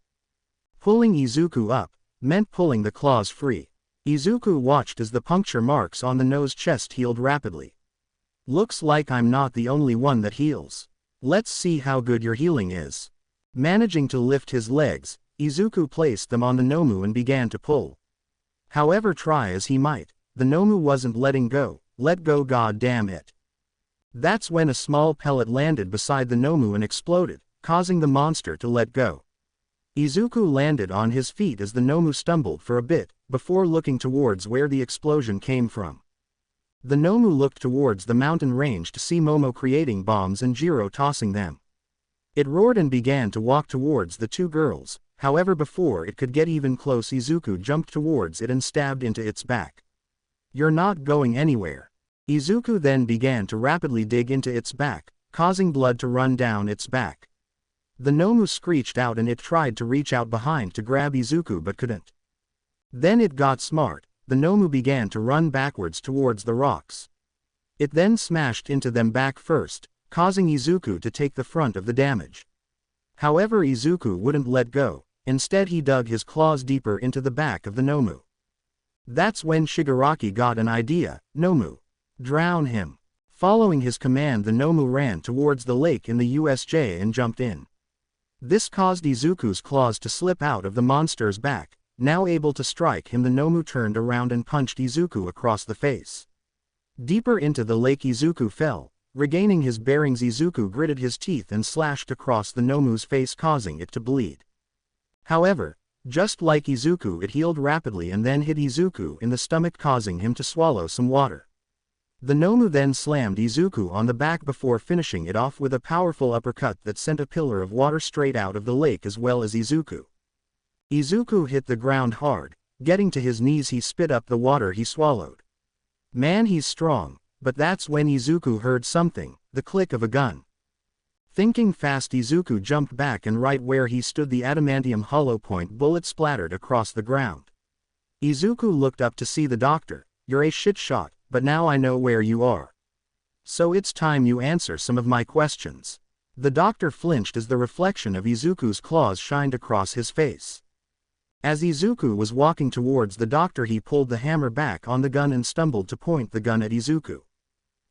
Pulling Izuku up meant pulling the claws free. Izuku watched as the puncture marks on the nose chest healed rapidly. Looks like I'm not the only one that heals. Let's see how good your healing is. Managing to lift his legs, Izuku placed them on the Nomu and began to pull. However, try as he might, the Nomu wasn't letting go. Let go, god damn it. That's when a small pellet landed beside the Nomu and exploded, causing the monster to let go. Izuku landed on his feet as the Nomu stumbled for a bit, before looking towards where the explosion came from. The Nomu looked towards the mountain range to see Momo creating bombs and Jiro tossing them. It roared and began to walk towards the two girls, however before it could get even close Izuku jumped towards it and stabbed into its back. You're not going anywhere. Izuku then began to rapidly dig into its back, causing blood to run down its back. The Nomu screeched out and it tried to reach out behind to grab Izuku but couldn't. Then it got smart, the Nomu began to run backwards towards the rocks. It then smashed into them back first, causing Izuku to take the frunt of the damage. However, Izuku wouldn't let go, instead he dug his claws deeper into the back of the Nomu. That's when Shigaraki got an idea. Nomu, drown him. Following his command, the Nomu ran towards the lake in the USJ and jumped in. This caused Izuku's claws to slip out of the monster's back. Now able to strike him, the Nomu turned around and punched Izuku across the face. Deeper into the lake Izuku fell. Regaining his bearings, Izuku gritted his teeth and slashed across the Nomu's face, causing it to bleed. However, just like Izuku, it healed rapidly and then hit Izuku in the stomach, causing him to swallow some water. The Nomu then slammed Izuku on the back before finishing it off with a powerful uppercut that sent a pillar of water straight out of the lake as well as Izuku. Izuku hit the ground hard. Getting to his knees, he spit up the water he swallowed. Man, he's strong. But that's when Izuku heard something, the click of a gun. Thinking fast, Izuku jumped back and right where he stood the adamantium hollow point bullet splattered across the ground. Izuku looked up to see the doctor. You're a shit shot, but now I know where you are. So it's time you answer some of my questions. The doctor flinched as the reflection of Izuku's claws shined across his face. As Izuku was walking towards the doctor, he pulled the hammer back on the gun and stumbled to point the gun at Izuku.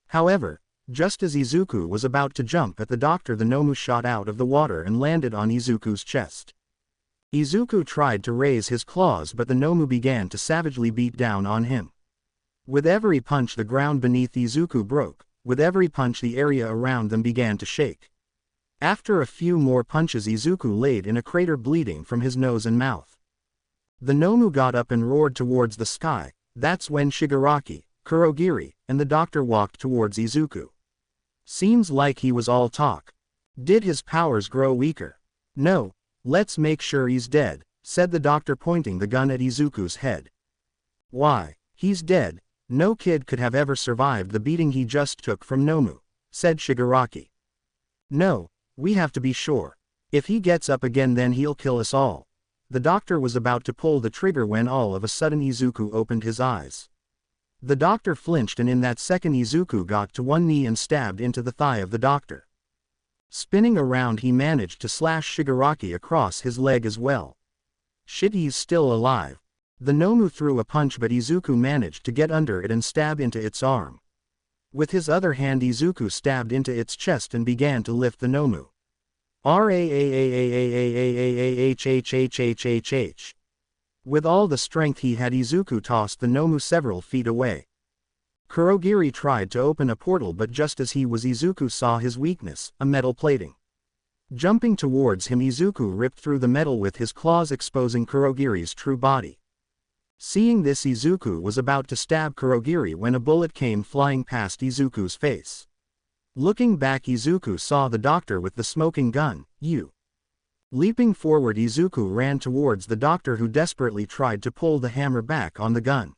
However, just as Izuku was about to jump at the doctor, the Nomu shot out of the water and landed on Izuku's chest. Izuku tried to raise his claws, but the Nomu began to savagely beat down on him. With every punch, the ground beneath Izuku broke. With every punch, the area around them began to shake. After a few more punches, Izuku laid in a crater, bleeding from his nose and mouth. The Nomu got up and roared towards the sky. That's when Shigaraki, Kurogiri, and the doctor walked towards Izuku. Seems like he was all talk. Did his powers grow weaker? No, let's make sure he's dead, said the doctor, pointing the gun at Izuku's head. Why, he's dead. No kid could have ever survived the beating he just took from Nomu, said Shigaraki. No, we have to be sure. If he gets up again, then he'll kill us all. The doctor was about to pull the trigger when all of a sudden Izuku opened his eyes. The doctor flinched, and in that second Izuku got to one knee and stabbed into the thigh of the doctor. Spinning around, he managed to slash Shigaraki across his leg as well. Shit, he's still alive. The Nomu threw a punch, but Izuku managed to get under it and stab into its arm. With his other hand, Izuku stabbed into its chest and began to lift the Nomu. R-A-A-A-A-A-A-A-H-H-H-H-H-H. With all the strength he had, Izuku tossed the Nomu several feet away. Kurogiri tried to open a portal, but just as he was, Izuku saw his weakness, a metal plating. Jumping towards him, Izuku ripped through the metal with his claws, exposing Kurogiri's true body. Seeing this, Izuku was about to stab Kurogiri when a bullet came flying past Izuku's face. Looking back, Izuku saw the doctor with the smoking gun. Leaping forward, Izuku ran towards the doctor, who desperately tried to pull the hammer back on the gun.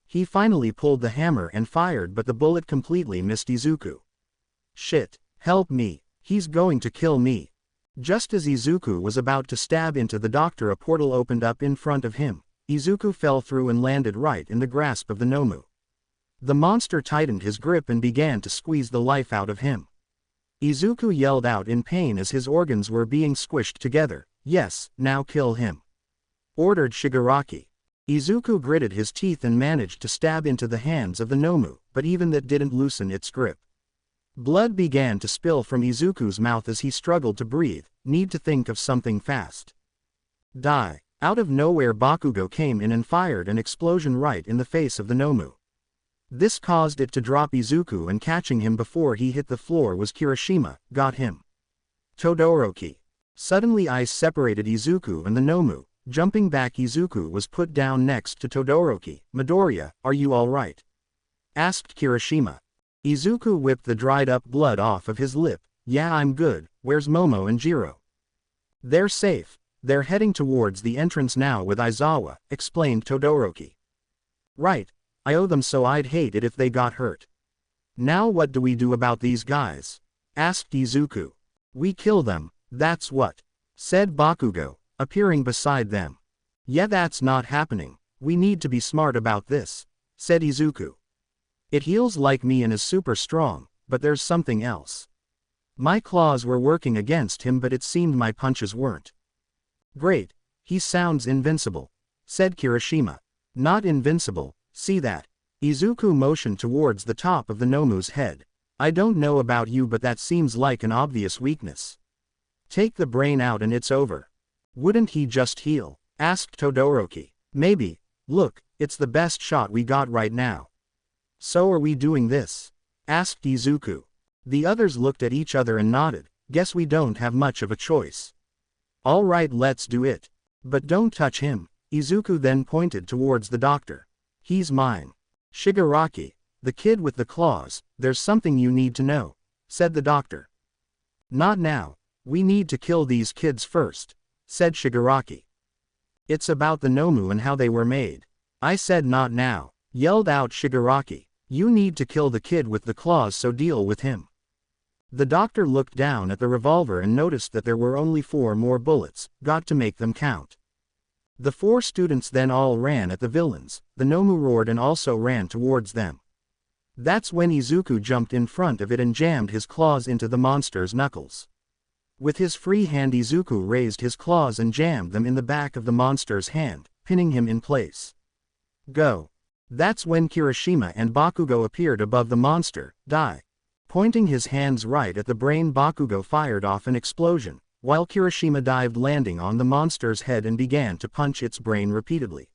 He finally pulled the hammer and fired, but the bullet completely missed Izuku. Shit, help me, he's going to kill me. Just as Izuku was about to stab into the doctor, a portal opened up in front of him. Izuku fell through and landed right in the grasp of the Nomu. The monster tightened his grip and began to squeeze the life out of him. Izuku yelled out in pain as his organs were being squished together. Yes, now kill him, ordered Shigaraki. Izuku gritted his teeth and managed to stab into the hands of the Nomu, but even that didn't loosen its grip. Blood began to spill from Izuku's mouth as he struggled to breathe. Need to think of something fast. Die. Out of nowhere Bakugo came in and fired an explosion right in the face of the Nomu. This caused it to drop Izuku, and catching him before he hit the floor was Kirishima, got him. Todoroki. Suddenly ice separated Izuku and the Nomu. Jumping back, Izuku was put down next to Todoroki. Midoriya, are you alright? Asked Kirishima. Izuku whipped the dried up blood off of his lip. Yeah, I'm good. Where's Momo and Jiro? They're safe. They're heading towards the entrance now with Aizawa, explained Todoroki. Right. I owe them, so I'd hate it if they got hurt. Now what do we do about these guys? Asked Izuku. We kill them, that's what. Said Bakugo, appearing beside them. Yeah, that's not happening. We need to be smart about this, said Izuku. It heals like me and is super strong, but there's something else. My claws were working against him, but it seemed my punches weren't. Great. He sounds invincible, said Kirishima. Not invincible, see that? Izuku motioned towards the top of the Nomu's head. I don't know about you, but that seems like an obvious weakness. Take the brain out and it's over. Wouldn't he just heal? Asked Todoroki. Maybe. Look, it's the best shot we got right now. So are we doing this? Asked Izuku. The others looked at each other and nodded. Guess we don't have much of a choice. Alright, let's do it. But don't touch him. Izuku then pointed towards the doctor. He's mine. Shigaraki, the kid with the claws, there's something you need to know, said the doctor. Not now. We need to kill these kids first, said Shigaraki. It's about the Nomu and how they were made. I said not now, yelled out Shigaraki. You need to kill the kid with the claws, so deal with him. The doctor looked down at the revolver and noticed that there were only 4 more bullets, got to make them count. The 4 students then all ran at the villains. The Nomu roared and also ran towards them. That's when Izuku jumped in front of it and jammed his claws into the monster's knuckles. With his free hand, Izuku raised his claws and jammed them in the back of the monster's hand, pinning him in place. Go. That's when Kirishima and Bakugo appeared above the monster. Die. Pointing his hands right at the brain, Bakugo fired off an explosion, while Kirishima dived, landing on the monster's head, and began to punch its brain repeatedly.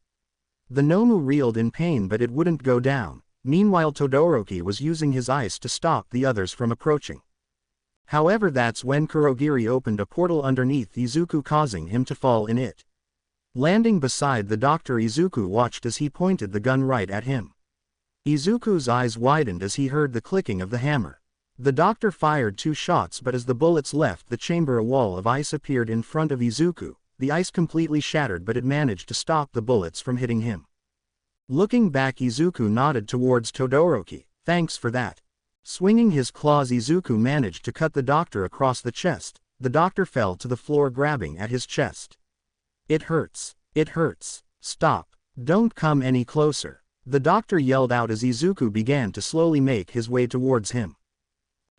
The Nomu reeled in pain, but it wouldn't go down. Meanwhile, Todoroki was using his ice to stop the others from approaching. However, that's when Kurogiri opened a portal underneath Izuku, causing him to fall in it. Landing beside the doctor, Izuku watched as he pointed the gun right at him. Izuku's eyes widened as he heard the clicking of the hammer. The doctor fired 2 shots, but as the bullets left the chamber, a wall of ice appeared in front of Izuku. The ice completely shattered, but it managed to stop the bullets from hitting him. Looking back, Izuku nodded towards Todoroki. Thanks for that. Swinging his claws, Izuku managed to cut the doctor across the chest. The doctor fell to the floor, grabbing at his chest. It hurts. It hurts. Stop. Don't come any closer. The doctor yelled out as Izuku began to slowly make his way towards him.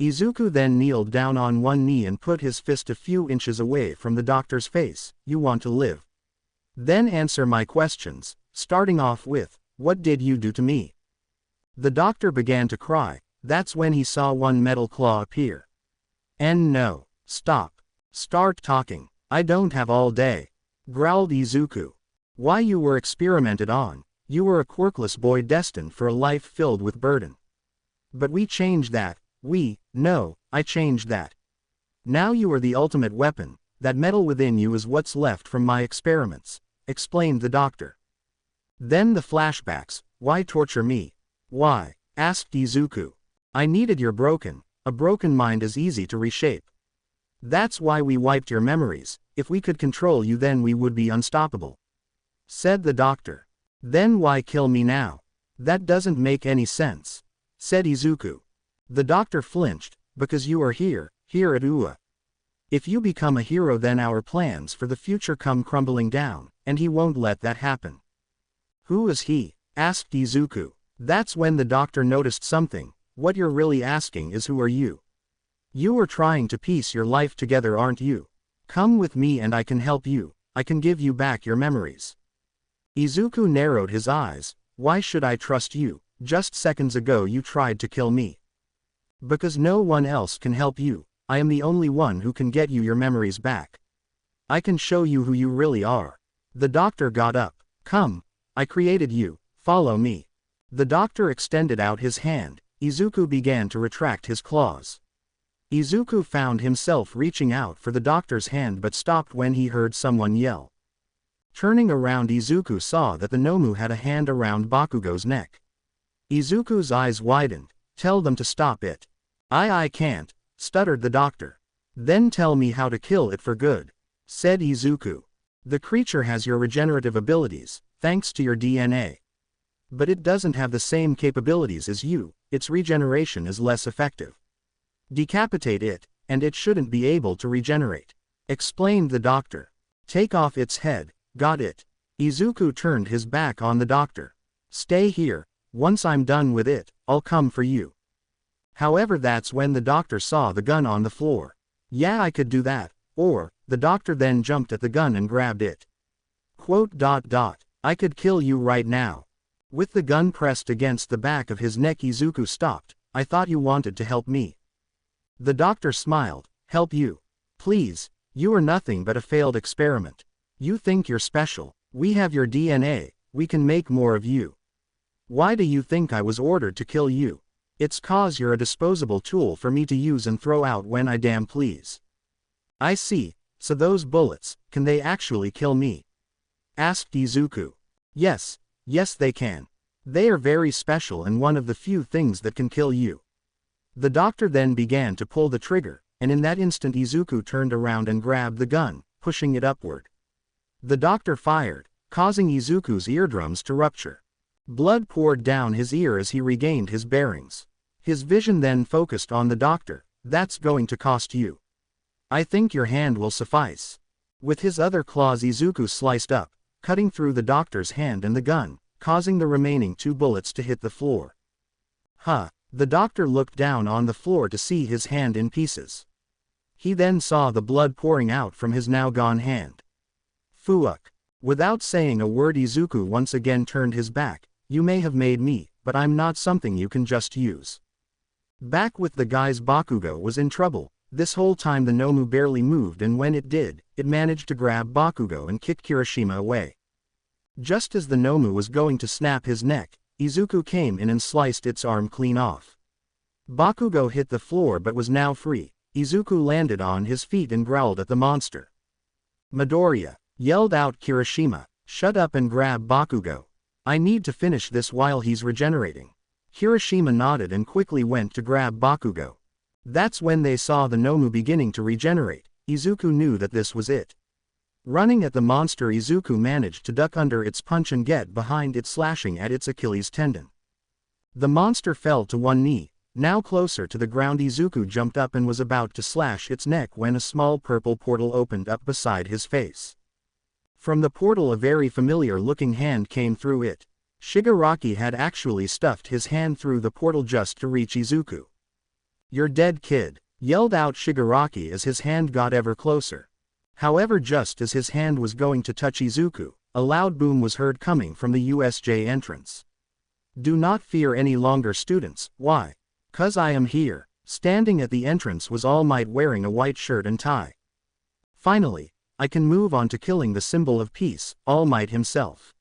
Izuku then kneeled down on one knee and put his fist a few inches away from the doctor's face. You want to live? Then answer my questions, starting off with, what did you do to me? The doctor began to cry. That's when he saw one metal claw appear. And no. Stop. Start talking. I don't have all day. Growled Izuku. Why, you were experimented on. You were a quirkless boy destined for a life filled with burden. But we changed that. No, I changed that. Now you are the ultimate weapon. That metal within you is what's left from my experiments, explained the doctor. Then the flashbacks. Why torture me? Why? Asked Izuku. I needed your a broken mind is easy to reshape. That's why we wiped your memories. If we could control you, then we would be unstoppable, said the doctor. Then why kill me now? That doesn't make any sense, said Izuku. The doctor flinched. Because you are here at Ua. If you become a hero, then our plans for the future come crumbling down, and he won't let that happen. Who is he? Asked Izuku. That's when the doctor noticed something. What you're really asking is, who are you? You are trying to piece your life together, aren't you? Come with me and I can help you. I can give you back your memories. Izuku narrowed his eyes. Why should I trust you? Just seconds ago you tried to kill me. Because no one else can help you. I am the only one who can get you your memories back. I can show you who you really are. The doctor got up. Come. I created you, follow me. The doctor extended out his hand. Izuku began to retract his claws. Izuku found himself reaching out for the doctor's hand but stopped when he heard someone yell. Turning around, Izuku saw that the Nomu had a hand around Bakugo's neck. Izuku's eyes widened. Tell them to stop it. I can't, stuttered the doctor. Then tell me how to kill it for good, said Izuku. The creature has your regenerative abilities, thanks to your DNA. But it doesn't have the same capabilities as you, its regeneration is less effective. Decapitate it, and it shouldn't be able to regenerate, explained the doctor. Take off its head, got it. Izuku turned his back on the doctor. Stay here, once I'm done with it, I'll come for you. However, that's when the doctor saw the gun on the floor. Yeah, I could do that, or, the doctor then jumped at the gun and grabbed it. I could kill you right now. With the gun pressed against the back of his neck, Izuku stopped. I thought you wanted to help me. The doctor smiled. Help you? Please, you are nothing but a failed experiment. You think you're special. We have your DNA, we can make more of you. Why do you think I was ordered to kill you? It's cause you're a disposable tool for me to use and throw out when I damn please. I see, so those bullets, can they actually kill me? Asked Izuku. Yes they can. They are very special and one of the few things that can kill you. The doctor then began to pull the trigger, and in that instant Izuku turned around and grabbed the gun, pushing it upward. The doctor fired, causing Izuku's eardrums to rupture. Blood poured down his ear as he regained his bearings. His vision then focused on the doctor. That's going to cost you. I think your hand will suffice. With his other claws, Izuku sliced up, cutting through the doctor's hand and the gun, causing the remaining 2 bullets to hit the floor. The doctor looked down on the floor to see his hand in pieces. He then saw the blood pouring out from his now gone hand. Fuck. Without saying a word, Izuku once again turned his back. You may have made me, but I'm not something you can just use. Back with the guys, Bakugo was in trouble. This whole time the Nomu barely moved, and when it did, it managed to grab Bakugo and kick Kirishima away. Just as the Nomu was going to snap his neck, Izuku came in and sliced its arm clean off. Bakugo hit the floor but was now free. Izuku landed on his feet and growled at the monster. Midoriya, yelled out Kirishima, shut up and grab Bakugo. I need to finish this while he's regenerating. Kirishima nodded and quickly went to grab Bakugo. That's when they saw the Nomu beginning to regenerate. Izuku knew that this was it. Running at the monster, Izuku managed to duck under its punch and get behind it, slashing at its Achilles tendon. The monster fell to one knee. Now closer to the ground, Izuku jumped up and was about to slash its neck when a small purple portal opened up beside his face. From the portal a very familiar-looking hand came through it. Shigaraki had actually stuffed his hand through the portal just to reach Izuku. You're dead, kid, yelled out Shigaraki as his hand got ever closer. However, just as his hand was going to touch Izuku, a loud boom was heard coming from the USJ entrance. Do not fear any longer, students. Why? 'Cause I am here. Standing at the entrance was All Might wearing a white shirt and tie. Finally, I can move on to killing the symbol of peace, All Might himself,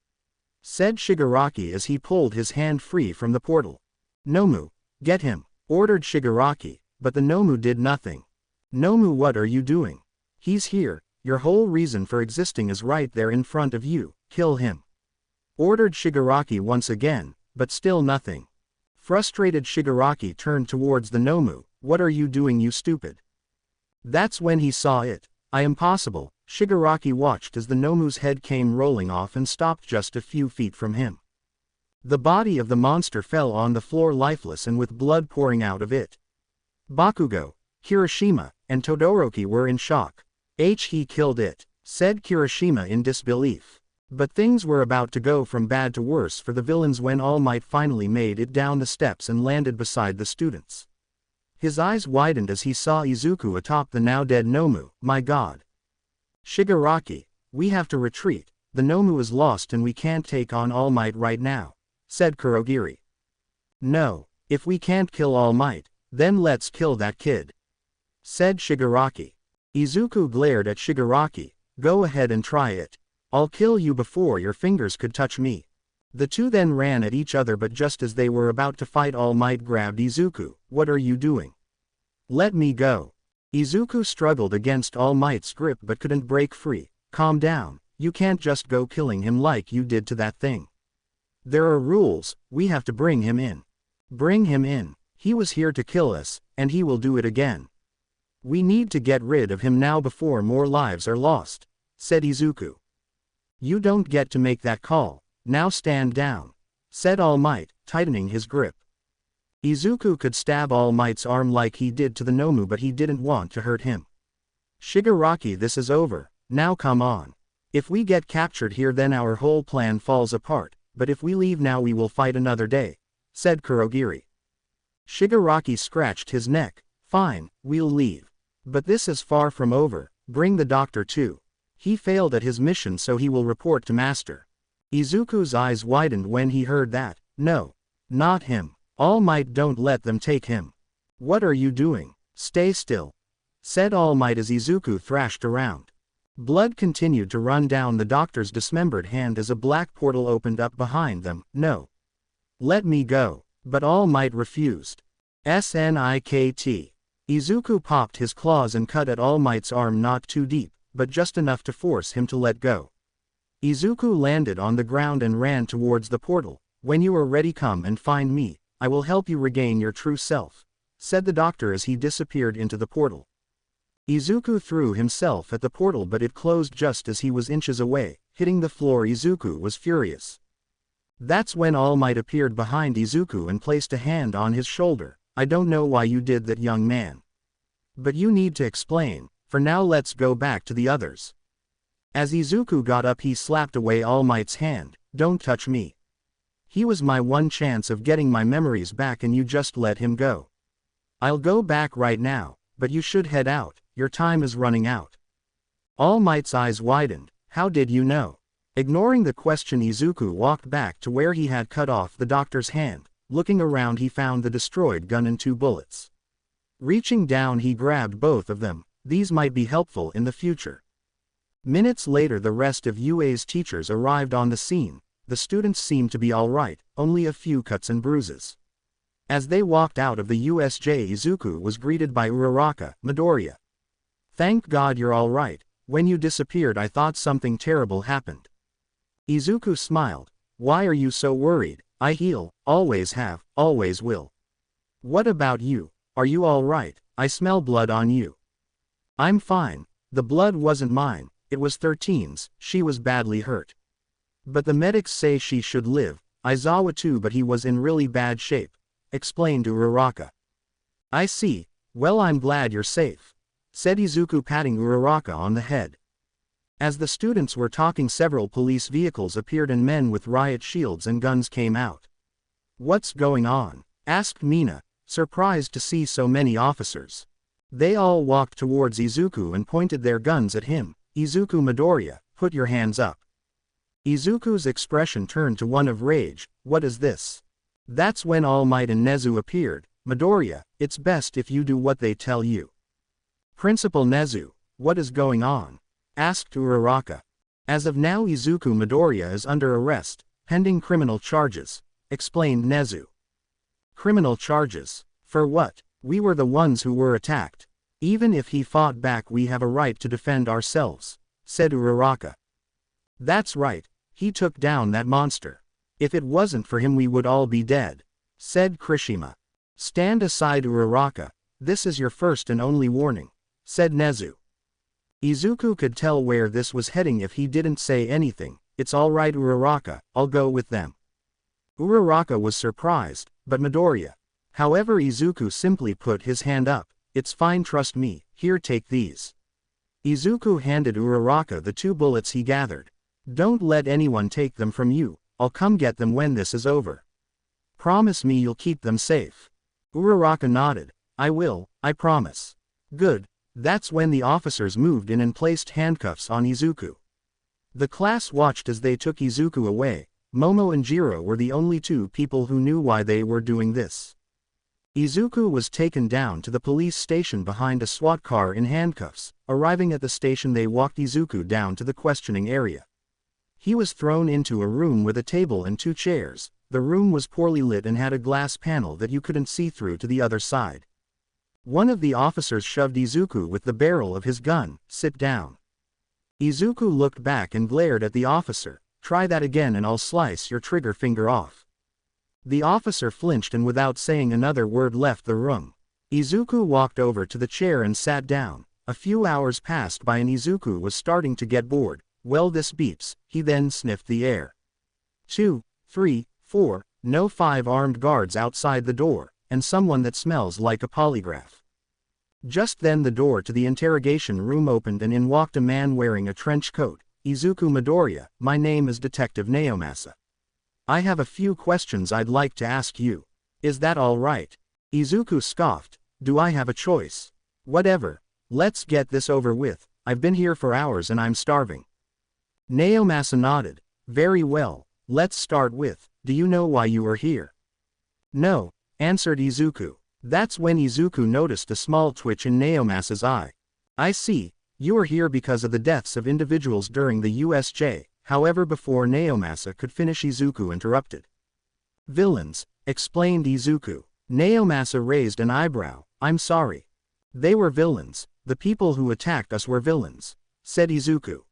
said Shigaraki as he pulled his hand free from the portal. Nomu, get him, ordered Shigaraki, but the Nomu did nothing. Nomu, what are you doing? He's here, your whole reason for existing is right there in front of you, kill him, ordered Shigaraki once again, but still nothing. Frustrated, Shigaraki turned towards the Nomu. What are you doing, you stupid? That's when he saw it. I am possible. Shigaraki watched as the Nomu's head came rolling off and stopped just a few feet from him. The body of the monster fell on the floor lifeless and with blood pouring out of it. Bakugo, Kirishima, and Todoroki were in shock. He killed it, said Kirishima in disbelief. But things were about to go from bad to worse for the villains when All Might finally made it down the steps and landed beside the students. His eyes widened as he saw Izuku atop the now dead Nomu. My god. Shigaraki, we have to retreat. The Nomu is lost and we can't take on All Might right now, said Kurogiri. No, if we can't kill All Might, then let's kill that kid, said Shigaraki. Izuku glared at Shigaraki. Go ahead and try it. I'll kill you before your fingers could touch me. The two then ran at each other, but just as they were about to fight, All Might grabbed Izuku. What are you doing? Let me go. Izuku struggled against All Might's grip but couldn't break free. Calm down, you can't just go killing him like you did to that thing. There are rules, we have to bring him in. Bring him in. He was here to kill us, and he will do it again. We need to get rid of him now before more lives are lost, said Izuku. You don't get to make that call. Now stand down, said All Might, tightening his grip. Izuku could stab All Might's arm like he did to the Nomu, but he didn't want to hurt him. Shigaraki, this is over, now come on. If we get captured here then our whole plan falls apart, but if we leave now we will fight another day, said Kurogiri. Shigaraki scratched his neck. Fine, we'll leave. But this is far from over, bring the doctor too. He failed at his mission so he will report to Master. Izuku's eyes widened when he heard that. No. Not him. All Might, don't let them take him. What are you doing? Stay still, said All Might as Izuku thrashed around. Blood continued to run down the doctor's dismembered hand as a black portal opened up behind them. No. Let me go. But All Might refused. Snikt. Izuku popped his claws and cut at All Might's arm, not too deep, but just enough to force him to let go. Izuku landed on the ground and ran towards the portal. When you are ready, come and find me. I will help you regain your true self, said the doctor as he disappeared into the portal. Izuku threw himself at the portal, but it closed just as he was inches away, hitting the floor. Izuku was furious. That's when All Might appeared behind Izuku and placed a hand on his shoulder. I don't know why you did that, young man. But you need to explain. For now let's go back to the others. As Izuku got up he slapped away All Might's hand. Don't touch me. He was my one chance of getting my memories back and you just let him go. I'll go back right now, but you should head out, your time is running out. All Might's eyes widened. How did you know? Ignoring the question, Izuku walked back to where he had cut off the doctor's hand. Looking around he found the destroyed gun and 2 bullets. Reaching down he grabbed both of them. These might be helpful in the future. Minutes later the rest of UA's teachers arrived on the scene. The students seemed to be alright, only a few cuts and bruises. As they walked out of the USJ, Izuku was greeted by Uraraka. Midoriya. Thank God you're alright. When you disappeared I thought something terrible happened. Izuku smiled. Why are you so worried? I heal, always have, always will. What about you? Are you alright? I smell blood on you. I'm fine. The blood wasn't mine, it was 13's, she was badly hurt. But the medics say she should live. Aizawa too, but he was in really bad shape, explained Uraraka. I see. Well, I'm glad you're safe, said Izuku, patting Uraraka on the head. As the students were talking, several police vehicles appeared and men with riot shields and guns came out. What's going on? Asked Mina, surprised to see so many officers. They all walked towards Izuku and pointed their guns at him. Izuku, Midoriya, put your hands up. Izuku's expression turned to one of rage. What is this? That's when All Might and Nezu appeared. Midoriya, it's best if you do what they tell you. Principal Nezu, what is going on? Asked Uraraka. As of now Izuku Midoriya is under arrest, pending criminal charges, explained Nezu. Criminal charges? For what? We were the ones who were attacked. Even if he fought back we have a right to defend ourselves, said Uraraka. That's right, he took down that monster. If it wasn't for him we would all be dead, said Kirishima. Stand aside, Uraraka, this is your first and only warning, said Nezu. Izuku could tell where this was heading if he didn't say anything. It's alright Uraraka, I'll go with them. Uraraka was surprised, but Midoriya. However, Izuku simply put his hand up. It's fine, trust me, here, take these. Izuku handed Uraraka the 2 bullets he gathered. Don't let anyone take them from you, I'll come get them when this is over. Promise me you'll keep them safe. Uraraka nodded. I will, I promise. Good. That's when the officers moved in and placed handcuffs on Izuku. The class watched as they took Izuku away. Momo and Jiro were the only 2 people who knew why they were doing this. Izuku was taken down to the police station behind a SWAT car in handcuffs. Arriving at the station they walked Izuku down to the questioning area. He was thrown into a room with a table and 2 chairs. The room was poorly lit and had a glass panel that you couldn't see through to the other side. One of the officers shoved Izuku with the barrel of his gun. "Sit down." Izuku looked back and glared at the officer. "Try that again and I'll slice your trigger finger off." The officer flinched and without saying another word left the room. Izuku walked over to the chair and sat down. A few hours passed by and Izuku was starting to get bored. "Well, this beeps," he then sniffed the air. 2, 3, 4, no 5 armed guards outside the door, and someone that smells like a polygraph. Just then the door to the interrogation room opened and in walked a man wearing a trench coat. "Izuku Midoriya, my name is Detective Naomasa. I have a few questions I'd like to ask you. Is that all right?" Izuku scoffed. "Do I have a choice? Whatever. Let's get this over with. I've been here for hours and I'm starving." Naomasa nodded. "Very well, let's start with, do you know why you are here?" "No," answered Izuku. That's when Izuku noticed a small twitch in Naomasa's eye. "I see, you are here because of the deaths of individuals during the USJ." However, before Naomasa could finish, Izuku interrupted. "Villains," explained Izuku. Naomasa raised an eyebrow. "I'm sorry. They were villains. The people who attacked us were villains," said Izuku.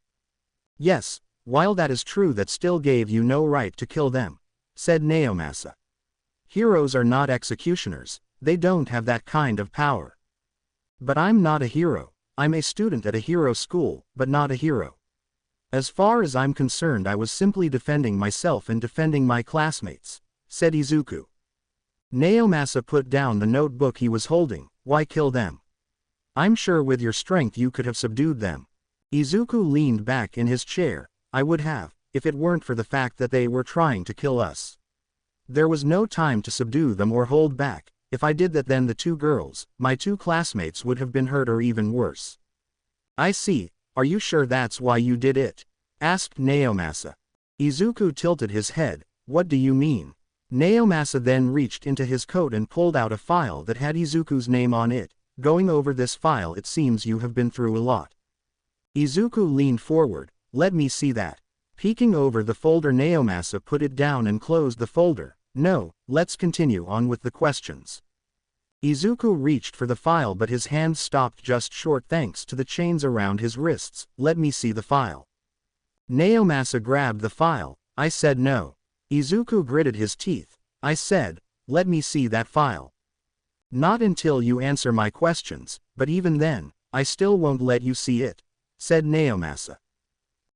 "Yes, while that is true, that still gave you no right to kill them," said Naomasa. "Heroes are not executioners, they don't have that kind of power." "But I'm not a hero. I'm a student at a hero school, but not a hero. As far as I'm concerned, I was simply defending myself and defending my classmates," said Izuku. Naomasa put down the notebook he was holding. "Why kill them? I'm sure with your strength you could have subdued them." Izuku leaned back in his chair. "I would have, if it weren't for the fact that they were trying to kill us. There was no time to subdue them or hold back. If I did that, then the 2 girls, my 2 classmates, would have been hurt or even worse." "I see. Are you sure that's why you did it?" asked Naomasa. Izuku tilted his head. "What do you mean?" Naomasa then reached into his coat and pulled out a file that had Izuku's name on it. "Going over this file, it seems you have been through a lot." Izuku leaned forward. "Let me see that." Peeking over the folder, Naomasa put it down and closed the folder. "No, let's continue on with the questions." Izuku reached for the file, but his hand stopped just short thanks to the chains around his wrists. "Let me see the file." Naomasa grabbed the file. "I said no." Izuku gritted his teeth. "I said, let me see that file." "Not until you answer my questions, but even then, I still won't let you see it," said Naomasa.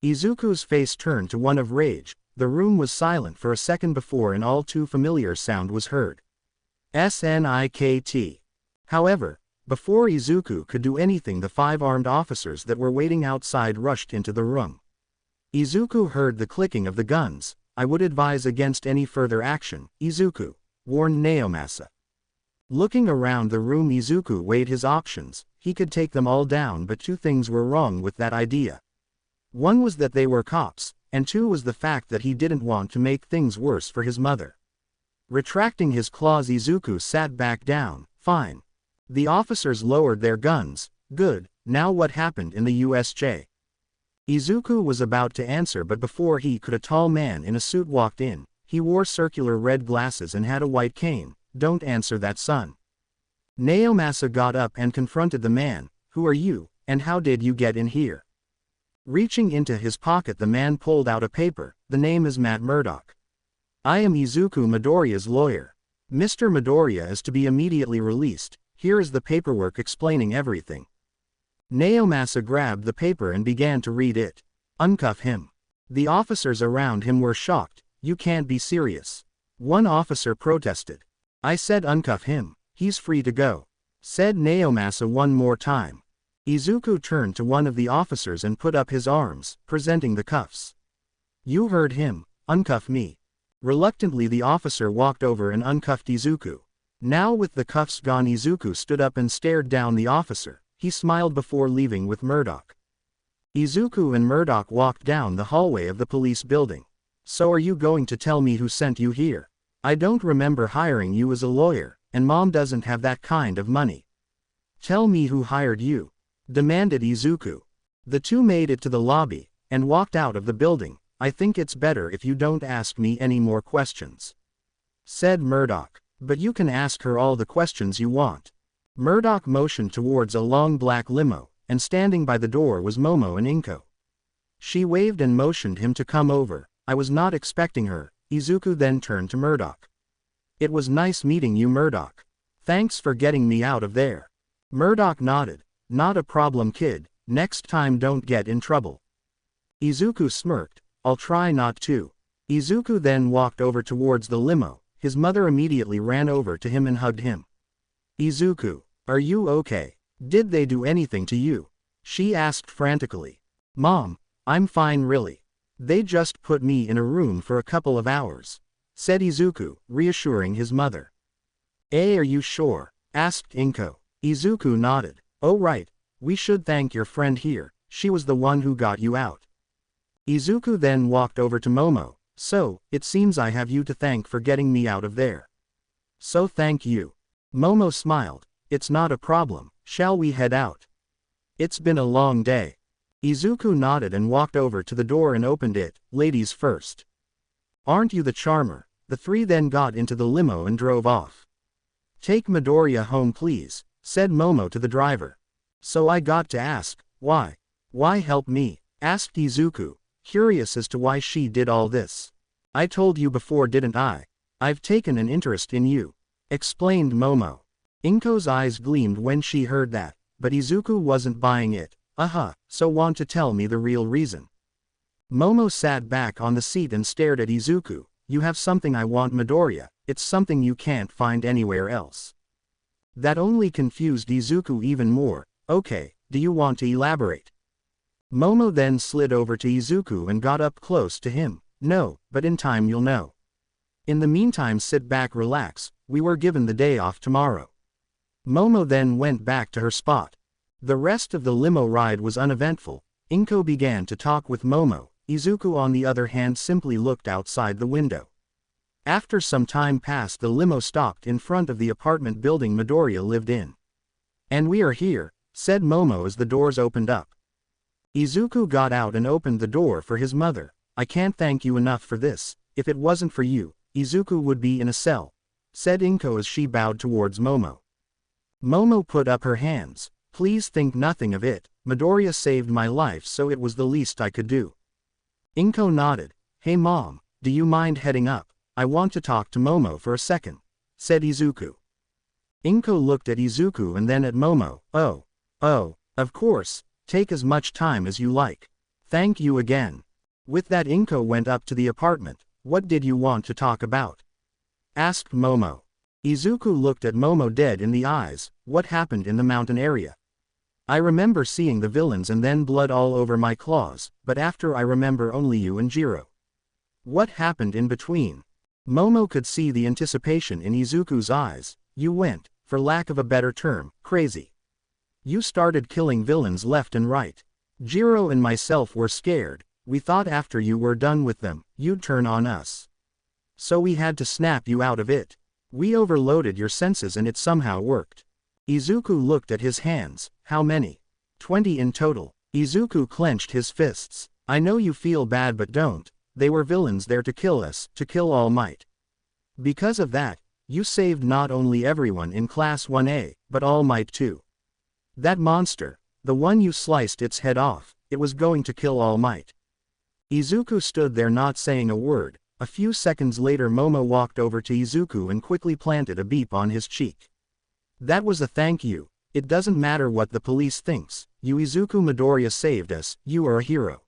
Izuku's face turned to one of rage. The room was silent for a second before an all too familiar sound was heard. Snikt. However, before Izuku could do anything, the 5 armed officers that were waiting outside rushed into the room. Izuku heard the clicking of the guns. "I would advise against any further action, Izuku," warned Naomasa. Looking around the room, Izuku weighed his options. He could take them all down, but 2 things were wrong with that idea. One was that they were cops, and 2 was the fact that he didn't want to make things worse for his mother. Retracting his claws, Izuku sat back down. "Fine." The officers lowered their guns. "Good, now what happened in the USJ?" Izuku was about to answer, but before he could, a tall man in a suit walked in. He wore circular red glasses and had a white cane. "Don't answer that, son." Naomasa got up and confronted the man. "Who are you, and how did you get in here?" Reaching into his pocket, the man pulled out a paper. "The name is Matt Murdock. I am Izuku Midoriya's lawyer. Mr. Midoriya is to be immediately released. Here is the paperwork explaining everything." Naomasa grabbed the paper and began to read it. "Uncuff him." The officers around him were shocked. "You can't be serious." One officer protested. "I said uncuff him. He's free to go," said Naomasa one more time. Izuku turned to one of the officers and put up his arms, presenting the cuffs. "You heard him. Uncuff me." Reluctantly, the officer walked over and uncuffed Izuku. Now with the cuffs gone, Izuku stood up and stared down the officer. He smiled before leaving with Murdock. Izuku and Murdock walked down the hallway of the police building. "So are you going to tell me who sent you here? I don't remember hiring you as a lawyer, and Mom doesn't have that kind of money. Tell me who hired you," demanded Izuku. The 2 made it to the lobby, and walked out of the building. I think it's better if you don't ask me any more questions," said Murdoch. "But you can ask her all the questions you want." Murdoch motioned towards a long black limo, and standing by the door was Momo and Inko. She waved and motioned him to come over. "I was not expecting her." Izuku then turned to Murdoch. "It was nice meeting you, Murdoch. Thanks for getting me out of there." Murdoch nodded. "Not a problem, kid. Next time don't get in trouble." Izuku smirked. "I'll try not to." Izuku then walked over towards the limo. His mother immediately ran over to him and hugged him. "Izuku, are you okay? Did they do anything to you?" she asked frantically. "Mom, I'm fine really. They just put me in a room for a couple of hours," said Izuku, reassuring his mother. Are you sure?" asked Inko. Izuku nodded. "Oh right, we should thank your friend here, she was the one who got you out." Izuku then walked over to Momo. "So, it seems I have you to thank for getting me out of there." "So thank you." Momo smiled. "It's not a problem, shall we head out? It's been a long day." Izuku nodded and walked over to the door and opened it. "Ladies first." "Aren't you the charmer?" The three then got into the limo and drove off. "Take Midoriya home please," said Momo to the driver. "So I got to ask, why? Why help me?" asked Izuku, curious as to why she did all this. "I told you before, didn't I? I've taken an interest in you," explained Momo. Inko's eyes gleamed when she heard that, but Izuku wasn't buying it. So want to tell me the real reason?" Momo sat back on the seat and stared at Izuku. "You have something I want, Midoriya, it's something you can't find anywhere else." That only confused Izuku even more. "Okay, do you want to elaborate?" Momo then slid over to Izuku and got up close to him. "No, but in time you'll know. In the meantime sit back, relax, we were given the day off tomorrow." Momo then went back to her spot. The rest of the limo ride was uneventful. Inko began to talk with Momo. Izuku on the other hand simply looked outside the window. After some time passed, the limo stopped in front of the apartment building Midoriya lived in. "And we are here," said Momo as the doors opened up. Izuku got out and opened the door for his mother. "I can't thank you enough for this. If it wasn't for you, Izuku would be in a cell," said Inko as she bowed towards Momo. Momo put up her hands. "Please think nothing of it. Midoriya saved my life, so it was the least I could do." Inko nodded. "Hey mom, do you mind heading up? I want to talk to Momo for a second," said Izuku. Inko looked at Izuku and then at Momo. Oh, of course, take as much time as you like. Thank you again." With that, Inko went up to the apartment. "What did you want to talk about?" asked Momo. Izuku looked at Momo dead in the eyes. "What happened in the mountain area? I remember seeing the villains and then blood all over my claws, but after I remember only you and Jiro. What happened in between?" Momo could see the anticipation in Izuku's eyes. "You went, for lack of a better term, crazy. You started killing villains left and right. Jiro and myself were scared. We thought after you were done with them, you'd turn on us. So we had to snap you out of it. We overloaded your senses and it somehow worked." Izuku looked at his hands. "How many?" 20 in total. Izuku clenched his fists. "I know you feel bad, but don't. They were villains there to kill us, to kill All Might. Because of that, you saved not only everyone in Class 1A, but All Might too. That monster, the one you sliced its head off, it was going to kill All Might." Izuku stood there not saying a word. A few seconds later, Momo walked over to Izuku and quickly planted a beep on his cheek. "That was a thank you. It doesn't matter what the police thinks. You Izuku Midoriya saved us, you are a hero."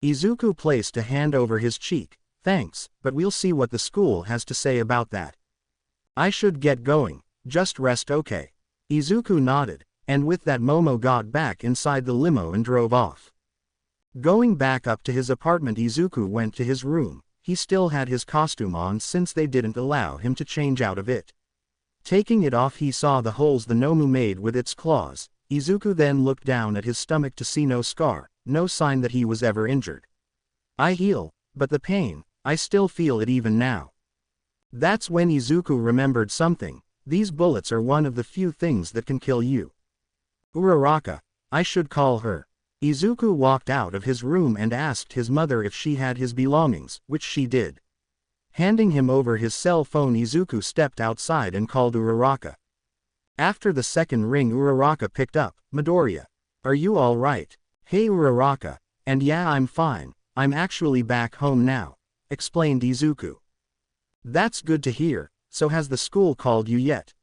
Izuku placed a hand over his cheek. "Thanks, but we'll see what the school has to say about that. I should get going. Just rest, okay?" Izuku nodded, and with that Momo got back inside the limo and drove off. Going back up to his apartment, Izuku went to his room. He still had his costume on since they didn't allow him to change out of it. Taking it off, he saw the holes the Nomu made with its claws. Izuku then looked down at his stomach to see no scar, no sign that he was ever injured. "I heal, but the pain, I still feel it even now." That's when Izuku remembered something. These bullets are one of the few things that can kill you. Uraraka, I should call her. Izuku walked out of his room and asked his mother if she had his belongings, which she did. Handing him over his cell phone, Izuku stepped outside and called Uraraka. After the second ring, Uraraka picked up. "Midoriya. Are you alright?" "Hey Uraraka. And yeah, I'm fine. I'm actually back home now," explained Izuku. "That's good to hear. So has the school called you yet?"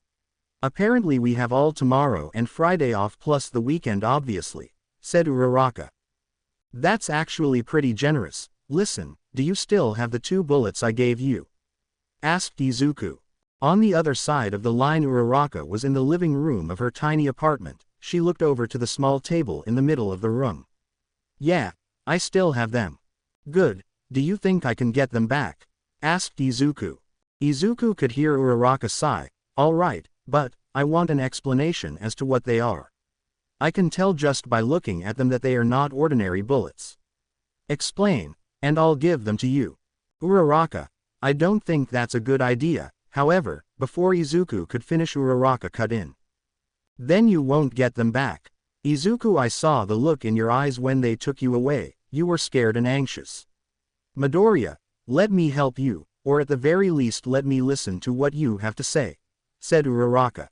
"Apparently we have all tomorrow and Friday off plus the weekend obviously," said Uraraka. "That's actually pretty generous. Listen, do you still have the 2 bullets I gave you?" asked Izuku. On the other side of the line, Uraraka was in the living room of her tiny apartment. She looked over to the small table in the middle of the room. "Yeah, I still have them." "Good. Do you think I can get them back?" asked Izuku. Izuku could hear Uraraka sigh. "Alright, but I want an explanation as to what they are. I can tell just by looking at them that they are not ordinary bullets. Explain, and I'll give them to you." "Uraraka, I don't think that's a good idea." However, before Izuku could finish, Uraraka cut in. "Then you won't get them back. Izuku, I saw the look in your eyes when they took you away. You were scared and anxious. Midoriya, let me help you, or at the very least let me listen to what you have to say," said Uraraka.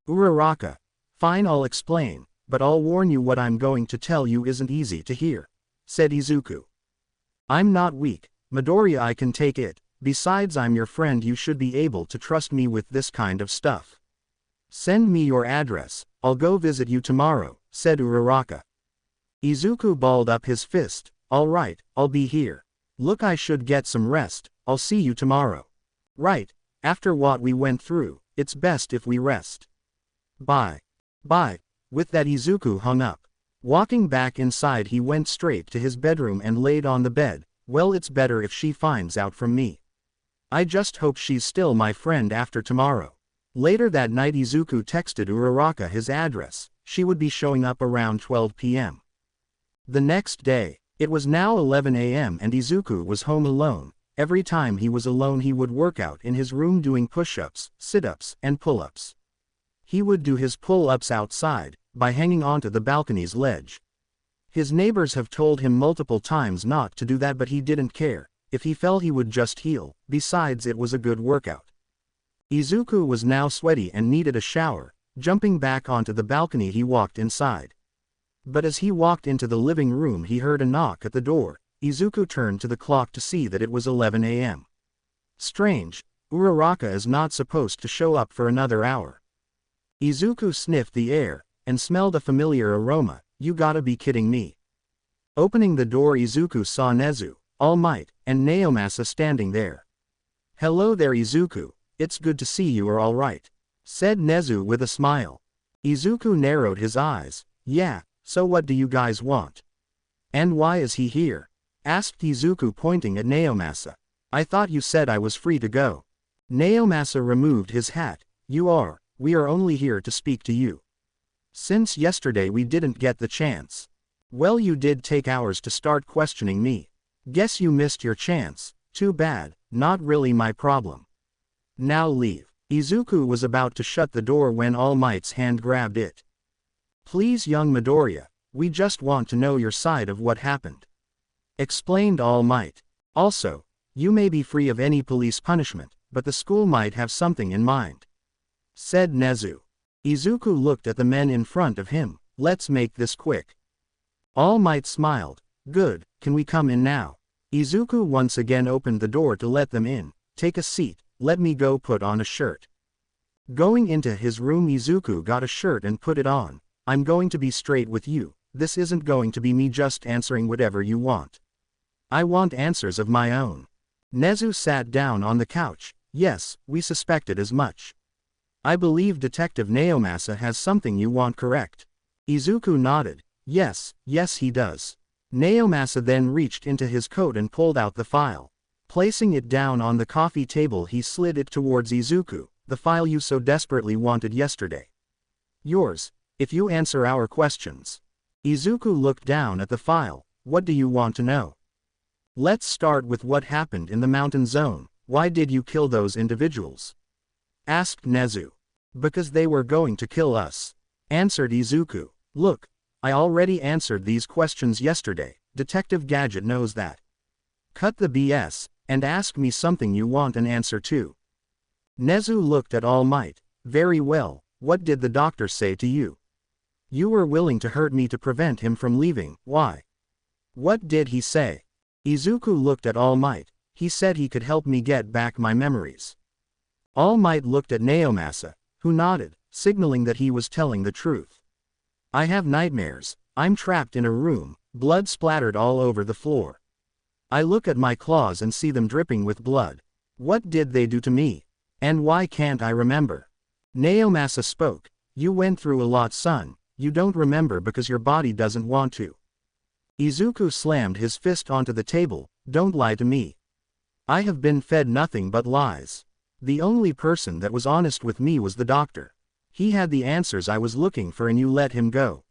"Uraraka, fine, I'll explain, but I'll warn you what I'm going to tell you isn't easy to hear," said Izuku. "I'm not weak, Midoriya, I can take it. Besides, I'm your friend, you should be able to trust me with this kind of stuff. Send me your address, I'll go visit you tomorrow," said Uraraka. Izuku balled up his fist. "Alright, I'll be here. Look, I should get some rest. I'll see you tomorrow." "Right, after what we went through, it's best if we rest. Bye." "Bye." With that, Izuku hung up. Walking back inside, he went straight to his bedroom and laid on the bed. "Well, it's better if she finds out from me. I just hope she's still my friend after tomorrow." Later that night, Izuku texted Uraraka his address. She would be showing up around 12 p.m. The next day, it was now 11 a.m. and Izuku was home alone. Every time he was alone, he would work out in his room doing push-ups, sit-ups, and pull-ups. He would do his pull-ups outside, by hanging onto the balcony's ledge. His neighbors have told him multiple times not to do that, but he didn't care. If he fell, he would just heal. Besides, it was a good workout. Izuku was now sweaty and needed a shower. Jumping back onto the balcony, he walked inside. But as he walked into the living room, he heard a knock at the door. Izuku turned to the clock to see that it was 11 a.m. Strange, Uraraka is not supposed to show up for another hour. Izuku sniffed the air, and smelled a familiar aroma. "You gotta be kidding me." Opening the door, Izuku saw Nezu, All Might, and Naomasa standing there. "Hello there Izuku, it's good to see you are alright," said Nezu with a smile. Izuku narrowed his eyes. "Yeah, so what do you guys want? And why is he here?" asked Izuku, pointing at Naomasa. "I thought you said I was free to go." Naomasa removed his hat. We are only here to speak to you. Since yesterday we didn't get the chance." "Well, you did take hours to start questioning me. Guess you missed your chance. Too bad, not really my problem. Now leave." Izuku was about to shut the door when All Might's hand grabbed it. "Please, young Midoriya, we just want to know your side of what happened," explained All Might. "Also, you may be free of any police punishment, but the school might have something in mind," said Nezu. Izuku looked at the men in front of him. "Let's make this quick." All Might smiled. "Good, can we come in now?" Izuku once again opened the door to let them in. "Take a seat, let me go put on a shirt." Going into his room, Izuku got a shirt and put it on. "I'm going to be straight with you, this isn't going to be me just answering whatever you want. I want answers of my own." Nezu sat down on the couch. "Yes, we suspected as much. I believe Detective Naomasa has something you want, correct?" Izuku nodded. Yes, he does." Naomasa then reached into his coat and pulled out the file. Placing it down on the coffee table, he slid it towards Izuku. "The file you so desperately wanted yesterday. Yours, if you answer our questions." Izuku looked down at the file. "What do you want to know?" "Let's start with what happened in the mountain zone. Why did you kill those individuals?" asked Nezu. "Because they were going to kill us," answered Izuku. "Look, I already answered these questions yesterday, Detective Gadget knows that. Cut the BS, and ask me something you want an answer to. Nezu looked at All Might. Very well, what did the doctor say to you? You were willing to hurt me to prevent him from leaving, why? What did he say? Izuku looked at All Might. He said he could help me get back my memories. All Might looked at Naomasa, who nodded, signaling that he was telling the truth. I have nightmares. I'm trapped in a room, blood splattered all over the floor. I look at my claws and see them dripping with blood. What did they do to me? And why can't I remember? Naomasa spoke. You went through a lot, son. You don't remember because your body doesn't want to. Izuku slammed his fist onto the table. Don't lie to me. I have been fed nothing but lies. The only person that was honest with me was the doctor. He had the answers I was looking for and you let him go.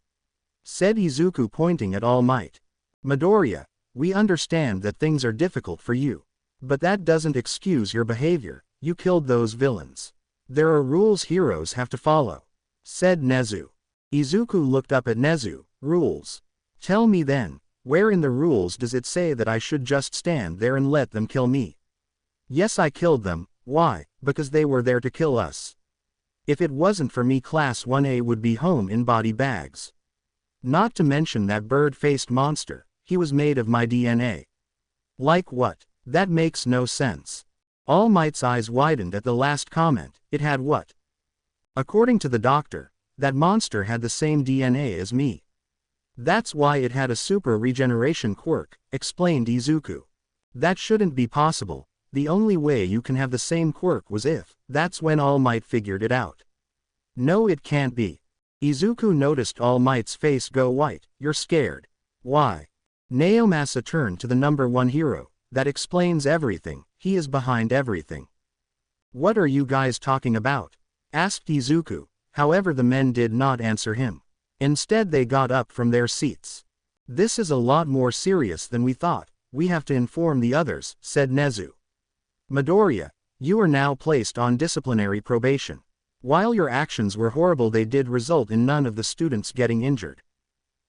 Said Izuku, pointing at All Might. Midoriya, we understand that things are difficult for you. But that doesn't excuse your behavior. You killed those villains. There are rules heroes have to follow. Said Nezu. Izuku looked up at Nezu. Rules? Tell me then, where in the rules does it say that I should just stand there and let them kill me? Yes, I killed them. Why? Because they were there to kill us. If it wasn't for me, Class 1A would be home in body bags. Not to mention that bird-faced monster, he was made of my DNA. Like what? That makes no sense. All Might's eyes widened at the last comment. It had what? According to the doctor, that monster had the same DNA as me. That's why it had a super regeneration quirk, explained Izuku. That shouldn't be possible. The only way you can have the same quirk was if. That's when All Might figured it out. No, it can't be. Izuku noticed All Might's face go white. You're scared. Why? Naomasa turned to the number one hero. That explains everything. He is behind everything. What are you guys talking about? Asked Izuku. However, the men did not answer him. Instead, they got up from their seats. This is a lot more serious than we thought. We have to inform the others, said Nezu. Midoriya, you are now placed on disciplinary probation. While your actions were horrible, they did result in none of the students getting injured.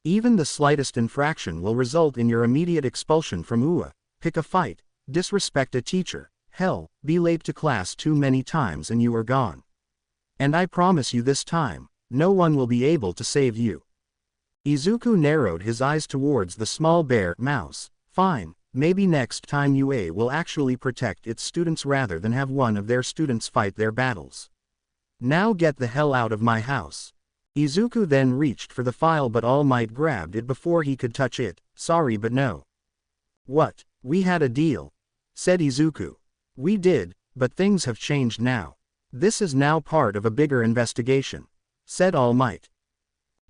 Even the slightest infraction will result in your immediate expulsion from UA. Pick a fight, disrespect a teacher, hell, be late to class too many times and you are gone. And I promise you this time, no one will be able to save you. Izuku narrowed his eyes towards the small bear mouse. Fine, maybe next time UA will actually protect its students rather than have one of their students fight their battles. Now get the hell out of my house. Izuku then reached for the file, but All Might grabbed it before he could touch it. Sorry, but no. What? We had a deal, said Izuku. We did, but things have changed now. This is now part of a bigger investigation, said All Might.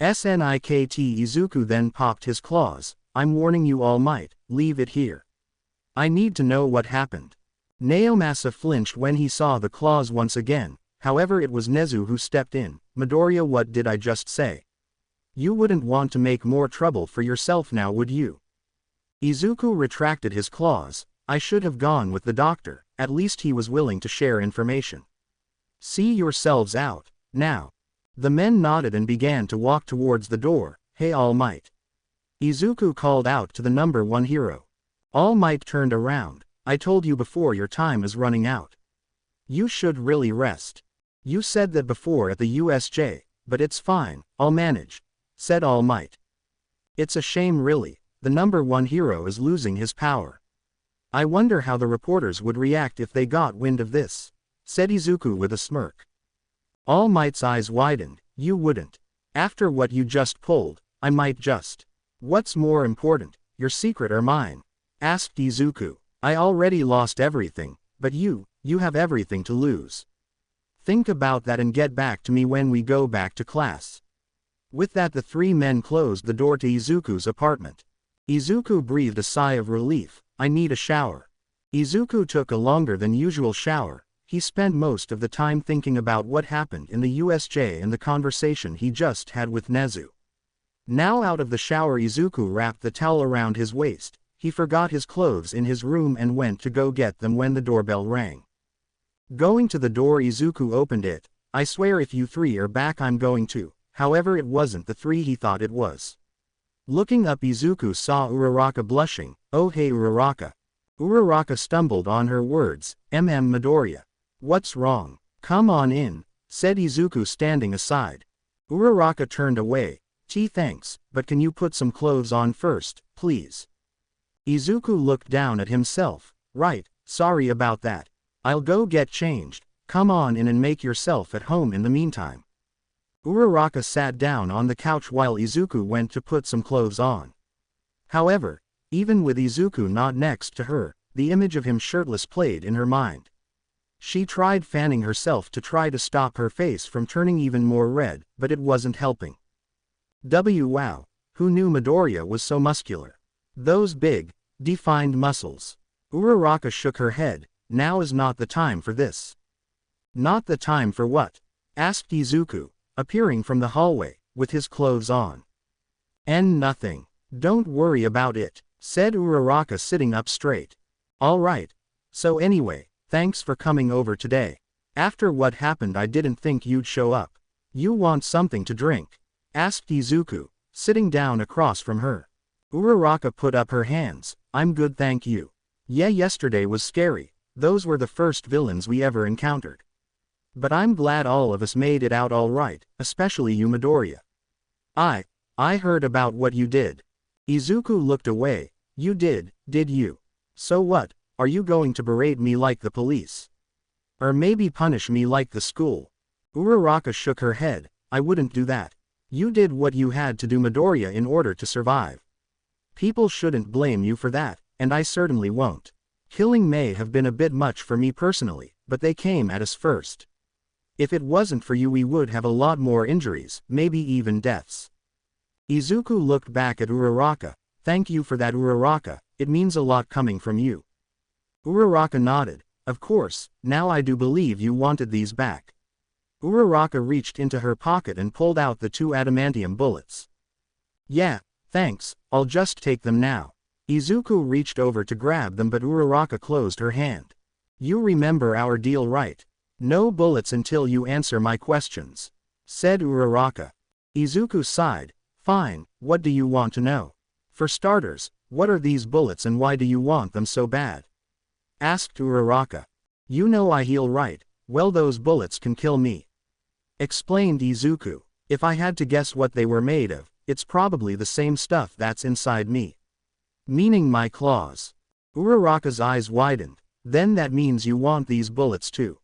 Snikt. Izuku then popped his claws. I'm warning you, All Might, leave it here. I need to know what happened. Naomasa flinched when he saw the claws once again. However, it was Nezu who stepped in. Midoriya, what did I just say? You wouldn't want to make more trouble for yourself now, would you? Izuku retracted his claws. I should have gone with the doctor. At least he was willing to share information. See yourselves out, now. The men nodded and began to walk towards the door. Hey, All Might. Izuku called out to the number one hero. All Might turned around. I told you before, your time is running out. You should really rest. You said that before at the USJ, but it's fine, I'll manage, said All Might. It's a shame, really. The number one hero is losing his power. I wonder how the reporters would react if they got wind of this, said Izuku with a smirk. All Might's eyes widened. You wouldn't. After what you just pulled, I might just. What's more important, your secret or mine? Asked Izuku. I already lost everything, but you have everything to lose. Think about that and get back to me when we go back to class. With that, the three men closed the door to Izuku's apartment. Izuku breathed a sigh of relief. I need a shower. Izuku took a longer than usual shower. He spent most of the time thinking about what happened in the USJ and the conversation he just had with Nezu. Now out of the shower, Izuku wrapped the towel around his waist. He forgot his clothes in his room and went to go get them when the doorbell rang. Going to the door, Izuku opened it. I swear if you three are back, I'm going to. However, it wasn't the three he thought it was. Looking up, Izuku saw Uraraka blushing. Oh hey Uraraka. Uraraka stumbled on her words. Midoriya. What's wrong? Come on in, said Izuku standing aside. Uraraka turned away. Thanks, but can you put some clothes on first, please? Izuku looked down at himself. Right, sorry about that. I'll go get changed. Come on in and make yourself at home in the meantime. Uraraka sat down on the couch while Izuku went to put some clothes on. However, even with Izuku not next to her, the image of him shirtless played in her mind. She tried fanning herself to try to stop her face from turning even more red, but it wasn't helping. Wow, who knew Midoriya was so muscular? Those big, defined muscles. Uraraka shook her head. Now is not the time for this. Not the time for what? Asked Izuku, appearing from the hallway, with his clothes on. Nothing. Don't worry about it, said Uraraka sitting up straight. Alright. So anyway, thanks for coming over today. After what happened I didn't think you'd show up. You want something to drink? Asked Izuku, sitting down across from her. Uraraka put up her hands. I'm good thank you. Yeah, yesterday was scary. Those were the first villains we ever encountered. But I'm glad all of us made it out all right, especially you Midoriya. I heard about what you did. Izuku looked away. You did you? So what, are you going to berate me like the police? Or maybe punish me like the school? Uraraka shook her head. I wouldn't do that. You did what you had to do Midoriya in order to survive. People shouldn't blame you for that, and I certainly won't. Killing may have been a bit much for me personally, but they came at us first. If it wasn't for you we would have a lot more injuries, maybe even deaths. Izuku looked back at Uraraka. Thank you for that Uraraka, it means a lot coming from you. Uraraka nodded. Of course, now I do believe you wanted these back. Uraraka reached into her pocket and pulled out the 2 adamantium bullets. Yeah, thanks, I'll just take them now. Izuku reached over to grab them but Uraraka closed her hand. You remember our deal right? No bullets until you answer my questions, said Uraraka. Izuku sighed. Fine, what do you want to know? For starters, what are these bullets and why do you want them so bad? Asked Uraraka. You know I heal right, well those bullets can kill me. Explained Izuku. If I had to guess what they were made of, it's probably the same stuff that's inside me. Meaning my claws. Uraraka's eyes widened. Then that means you want these bullets too.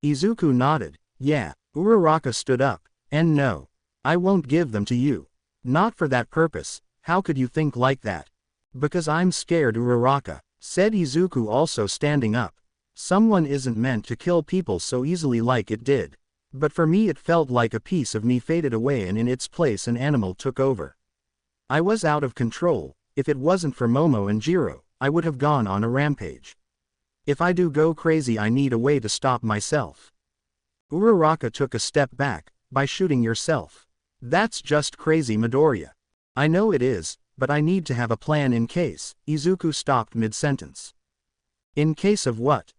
Izuku nodded. Yeah. Uraraka stood up. And no. I won't give them to you. Not for that purpose. How could you think like that? Because I'm scared Uraraka, said Izuku also standing up. Someone isn't meant to kill people so easily like it did. But for me it felt like a piece of me faded away and in its place an animal took over. I was out of control. If it wasn't for Momo and Jiro, I would have gone on a rampage. If I do go crazy I need a way to stop myself. Uraraka took a step back. By shooting yourself. That's just crazy Midoriya. I know it is, but I need to have a plan in case. Izuku stopped mid-sentence. In case of what?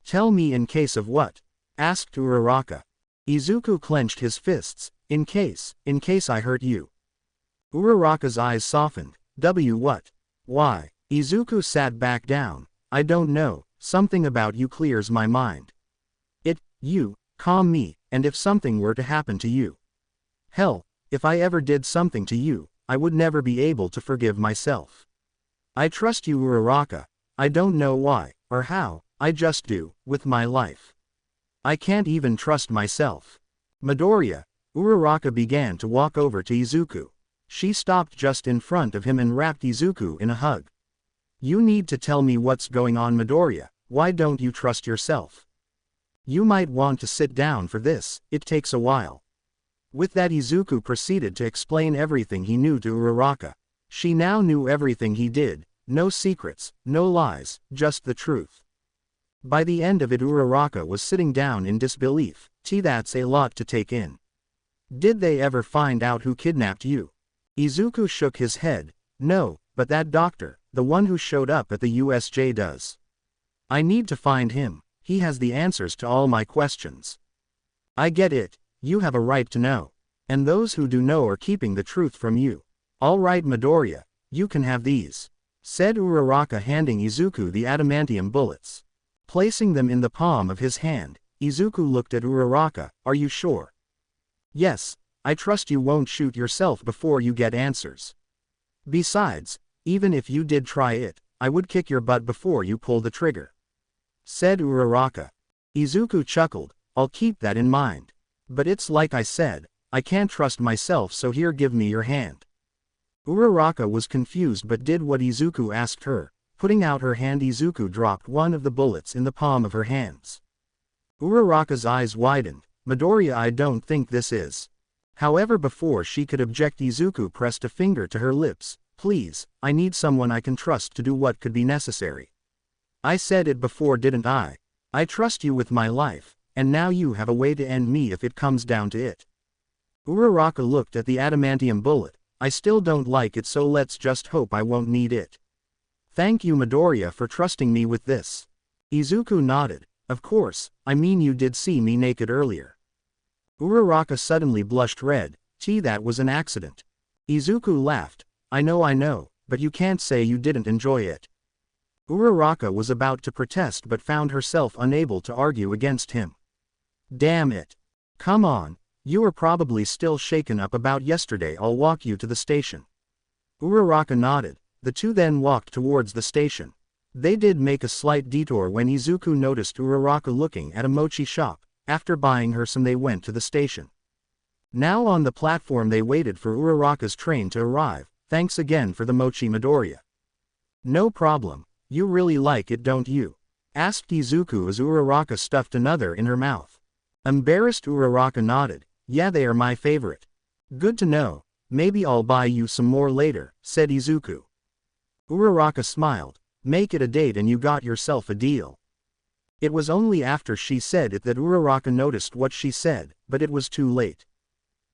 Tell me in case of what? Asked Uraraka. Izuku clenched his fists. In case I hurt you. Uraraka's eyes softened. What? Why? Izuku sat back down. I don't know, something about you clears my mind. You, calm me, and if something were to happen to you. Hell, if I ever did something to you, I would never be able to forgive myself. I trust you Uraraka, I don't know why, or how, I just do, with my life. I can't even trust myself. Midoriya. Uraraka began to walk over to Izuku. She stopped just in front of him and wrapped Izuku in a hug. You need to tell me what's going on Midoriya, why don't you trust yourself? You might want to sit down for this, it takes a while. With that Izuku proceeded to explain everything he knew to Uraraka. She now knew everything he did, no secrets, no lies, just the truth. By the end of it Uraraka was sitting down in disbelief. That's a lot to take in. Did they ever find out who kidnapped you? Izuku shook his head. No, but that doctor, the one who showed up at the USJ does. I need to find him, he has the answers to all my questions. I get it, you have a right to know. And those who do know are keeping the truth from you. Alright Midoriya, you can have these, said Uraraka, handing Izuku the adamantium bullets. Placing them in the palm of his hand, Izuku looked at Uraraka. Are you sure? Yes, I trust you won't shoot yourself before you get answers. Besides, even if you did try it, I would kick your butt before you pull the trigger, said Uraraka. Izuku chuckled. I'll keep that in mind. But it's like I said, I can't trust myself, so here, give me your hand. Uraraka was confused but did what Izuku asked her. Putting out her hand, Izuku dropped one of the bullets in the palm of her hands. Uraraka's eyes widened. Midoriya, I don't think this is. However, before she could object, Izuku pressed a finger to her lips. Please, I need someone I can trust to do what could be necessary. I said it before, didn't I? I trust you with my life, and now you have a way to end me if it comes down to it. Uraraka looked at the adamantium bullet. I still don't like it, so let's just hope I won't need it. Thank you Midoriya for trusting me with this. Izuku nodded. Of course, I mean you did see me naked earlier. Uraraka suddenly blushed red. Gee, that was an accident. Izuku laughed. I know, but you can't say you didn't enjoy it. Uraraka was about to protest but found herself unable to argue against him. Damn it. Come on, you are probably still shaken up about yesterday. I'll walk you to the station. Uraraka nodded. The two then walked towards the station. They did make a slight detour when Izuku noticed Uraraka looking at a mochi shop. After buying her some, they went to the station. Now on the platform they waited for Uraraka's train to arrive. Thanks again for the mochi Midoriya. No problem. You really like it, don't you? Asked Izuku as Uraraka stuffed another in her mouth. Embarrassed, Uraraka nodded. Yeah, they are my favorite. Good to know. Maybe I'll buy you some more later, said Izuku. Uraraka smiled. Make it a date and you got yourself a deal. It was only after she said it that Uraraka noticed what she said, but it was too late.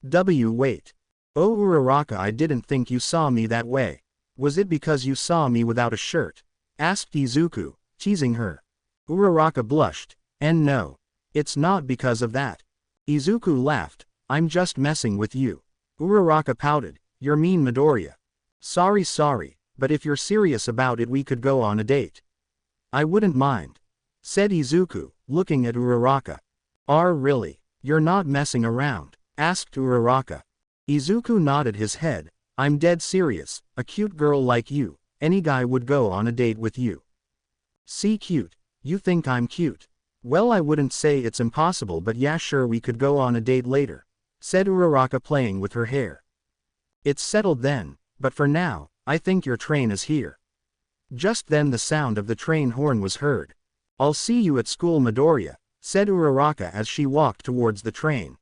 Wait. Oh Uraraka, I didn't think you saw me that way. Was it because you saw me without a shirt? Asked Izuku, teasing her. Uraraka blushed. And no. It's not because of that. Izuku laughed. I'm just messing with you. Uraraka pouted. You're mean Midoriya. Sorry, but if you're serious about it we could go on a date. I wouldn't mind, said Izuku, looking at Uraraka. Really? You're not messing around? Asked Uraraka. Izuku nodded his head. I'm dead serious. A cute girl like you, any guy would go on a date with you. See, cute? You think I'm cute? Well, I wouldn't say it's impossible, but yeah, sure, we could go on a date later, said Uraraka, playing with her hair. It's settled then, but for now, I think your train is here. Just then the sound of the train horn was heard. I'll see you at school Midoriya, said Uraraka as she walked towards the train.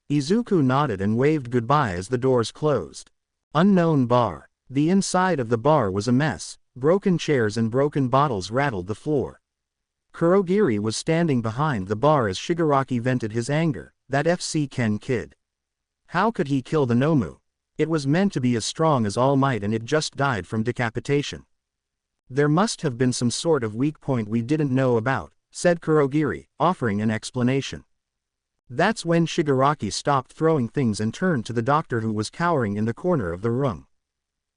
Izuku nodded and waved goodbye as the doors closed. Unknown bar. The inside of the bar was a mess. Broken chairs and broken bottles rattled the floor. Kurogiri was standing behind the bar as Shigaraki vented his anger. That FC Ken kid. How could he kill the Nomu? It was meant to be as strong as All Might and it just died from decapitation. There must have been some sort of weak point we didn't know about, said Kurogiri, offering an explanation. That's when Shigaraki stopped throwing things and turned to the doctor, who was cowering in the corner of the room.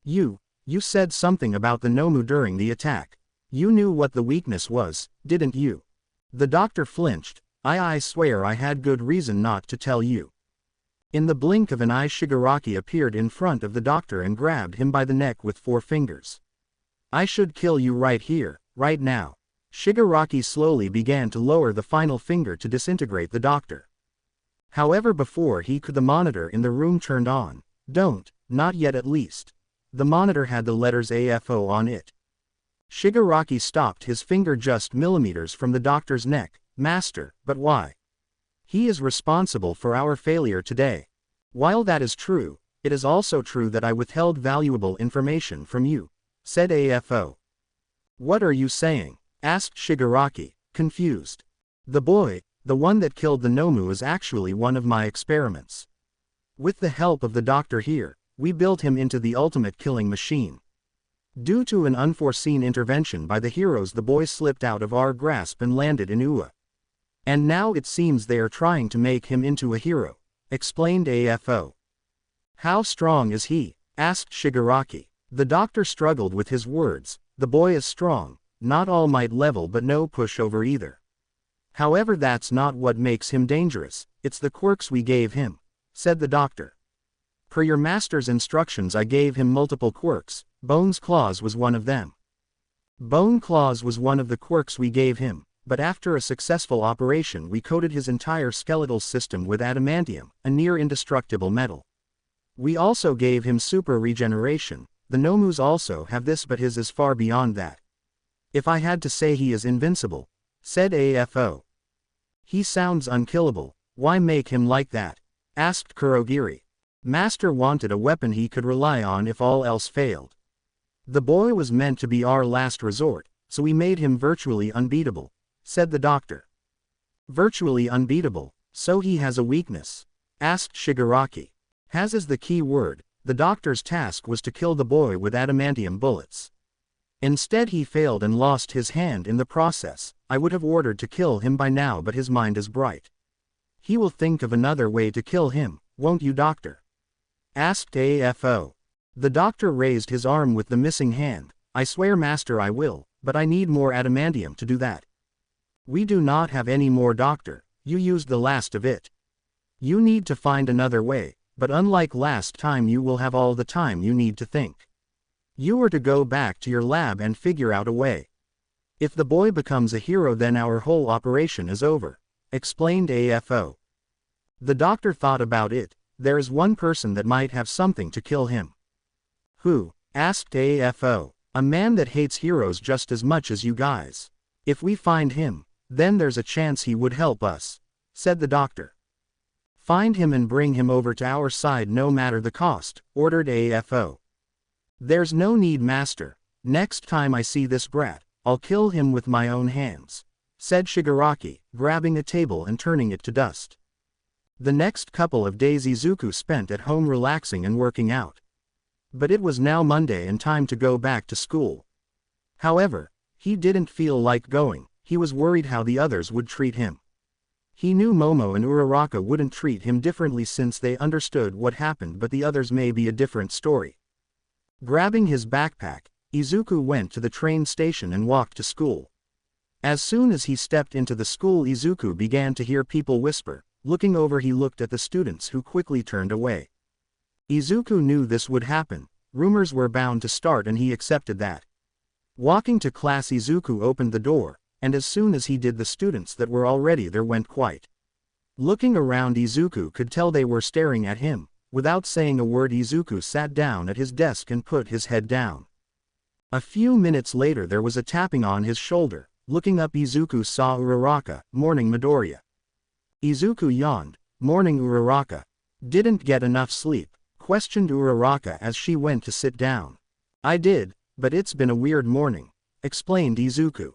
You said something about the Nomu during the attack. You knew what the weakness was, didn't you? The doctor flinched. I swear I had good reason not to tell you. In the blink of an eye, Shigaraki appeared in front of the doctor and grabbed him by the neck with 4 fingers. I should kill you right here, right now. Shigaraki slowly began to lower the final finger to disintegrate the doctor. However, before he could, the monitor in the room turned on. Don't, not yet at least. The monitor had the letters AFO on it. Shigaraki stopped his finger just millimeters from the doctor's neck. Master, but why? He is responsible for our failure today. While that is true, it is also true that I withheld valuable information from you, said AFO. What are you saying? Asked Shigaraki, confused. The boy, the one that killed the Nomu, is actually one of my experiments. With the help of the doctor here, we built him into the ultimate killing machine. Due to an unforeseen intervention by the heroes, the boy slipped out of our grasp and landed in Ua. And now it seems they are trying to make him into a hero, explained AFO. How strong is he? asked Shigaraki. The doctor struggled with his words. The boy is strong, not all might level but no pushover either. However, that's not what makes him dangerous, it's the quirks we gave him, said the doctor. Per your master's instructions I gave him multiple quirks. Bone's Claws was one of them. Bone Claws was one of the quirks we gave him, but after a successful operation we coated his entire skeletal system with adamantium, a near indestructible metal. We also gave him super regeneration. The Nomus also have this, but his is far beyond that. If I had to say, he is invincible, said AFO. He sounds unkillable. Why make him like that? Asked Kurogiri. Master wanted a weapon he could rely on if all else failed. The boy was meant to be our last resort, so we made him virtually unbeatable, said the doctor. Virtually unbeatable, so he has a weakness? Asked Shigaraki. Has is the key word. The doctor's task was to kill the boy with adamantium bullets. Instead he failed and lost his hand in the process. I would have ordered to kill him by now, but his mind is bright. He will think of another way to kill him, won't you, doctor? Asked AFO. The doctor raised his arm with the missing hand. I swear, master, I will, but I need more adamantium to do that. We do not have any more, doctor. You used the last of it. You need to find another way, but unlike last time you will have all the time you need to think. You are to go back to your lab and figure out a way. If the boy becomes a hero, then our whole operation is over, explained AFO. The doctor thought about it. There is one person that might have something to kill him. Who? Asked AFO. A man that hates heroes just as much as you guys. If we find him, then there's a chance he would help us, said the doctor. Find him and bring him over to our side no matter the cost, ordered AFO. There's no need, master. Next time I see this brat, I'll kill him with my own hands, said Shigaraki, grabbing a table and turning it to dust. The next couple of days Izuku spent at home relaxing and working out. But it was now Monday and time to go back to school. However, he didn't feel like going. He was worried how the others would treat him. He knew Momo and Uraraka wouldn't treat him differently since they understood what happened, but the others may be a different story. Grabbing his backpack, Izuku went to the train station and walked to school. As soon as he stepped into the school, Izuku began to hear people whisper. Looking over, he looked at the students, who quickly turned away. Izuku knew this would happen. Rumors were bound to start and he accepted that. Walking to class, Izuku opened the door, and as soon as he did, the students that were already there went quiet. Looking around, Izuku could tell they were staring at him. Without saying a word, Izuku sat down at his desk and put his head down. A few minutes later there was a tapping on his shoulder. Looking up, Izuku saw Uraraka. Morning, Midoriya. Izuku yawned. Morning, Uraraka. Didn't get enough sleep? Questioned Uraraka as she went to sit down. I did, but it's been a weird morning, explained Izuku.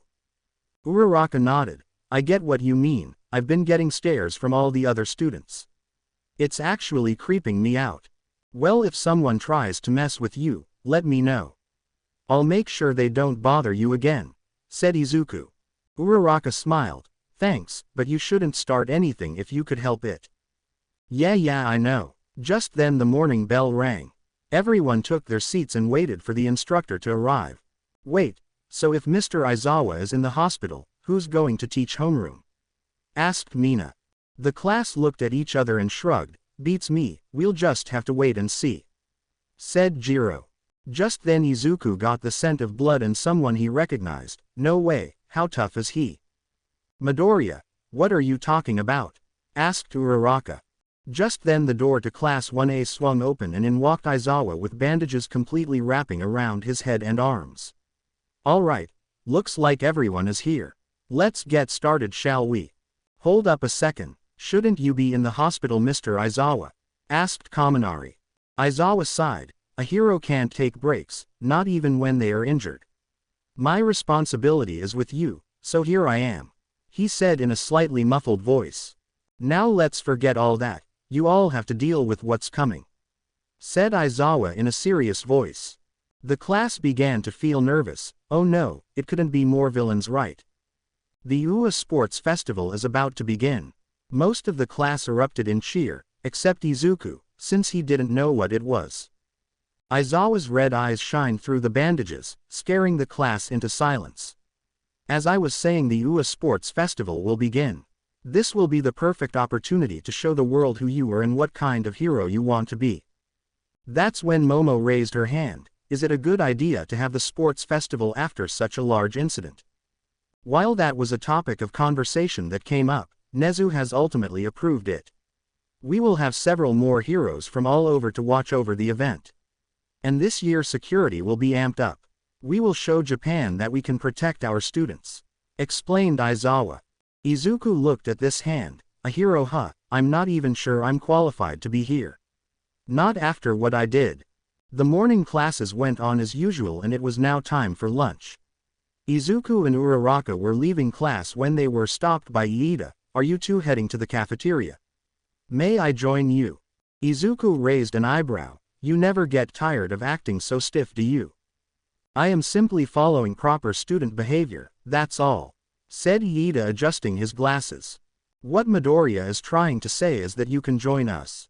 Uraraka nodded. I get what you mean. I've been getting stares from all the other students. It's actually creeping me out. Well, if someone tries to mess with you, let me know. I'll make sure they don't bother you again, said Izuku. Uraraka smiled. Thanks, but you shouldn't start anything if you could help it. Yeah, I know. Just then the morning bell rang. Everyone took their seats and waited for the instructor to arrive. Wait, so if Mr. Aizawa is in the hospital, who's going to teach homeroom? Asked Mina. The class looked at each other and shrugged. Beats me, we'll just have to wait and see, said Jiro. Just then Izuku got the scent of blood and someone he recognized. No way, how tough is he? Midoriya, what are you talking about? Asked Uraraka. Just then the door to Class 1A swung open and in walked Aizawa with bandages completely wrapping around his head and arms. Alright, looks like everyone is here. Let's get started, shall we? Hold up a second, shouldn't you be in the hospital, Mr. Aizawa? Asked Kaminari. Aizawa sighed. A hero can't take breaks, not even when they are injured. My responsibility is with you, so here I am, he said in a slightly muffled voice. Now let's forget all that. You all have to deal with what's coming, said Aizawa in a serious voice. The class began to feel nervous. Oh no, it couldn't be more villains, right? The UA Sports Festival is about to begin. Most of the class erupted in cheer, except Izuku, since he didn't know what it was. Aizawa's red eyes shined through the bandages, scaring the class into silence. As I was saying, the UA Sports Festival will begin. This will be the perfect opportunity to show the world who you are and what kind of hero you want to be. That's when Momo raised her hand. Is it a good idea to have the sports festival after such a large incident? While that was a topic of conversation that came up, Nezu has ultimately approved it. We will have several more heroes from all over to watch over the event. And this year security will be amped up. We will show Japan that we can protect our students, explained Aizawa. Izuku looked at this hand. A hero, huh? I'm not even sure I'm qualified to be here. Not after what I did. The morning classes went on as usual and it was now time for lunch. Izuku and Uraraka were leaving class when they were stopped by Iida. Are you two heading to the cafeteria? May I join you? Izuku raised an eyebrow. You never get tired of acting so stiff, do you? I am simply following proper student behavior, that's all, said Iida, adjusting his glasses. What Midoriya is trying to say is that you can join us,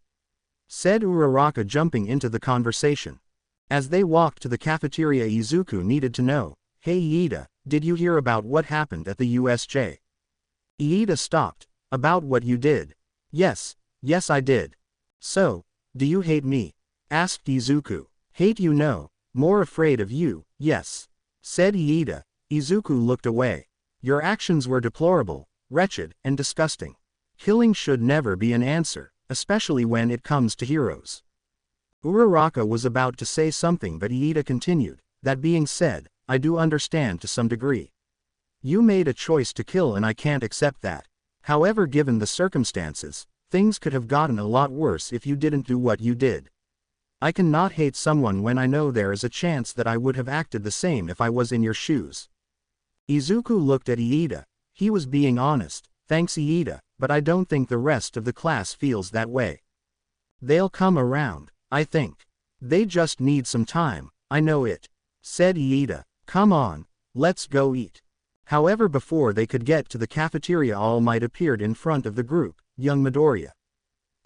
said Uraraka, jumping into the conversation. As they walked to the cafeteria, Izuku needed to know, hey Iida, did you hear about what happened at the USJ? Iida stopped. About what you did? Yes I did. So, do you hate me? Asked Izuku. Hate you no, more afraid of you, yes, said Iida. Izuku looked away. Your actions were deplorable, wretched, and disgusting. Killing should never be an answer, especially when it comes to heroes. Uraraka was about to say something but Iida continued, that being said, I do understand to some degree. You made a choice to kill and I can't accept that. However, given the circumstances, things could have gotten a lot worse if you didn't do what you did. I cannot hate someone when I know there is a chance that I would have acted the same if I was in your shoes. Izuku looked at Iida. He was being honest. Thanks Iida, but I don't think the rest of the class feels that way. They'll come around, I think. They just need some time, I know it, said Iida. Come on, let's go eat. However, before they could get to the cafeteria, All Might appeared in front of the group. Young Midoriya,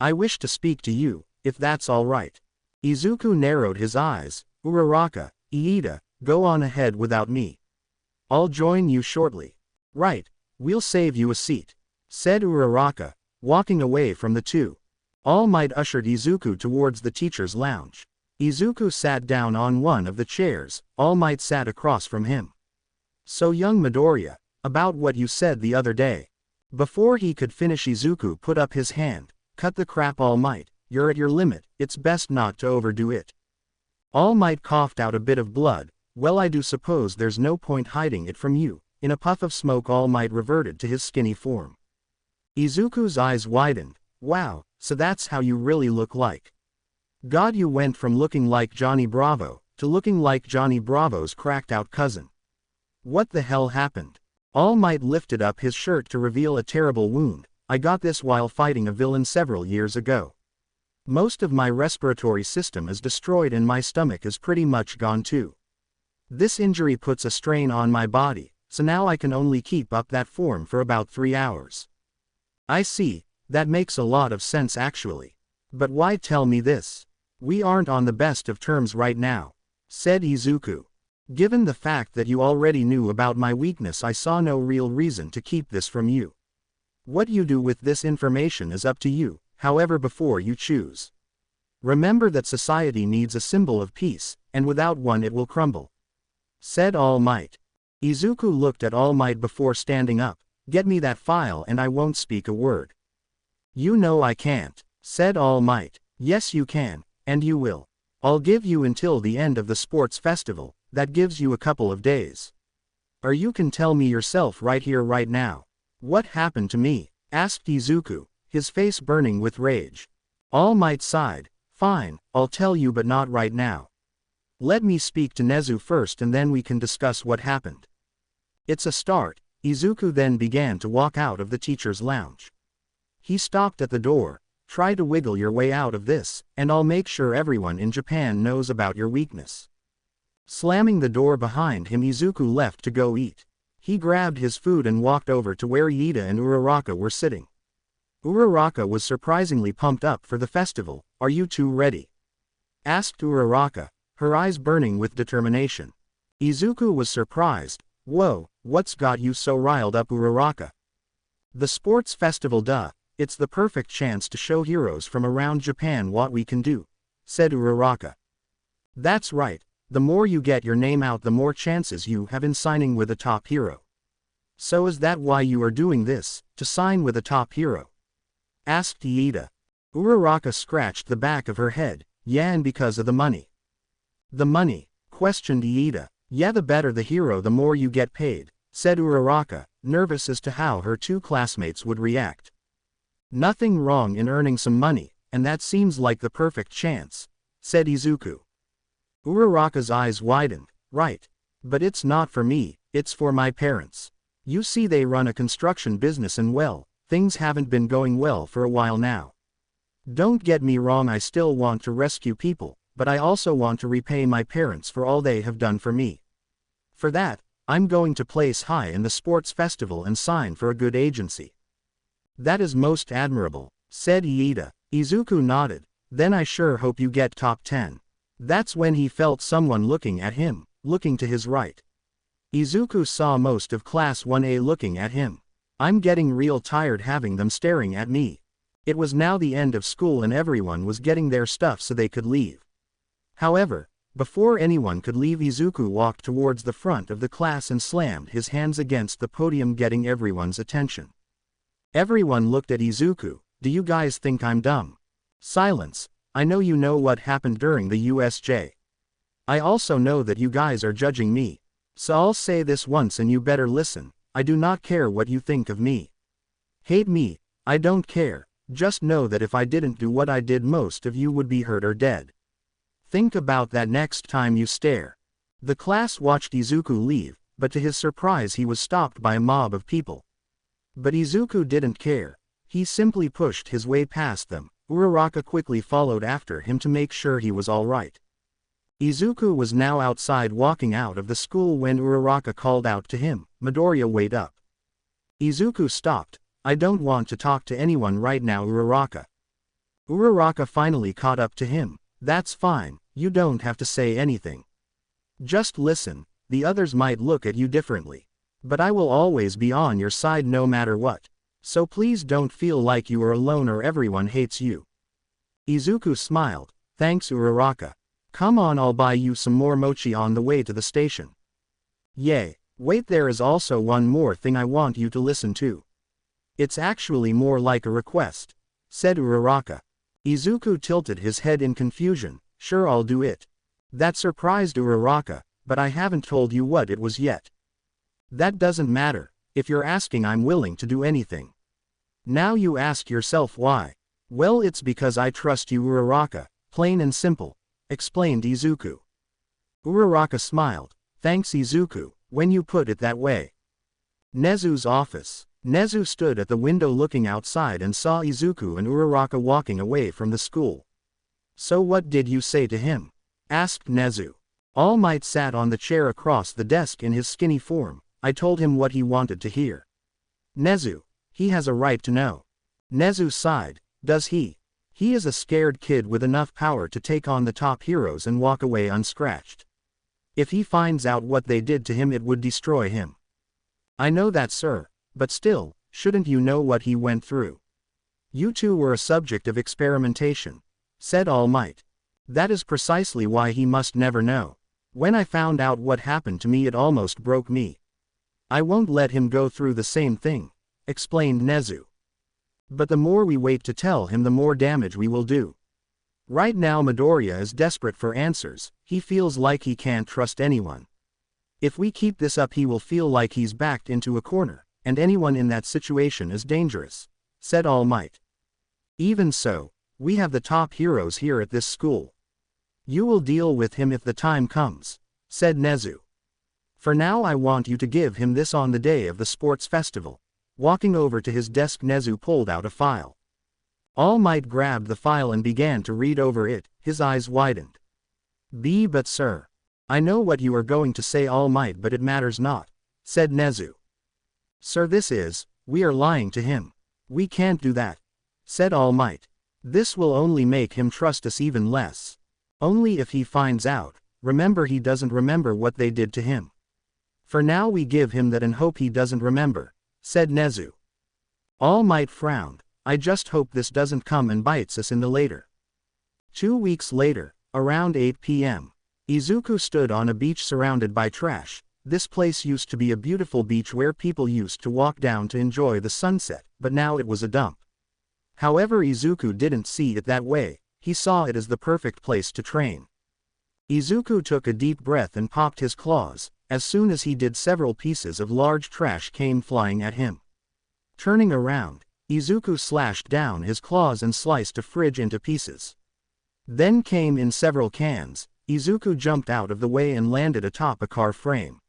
I wish to speak to you, if that's all right. Izuku narrowed his eyes. Uraraka, Iida, go on ahead without me. I'll join you shortly. Right, we'll save you a seat, said Uraraka, walking away from the two. All Might ushered Izuku towards the teacher's lounge. Izuku sat down on one of the chairs. All Might sat across from him. So young Midoriya, about what you said the other day. Before he could finish, Izuku put up his hand. Cut the crap, All Might. You're at your limit, it's best not to overdo it. All Might coughed out a bit of blood. Well, I do suppose there's no point hiding it from you. In a puff of smoke, All Might reverted to his skinny form. Izuku's eyes widened. Wow, so that's how you really look like. God, you went from looking like Johnny Bravo to looking like Johnny Bravo's cracked out cousin. What the hell happened? All Might lifted up his shirt to reveal a terrible wound. I got this while fighting a villain several years ago. Most of my respiratory system is destroyed and my stomach is pretty much gone too. This injury puts a strain on my body, so now I can only keep up that form for about 3 hours. I see, that makes a lot of sense actually. But why tell me this? We aren't on the best of terms right now, said Izuku. Given the fact that you already knew about my weakness, I saw no real reason to keep this from you. What you do with this information is up to you. However, before you choose, remember that society needs a symbol of peace, and without one it will crumble, said All Might. Izuku looked at All Might before standing up. Get me that file and I won't speak a word. You know I can't, said All Might. Yes you can, and you will. I'll give you until the end of the sports festival, that gives you a couple of days. Or you can tell me yourself right here right now. What happened to me? Asked Izuku, his face burning with rage. All Might sighed. Fine, I'll tell you, but not right now. Let me speak to Nezu first and then we can discuss what happened. It's a start. Izuku then began to walk out of the teacher's lounge. He stopped at the door. Try to wiggle your way out of this, and I'll make sure everyone in Japan knows about your weakness. Slamming the door behind him, Izuku left to go eat. He grabbed his food and walked over to where Iida and Uraraka were sitting. Uraraka was surprisingly pumped up for the festival. Are you two ready? Asked Uraraka. her eyes burning with determination. Izuku was surprised. Whoa, what's got you so riled up, Uraraka? The sports festival, duh. It's the perfect chance to show heroes from around Japan what we can do, said Uraraka. That's right, the more you get your name out, the more chances you have in signing with a top hero. So is that why you are doing this, to sign with a top hero? Asked Iida. Uraraka scratched the back of her head. Yeah, and because of the money. The money? Questioned Iida. Yeah, the better the hero, the more you get paid, said Uraraka, nervous as to how her two classmates would react. Nothing wrong in earning some money, and that seems like the perfect chance, said Izuku. Uraraka's eyes widened. Right. But it's not for me, it's for my parents. You see, they run a construction business and well, things haven't been going well for a while now. Don't get me wrong, I still want to rescue people, but I also want to repay my parents for all they have done for me. For that, I'm going to place high in the sports festival and sign for a good agency. That is most admirable, said Iida. Izuku nodded. Then I sure hope you get top 10. That's when he felt someone looking at him, looking to his right. Izuku saw most of Class 1A looking at him. I'm getting real tired having them staring at me. It was now the end of school and everyone was getting their stuff so they could leave. However, before anyone could leave, Izuku walked towards the front of the class and slammed his hands against the podium, getting everyone's attention. Everyone looked at Izuku. Do you guys think I'm dumb? Silence. I know you know what happened during the USJ. I also know that you guys are judging me. So I'll say this once and you better listen. I do not care what you think of me. Hate me, I don't care. Just know that if I didn't do what I did, most of you would be hurt or dead. Think about that next time you stare. The class watched Izuku leave, but to his surprise he was stopped by a mob of people. But Izuku didn't care. He simply pushed his way past them. Uraraka quickly followed after him to make sure he was all right. Izuku was now outside walking out of the school when Uraraka called out to him, Midoriya, wait up. Izuku stopped. I don't want to talk to anyone right now, Uraraka. Uraraka finally caught up to him. That's fine, you don't have to say anything. Just listen, the others might look at you differently. But I will always be on your side no matter what. So please don't feel like you are alone or everyone hates you. Izuku smiled. Thanks, Uraraka. Come on, I'll buy you some more mochi on the way to the station. Yay. Wait, there is also one more thing I want you to listen to. It's actually more like a request, said Uraraka. Izuku tilted his head in confusion. Sure, I'll do it. That surprised Uraraka, but I haven't told you what it was yet. That doesn't matter. If you're asking, I'm willing to do anything. Now you ask yourself why. Well, it's because I trust you, Uraraka, plain and simple, explained Izuku. Uraraka smiled. Thanks, Izuku, when you put it that way. Nezu's office. Nezu stood at the window looking outside and saw Izuku and Uraraka walking away from the school. So what did you say to him? Asked Nezu. All Might sat on the chair across the desk in his skinny form. I told him what he wanted to hear. Nezu. He has a right to know. Nezu sighed. Does he? He is a scared kid with enough power to take on the top heroes and walk away unscratched. If he finds out what they did to him, it would destroy him. I know that, sir, but still, shouldn't you know what he went through? You two were a subject of experimentation, said All Might. That is precisely why he must never know. When I found out what happened to me, it almost broke me. I won't let him go through the same thing, explained Nezu. But the more we wait to tell him, the more damage we will do. Right now Midoriya is desperate for answers. He feels like he can't trust anyone. If we keep this up, he will feel like he's backed into a corner, and anyone in that situation is dangerous, said All Might. Even so, we have the top heroes here at this school. You will deal with him if the time comes, said Nezu. For now I want you to give him this on the day of the sports festival. Walking over to his desk, Nezu pulled out a file. All Might grabbed the file and began to read over it. His eyes widened. But sir. I know what you are going to say, All Might, but it matters not, said Nezu. Sir, we are lying to him. We can't do that, said All Might. This will only make him trust us even less. Only if he finds out, remember he doesn't remember what they did to him. For now we give him that and hope he doesn't remember, said Nezu. All Might frowned. I just hope this doesn't come and bites us in the later. 2 weeks later, around 8 p.m., Izuku stood on a beach surrounded by trash. This place used to be a beautiful beach where people used to walk down to enjoy the sunset, but now it was a dump. However, Izuku didn't see it that way. He saw it as the perfect place to train. Izuku took a deep breath and popped his claws. As soon as he did, several pieces of large trash came flying at him. Turning around, Izuku slashed down his claws and sliced a fridge into pieces. Then came in several cans. Izuku jumped out of the way and landed atop a car frame.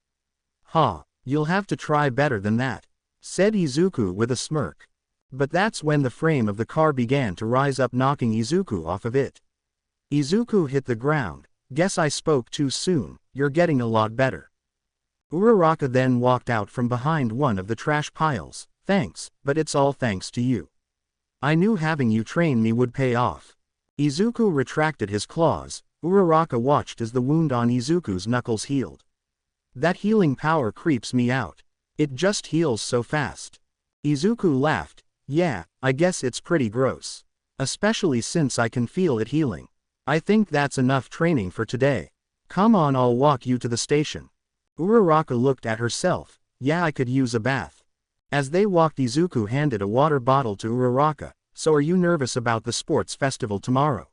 "Ha, you'll have to try better than that," said Izuku with a smirk. But that's when the frame of the car began to rise up, knocking Izuku off of it. Izuku hit the ground. "Guess I spoke too soon, you're getting a lot better." Uraraka then walked out from behind one of the trash piles. "Thanks, but it's all thanks to you. I knew having you train me would pay off." Izuku retracted his claws. Uraraka watched as the wound on Izuku's knuckles healed. "That healing power creeps me out. It just heals so fast." Izuku laughed. "Yeah, I guess it's pretty gross. Especially since I can feel it healing. I think that's enough training for today. Come on, I'll walk you to the station." Uraraka looked at herself. "Yeah, I could use a bath." As they walked, Izuku handed a water bottle to Uraraka. "So are you nervous about the sports festival tomorrow?"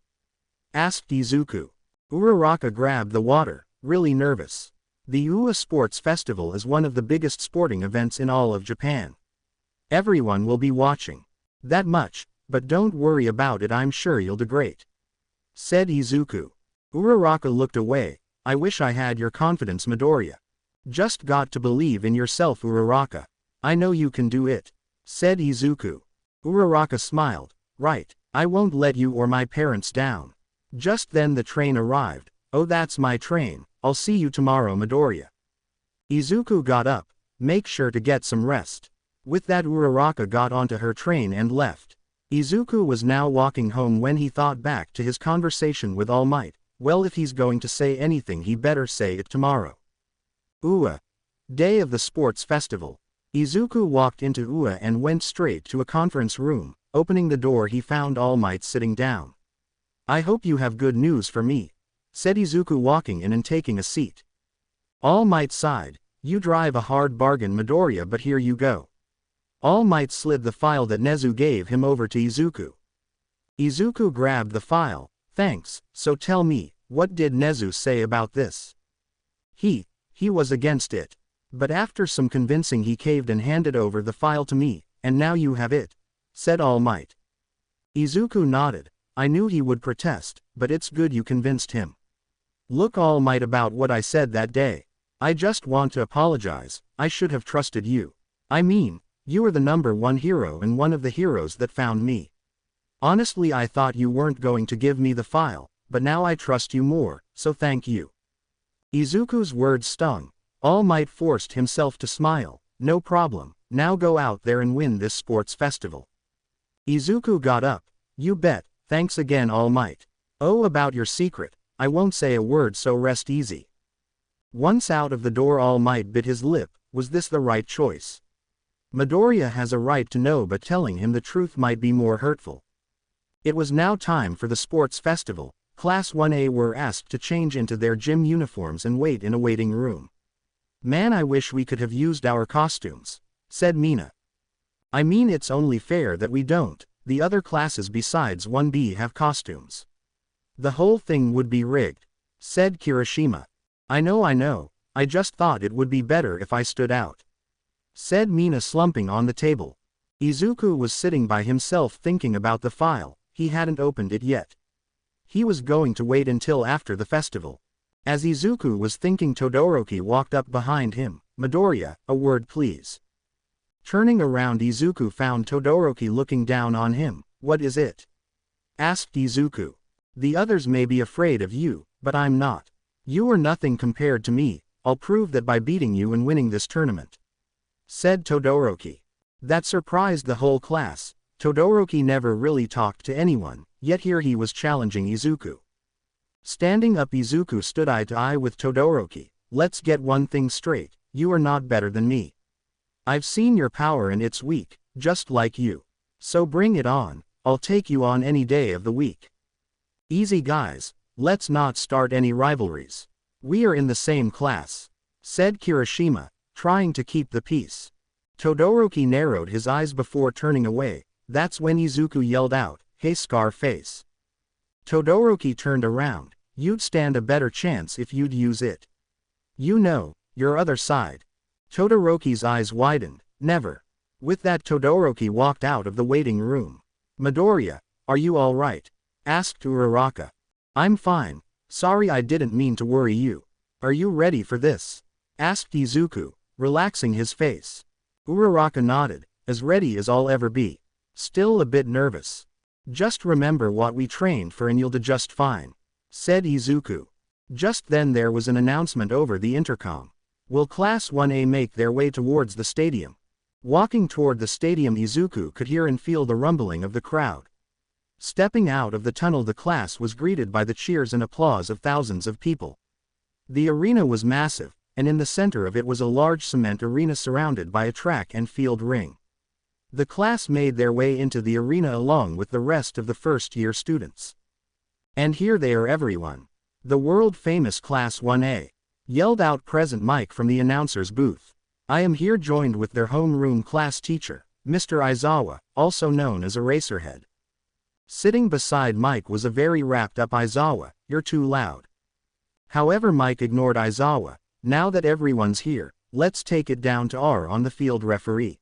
asked Izuku. Uraraka grabbed the water. "Really nervous. The UA Sports Festival is one of the biggest sporting events in all of Japan. Everyone will be watching. That much, but don't worry about it, I'm sure you'll do great," said Izuku. Uraraka looked away. "I wish I had your confidence, Midoriya. Just got to believe in yourself, Uraraka. I know you can do it," said Izuku. Uraraka smiled. "Right, I won't let you or my parents down." Just then the train arrived. "Oh, that's my train. I'll see you tomorrow, Midoriya." Izuku got up. "Make sure to get some rest." With that, Uraraka got onto her train and left. Izuku was now walking home when he thought back to his conversation with All Might. Well, if he's going to say anything, he better say it tomorrow. UA. Day of the sports festival. Izuku walked into UA and went straight to a conference room. Opening the door, he found All Might sitting down. "I hope you have good news for me," said Izuku, walking in and taking a seat. All Might sighed. "You drive a hard bargain, Midoriya, but here you go." All Might slid the file that Nezu gave him over to Izuku. Izuku grabbed the file. "Thanks, so tell me, what did Nezu say about this?" He was against it. But after some convincing he caved and handed over the file to me, and now you have it," said All Might. Izuku nodded. "I knew he would protest, but it's good you convinced him. Look, All Might, about what I said that day. I just want to apologize. I should have trusted you. I mean, you are the #1 hero and one of the heroes that found me. Honestly, I thought you weren't going to give me the file, but now I trust you more, so thank you." Izuku's words stung. All Might forced himself to smile. "No problem, now go out there and win this sports festival." Izuku got up. "You bet, thanks again, All Might. Oh, about your secret, I won't say a word, so rest easy." Once out of the door, All Might bit his lip. Was this the right choice? Midoriya has a right to know, but telling him the truth might be more hurtful. It was now time for the sports festival. Class 1A were asked to change into their gym uniforms and wait in a waiting room. "Man, I wish we could have used our costumes," said Mina. "I mean, it's only fair that we don't. The other classes besides 1B have costumes. The whole thing would be rigged," said Kirishima. I know, I just thought it would be better if I stood out," said Mina, slumping on the table. Izuku was sitting by himself thinking about the file. He hadn't opened it yet. He was going to wait until after the festival. As Izuku was thinking, Todoroki walked up behind him. "Midoriya, a word please." Turning around, Izuku found Todoroki looking down on him. "What is it?" asked Izuku. "The others may be afraid of you, but I'm not. You are nothing compared to me. I'll prove that by beating you and winning this tournament," said Todoroki. That surprised the whole class. Todoroki never really talked to anyone, yet here he was challenging Izuku. Standing up, Izuku stood eye to eye with Todoroki. Let's get one thing straight, you are not better than me. I've seen your power and it's weak, just like you. So bring it on, I'll take you on any day of the week. Easy guys, let's not start any rivalries. We are in the same class, said Kirishima, trying to keep the peace. Todoroki narrowed his eyes before turning away. That's when Izuku yelled out, "Hey Scarface." Todoroki turned around. You'd stand a better chance if you'd use it. You know, your other side. Todoroki's eyes widened. Never. With that, Todoroki walked out of the waiting room. Midoriya, are you all right? Asked Uraraka. I'm fine. Sorry, I didn't mean to worry you. Are you ready for this? Asked Izuku, relaxing his face. Uraraka nodded, as ready as I'll ever be. Still a bit nervous. Just remember what we trained for and you'll do just fine, said Izuku. Just then there was an announcement over the intercom. Will Class 1A make their way towards the stadium? Walking toward the stadium, Izuku could hear and feel the rumbling of the crowd. Stepping out of the tunnel, the class was greeted by the cheers and applause of thousands of people. The arena was massive, and in the center of it was a large cement arena surrounded by a track and field ring. The class made their way into the arena along with the rest of the first-year students. And here they are, everyone. The world-famous Class 1A, yelled out Present Mike from the announcer's booth. I am here joined with their homeroom class teacher, Mr. Aizawa, also known as Eraserhead. Sitting beside Mike was a very wrapped-up Aizawa. You're too loud. However, Mike ignored Aizawa. Now that everyone's here, let's take it down to our on-the-field referee.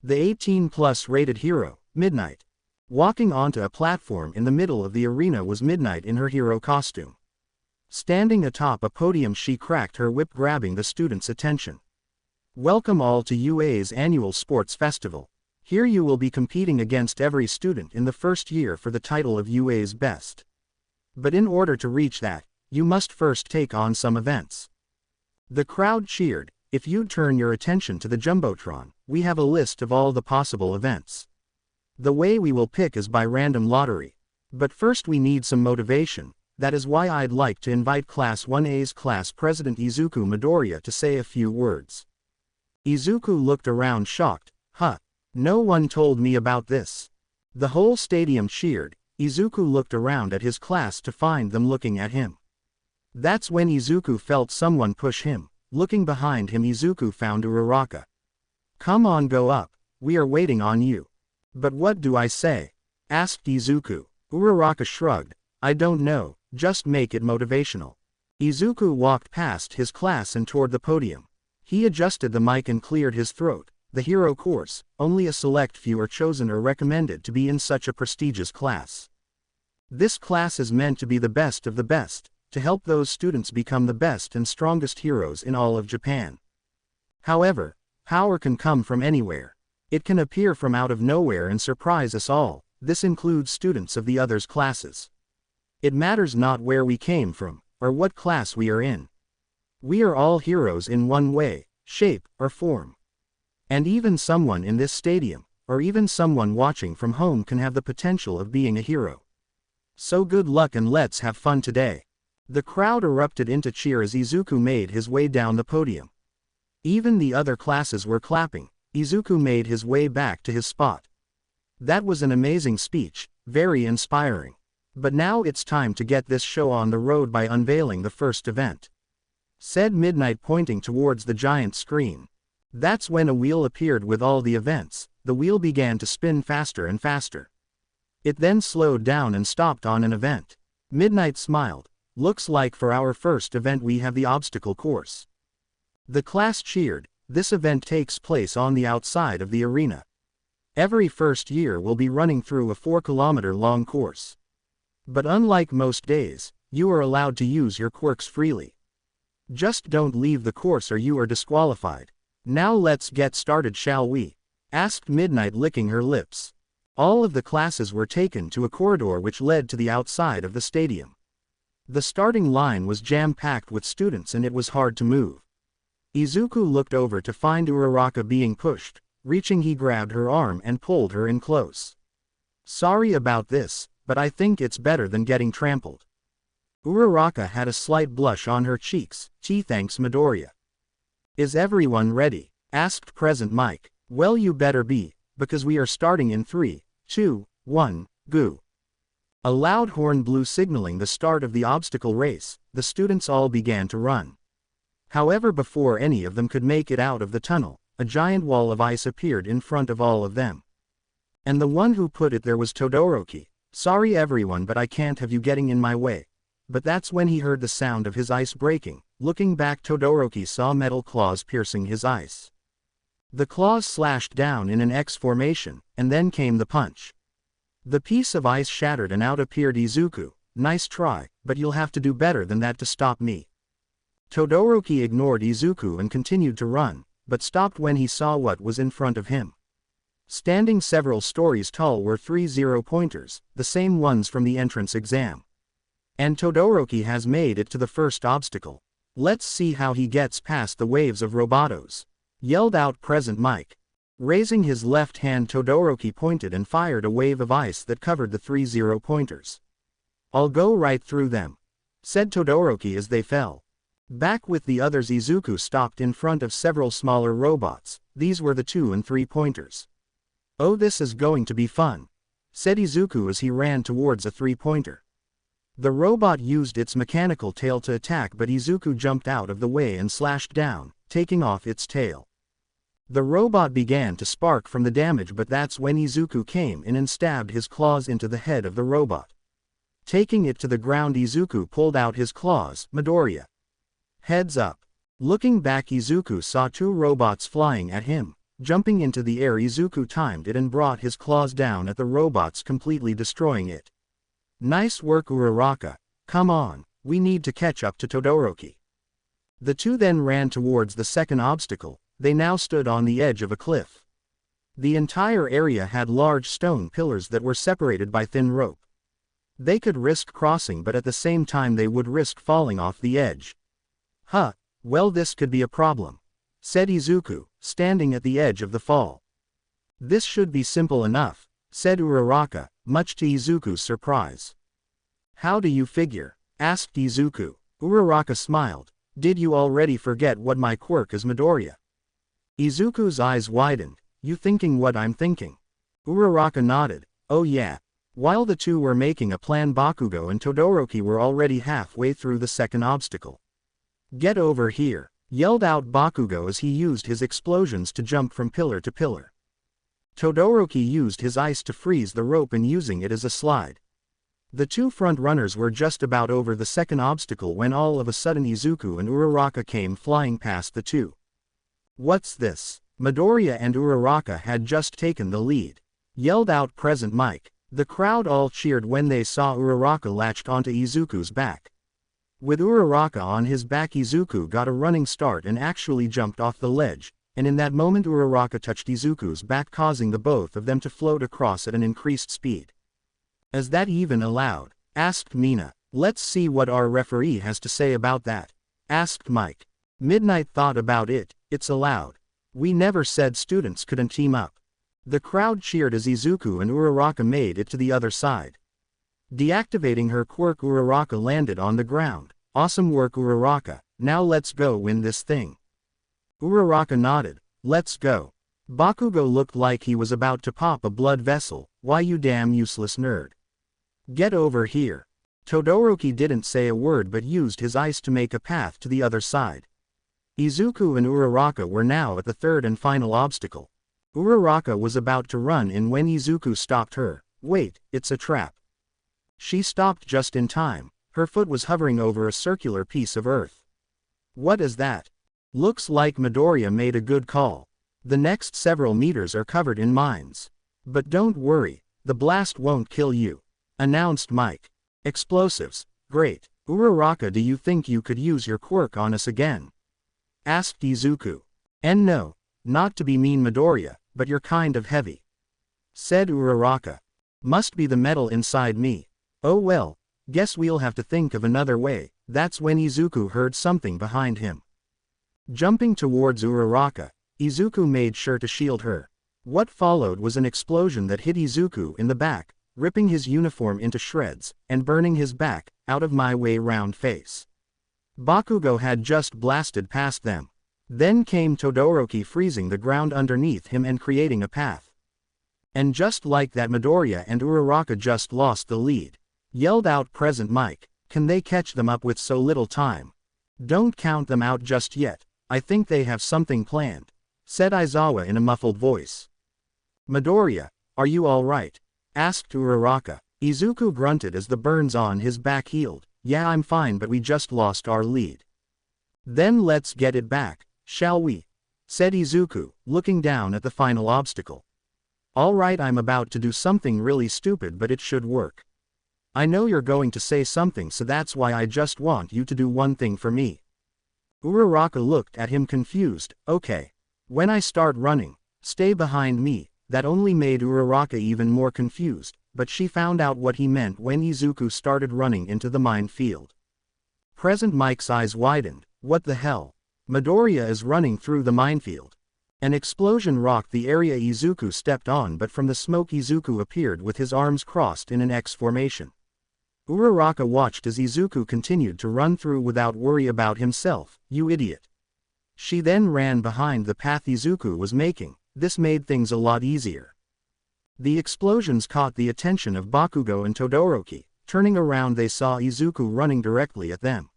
The 18+ rated hero, Midnight. Walking onto a platform in the middle of the arena was Midnight in her hero costume. Standing atop a podium, she cracked her whip, grabbing the students' attention. Welcome all to UA's annual sports festival. Here you will be competing against every student in the first year for the title of UA's best. But in order to reach that, you must first take on some events. The crowd cheered. If you'd turn your attention to the Jumbotron, we have a list of all the possible events. The way we will pick is by random lottery. But first we need some motivation. That is why I'd like to invite Class 1A's class president Izuku Midoriya to say a few words. Izuku looked around shocked. Huh. No one told me about this. The whole stadium cheered. Izuku looked around at his class to find them looking at him. That's when Izuku felt someone push him. Looking behind him, Izuku found Uraraka. Come on, go up. We are waiting on you. But what do I say? Asked Izuku. Uraraka shrugged. I don't know, just make it motivational. Izuku walked past his class and toward the podium. He adjusted the mic and cleared his throat. The hero course, only a select few are chosen or recommended to be in such a prestigious class. This class is meant to be the best of the best, to help those students become the best and strongest heroes in all of Japan. However, power can come from anywhere. It can appear from out of nowhere and surprise us all. This includes students of the others classes. It matters not where we came from, or what class we are in. We are all heroes in one way, shape, or form. And even someone in this stadium, or even someone watching from home, can have the potential of being a hero. So good luck and let's have fun today. The crowd erupted into cheer as Izuku made his way down the podium. Even the other classes were clapping. Izuku made his way back to his spot. That was an amazing speech, very inspiring. But now it's time to get this show on the road by unveiling the first event, said Midnight, pointing towards the giant screen. That's when a wheel appeared with all the events. The wheel began to spin faster and faster. It then slowed down and stopped on an event. Midnight smiled. Looks like for our first event we have the obstacle course. The class cheered. This event takes place on the outside of the arena. Every first year will be running through a 4-kilometer-long course. But unlike most days, you are allowed to use your quirks freely. Just don't leave the course or you are disqualified. Now let's get started, shall we? Asked Midnight, licking her lips. All of the classes were taken to a corridor which led to the outside of the stadium. The starting line was jam-packed with students and it was hard to move. Izuku looked over to find Uraraka being pushed. Reaching, he grabbed her arm and pulled her in close. Sorry about this, but I think it's better than getting trampled. Uraraka had a slight blush on her cheeks. Gee, thanks Midoriya. Is everyone ready? Asked Present Mike. Well, you better be, because we are starting in 3, 2, 1, go. A loud horn blew signaling the start of the obstacle race. The students all began to run. However, before any of them could make it out of the tunnel, a giant wall of ice appeared in front of all of them. And the one who put it there was Todoroki. Sorry everyone, but I can't have you getting in my way. But that's when he heard the sound of his ice breaking. Looking back, Todoroki saw metal claws piercing his ice. The claws slashed down in an X formation, and then came the punch. The piece of ice shattered and out appeared Izuku. Nice try, but you'll have to do better than that to stop me. Todoroki ignored Izuku and continued to run, but stopped when he saw what was in front of him. Standing several stories tall were 3 0-pointers, the same ones from the entrance exam. And Todoroki has made it to the first obstacle. Let's see how he gets past the waves of Robotos. Yelled out Present Mike. Raising his left hand, Todoroki pointed and fired a wave of ice that covered the 3 0-pointers. I'll go right through them, said Todoroki as they fell. Back with the others, Izuku stopped in front of several smaller robots. These were the 2 and 3-pointers. Oh, this is going to be fun, said Izuku as he ran towards a 3-pointer. The robot used its mechanical tail to attack, but Izuku jumped out of the way and slashed down, taking off its tail. The robot began to spark from the damage, but that's when Izuku came in and stabbed his claws into the head of the robot. Taking it to the ground, Izuku pulled out his claws. Midoriya. Heads up. Looking back, Izuku saw 2 robots flying at him. Jumping into the air, Izuku timed it and brought his claws down at the robots, completely destroying it. Nice work, Uraraka. Come on, we need to catch up to Todoroki. The 2 then ran towards the second obstacle. They now stood on the edge of a cliff. The entire area had large stone pillars that were separated by thin rope. They could risk crossing, but at the same time they would risk falling off the edge. Huh, well, this could be a problem, said Izuku, standing at the edge of the fall. This should be simple enough, said Uraraka, much to Izuku's surprise. How do you figure? Asked Izuku. Uraraka smiled. Did you already forget what my quirk is, Midoriya? Izuku's eyes widened. You thinking what I'm thinking? Uraraka nodded. Oh yeah. While the 2 were making a plan, Bakugo and Todoroki were already halfway through the second obstacle. Get over here, yelled out Bakugo as he used his explosions to jump from pillar to pillar. Todoroki used his ice to freeze the rope and using it as a slide. The 2 front runners were just about over the second obstacle when all of a sudden Izuku and Uraraka came flying past the 2. What's this? Midoriya and Uraraka had just taken the lead. Yelled out Present Mike. The crowd all cheered when they saw Uraraka latched onto Izuku's back. With Uraraka on his back, Izuku got a running start and actually jumped off the ledge, and in that moment Uraraka touched Izuku's back, causing the both of them to float across at an increased speed. Is that even allowed? Asked Mina. Let's see what our referee has to say about that, asked Mike. Midnight thought about it. It's allowed. We never said students couldn't team up. The crowd cheered as Izuku and Uraraka made it to the other side. Deactivating her quirk, Uraraka landed on the ground. Awesome work, Uraraka. Now let's go win this thing. Uraraka nodded. Let's go. Bakugo looked like he was about to pop a blood vessel. Why, you damn useless nerd. Get over here. Todoroki didn't say a word but used his ice to make a path to the other side. Izuku and Uraraka were now at the third and final obstacle. Uraraka was about to run in when Izuku stopped her. Wait, it's a trap. She stopped just in time. Her foot was hovering over a circular piece of earth. What is that? Looks like Midoriya made a good call. The next several meters are covered in mines. But don't worry, the blast won't kill you, announced Mike. Explosives, great. Uraraka, do you think you could use your quirk on us again? Asked Izuku. And no, not to be mean, Midoriya, but you're kind of heavy, said Uraraka. Must be the metal inside me. Oh well, guess we'll have to think of another way. That's when Izuku heard something behind him. Jumping towards Uraraka, Izuku made sure to shield her. What followed was an explosion that hit Izuku in the back, ripping his uniform into shreds, and burning his back, out of my way round face. Bakugo had just blasted past them. Then came Todoroki, freezing the ground underneath him and creating a path. And just like that, Midoriya and Uraraka just lost the lead. Yelled out Present Mike, "Can they catch them up with so little time?" "Don't count them out just yet, I think they have something planned," said Aizawa in a muffled voice. "Midoriya, are you alright?" asked Uraraka. Izuku grunted as the burns on his back healed. "Yeah, I'm fine, but we just lost our lead." "Then let's get it back, shall we?" said Izuku, looking down at the final obstacle. "Alright, I'm about to do something really stupid, but it should work. I know you're going to say something, so that's why I just want you to do one thing for me." Uraraka looked at him confused. "Okay. When I start running, stay behind me." That only made Uraraka even more confused, but she found out what he meant when Izuku started running into the minefield. Present Mike's eyes widened. What the hell? Midoriya is running through the minefield. An explosion rocked the area Izuku stepped on, but from the smoke Izuku appeared with his arms crossed in an X formation. Uraraka watched as Izuku continued to run through without worry about himself. "You idiot." She then ran behind the path Izuku was making. This made things a lot easier. The explosions caught the attention of Bakugo and Todoroki. Turning around, they saw Izuku running directly at them.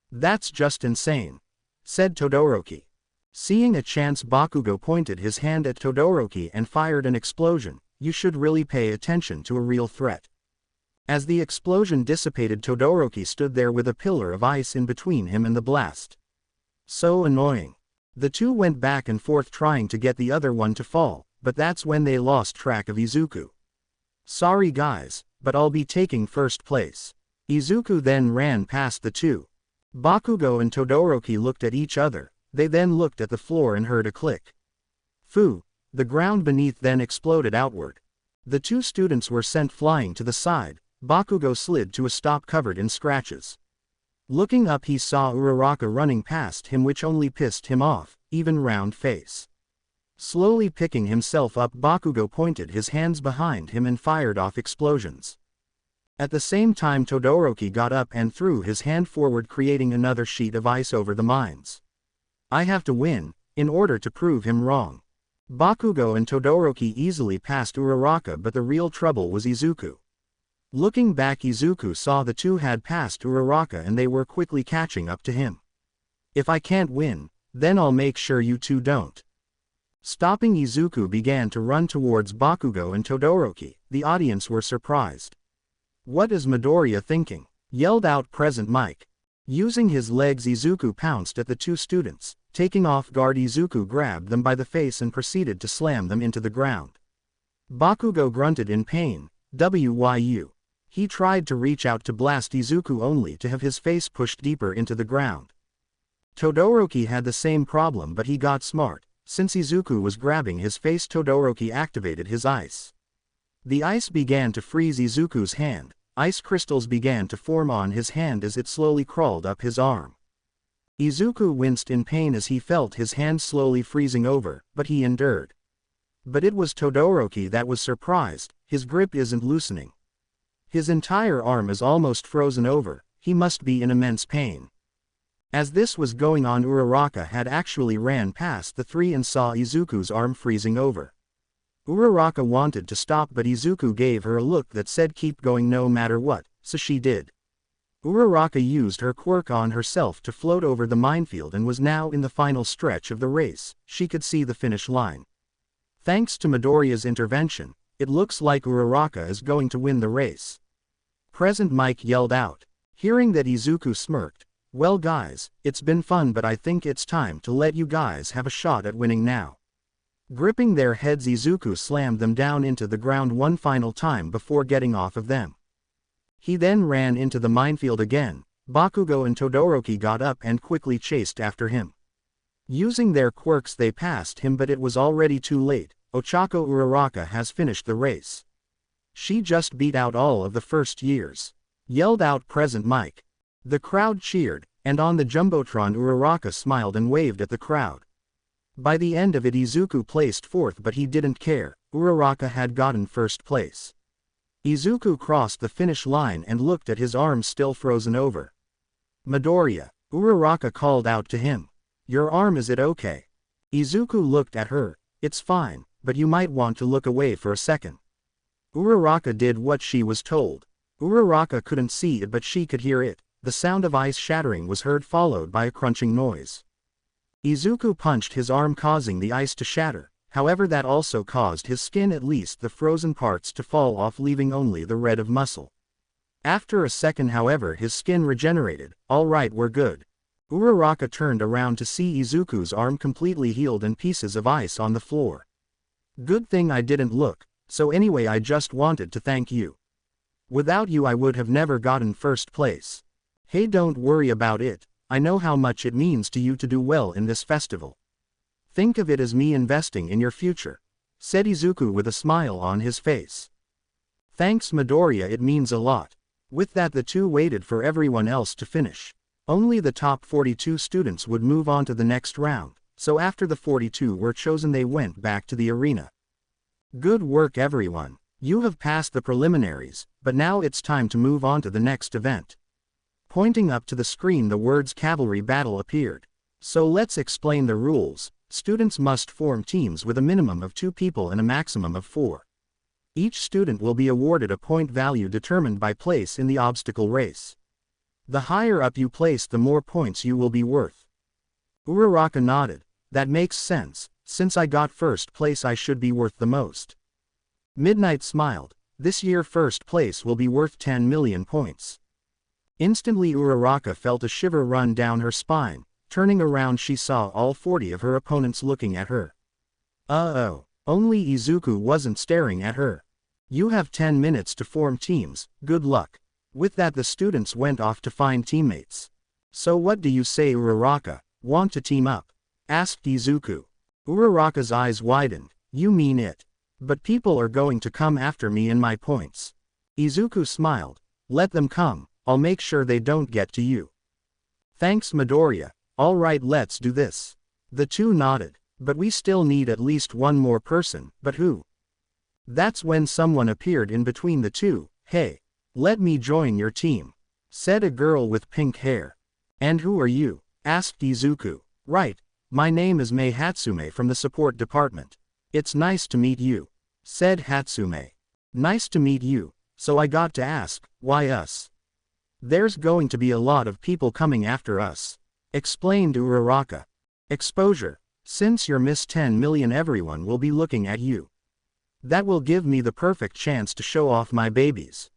"That's just insane," said Todoroki. Seeing a chance, Bakugo pointed his hand at Todoroki and fired an explosion. "You should really pay attention to a real threat." As the explosion dissipated, Todoroki stood there with a pillar of ice in between him and the blast. So annoying. The two went back and forth trying to get the other one to fall, but that's when they lost track of Izuku. "Sorry guys, but I'll be taking first place." Izuku then ran past the two. Bakugo and Todoroki looked at each other. They then looked at the floor and heard a click. Phew! The ground beneath then exploded outward. The two students were sent flying to the side. Bakugo slid to a stop covered in scratches. Looking up, he saw Uraraka running past him, which only pissed him off. Even round face. Slowly picking himself up, Bakugo pointed his hands behind him and fired off explosions. At the same time, Todoroki got up and threw his hand forward, creating another sheet of ice over the mines. "I have to win, in order to prove him wrong." Bakugo and Todoroki easily passed Uraraka, but the real trouble was Izuku. Looking back, Izuku saw the two had passed Uraraka and they were quickly catching up to him. "If I can't win, then I'll make sure you two don't." Stopping, Izuku began to run towards Bakugo and Todoroki. The audience were surprised. "What is Midoriya thinking?" yelled out Present Mike. Using his legs, Izuku pounced at the two students. Taking off guard, Izuku grabbed them by the face and proceeded to slam them into the ground. Bakugo grunted in pain. "Wyu." He tried to reach out to blast Izuku, only to have his face pushed deeper into the ground. Todoroki had the same problem, but he got smart. Since Izuku was grabbing his face, Todoroki activated his ice. The ice began to freeze Izuku's hand. Ice crystals began to form on his hand as it slowly crawled up his arm. Izuku winced in pain as he felt his hand slowly freezing over, but he endured. But it was Todoroki that was surprised. His grip isn't loosening. His entire arm is almost frozen over. He must be in immense pain. As this was going on, Uraraka had actually ran past the three and saw Izuku's arm freezing over. Uraraka wanted to stop, but Izuku gave her a look that said keep going no matter what, so she did. Uraraka used her quirk on herself to float over the minefield and was now in the final stretch of the race. She could see the finish line. Thanks to Midoriya's intervention, it looks like Uraraka is going to win the race. Present Mike yelled out. Hearing that, Izuku smirked. "Well guys, it's been fun, but I think it's time to let you guys have a shot at winning now." Gripping their heads, Izuku slammed them down into the ground one final time before getting off of them. He then ran into the minefield again. Bakugo and Todoroki got up and quickly chased after him. Using their quirks, they passed him, but it was already too late. Ochako Uraraka has finished the race. She just beat out all of the first years. Yelled out Present Mike. The crowd cheered, and on the Jumbotron Uraraka smiled and waved at the crowd. By the end of it, Izuku placed fourth, but he didn't care. Uraraka had gotten first place. Izuku crossed the finish line and looked at his arms still frozen over. Midoriya, Uraraka called out to him. Your arm, is it okay? Izuku looked at her. It's fine, but you might want to look away for a second. Uraraka did what she was told. Uraraka couldn't see it but she could hear it. The sound of ice shattering was heard followed by a crunching noise. Izuku punched his arm causing the ice to shatter, however that also caused his skin, at least the frozen parts, to fall off leaving only the red of muscle. After a second however his skin regenerated. Alright, we're good. Uraraka turned around to see Izuku's arm completely healed and pieces of ice on the floor. Good thing I didn't look, so anyway I just wanted to thank you. Without you I would have never gotten first place. Hey, don't worry about it, I know how much it means to you to do well in this festival. Think of it as me investing in your future, said Izuku with a smile on his face. Thanks Midoriya, it means a lot. With that the two waited for everyone else to finish. Only the top 42 students would move on to the next round, so after the 42 were chosen they went back to the arena. Good work everyone, you have passed the preliminaries, but now it's time to move on to the next event. Pointing up to the screen the words cavalry battle appeared. So let's explain the rules. Students must form teams with a minimum of 2 people and a maximum of 4. Each student will be awarded a point value determined by place in the obstacle race. The higher up you place the more points you will be worth. Uraraka nodded. That makes sense, since I got first place I should be worth the most. Midnight smiled. This year first place will be worth 10 million points. Instantly Uraraka felt a shiver run down her spine. Turning around she saw all 40 of her opponents looking at her. Oh, only Izuku wasn't staring at her. You have 10 minutes to form teams, good luck. With that the students went off to find teammates. So what do you say Uraraka, want to team up? Asked Izuku. Uraraka's eyes widened, you mean it. But people are going to come after me and my points. Izuku smiled, let them come, I'll make sure they don't get to you. Thanks Midoriya, alright let's do this. The two nodded, but we still need at least one more person, but who? That's when someone appeared in between the two. Hey, let me join your team, said a girl with pink hair. And who are you? Asked Izuku. Right, my name is Mei Hatsume from the support department. It's nice to meet you, said Hatsume. Nice to meet you, so I got to ask, why us? There's going to be a lot of people coming after us, explained Uraraka. Exposure, since you're Miss 10 million everyone will be looking at you. That will give me the perfect chance to show off my babies,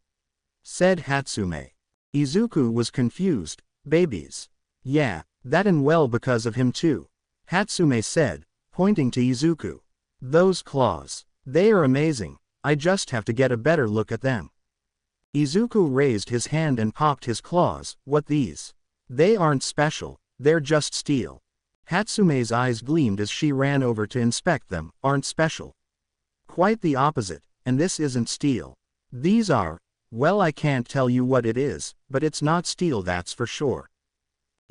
said Hatsume. Izuku was confused, babies? Yeah, that and well because of him too, Hatsume said, pointing to Izuku. Those claws, they are amazing, I just have to get a better look at them. Izuku raised his hand and popped his claws. What these? They aren't special, they're just steel. Hatsume's eyes gleamed as she ran over to inspect them. Aren't special? Quite the opposite, and this isn't steel. These are, well I can't tell you what it is, but it's not steel that's for sure.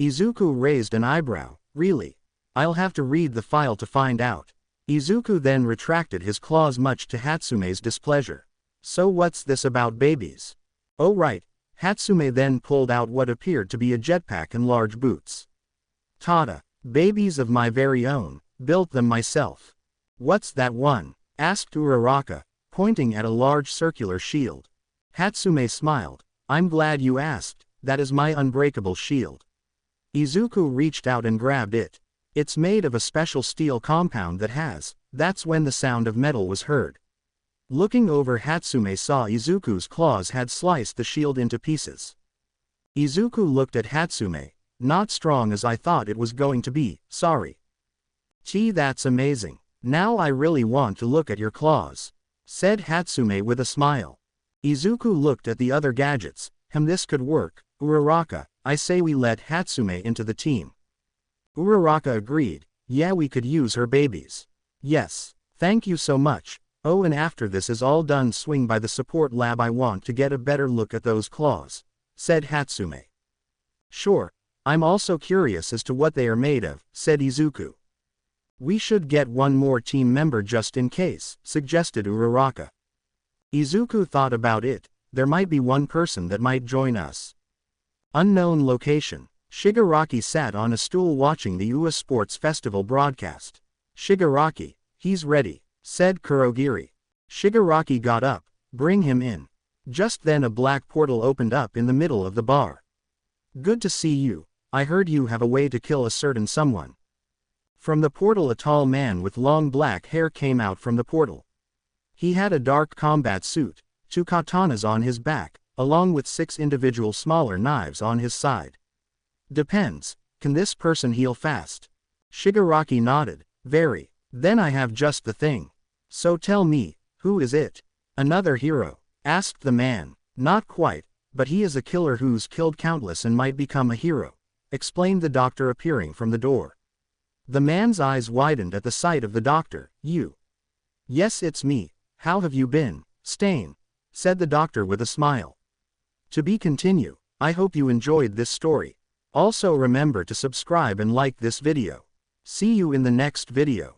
Izuku raised an eyebrow. Really? I'll have to read the file to find out. Izuku then retracted his claws much to Hatsume's displeasure. So what's this about babies? Oh right, Hatsume then pulled out what appeared to be a jetpack and large boots. Tada, babies of my very own, built them myself. What's that one? Asked Uraraka, pointing at a large circular shield. Hatsume smiled. I'm glad you asked, that is my unbreakable shield. Izuku reached out and grabbed it. It's made of a special steel compound that's when the sound of metal was heard. Looking over Hatsume saw Izuku's claws had sliced the shield into pieces. Izuku looked at Hatsume. Not strong as I thought it was going to be, sorry. Gee, that's amazing. Now I really want to look at your claws, said Hatsume with a smile. Izuku looked at the other gadgets. This could work. Uraraka, I say we let Hatsume into the team. Uraraka agreed. Yeah, we could use her babies. Yes, thank you so much. Oh, and after this is all done swing by the support lab, I want to get a better look at those claws, said Hatsume. Sure, I'm also curious as to what they are made of, said Izuku. We should get one more team member just in case, suggested Uraraka. Izuku thought about it, there might be one person that might join us. Unknown location. Shigaraki sat on a stool watching the UA Sports Festival broadcast. Shigaraki, he's ready, said Kurogiri. Shigaraki got up, bring him in. Just then a black portal opened up in the middle of the bar. Good to see you, I heard you have a way to kill a certain someone. From the portal a tall man with long black hair came out from the portal. He had a dark combat suit, 2 katanas on his back, along with 6 individual smaller knives on his side. Depends, can this person heal fast? Shigaraki nodded, very. Then I have just the thing. So tell me, who is it? Another hero? Asked the man. Not quite, but he is a killer who's killed countless and might become a hero, explained the doctor appearing from the door. The man's eyes widened at the sight of the doctor. You? Yes, it's me. How have you been, Stain? Said the doctor with a smile. To be continued. I hope you enjoyed this story. Also remember to subscribe and like this video. See you in the next video.